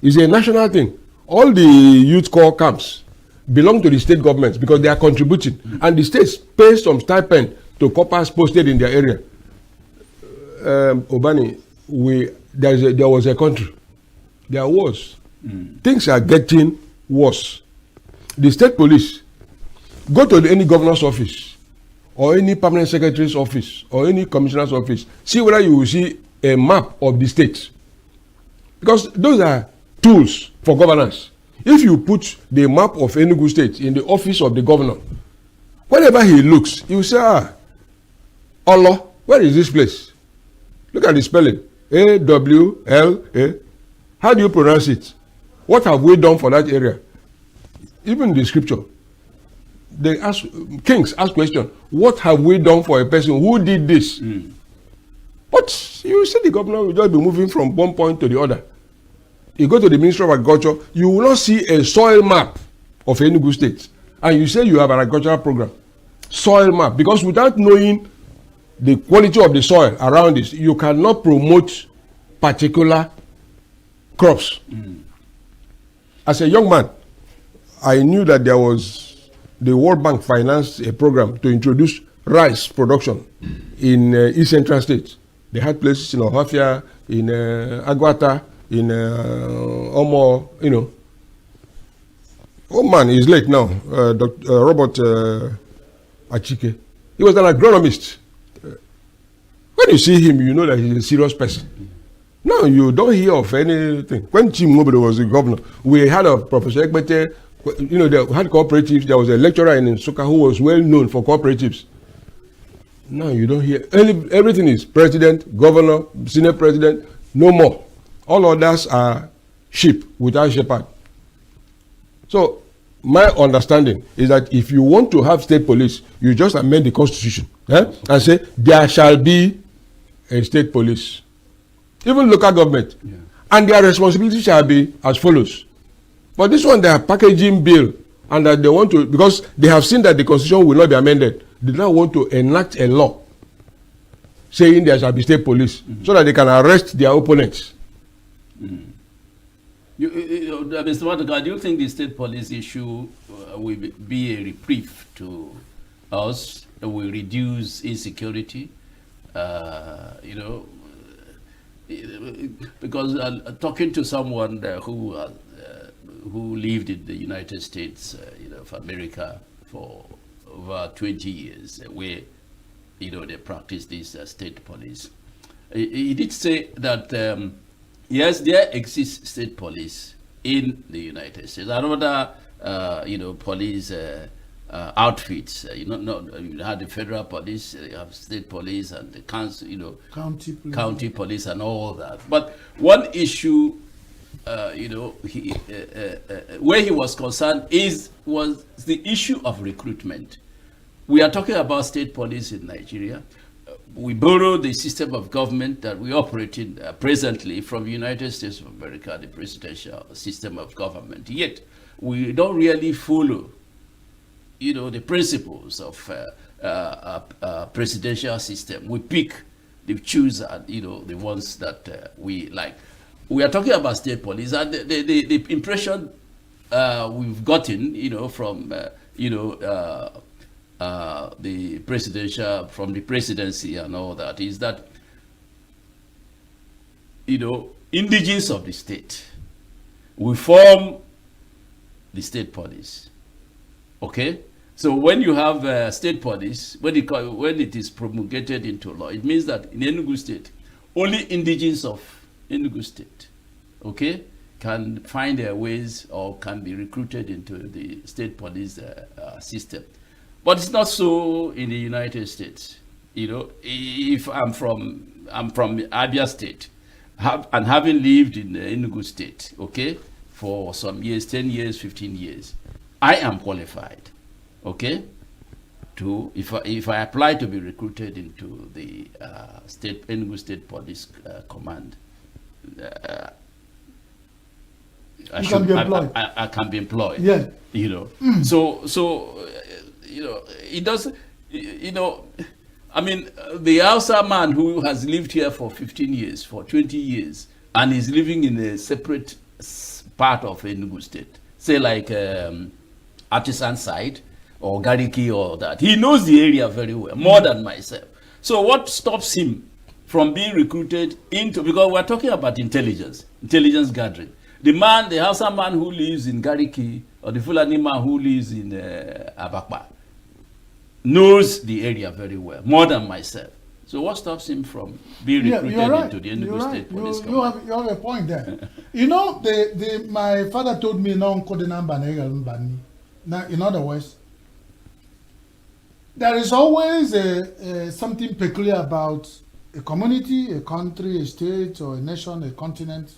It's a national thing. All the youth corps camps belong to the state governments because they are contributing. And the states pay some stipend to corpers posted in their area. Obani, there was a country. There was. Things are getting worse. The state police, go to any governor's office or any permanent secretary's office or any commissioner's office, see whether you will see a map of the state. Because those are tools for governance. If you put the map of Enugu State in the office of the governor, whenever he looks, he will say, Olo, where is this place? Look at the spelling. A-W-L-A. How do you pronounce it? What have we done for that area? Even the scripture, they ask, kings ask question, what have we done for a person who did this? But you see the governor will just be moving from one point to the other. You go to the Ministry of Agriculture, you will not see a soil map of Enugu State. And you say you have an agricultural program. Soil map. Because without knowing the quality of the soil around this, you cannot promote particular crops. As a young man, I knew that there was the World Bank financed a program to introduce rice production in East Central States. They had places in Ohafia, in Aguata, in Omo, you know. Oh man, he's late now. Dr. Robert Achike. He was an agronomist. When you see him, you know that he's a serious person. No, you don't hear of anything. When Jim Mobile was the governor, we had a Professor Ekbete, you know, they had cooperatives. There was a lecturer in Nsukka who was well known for cooperatives. No, you don't hear. Everything is president, governor, senate president, no more. All others are sheep without shepherd. So, my understanding is that if you want to have state police, you just amend the constitution and say, there shall be a state police. Even local government. Yeah. And their responsibility shall be as follows. But this one, they are packaging bill, and that they want to, because they have seen that the constitution will not be amended, they now want to enact a law saying there shall be state police so that they can arrest their opponents. Mr. Wataga, do you think the state police issue will be a reprieve to us, will reduce insecurity? You know, because talking to someone who lived in the United States, you know, of America for over 20 years, where, you know, they practice this state police, he did say that yes, there exists state police in the United States. Another, you know, police outfits. You had the federal police, you have state police, and the council, you know, county police, and all that. But one issue, you know, where he was concerned was the issue of recruitment. We are talking about state police in Nigeria. We borrow the system of government that we operate in presently from the United States of America, the presidential system of government. Yet, we don't really follow, you know, the principles of presidential system. We pick, we choose, you know, the ones that we like. We are talking about state police, and the impression we've gotten, you know, from, you know, the presidency and all that, is that, you know, indigenes of the state will form the state police. Okay, so when you have state police, when it is promulgated into law, it means that in Enugu State, only indigenes of Enugu State, okay, can find their ways or can be recruited into the state police system. But it's not so in the United States. You know, if I'm from Abia State, and having lived in Enugu State, okay, for some years, 10 years, 15 years, I am qualified, okay, to, if I apply to be recruited into the Enugu State Police Command, I can be employed. Yeah. You know, so you know, it doesn't, you know, I mean, the Hausa man who has lived here for 15 years, for 20 years, and is living in a separate part of Enugu State, say like Artisan Side or Gariki or that, he knows the area very well, more than myself. So what stops him from being recruited into, because we're talking about intelligence gathering. The Hausa man who lives in Gariki or the Fulani man who lives in Abakpa knows the area very well, more than myself. So what stops him from being recruited into the Enugu State Police Command? You have a point there. You know, my father told me, in other words, there is always something peculiar about a community, a country, a state, or a nation, a continent,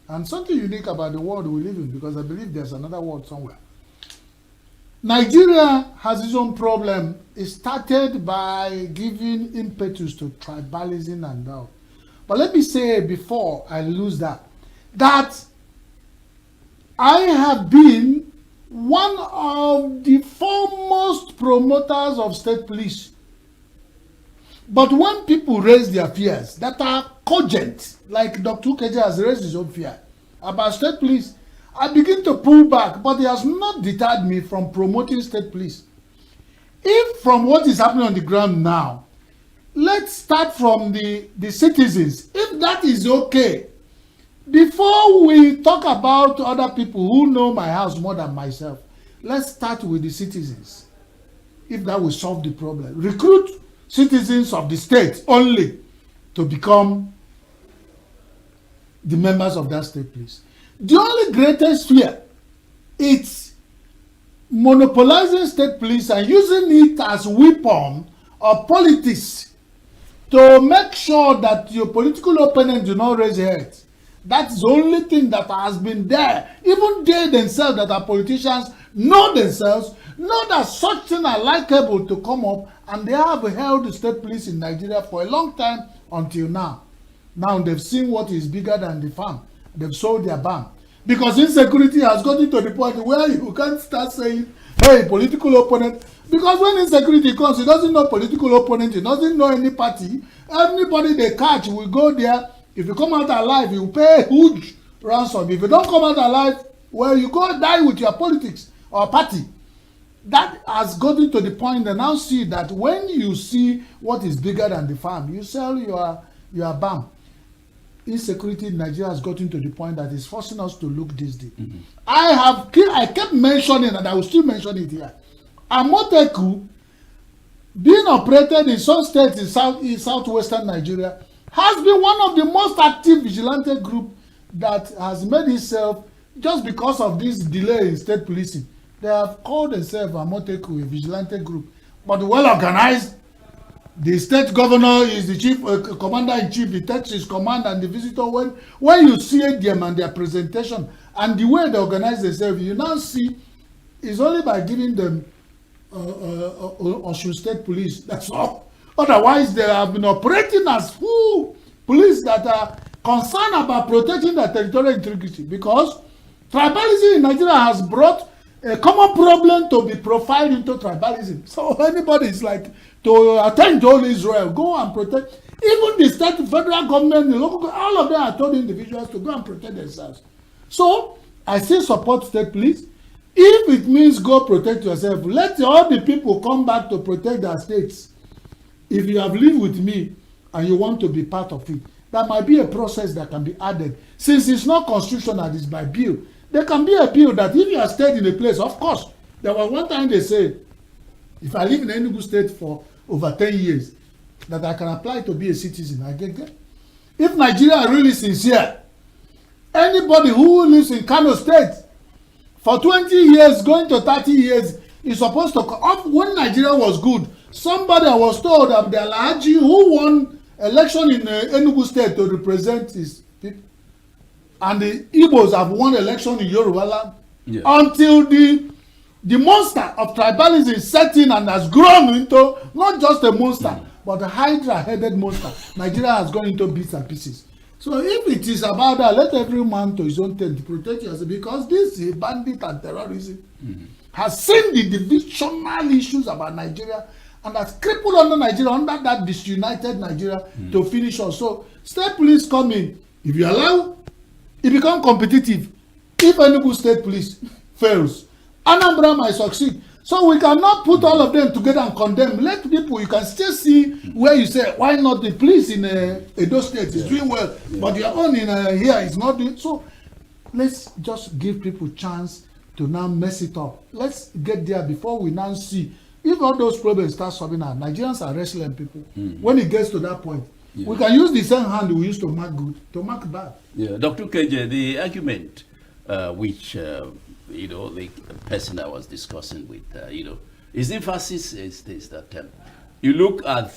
and something unique about the world we live in, because I believe there's another world somewhere. Nigeria has its own problem. It started by giving impetus to tribalism and all. But let me say before I lose that I have been one of the foremost promoters of state police. But when people raise their fears that are cogent, like Dr. Ukeja has raised his own fear about state police, I begin to pull back, but it has not deterred me from promoting state police. If from what is happening on the ground now, let's start from the citizens. If that is okay, before we talk about other people who know my house more than myself, let's start with the citizens. If that will solve the problem. Recruit citizens of the state only to become the members of that state police. The only greatest fear is monopolizing state police and using it as weapon of politics to make sure that your political opponent do not raise their heads. That's the only thing that has been there. Even they themselves that are politicians know themselves, know that such things are likable to come up, and they have held the state police in Nigeria for a long time until now. Now they've seen what is bigger than the farm. They've sold their barn. Because insecurity has gotten to the point where you can't start saying, hey, political opponent. Because when insecurity comes, he doesn't know political opponent, he doesn't know any party. Anybody they catch will go there. If you come out alive, you pay a huge ransom. If you don't come out alive, well, you go die with your politics or party. That has gotten to the point that now see that when you see what is bigger than the farm, you sell your barn. Insecurity in Nigeria has gotten to the point that it's forcing us to look this deep. Mm-hmm. I kept mentioning, and I will still mention it here. Amoteku, being operated in some states in southwestern Nigeria, has been one of the most active vigilante group that has made itself, just because of this delay in state policing, they have called themselves Amoteku, a vigilante group, but well organized. The state governor is the chief commander-in-chief. He takes his command, and the visitor, when you see them and their presentation and the way they organize themselves, you now see it's only by giving them Osun State Police. That's all. Otherwise, they have been operating as full police that are concerned about protecting their territorial integrity, because tribalism in Nigeria has brought a common problem to be profiled into tribalism. So anybody is like, to attend to all Israel, go and protect. Even the state, federal government, the local, all of them are told individuals to go and protect themselves. So I still support state police. If it means go protect yourself, let all the people come back to protect their states. If you have lived with me and you want to be part of it, there might be a process that can be added. Since it's not constitutional, it's by bill. There can be a bill that if you are stayed in a place, of course, there was one time they said, if I live in Enugu State for over 10 years, that I can apply to be a citizen. I get that. If Nigeria are really sincere, anybody who lives in Kano State for 20 years, going to 30 years, is supposed to come. When Nigeria was good, somebody was told that the Alhaji who won election in Enugu State to represent his people, and the Igbos have won election in Yoruba land, until the monster of tribalism set in and has grown into not just a monster, but a hydra-headed monster. Nigeria has gone into bits and pieces. So if it is about that, let every man to his own tent protect yourself, because this bandit and terrorism has seen the divisional issues about Nigeria and has crippled under Nigeria, under that disunited Nigeria to finish us. So state police come in. If you allow, it become competitive. If Enugu state police fails, Anambra might succeed. So we cannot put all of them together and condemn. Let people, you can still see where you say, why not the police in Edo State is doing well, but your own in here is not doing. So let's just give people chance to now mess it up. Let's get there before we now see. If all those problems start solving out, Nigerians are wrestling people. When it gets to that point, we can use the same hand we used to mark good, to mark bad. Yeah, Dr. KJ, the argument which the person I was discussing with, his emphasis is this, that you look at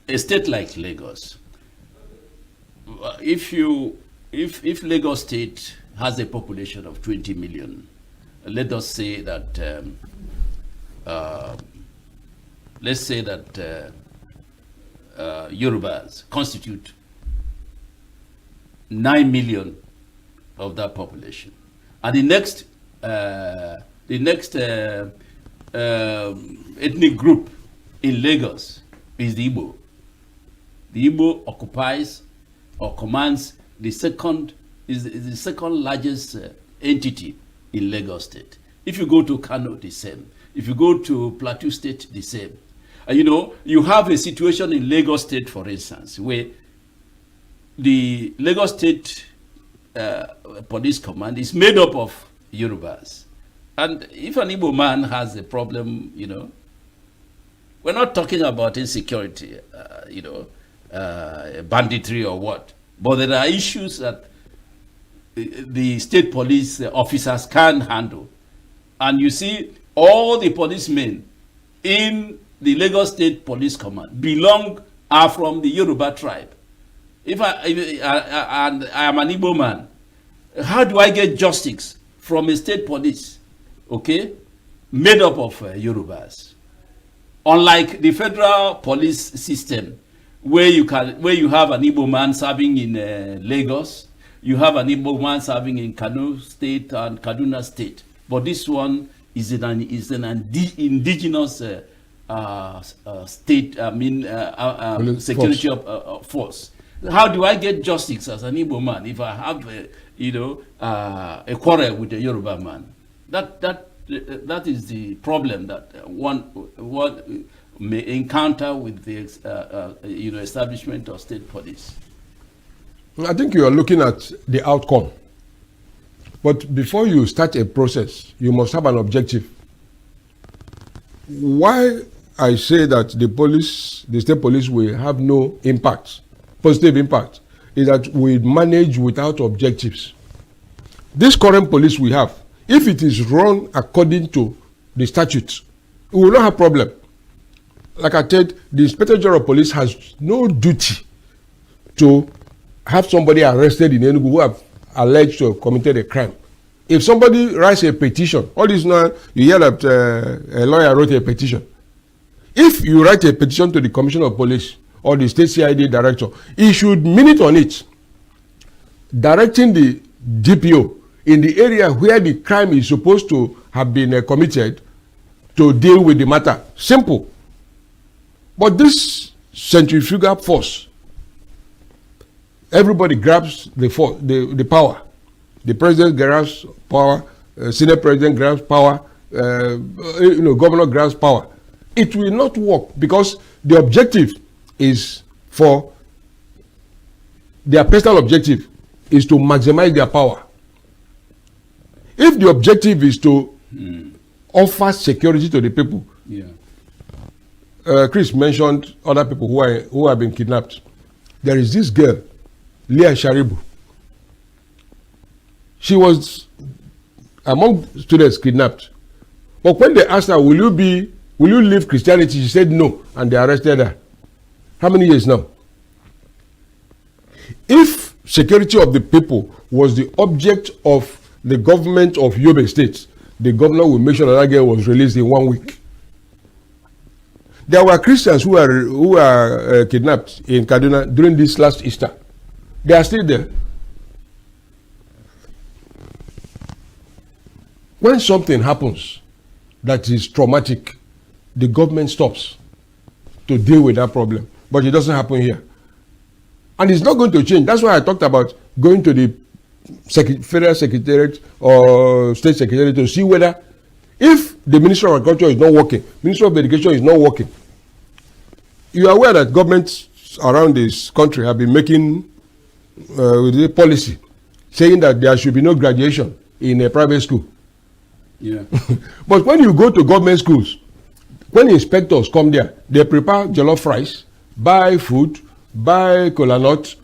a state like Lagos. If Lagos State has a population of 20 million, let us say that Yorubas constitute 9 million of that population, and the next ethnic group in Lagos is the Igbo. The Igbo occupies or commands the second largest entity in Lagos State. If you go to Kano, the same. If you go to Plateau State, the same. You have a situation in Lagos State, for instance, where the Lagos State police command is made up of Yorubas. And if an Igbo man has a problem, we're not talking about insecurity, banditry or what, but there are issues that the state police officers can handle. And you see, all the policemen in the Lagos State Police Command are from the Yoruba tribe. If I am an Igbo man, how do I get justice from a state police, made up of Yorubas? Unlike the federal police system, where you have an Igbo man serving in Lagos, you have an Igbo man serving in Kano State and Kaduna State, but this one is an indigenous state. Security force. How do I get justice as an Igbo man if I have a quarrel with a Yoruba man? That is the problem that one may encounter with the establishment of state police. I think you are looking at the outcome. But before you start a process, you must have an objective. Why I say that the state police will have no impact, positive impact, is that we manage without objectives. This current police we have, if it is run according to the statutes, we will not have problem. Like I said, the Inspector General of Police has no duty to have somebody arrested in Enugu who have alleged to have committed a crime. If somebody writes a petition, all this now, you hear that a lawyer wrote a petition. If you write a petition to the Commissioner of Police or the State CID Director, he should minute on it, directing the DPO in the area where the crime is supposed to have been committed to deal with the matter. Simple. But this centrifugal force, everybody grabs the power. The president grabs power, Senate president grabs power, governor grabs power. It will not work because the objective is their personal objective is to maximize their power. If the objective is to offer security to the people, Chris mentioned other people who have been kidnapped. There is this girl Leah Sharibu. She was among students kidnapped. But when they asked her, will you leave Christianity? She said no, and they arrested her. How many years now? If security of the people was the object of the government of Yobe State, the governor will make sure that girl was released in 1 week. There were Christians who were kidnapped in Kaduna during this last Easter. They are still there. When something happens that is traumatic, the government stops to deal with that problem. But it doesn't happen here. And it's not going to change. That's why I talked about going to the federal secretariat or state secretariat to see whether, if the Ministry of Agriculture is not working, Ministry of Education is not working. You are aware that governments around this country have been making the policy saying that there should be no graduation in a private school. Yeah. But when you go to government schools, when inspectors come there, they prepare jollof rice, buy food, buy kola nut,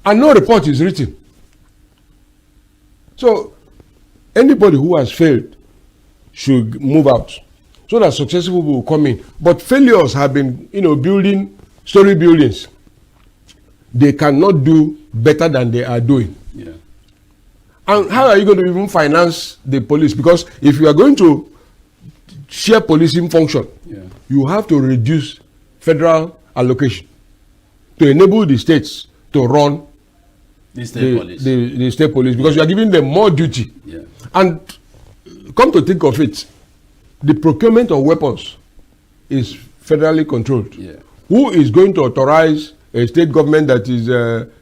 and no report is written. So anybody who has failed should move out so that successful people will come in. But failures have been, building story buildings. They cannot do better than they are doing. Yeah. And how are you going to even finance the police? Because if you are going to share policing function, you have to reduce federal allocation to enable the states to run the state police. The state police, because you are giving them more duty. Yeah. And come to think of it, the procurement of weapons is federally controlled. Yeah. Who is going to authorize a state government that is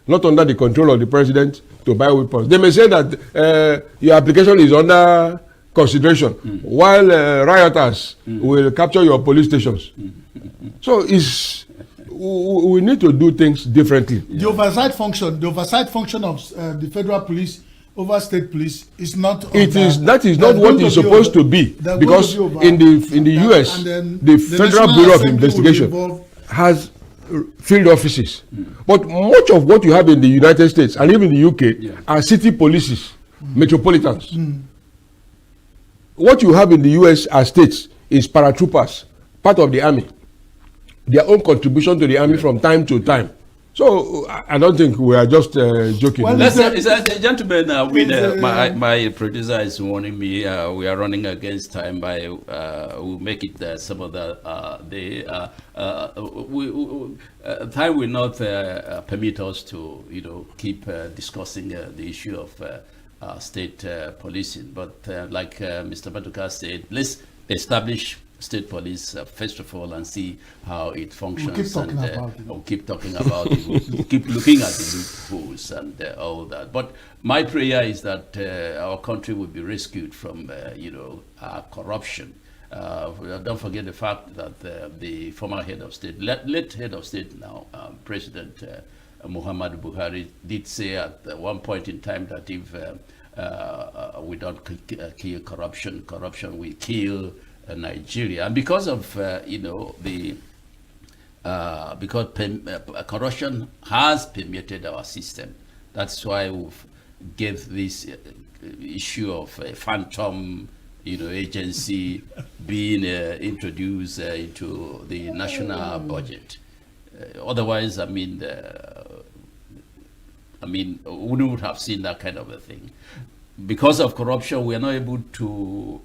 not under the control of the president to buy weapons? They may say that your application is under consideration, while rioters will capture your police stations. So we need to do things differently. The oversight function of the federal police over state police is not. That is not what it's supposed to be, because in the US, the Federal Bureau of Investigation has field offices, but much of what you have in the United States and even the UK are city polices, metropolitans. What you have in the US as states is paratroopers, part of the army, their own contribution to the army from time to time. So I don't think we are just joking. Well, gentlemen, my producer is warning me. We are running against time. We'll make it some other day. Time will not permit us to, keep discussing the issue of state policing. But like Mr. Maduka said, let's establish state police first of all and see how it functions. We'll keep talking about it. We'll keep looking at the loopholes and all that. But my prayer is that our country will be rescued from corruption. Don't forget the fact that the former head of state, late head of state now, President Muhammadu Buhari, did say at one point in time that if we don't kill corruption, corruption will kill Nigeria. And because of because corruption has permeated our system, that's why we've gave this issue of a phantom agency being introduced into the national budget. Otherwise, we wouldn't have seen that kind of a thing. Because of corruption, we are not able to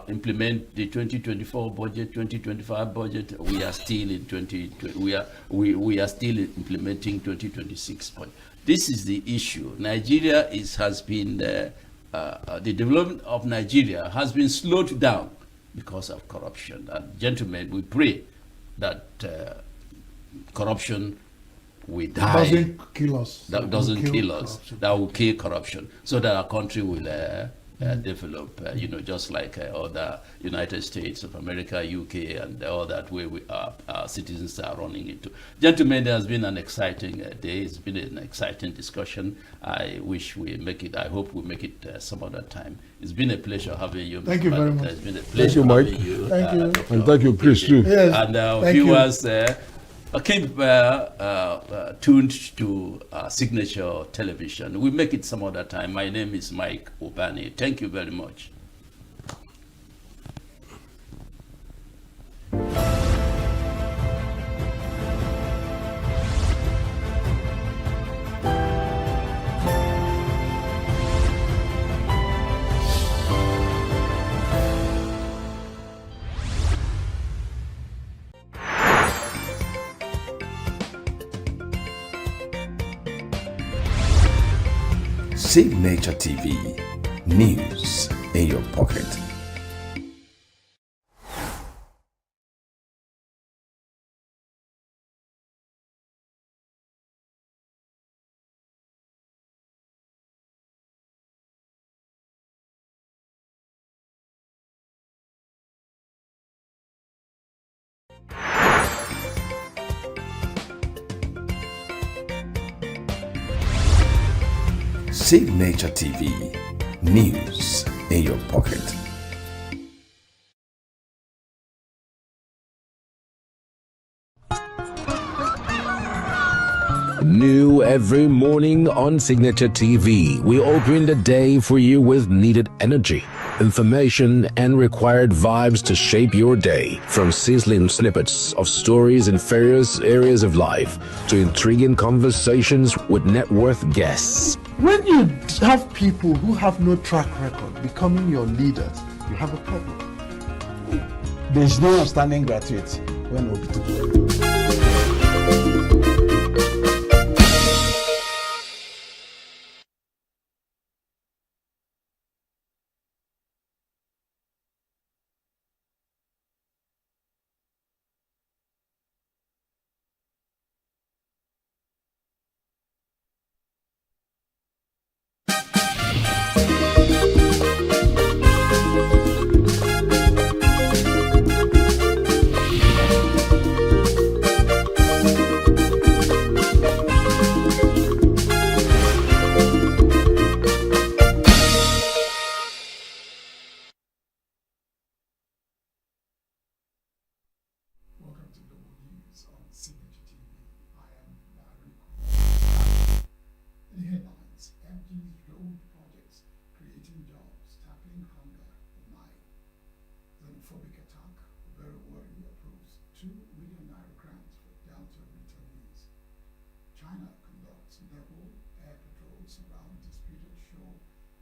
implement the 2024 budget, 2025 budget. We are still in we are still implementing 2026 budget. This is the issue. Nigeria has been the development of Nigeria has been slowed down because of corruption. And gentlemen, we pray that corruption will die. Doesn't kill us. That doesn't kill us. That will kill corruption, so that our country will develop. Just like other United States of America, UK, and all that way our citizens are running into. Gentlemen, there has been an exciting day. It's been an exciting discussion. I wish we make it. I hope we make it some other time. It's been a pleasure having you. Thank you very much. It's been a pleasure having you. Thank you. And thank you, Chris, too. Yes, and viewers. Keep tuned to Signature Television. We'll make it some other time. My name is Mike Obani. Thank you very much. Signature TV, news in your pocket. Signature TV, news in your pocket. New every morning on Signature TV, we open the day for you with needed energy, information, and required vibes to shape your day. From sizzling snippets of stories in various areas of life to intriguing conversations with net worth guests. When you have people who have no track record becoming your leaders, you have a problem. There's no outstanding graduate when Obi. China conducts naval air patrols around disputed shore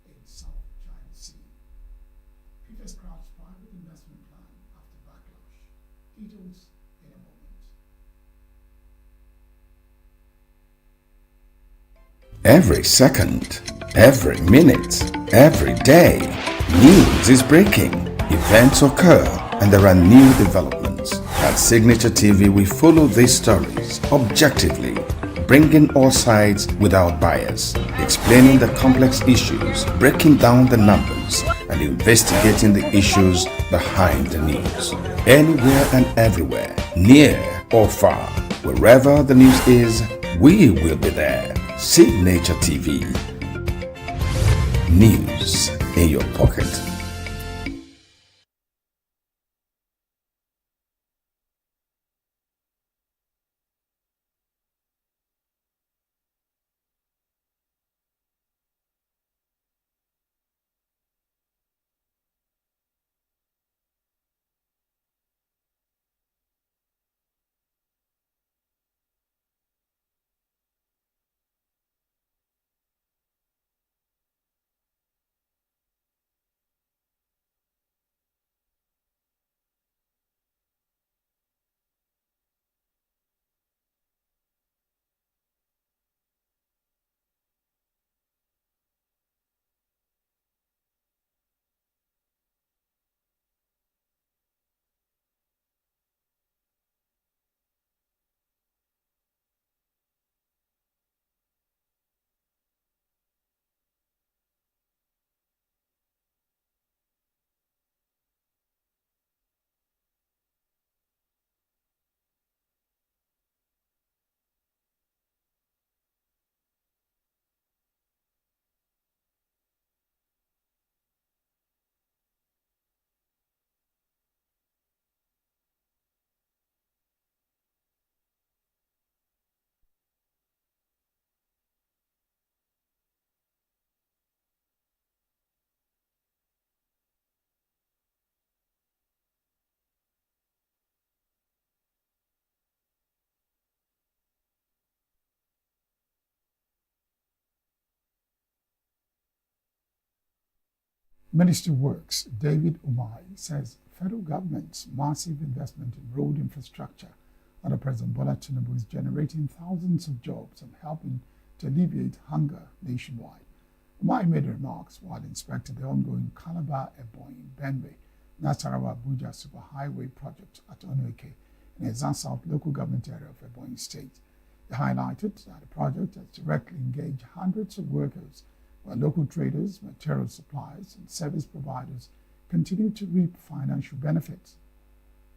in South China Sea. Previous crafts private investment plan after backlash. Details in a moment. Every second, every minute, every day, news is breaking. Events occur and there are new developments. At Signature TV, we follow these stories objectively, bringing all sides without bias, explaining the complex issues, breaking down the numbers, and investigating the issues behind the news. Anywhere and everywhere, near or far, wherever the news is, we will be there. Signature TV. News in your pocket. Minister of Works David Umai says federal government's massive investment in road infrastructure under President Bola Tinubu is generating thousands of jobs and helping to alleviate hunger nationwide. Umai made remarks while inspecting the ongoing Calabar-Ebonyi Benue Nasarawa Abuja Superhighway project at Onueke in the Ezan South local government area of Ebonyi State. He highlighted that the project has directly engaged hundreds of workers, while local traders, material suppliers, and service providers continue to reap financial benefits.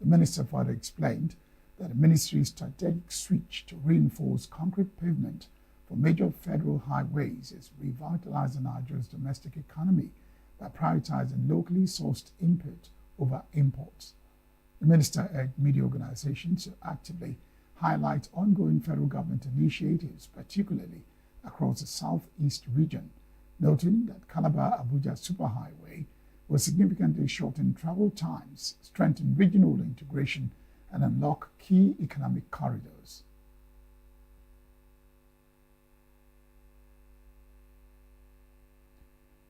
The minister further explained that the ministry's strategic switch to reinforce concrete pavement for major federal highways is revitalizing Nigeria's domestic economy by prioritizing locally sourced input over imports. The minister urged media organizations to actively highlight ongoing federal government initiatives, particularly across the southeast region, noting that Calabar-Abuja Superhighway will significantly shorten travel times, strengthen regional integration, and unlock key economic corridors.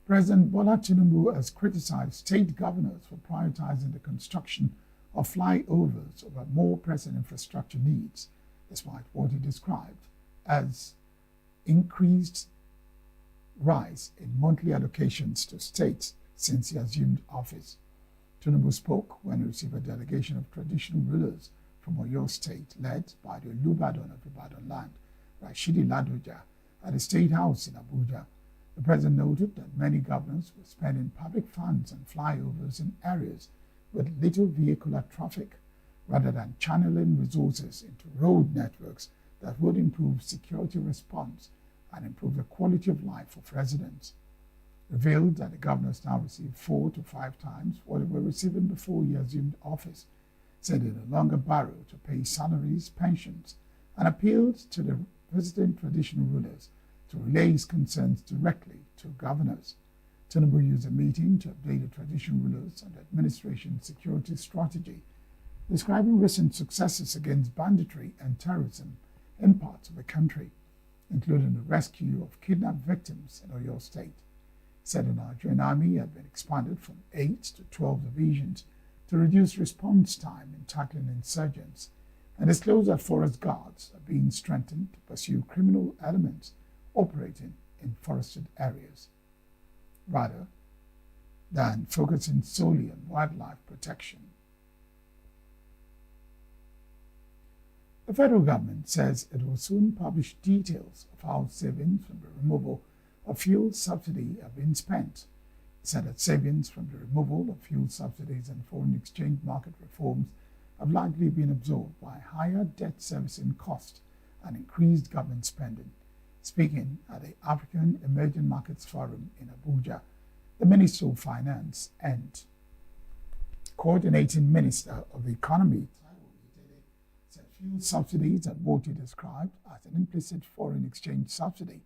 President Bola Tinubu has criticized state governors for prioritizing the construction of flyovers over more pressing infrastructure needs, despite what he described as increased rise in monthly allocations to states since he assumed office. Tinubu spoke when he received a delegation of traditional rulers from Oyo State, led by the Olubadan of Ibadan land, Rashidi Ladoja, at the State House in Abuja. The president noted that many governors were spending public funds on flyovers in areas with little vehicular traffic, rather than channeling resources into road networks that would improve security response and improve the quality of life of residents. Revealed that the governors now receive 4 to 5 times what they were receiving before he assumed office, said they no longer borrow to pay salaries, pensions, and appealed to the visiting traditional rulers to relay his concerns directly to governors. Tinubu used a meeting to update the traditional rulers on the administration's security strategy, describing recent successes against banditry and terrorism in parts of the country, including the rescue of kidnapped victims in Oyo State. He said the Nigerian Army had been expanded from 8 to 12 divisions to reduce response time in tackling insurgents, and disclosed that forest guards are being strengthened to pursue criminal elements operating in forested areas, rather than focusing solely on wildlife protection. The federal government says it will soon publish details of how savings from the removal of fuel subsidy have been spent. It said that savings from the removal of fuel subsidies and foreign exchange market reforms have largely been absorbed by higher debt servicing costs and increased government spending. Speaking at the African Emerging Markets Forum in Abuja, the Minister of Finance and Coordinating Minister of the Economy said fuel subsidies are what he described as an implicit foreign exchange subsidy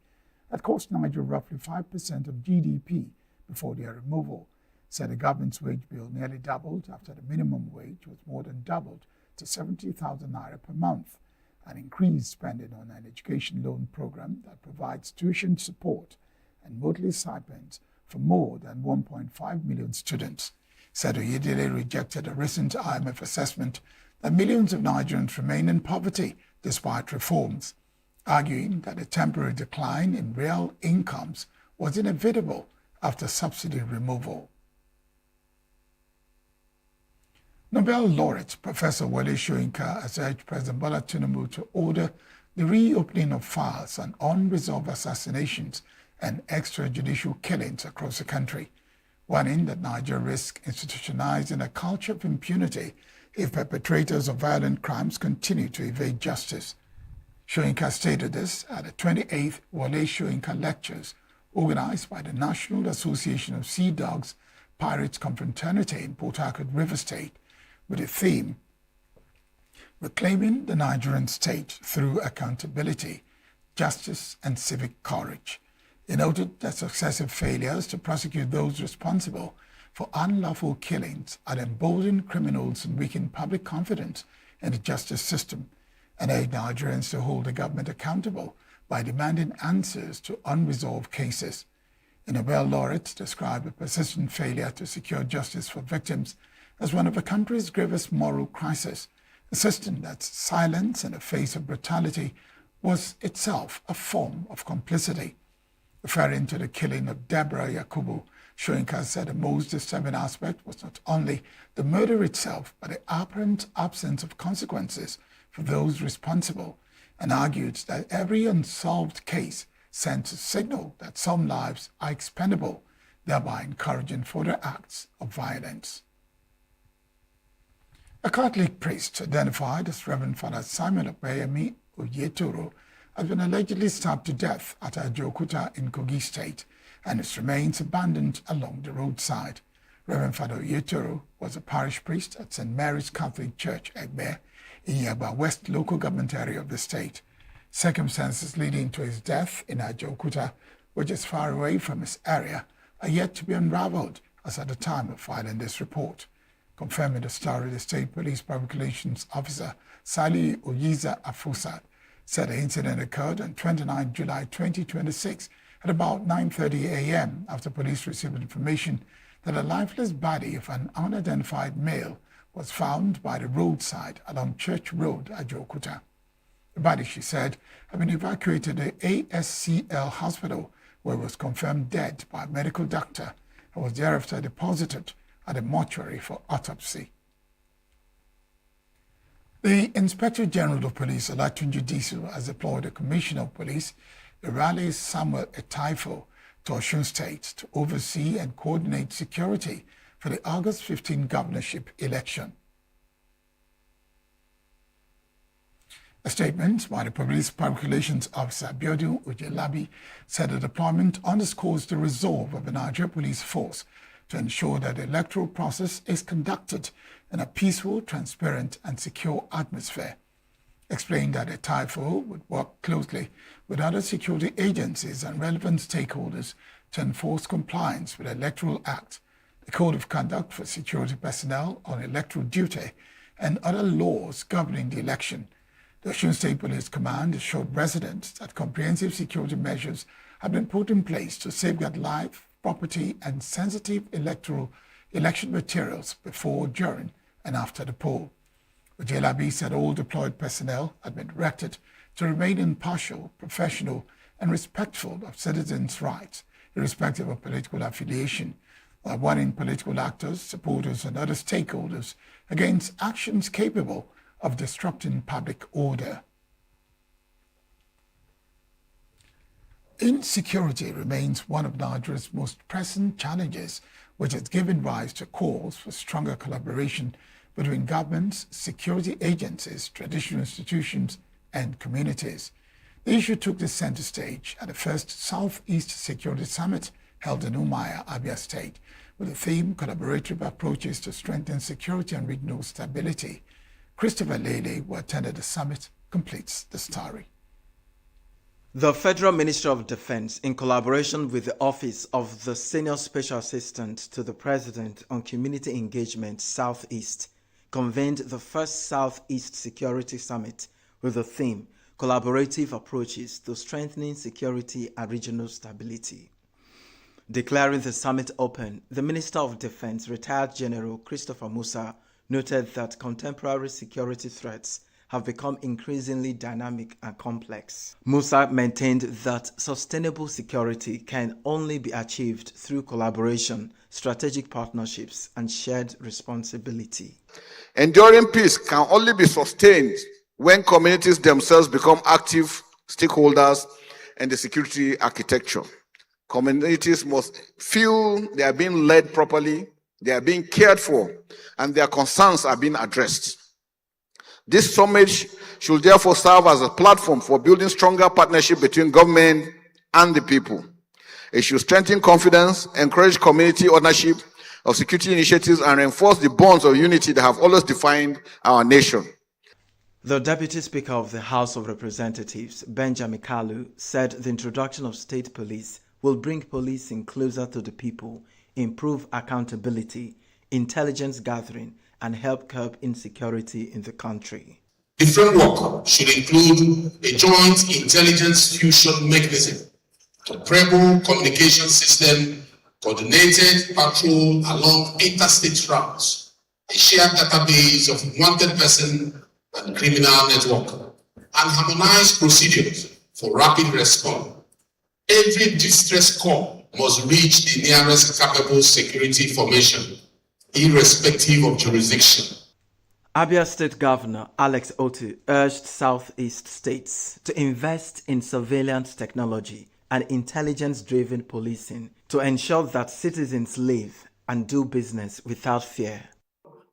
that cost Nigeria roughly 5% of GDP before their removal. Said the government's wage bill nearly doubled after the minimum wage was more than doubled to 70,000 naira per month, and increased spending on an education loan program that provides tuition support and monthly stipends for more than 1.5 million students. Said Oyedele rejected a recent IMF assessment that millions of Nigerians remain in poverty despite reforms, arguing that a temporary decline in real incomes was inevitable after subsidy removal. Nobel laureate Professor Wole Soyinka has urged President Bola Tinubu to order the reopening of files on unresolved assassinations and extrajudicial killings across the country, warning that Nigeria risks institutionalizing a culture of impunity if perpetrators of violent crimes continue to evade justice. Soyinka stated this at the 28th Wole Soyinka Lectures organized by the National Association of Sea Dogs Pirates Confraternity in Port Harcourt, River State, with the theme, Reclaiming the Nigerian State Through Accountability, Justice and Civic Courage. He noted that successive failures to prosecute those responsible for unlawful killings had emboldened criminals and weakened public confidence in the justice system, and urged Nigerians to hold the government accountable by demanding answers to unresolved cases. The Nobel laureate described a persistent failure to secure justice for victims as one of the country's gravest moral crises, insisting that silence in the face of brutality was itself a form of complicity. Referring to the killing of Deborah Yakubu, Soyinka said the most disturbing aspect was not only the murder itself, but the apparent absence of consequences for those responsible, and argued that every unsolved case sends a signal that some lives are expendable, thereby encouraging further acts of violence. A Catholic priest identified as Reverend Father Simon Opeyemi Oyetoro has been allegedly stabbed to death at Ajokuta in Kogi State, and his remains abandoned along the roadside. Reverend Father Oyetoro was a parish priest at St. Mary's Catholic Church, Egbe, in Yagba West local government area of the state. Circumstances leading to his death in Ajokuta, which is far away from his area, are yet to be unraveled as at the time of filing this report. Confirming the story, the State Police Public Relations Officer Sali Oyiza Afusat said the incident occurred on 29 July 2026 at about 9:30 a.m. after police received information that a lifeless body of an unidentified male was found by the roadside along Church Road, Ajokuta. The body, she said, had been evacuated to the ASCL hospital, where it was confirmed dead by a medical doctor and was thereafter deposited at a mortuary for autopsy. The Inspector General of Police, Olatunji Disu, has deployed a Commissioner of Police, Irale Samuel Etaifo, to Osun State to oversee and coordinate security for the August 15 governorship election. A statement by the Police Public Relations Officer Abiodun Ojelabi said the deployment underscores the resolve of the Nigeria Police Force to ensure that the electoral process is conducted in a peaceful, transparent, and secure atmosphere. Explained that Etaifo would work closely with other security agencies and relevant stakeholders to enforce compliance with the Electoral Act, the Code of Conduct for Security Personnel on Electoral Duty, and other laws governing the election. The Osun State Police Command assured residents that comprehensive security measures have been put in place to safeguard life, property, and sensitive election materials before, during, and after the poll. Ojelabi said all deployed personnel had been directed to remain impartial, professional, and respectful of citizens' rights, irrespective of political affiliation, while warning political actors, supporters, and other stakeholders against actions capable of disrupting public order. Insecurity remains one of Nigeria's most pressing challenges, which has given rise to calls for stronger collaboration between governments, security agencies, traditional institutions, and communities. The issue took the center stage at the first Southeast Security Summit held in Umuahia, Abia State, with the theme Collaborative Approaches to Strengthen Security and Regional Stability. Christopher Lele, who attended the summit, completes the story. The Federal Ministry of Defense, in collaboration with the Office of the Senior Special Assistant to the President on Community Engagement Southeast, convened the first Southeast Security Summit with the theme Collaborative Approaches to Strengthening Security and Regional Stability. Declaring the summit open, the Minister of Defense, retired General Christopher Musa, noted that contemporary security threats have become increasingly dynamic and complex. Musa maintained that sustainable security can only be achieved through collaboration, strategic partnerships, and shared responsibility. Enduring peace can only be sustained when communities themselves become active stakeholders in the security architecture. Communities must feel they are being led properly, they are being cared for, and their concerns are being addressed. This summit should therefore serve as a platform for building stronger partnership between government and the people. It should strengthen confidence, encourage community ownership of security initiatives, and reinforce the bonds of unity that have always defined our nation. The Deputy Speaker of the House of Representatives, Benjamin Kalu, said the introduction of state police will bring policing closer to the people, improve accountability, intelligence gathering, and help curb insecurity in the country. The framework should include a joint intelligence fusion mechanism to Preble communication system, coordinated patrol along interstate routes, a shared database of wanted person and criminal network, and harmonized procedures for rapid response. Every distress call must reach the nearest capable security formation, irrespective of jurisdiction. Abia State Governor Alex Otti urged Southeast states to invest in surveillance technology and intelligence-driven policing to ensure that citizens live and do business without fear.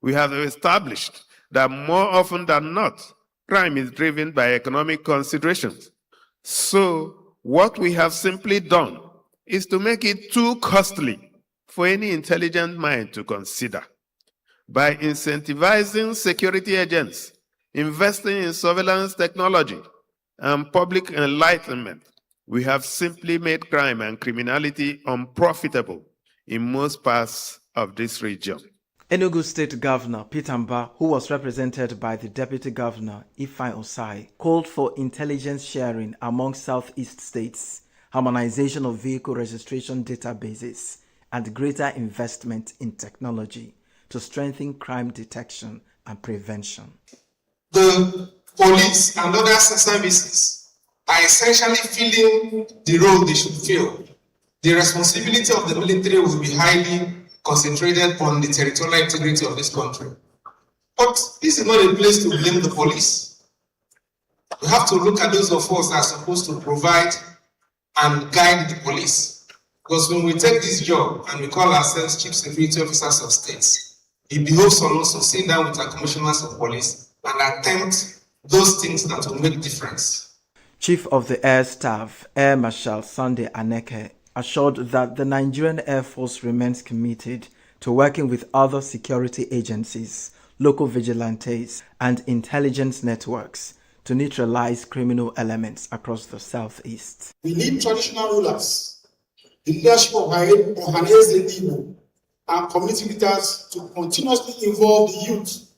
We have established that more often than not, crime is driven by economic considerations. So, what we have simply done is to make it too costly for any intelligent mind to consider. By incentivizing security agents, investing in surveillance technology, and public enlightenment, we have simply made crime and criminality unprofitable in most parts of this region. ENUGU State Governor Peter Mba, who was represented by the Deputy Governor Ifeanyi Osai, called for intelligence sharing among Southeast states, harmonization of vehicle registration databases, and greater investment in technology to strengthen crime detection and prevention. The police and other services are essentially filling the role they should fill. The responsibility of the military will be highly concentrated on the territorial integrity of this country. But this is not a place to blame the police. We have to look at those of us that are supposed to provide and guide the police. Because when we take this job and we call ourselves chief security officers of states, it behoves on us to sit down with our commissioners of police and attempt those things that will make difference. Chief of the Air Staff, Air Marshal Sunday Aneke, assured that the Nigerian Air Force remains committed to working with other security agencies, local vigilantes, and intelligence networks to neutralize criminal elements across the Southeast. We need traditional rulers, the leadership of Ohaneze Igbo, and community leaders to continuously involve the youth.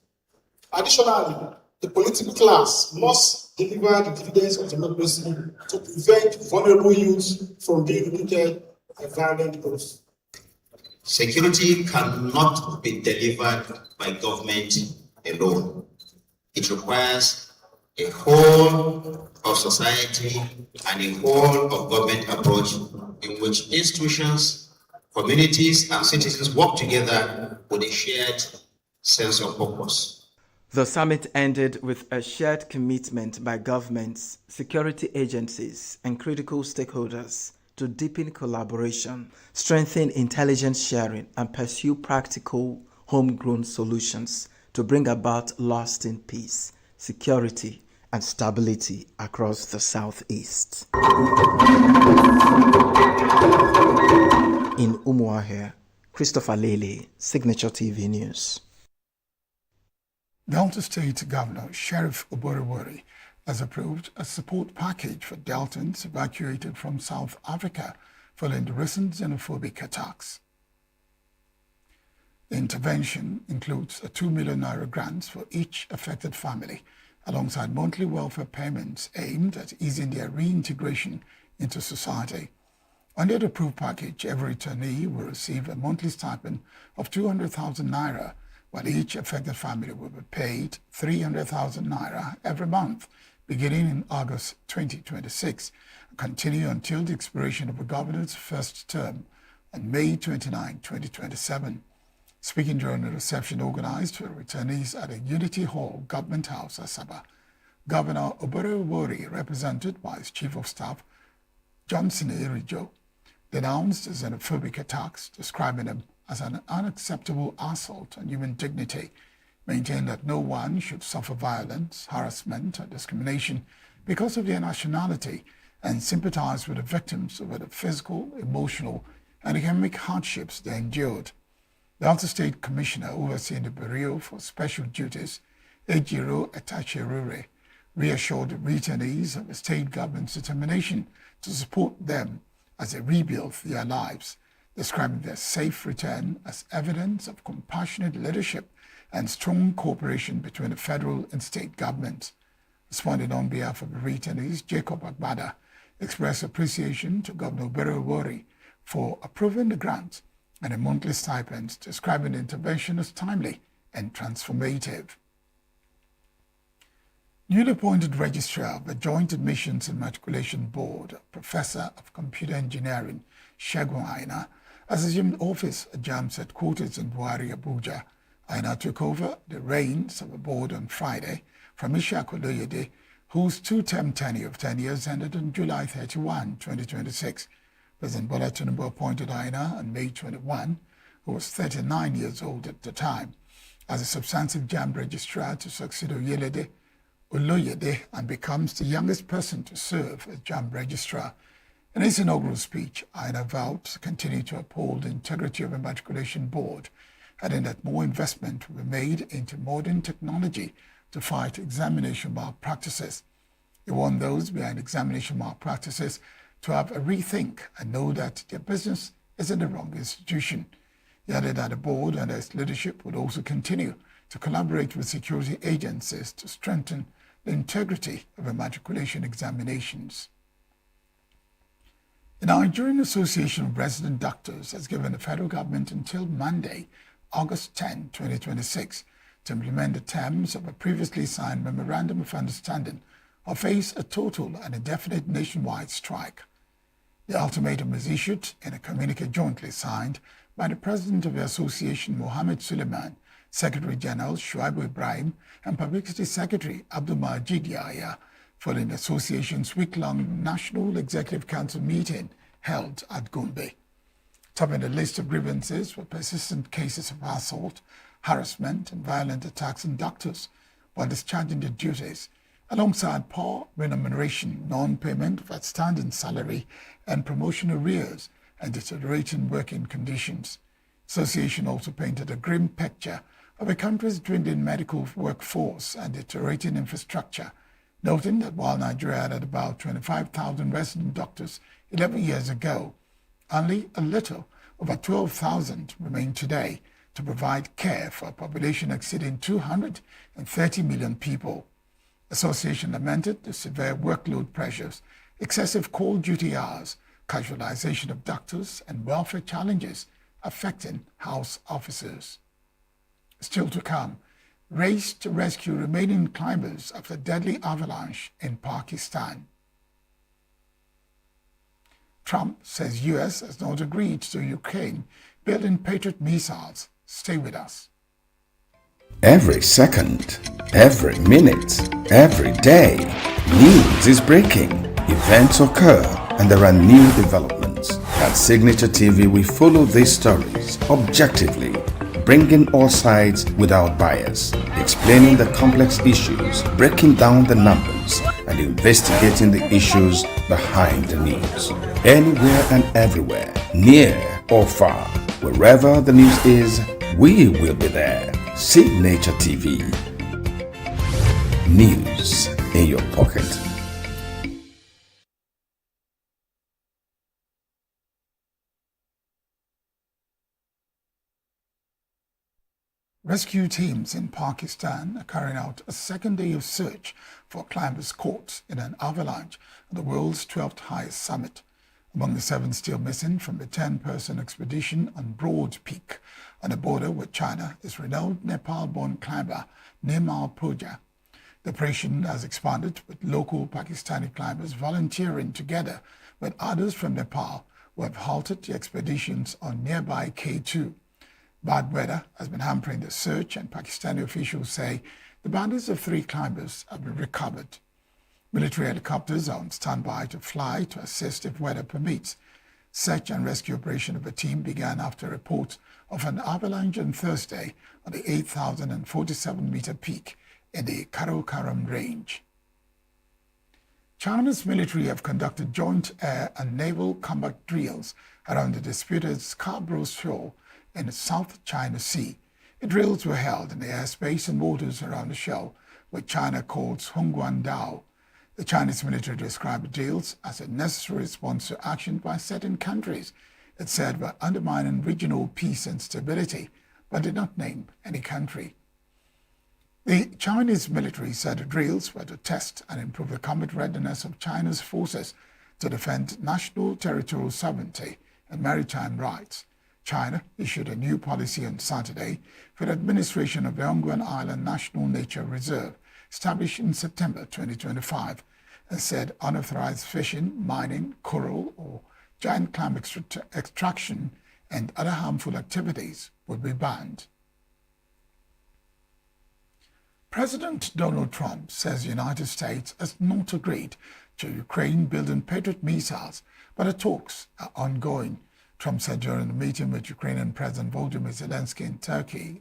Additionally, the political class must deliver the dividends of democracy to prevent vulnerable youth from being recruited by violent groups. Security cannot be delivered by government alone. It requires a whole of society and a whole of government approach in which institutions, communities, and citizens work together with a shared sense of purpose. The summit ended with a shared commitment by governments, security agencies, and critical stakeholders to deepen collaboration, strengthen intelligence sharing, and pursue practical, homegrown solutions to bring about lasting peace, security, and stability across the Southeast. In Umuahia, Christopher Lele, Signature TV News. Delta State Governor Sheriff Oborevwori has approved a support package for Deltans evacuated from South Africa following the recent xenophobic attacks. The intervention includes a 2 million naira grant for each affected family, alongside monthly welfare payments aimed at easing their reintegration into society. Under the approved package, every returnee will receive a monthly stipend of 200,000 naira, while each affected family will be paid 300,000 naira every month, beginning in August 2026, and continue until the expiration of the governor's first term on May 29, 2027. Speaking during a reception organized for returnees at a Unity Hall, Government House, Asaba, Governor Oborevwori, represented by his Chief of Staff, Johnson Erijo, denounced the xenophobic attacks, describing them as an unacceptable assault on human dignity, maintained that no one should suffer violence, harassment, or discrimination because of their nationality, and sympathized with the victims over the physical, emotional, and economic hardships they endured. The Delta State Commissioner overseeing the Bureau for Special Duties, Ejiro Etacherure, reassured the returnees of the state government's determination to support them as they rebuild their lives, describing their safe return as evidence of compassionate leadership and strong cooperation between the federal and state governments. Responding on behalf of the returnees, Jacob Agbada expressed appreciation to Governor Berewori for approving the grant and a monthly stipend, describing the intervention as timely and transformative. Newly appointed Registrar of the Joint Admissions and Matriculation Board, Professor of Computer Engineering, Segun Aina, has assumed office at JAMB's headquarters in Buhari, Abuja. Aina took over the reins of the board on Friday from Ishaku Oloyede, whose two-term tenure of 10 years ended on July 31, 2026. President Bola Tinubu appointed Aina on May 21, who was 39 years old at the time, as a substantive JAMB registrar to succeed Oloyede and becomes the youngest person to serve as JAMB registrar. In his inaugural speech, Aina vowed to continue to uphold the integrity of the matriculation board, adding that more investment will be made into modern technology to fight examination malpractices. He warned those behind examination malpractices to have a rethink and know that their business is in the wrong institution. He added that the board and its leadership would also continue to collaborate with security agencies to strengthen the integrity of the matriculation examinations. The Nigerian Association of Resident Doctors has given the federal government until Monday, August 10, 2026, to implement the terms of a previously signed Memorandum of Understanding or face a total and indefinite nationwide strike. The ultimatum was issued in a communique jointly signed by the President of the Association, Mohammed Suleiman, Secretary General Shuaibu Ibrahim, and Publicity Secretary Abdul Majid Yahya, following the association's week-long National Executive Council meeting held at Gombe. Topping the list of grievances were persistent cases of assault, harassment, and violent attacks on doctors while discharging their duties, alongside poor remuneration, non-payment of outstanding salary, and promotion arrears, and deteriorating working conditions. The association also painted a grim picture of the country's dwindling medical workforce and deteriorating infrastructure, noting that while Nigeria had about 25,000 resident doctors 11 years ago, only a little over 12,000 remain today to provide care for a population exceeding 230 million people. The association lamented the severe workload pressures, excessive call duty hours, casualization of doctors, and welfare challenges affecting house officers. Still to come, race to rescue remaining climbers after deadly avalanche in Pakistan. Trump says U.S. has not agreed to Ukraine building Patriot missiles. Stay with us. Every second, every minute, every day, news is breaking, events occur, and there are new developments. At Signature TV, we follow these stories objectively, bringing all sides without bias, explaining the complex issues, breaking down the numbers, and investigating the issues behind the news. Anywhere and everywhere, near or far, wherever the news is, we will be there. Signature TV. News in your pocket. Rescue teams in Pakistan are carrying out a second day of search for climbers caught in an avalanche at the world's 12th highest summit. Among the 7 still missing from the 10-person expedition on Broad Peak on the border with China is renowned Nepal-born climber Nirmal Pooja. The operation has expanded with local Pakistani climbers volunteering together with others from Nepal who have halted the expeditions on nearby K2. Bad weather has been hampering the search, and Pakistani officials say the bodies of 3 climbers have been recovered. Military helicopters are on standby to fly to assist if weather permits. Search and rescue operation of the team began after reports of an avalanche on Thursday on the 8,047-meter peak in the Karakoram range. China's military have conducted joint air and naval combat drills around the disputed Scarborough Shoal in the South China Sea. The drills were held in the airspace and waters around the shoal, which China calls Hongguandao. The Chinese military described the drills as a necessary response to action by certain countries it said were undermining regional peace and stability, but did not name any country. The Chinese military said the drills were to test and improve the combat readiness of China's forces to defend national territorial sovereignty and maritime rights. China issued a new policy on Saturday for the administration of the Nguyen Island National Nature Reserve, established in September 2025, and said unauthorized fishing, mining, coral or giant clam extraction and other harmful activities would be banned. President Donald Trump says the United States has not agreed to Ukraine building Patriot missiles, but the talks are ongoing. Trump said during a meeting with Ukrainian President Volodymyr Zelensky in Turkey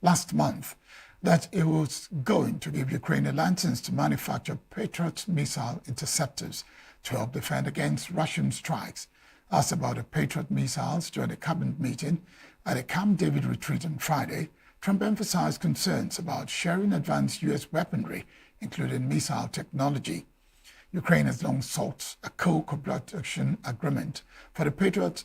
last month, that it was going to give Ukraine a license to manufacture Patriot missile interceptors to help defend against Russian strikes. Asked about the Patriot missiles during a cabinet meeting at a Camp David retreat on Friday, Trump emphasized concerns about sharing advanced U.S. weaponry, including missile technology. Ukraine has long sought a co-production agreement for the Patriot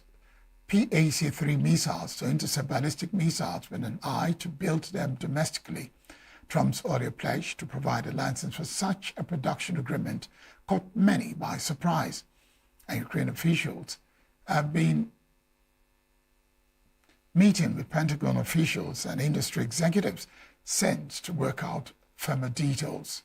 PAC-3 missiles to intercept ballistic missiles with an eye to build them domestically. Trump's earlier pledge to provide a license for such a production agreement caught many by surprise, and Ukrainian officials have been meeting with Pentagon officials and industry executives since to work out firmer details.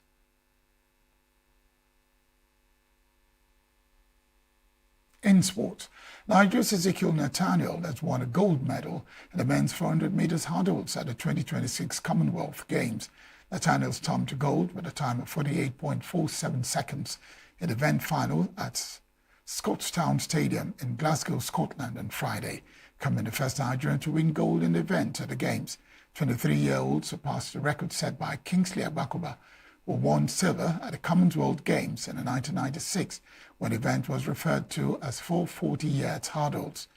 In sport, Nigeria's Ezekiel Nathaniel has won a gold medal in the men's 400 meters hurdles at the 2026 Commonwealth Games. Nathaniel stormed to gold with a time of 48.47 seconds in the event final at Scotstoun Stadium in Glasgow, Scotland on Friday, becoming the first Nigerian to win gold in the event at the Games. 23-year-old surpassed the record set by Kingsley Agbakoba, who won silver at the Commonwealth Games in 1996 when the event was referred to as 440 yards hurdles.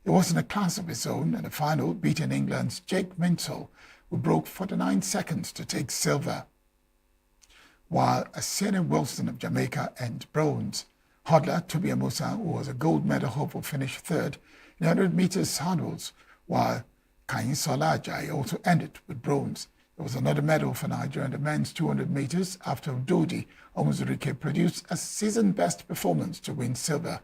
He was in a class of his own in the final, beating England's Jake Mintle, who broke 49 seconds to take silver, while Asiene Wilson of Jamaica earned bronze. Hurdler Tobi Amusa, who was a gold medal hopeful, finished third in 100 meters hurdles, while Kayinsola Ajayi also ended with bronze. There was another medal for Nigeria in the men's 200 meters after Udodi Omuzurike produced a season-best performance to win silver.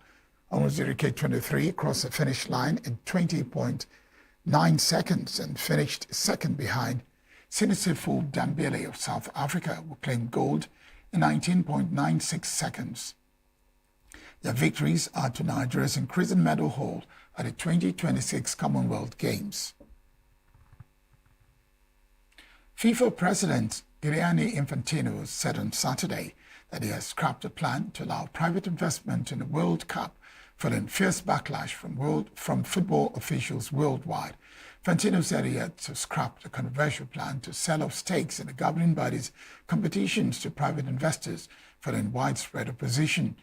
Omuzurike, 23, crossed the finish line in 20.9 seconds and finished second behind Sinisifo Dambele of South Africa, who claimed gold in 19.96 seconds. Their victories add to Nigeria's increasing medal haul at the 2026 Commonwealth Games. FIFA President Gianni Infantino said on Saturday that he has scrapped a plan to allow private investment in the World Cup, following fierce backlash from football officials worldwide. Infantino said he had to scrap the controversial plan to sell off stakes in the governing body's competitions to private investors, following widespread opposition.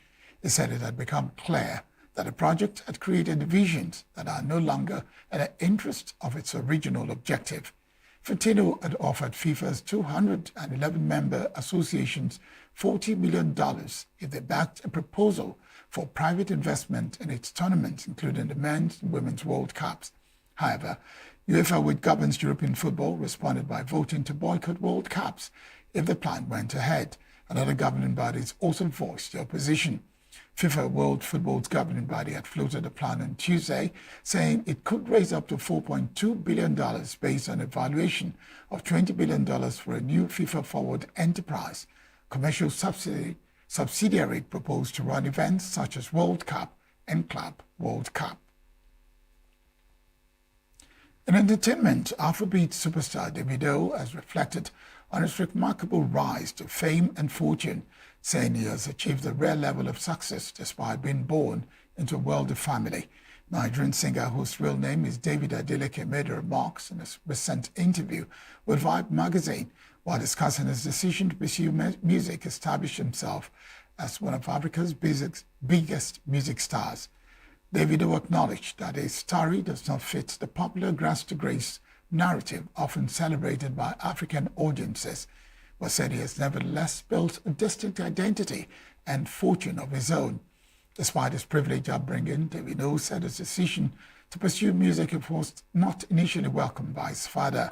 He said it had become clear that the project had created divisions that are no longer in the interest of its original objective. Infantino had offered FIFA's 211 member associations $40 million if they backed a proposal for private investment in its tournaments, including the men's and women's World Cups. However, UEFA, which governs European football, responded by voting to boycott World Cups if the plan went ahead, and other governing bodies also voiced their opposition. FIFA World Football's governing body had floated a plan on Tuesday, saying it could raise up to $4.2 billion based on a valuation of $20 billion for a new FIFA Forward enterprise. Commercial subsidiary proposed to run events such as World Cup and Club World Cup. In entertainment, Afrobeat superstar Davido has reflected on his remarkable rise to fame and fortune, saying he has achieved a rare level of success despite being born into a wealthy family. Nigerian singer, whose real name is David Adeleke, made remarks in a recent interview with Vibe magazine while discussing his decision to pursue music, established himself as one of Africa's biggest music stars. Davido acknowledged that his story does not fit the popular grass-to-grace narrative often celebrated by African audiences, but said he has nevertheless built a distinct identity and fortune of his own. Despite his privileged upbringing, Davido said his decision to pursue music was not initially welcomed by his father.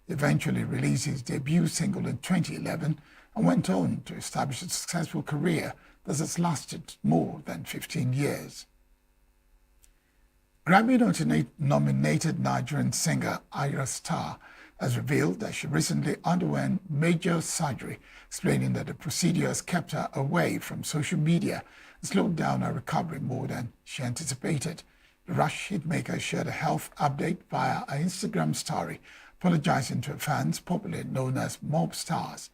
He eventually released his debut single in 2011 and went on to establish a successful career This has lasted more than 15 years. Grammy-nominated Nigerian singer Ira Star has revealed that she recently underwent major surgery, explaining that the procedure has kept her away from social media and slowed down her recovery more than she anticipated. The Rush hitmaker shared a health update via her Instagram story, apologizing to her fans, popularly known as mob stars,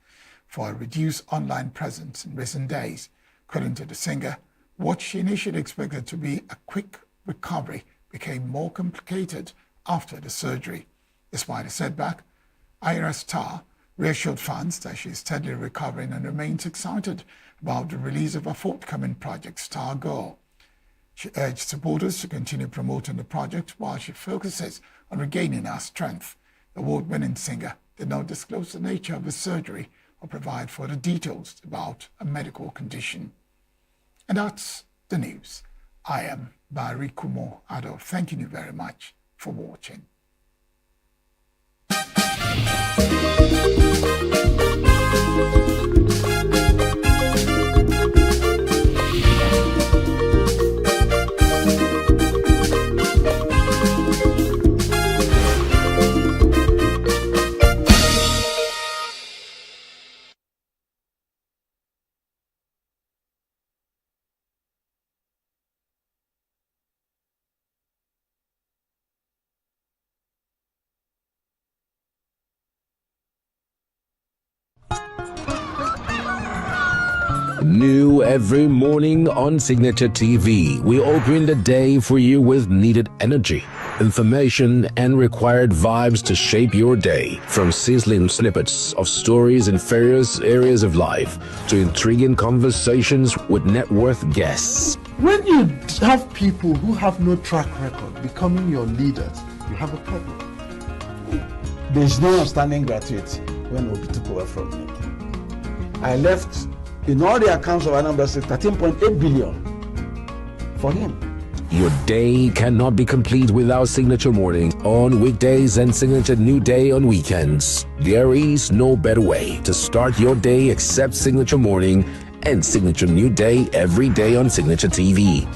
for a reduced online presence in recent days. According to the singer, what she initially expected to be a quick recovery became more complicated after the surgery. Despite a setback, Ira Star reassured fans that she is steadily recovering and remains excited about the release of her forthcoming project, Star Girl. She urged supporters to continue promoting the project while she focuses on regaining her strength. The award-winning singer did not disclose the nature of the surgery or provide further details about a medical condition. And that's the news. I am Barry Kumo Ado, thanking you very much for watching. New every morning on Signature TV, we open the day for you with needed energy, information, and required vibes to shape your day. From sizzling snippets of stories in various areas of life to intriguing conversations with net worth guests. When you have people who have no track record becoming your leaders, you have a problem. There's no outstanding gratuity when Obi took over from me. I left, in all the accounts of Anambra State, 13.8 billion for him. Your day cannot be complete without Signature Morning on weekdays and Signature New Day on weekends. There is no better way to start your day except Signature Morning and Signature New Day every day on Signature TV.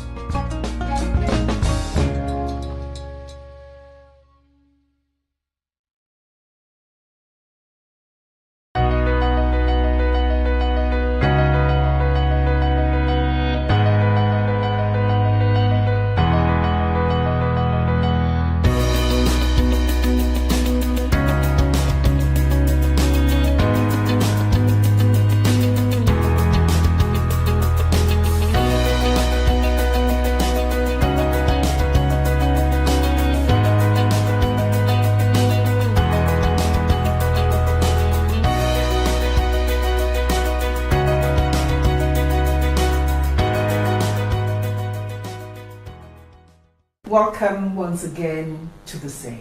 Welcome once again to the Sage,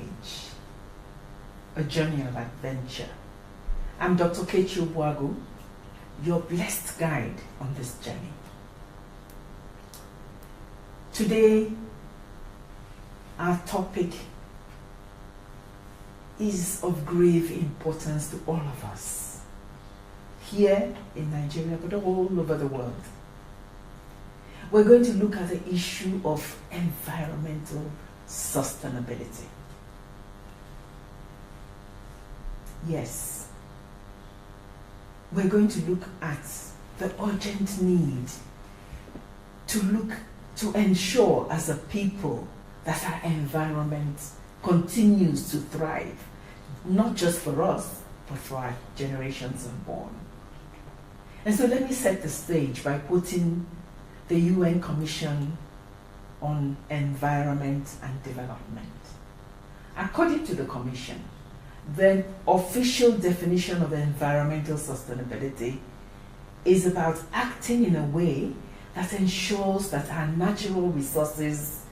a journey of adventure. I'm Dr. Kechi Obuagu, your blessed guide on this journey. Today, our topic is of grave importance to all of us, here in Nigeria, but all over the world. We're going to look at the issue of environmental sustainability. Yes, we're going to look at the urgent need to ensure as a people that our environment continues to thrive, not just for us, but for our generations unborn. And so let me set the stage by quoting the UN Commission on Environment and Development. According to the Commission, the official definition of environmental sustainability is about acting in a way that ensures that our natural resources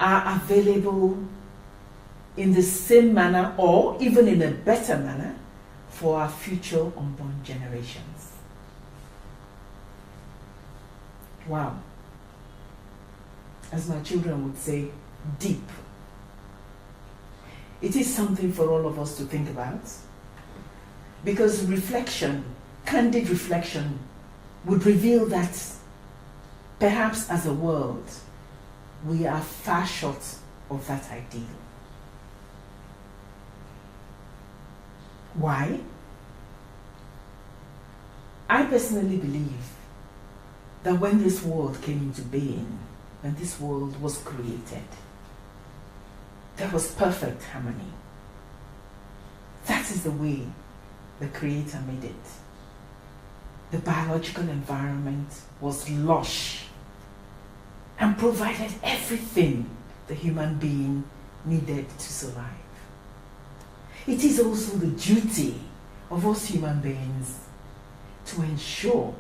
are available in the same manner or even in a better manner for our future unborn generations. Wow. As my children would say, deep. It is something for all of us to think about, because reflection, candid reflection, would reveal that perhaps as a world, we are far short of that ideal. Why? I personally believe that when this world came into being, when this world was created, there was perfect harmony. That is the way the Creator made it. The biological environment was lush and provided everything the human being needed to survive. It is also the duty of us human beings to ensure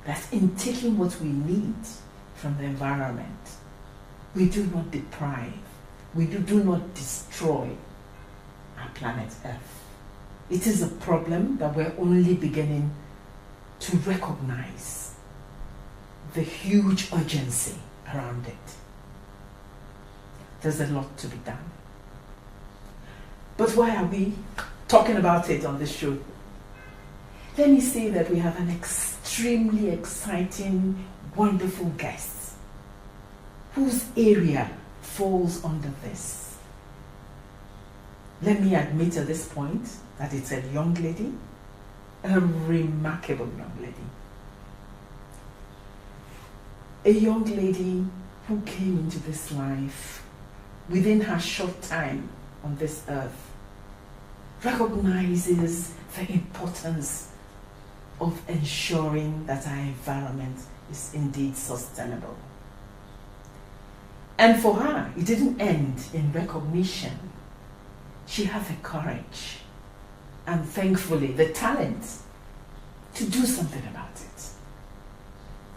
that in taking what we need from the environment, we do not deprive, we do not destroy our planet Earth. It is a problem that we're only beginning to recognize the huge urgency around it. There's a lot to be done. But why are we talking about it on this show? Let me say that we have an extremely exciting, wonderful guest whose area falls under this. Let me admit at this point that it's a young lady, a remarkable young lady. A young lady who came into this life within her short time on this earth, recognizes the importance of ensuring that our environment is indeed sustainable. And for her, it didn't end in recognition. She had the courage and thankfully the talent to do something about it.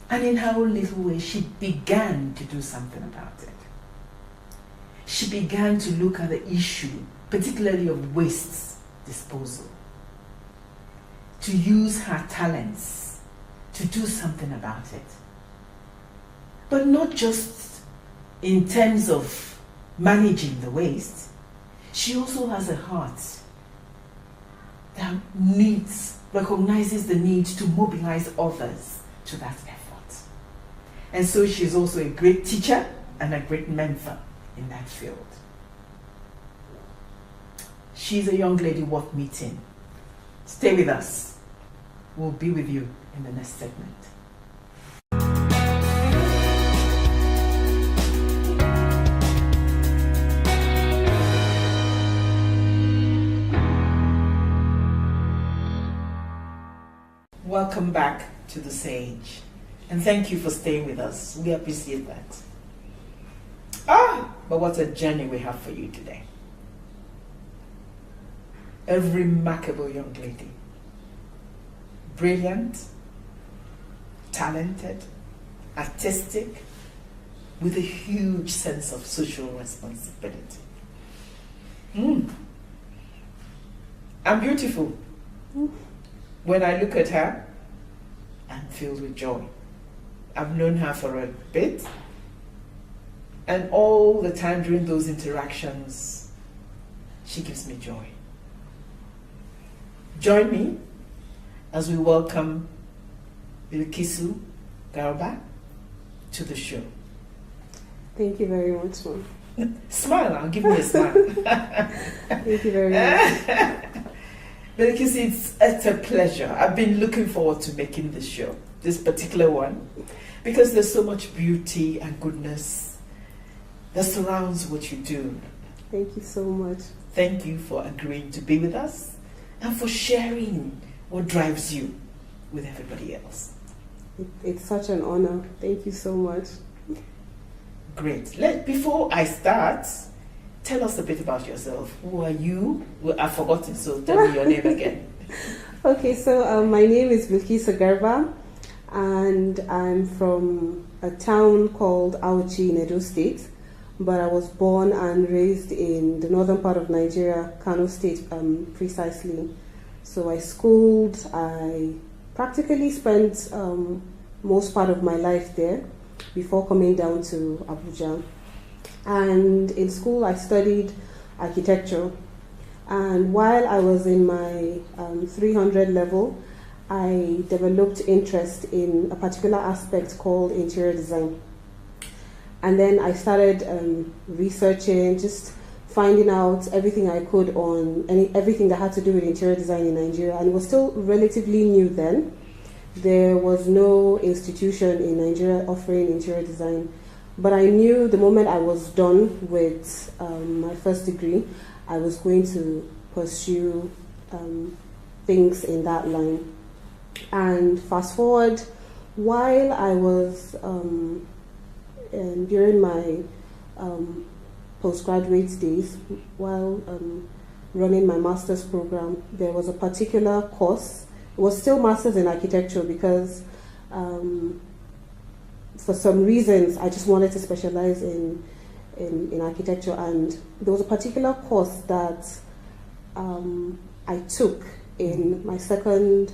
And in her own little way, she began to do something about it. She began to look at the issue, particularly of waste disposal, to use her talents to do something about it. But not just in terms of managing the waste, she also has a heart that recognizes the need to mobilize others to that effort. And so she's also a great teacher and a great mentor in that field. She's a young lady worth meeting. Stay with us. We'll be with you in the next segment. Welcome back to The Sage. And thank you for staying with us. We appreciate that. But what a journey we have for you today. A remarkable young lady. Brilliant, talented, artistic, with a huge sense of social responsibility. I'm beautiful. When I look at her, I'm filled with joy. I've known her for a bit, and all the time during those interactions, she gives me joy. Join me as we welcome Bilkisu Garba to the show. Thank you very much, Mom. Smile, I'll give you a smile. Thank you very much. Bilkisu, it's a pleasure. I've been looking forward to making this show, this particular one, because there's so much beauty and goodness that surrounds what you do. Thank you so much. Thank you for agreeing to be with us and for sharing what drives you with everybody else. It's such an honor. Thank you so much. Great. Before I start, tell us a bit about yourself. Who are you? Well, I've forgotten, so tell me your name again. Okay, so my name is Bilkisu Garba, and I'm from a town called Auchi in Edo State, but I was born and raised in the northern part of Nigeria, Kano State precisely. So I practically spent most part of my life there before coming down to Abuja. And in school I studied architecture, and while I was in my 300 level, I developed interest in a particular aspect called interior design. And then I started researching, just finding out everything I could on everything that had to do with interior design in Nigeria. And it was still relatively new then. There was no institution in Nigeria offering interior design. But I knew the moment I was done with my first degree, I was going to pursue things in that line. And fast forward, while I was during my postgraduate days, while running my master's program, there was a particular course. It was still master's in architecture because for some reasons I just wanted to specialize in architecture, and there was a particular course that I took in my second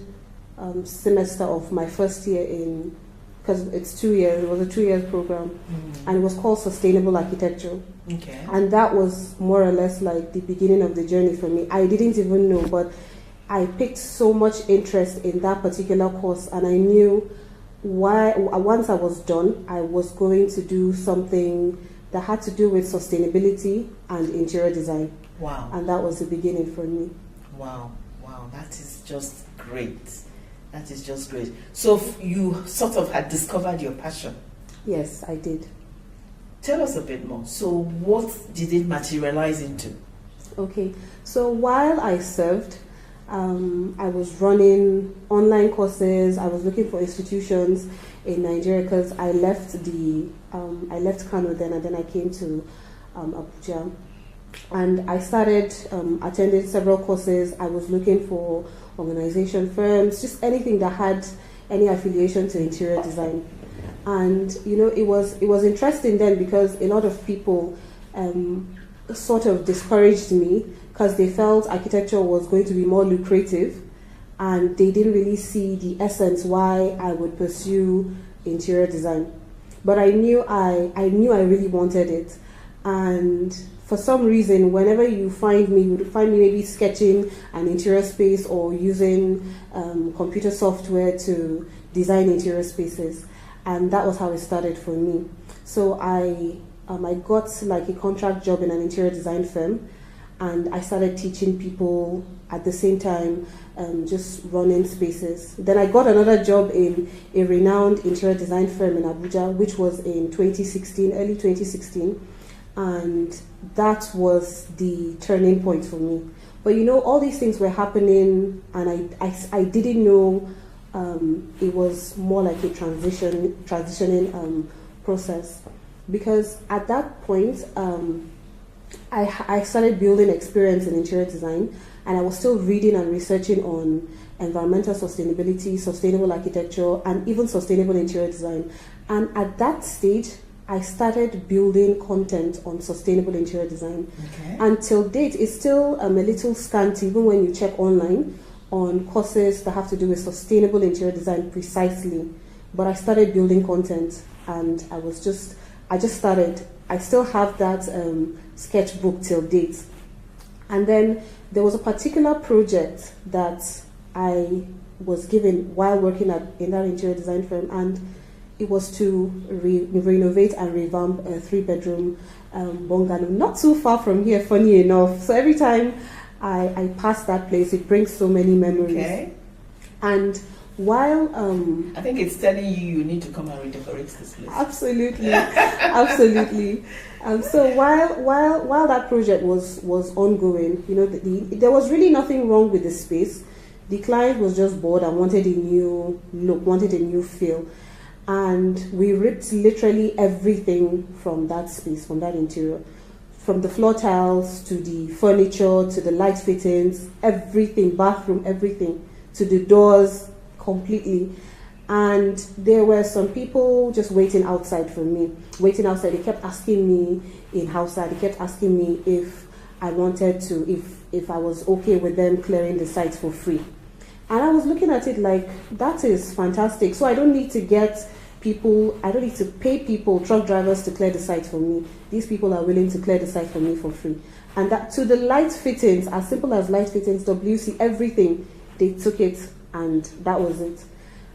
semester of my first year in, because it's 2 years, it was a 2-year program, and it was called Sustainable Architecture. Okay. And that was more or less like the beginning of the journey for me. I didn't even know, but I picked so much interest in that particular course, and I knew once I was done, I was going to do something that had to do with sustainability and interior design. Wow. And that was the beginning for me. Wow, that is just great. That is just great. So you sort of had discovered your passion. Yes, I did. Tell us a bit more. So what did it materialize into? Okay, so while I served, I was running online courses. I was looking for institutions in Nigeria because I left Kano then, and then I came to Abuja. And I started attending several courses. I was looking for organization firms, just anything that had any affiliation to interior design. And it was interesting then because a lot of people sort of discouraged me because they felt architecture was going to be more lucrative, and they didn't really see the essence why I would pursue interior design. But I knew I really wanted it, and for some reason, whenever you would find me maybe sketching an interior space or using computer software to design interior spaces, and that was how it started for me. So I got like a contract job in an interior design firm, and I started teaching people at the same time, just running spaces. Then I got another job in a renowned interior design firm in Abuja, which was in early 2016. And that was the turning point for me. But all these things were happening, and I didn't know it was more like a transitioning process, because at that point I started building experience in interior design, and I was still reading and researching on environmental sustainability, sustainable architecture, and even sustainable interior design. And at that stage, I started building content on sustainable interior design. Okay. Until date, it's still a little scanty, even when you check online on courses that have to do with sustainable interior design precisely. But I started building content, and I just started. I still have that sketchbook till date. And then there was a particular project that I was given while working in that interior design firm, and it was to renovate and revamp a 3-bedroom bungalow, not too far from here, funny enough. So every time I pass that place, it brings so many memories. Okay. And while I think it's telling you need to come and redecorate this place. Absolutely, absolutely. So while that project was ongoing, there was really nothing wrong with the space. The client was just bored and wanted a new look, wanted a new feel. And we ripped literally everything from that space, from that interior, from the floor tiles to the furniture to the light fittings, everything, bathroom, everything, to the doors, completely. And there were some people just waiting outside for me, waiting outside. They kept asking me in Hausa, they kept asking me if I wanted to, if I was okay with them clearing the site for free. And I was looking at it like, that is fantastic. So I don't need to pay people, truck drivers to clear the site for me. These people are willing to clear the site for me for free. And that to the light fittings, as simple as light fittings, WC, everything, they took it and that was it.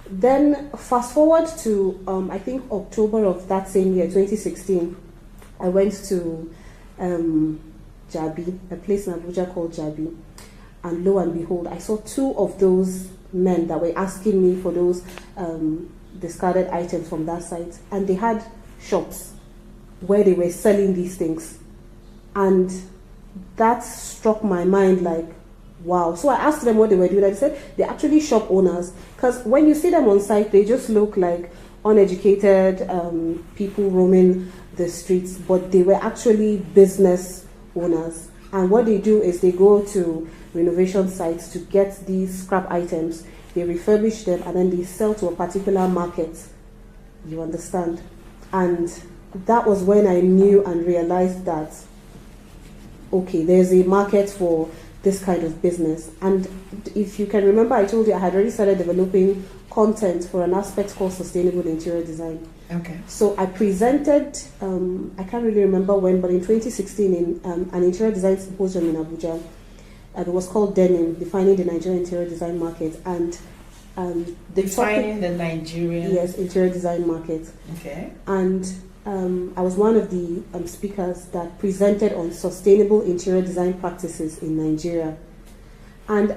Then fast forward to I think October of that same year, 2016, I went to Jabi, a place in Abuja called Jabi, and lo and behold, I saw two of those men that were asking me for those discarded items from that site, and they had shops where they were selling these things, and that struck my mind like, wow. So I asked them what they were doing, and they said they're actually shop owners, because when you see them on site, they just look like uneducated people roaming the streets, but they were actually business owners. And what they do is they go to renovation sites to get these scrap items, they refurbish them, and then they sell to a particular market. You understand? And that was when I knew and realized that, okay, there's a market for this kind of business. And if you can remember, I told you I had already started developing content for an aspect called sustainable interior design. Okay. So I presented, I can't really remember when, but in 2016 in an interior design symposium in Abuja. It was called Denim, Defining the Nigerian Interior Design Market. And defining the Nigerian interior design market. Okay. And I was one of the speakers that presented on sustainable interior design practices in Nigeria. And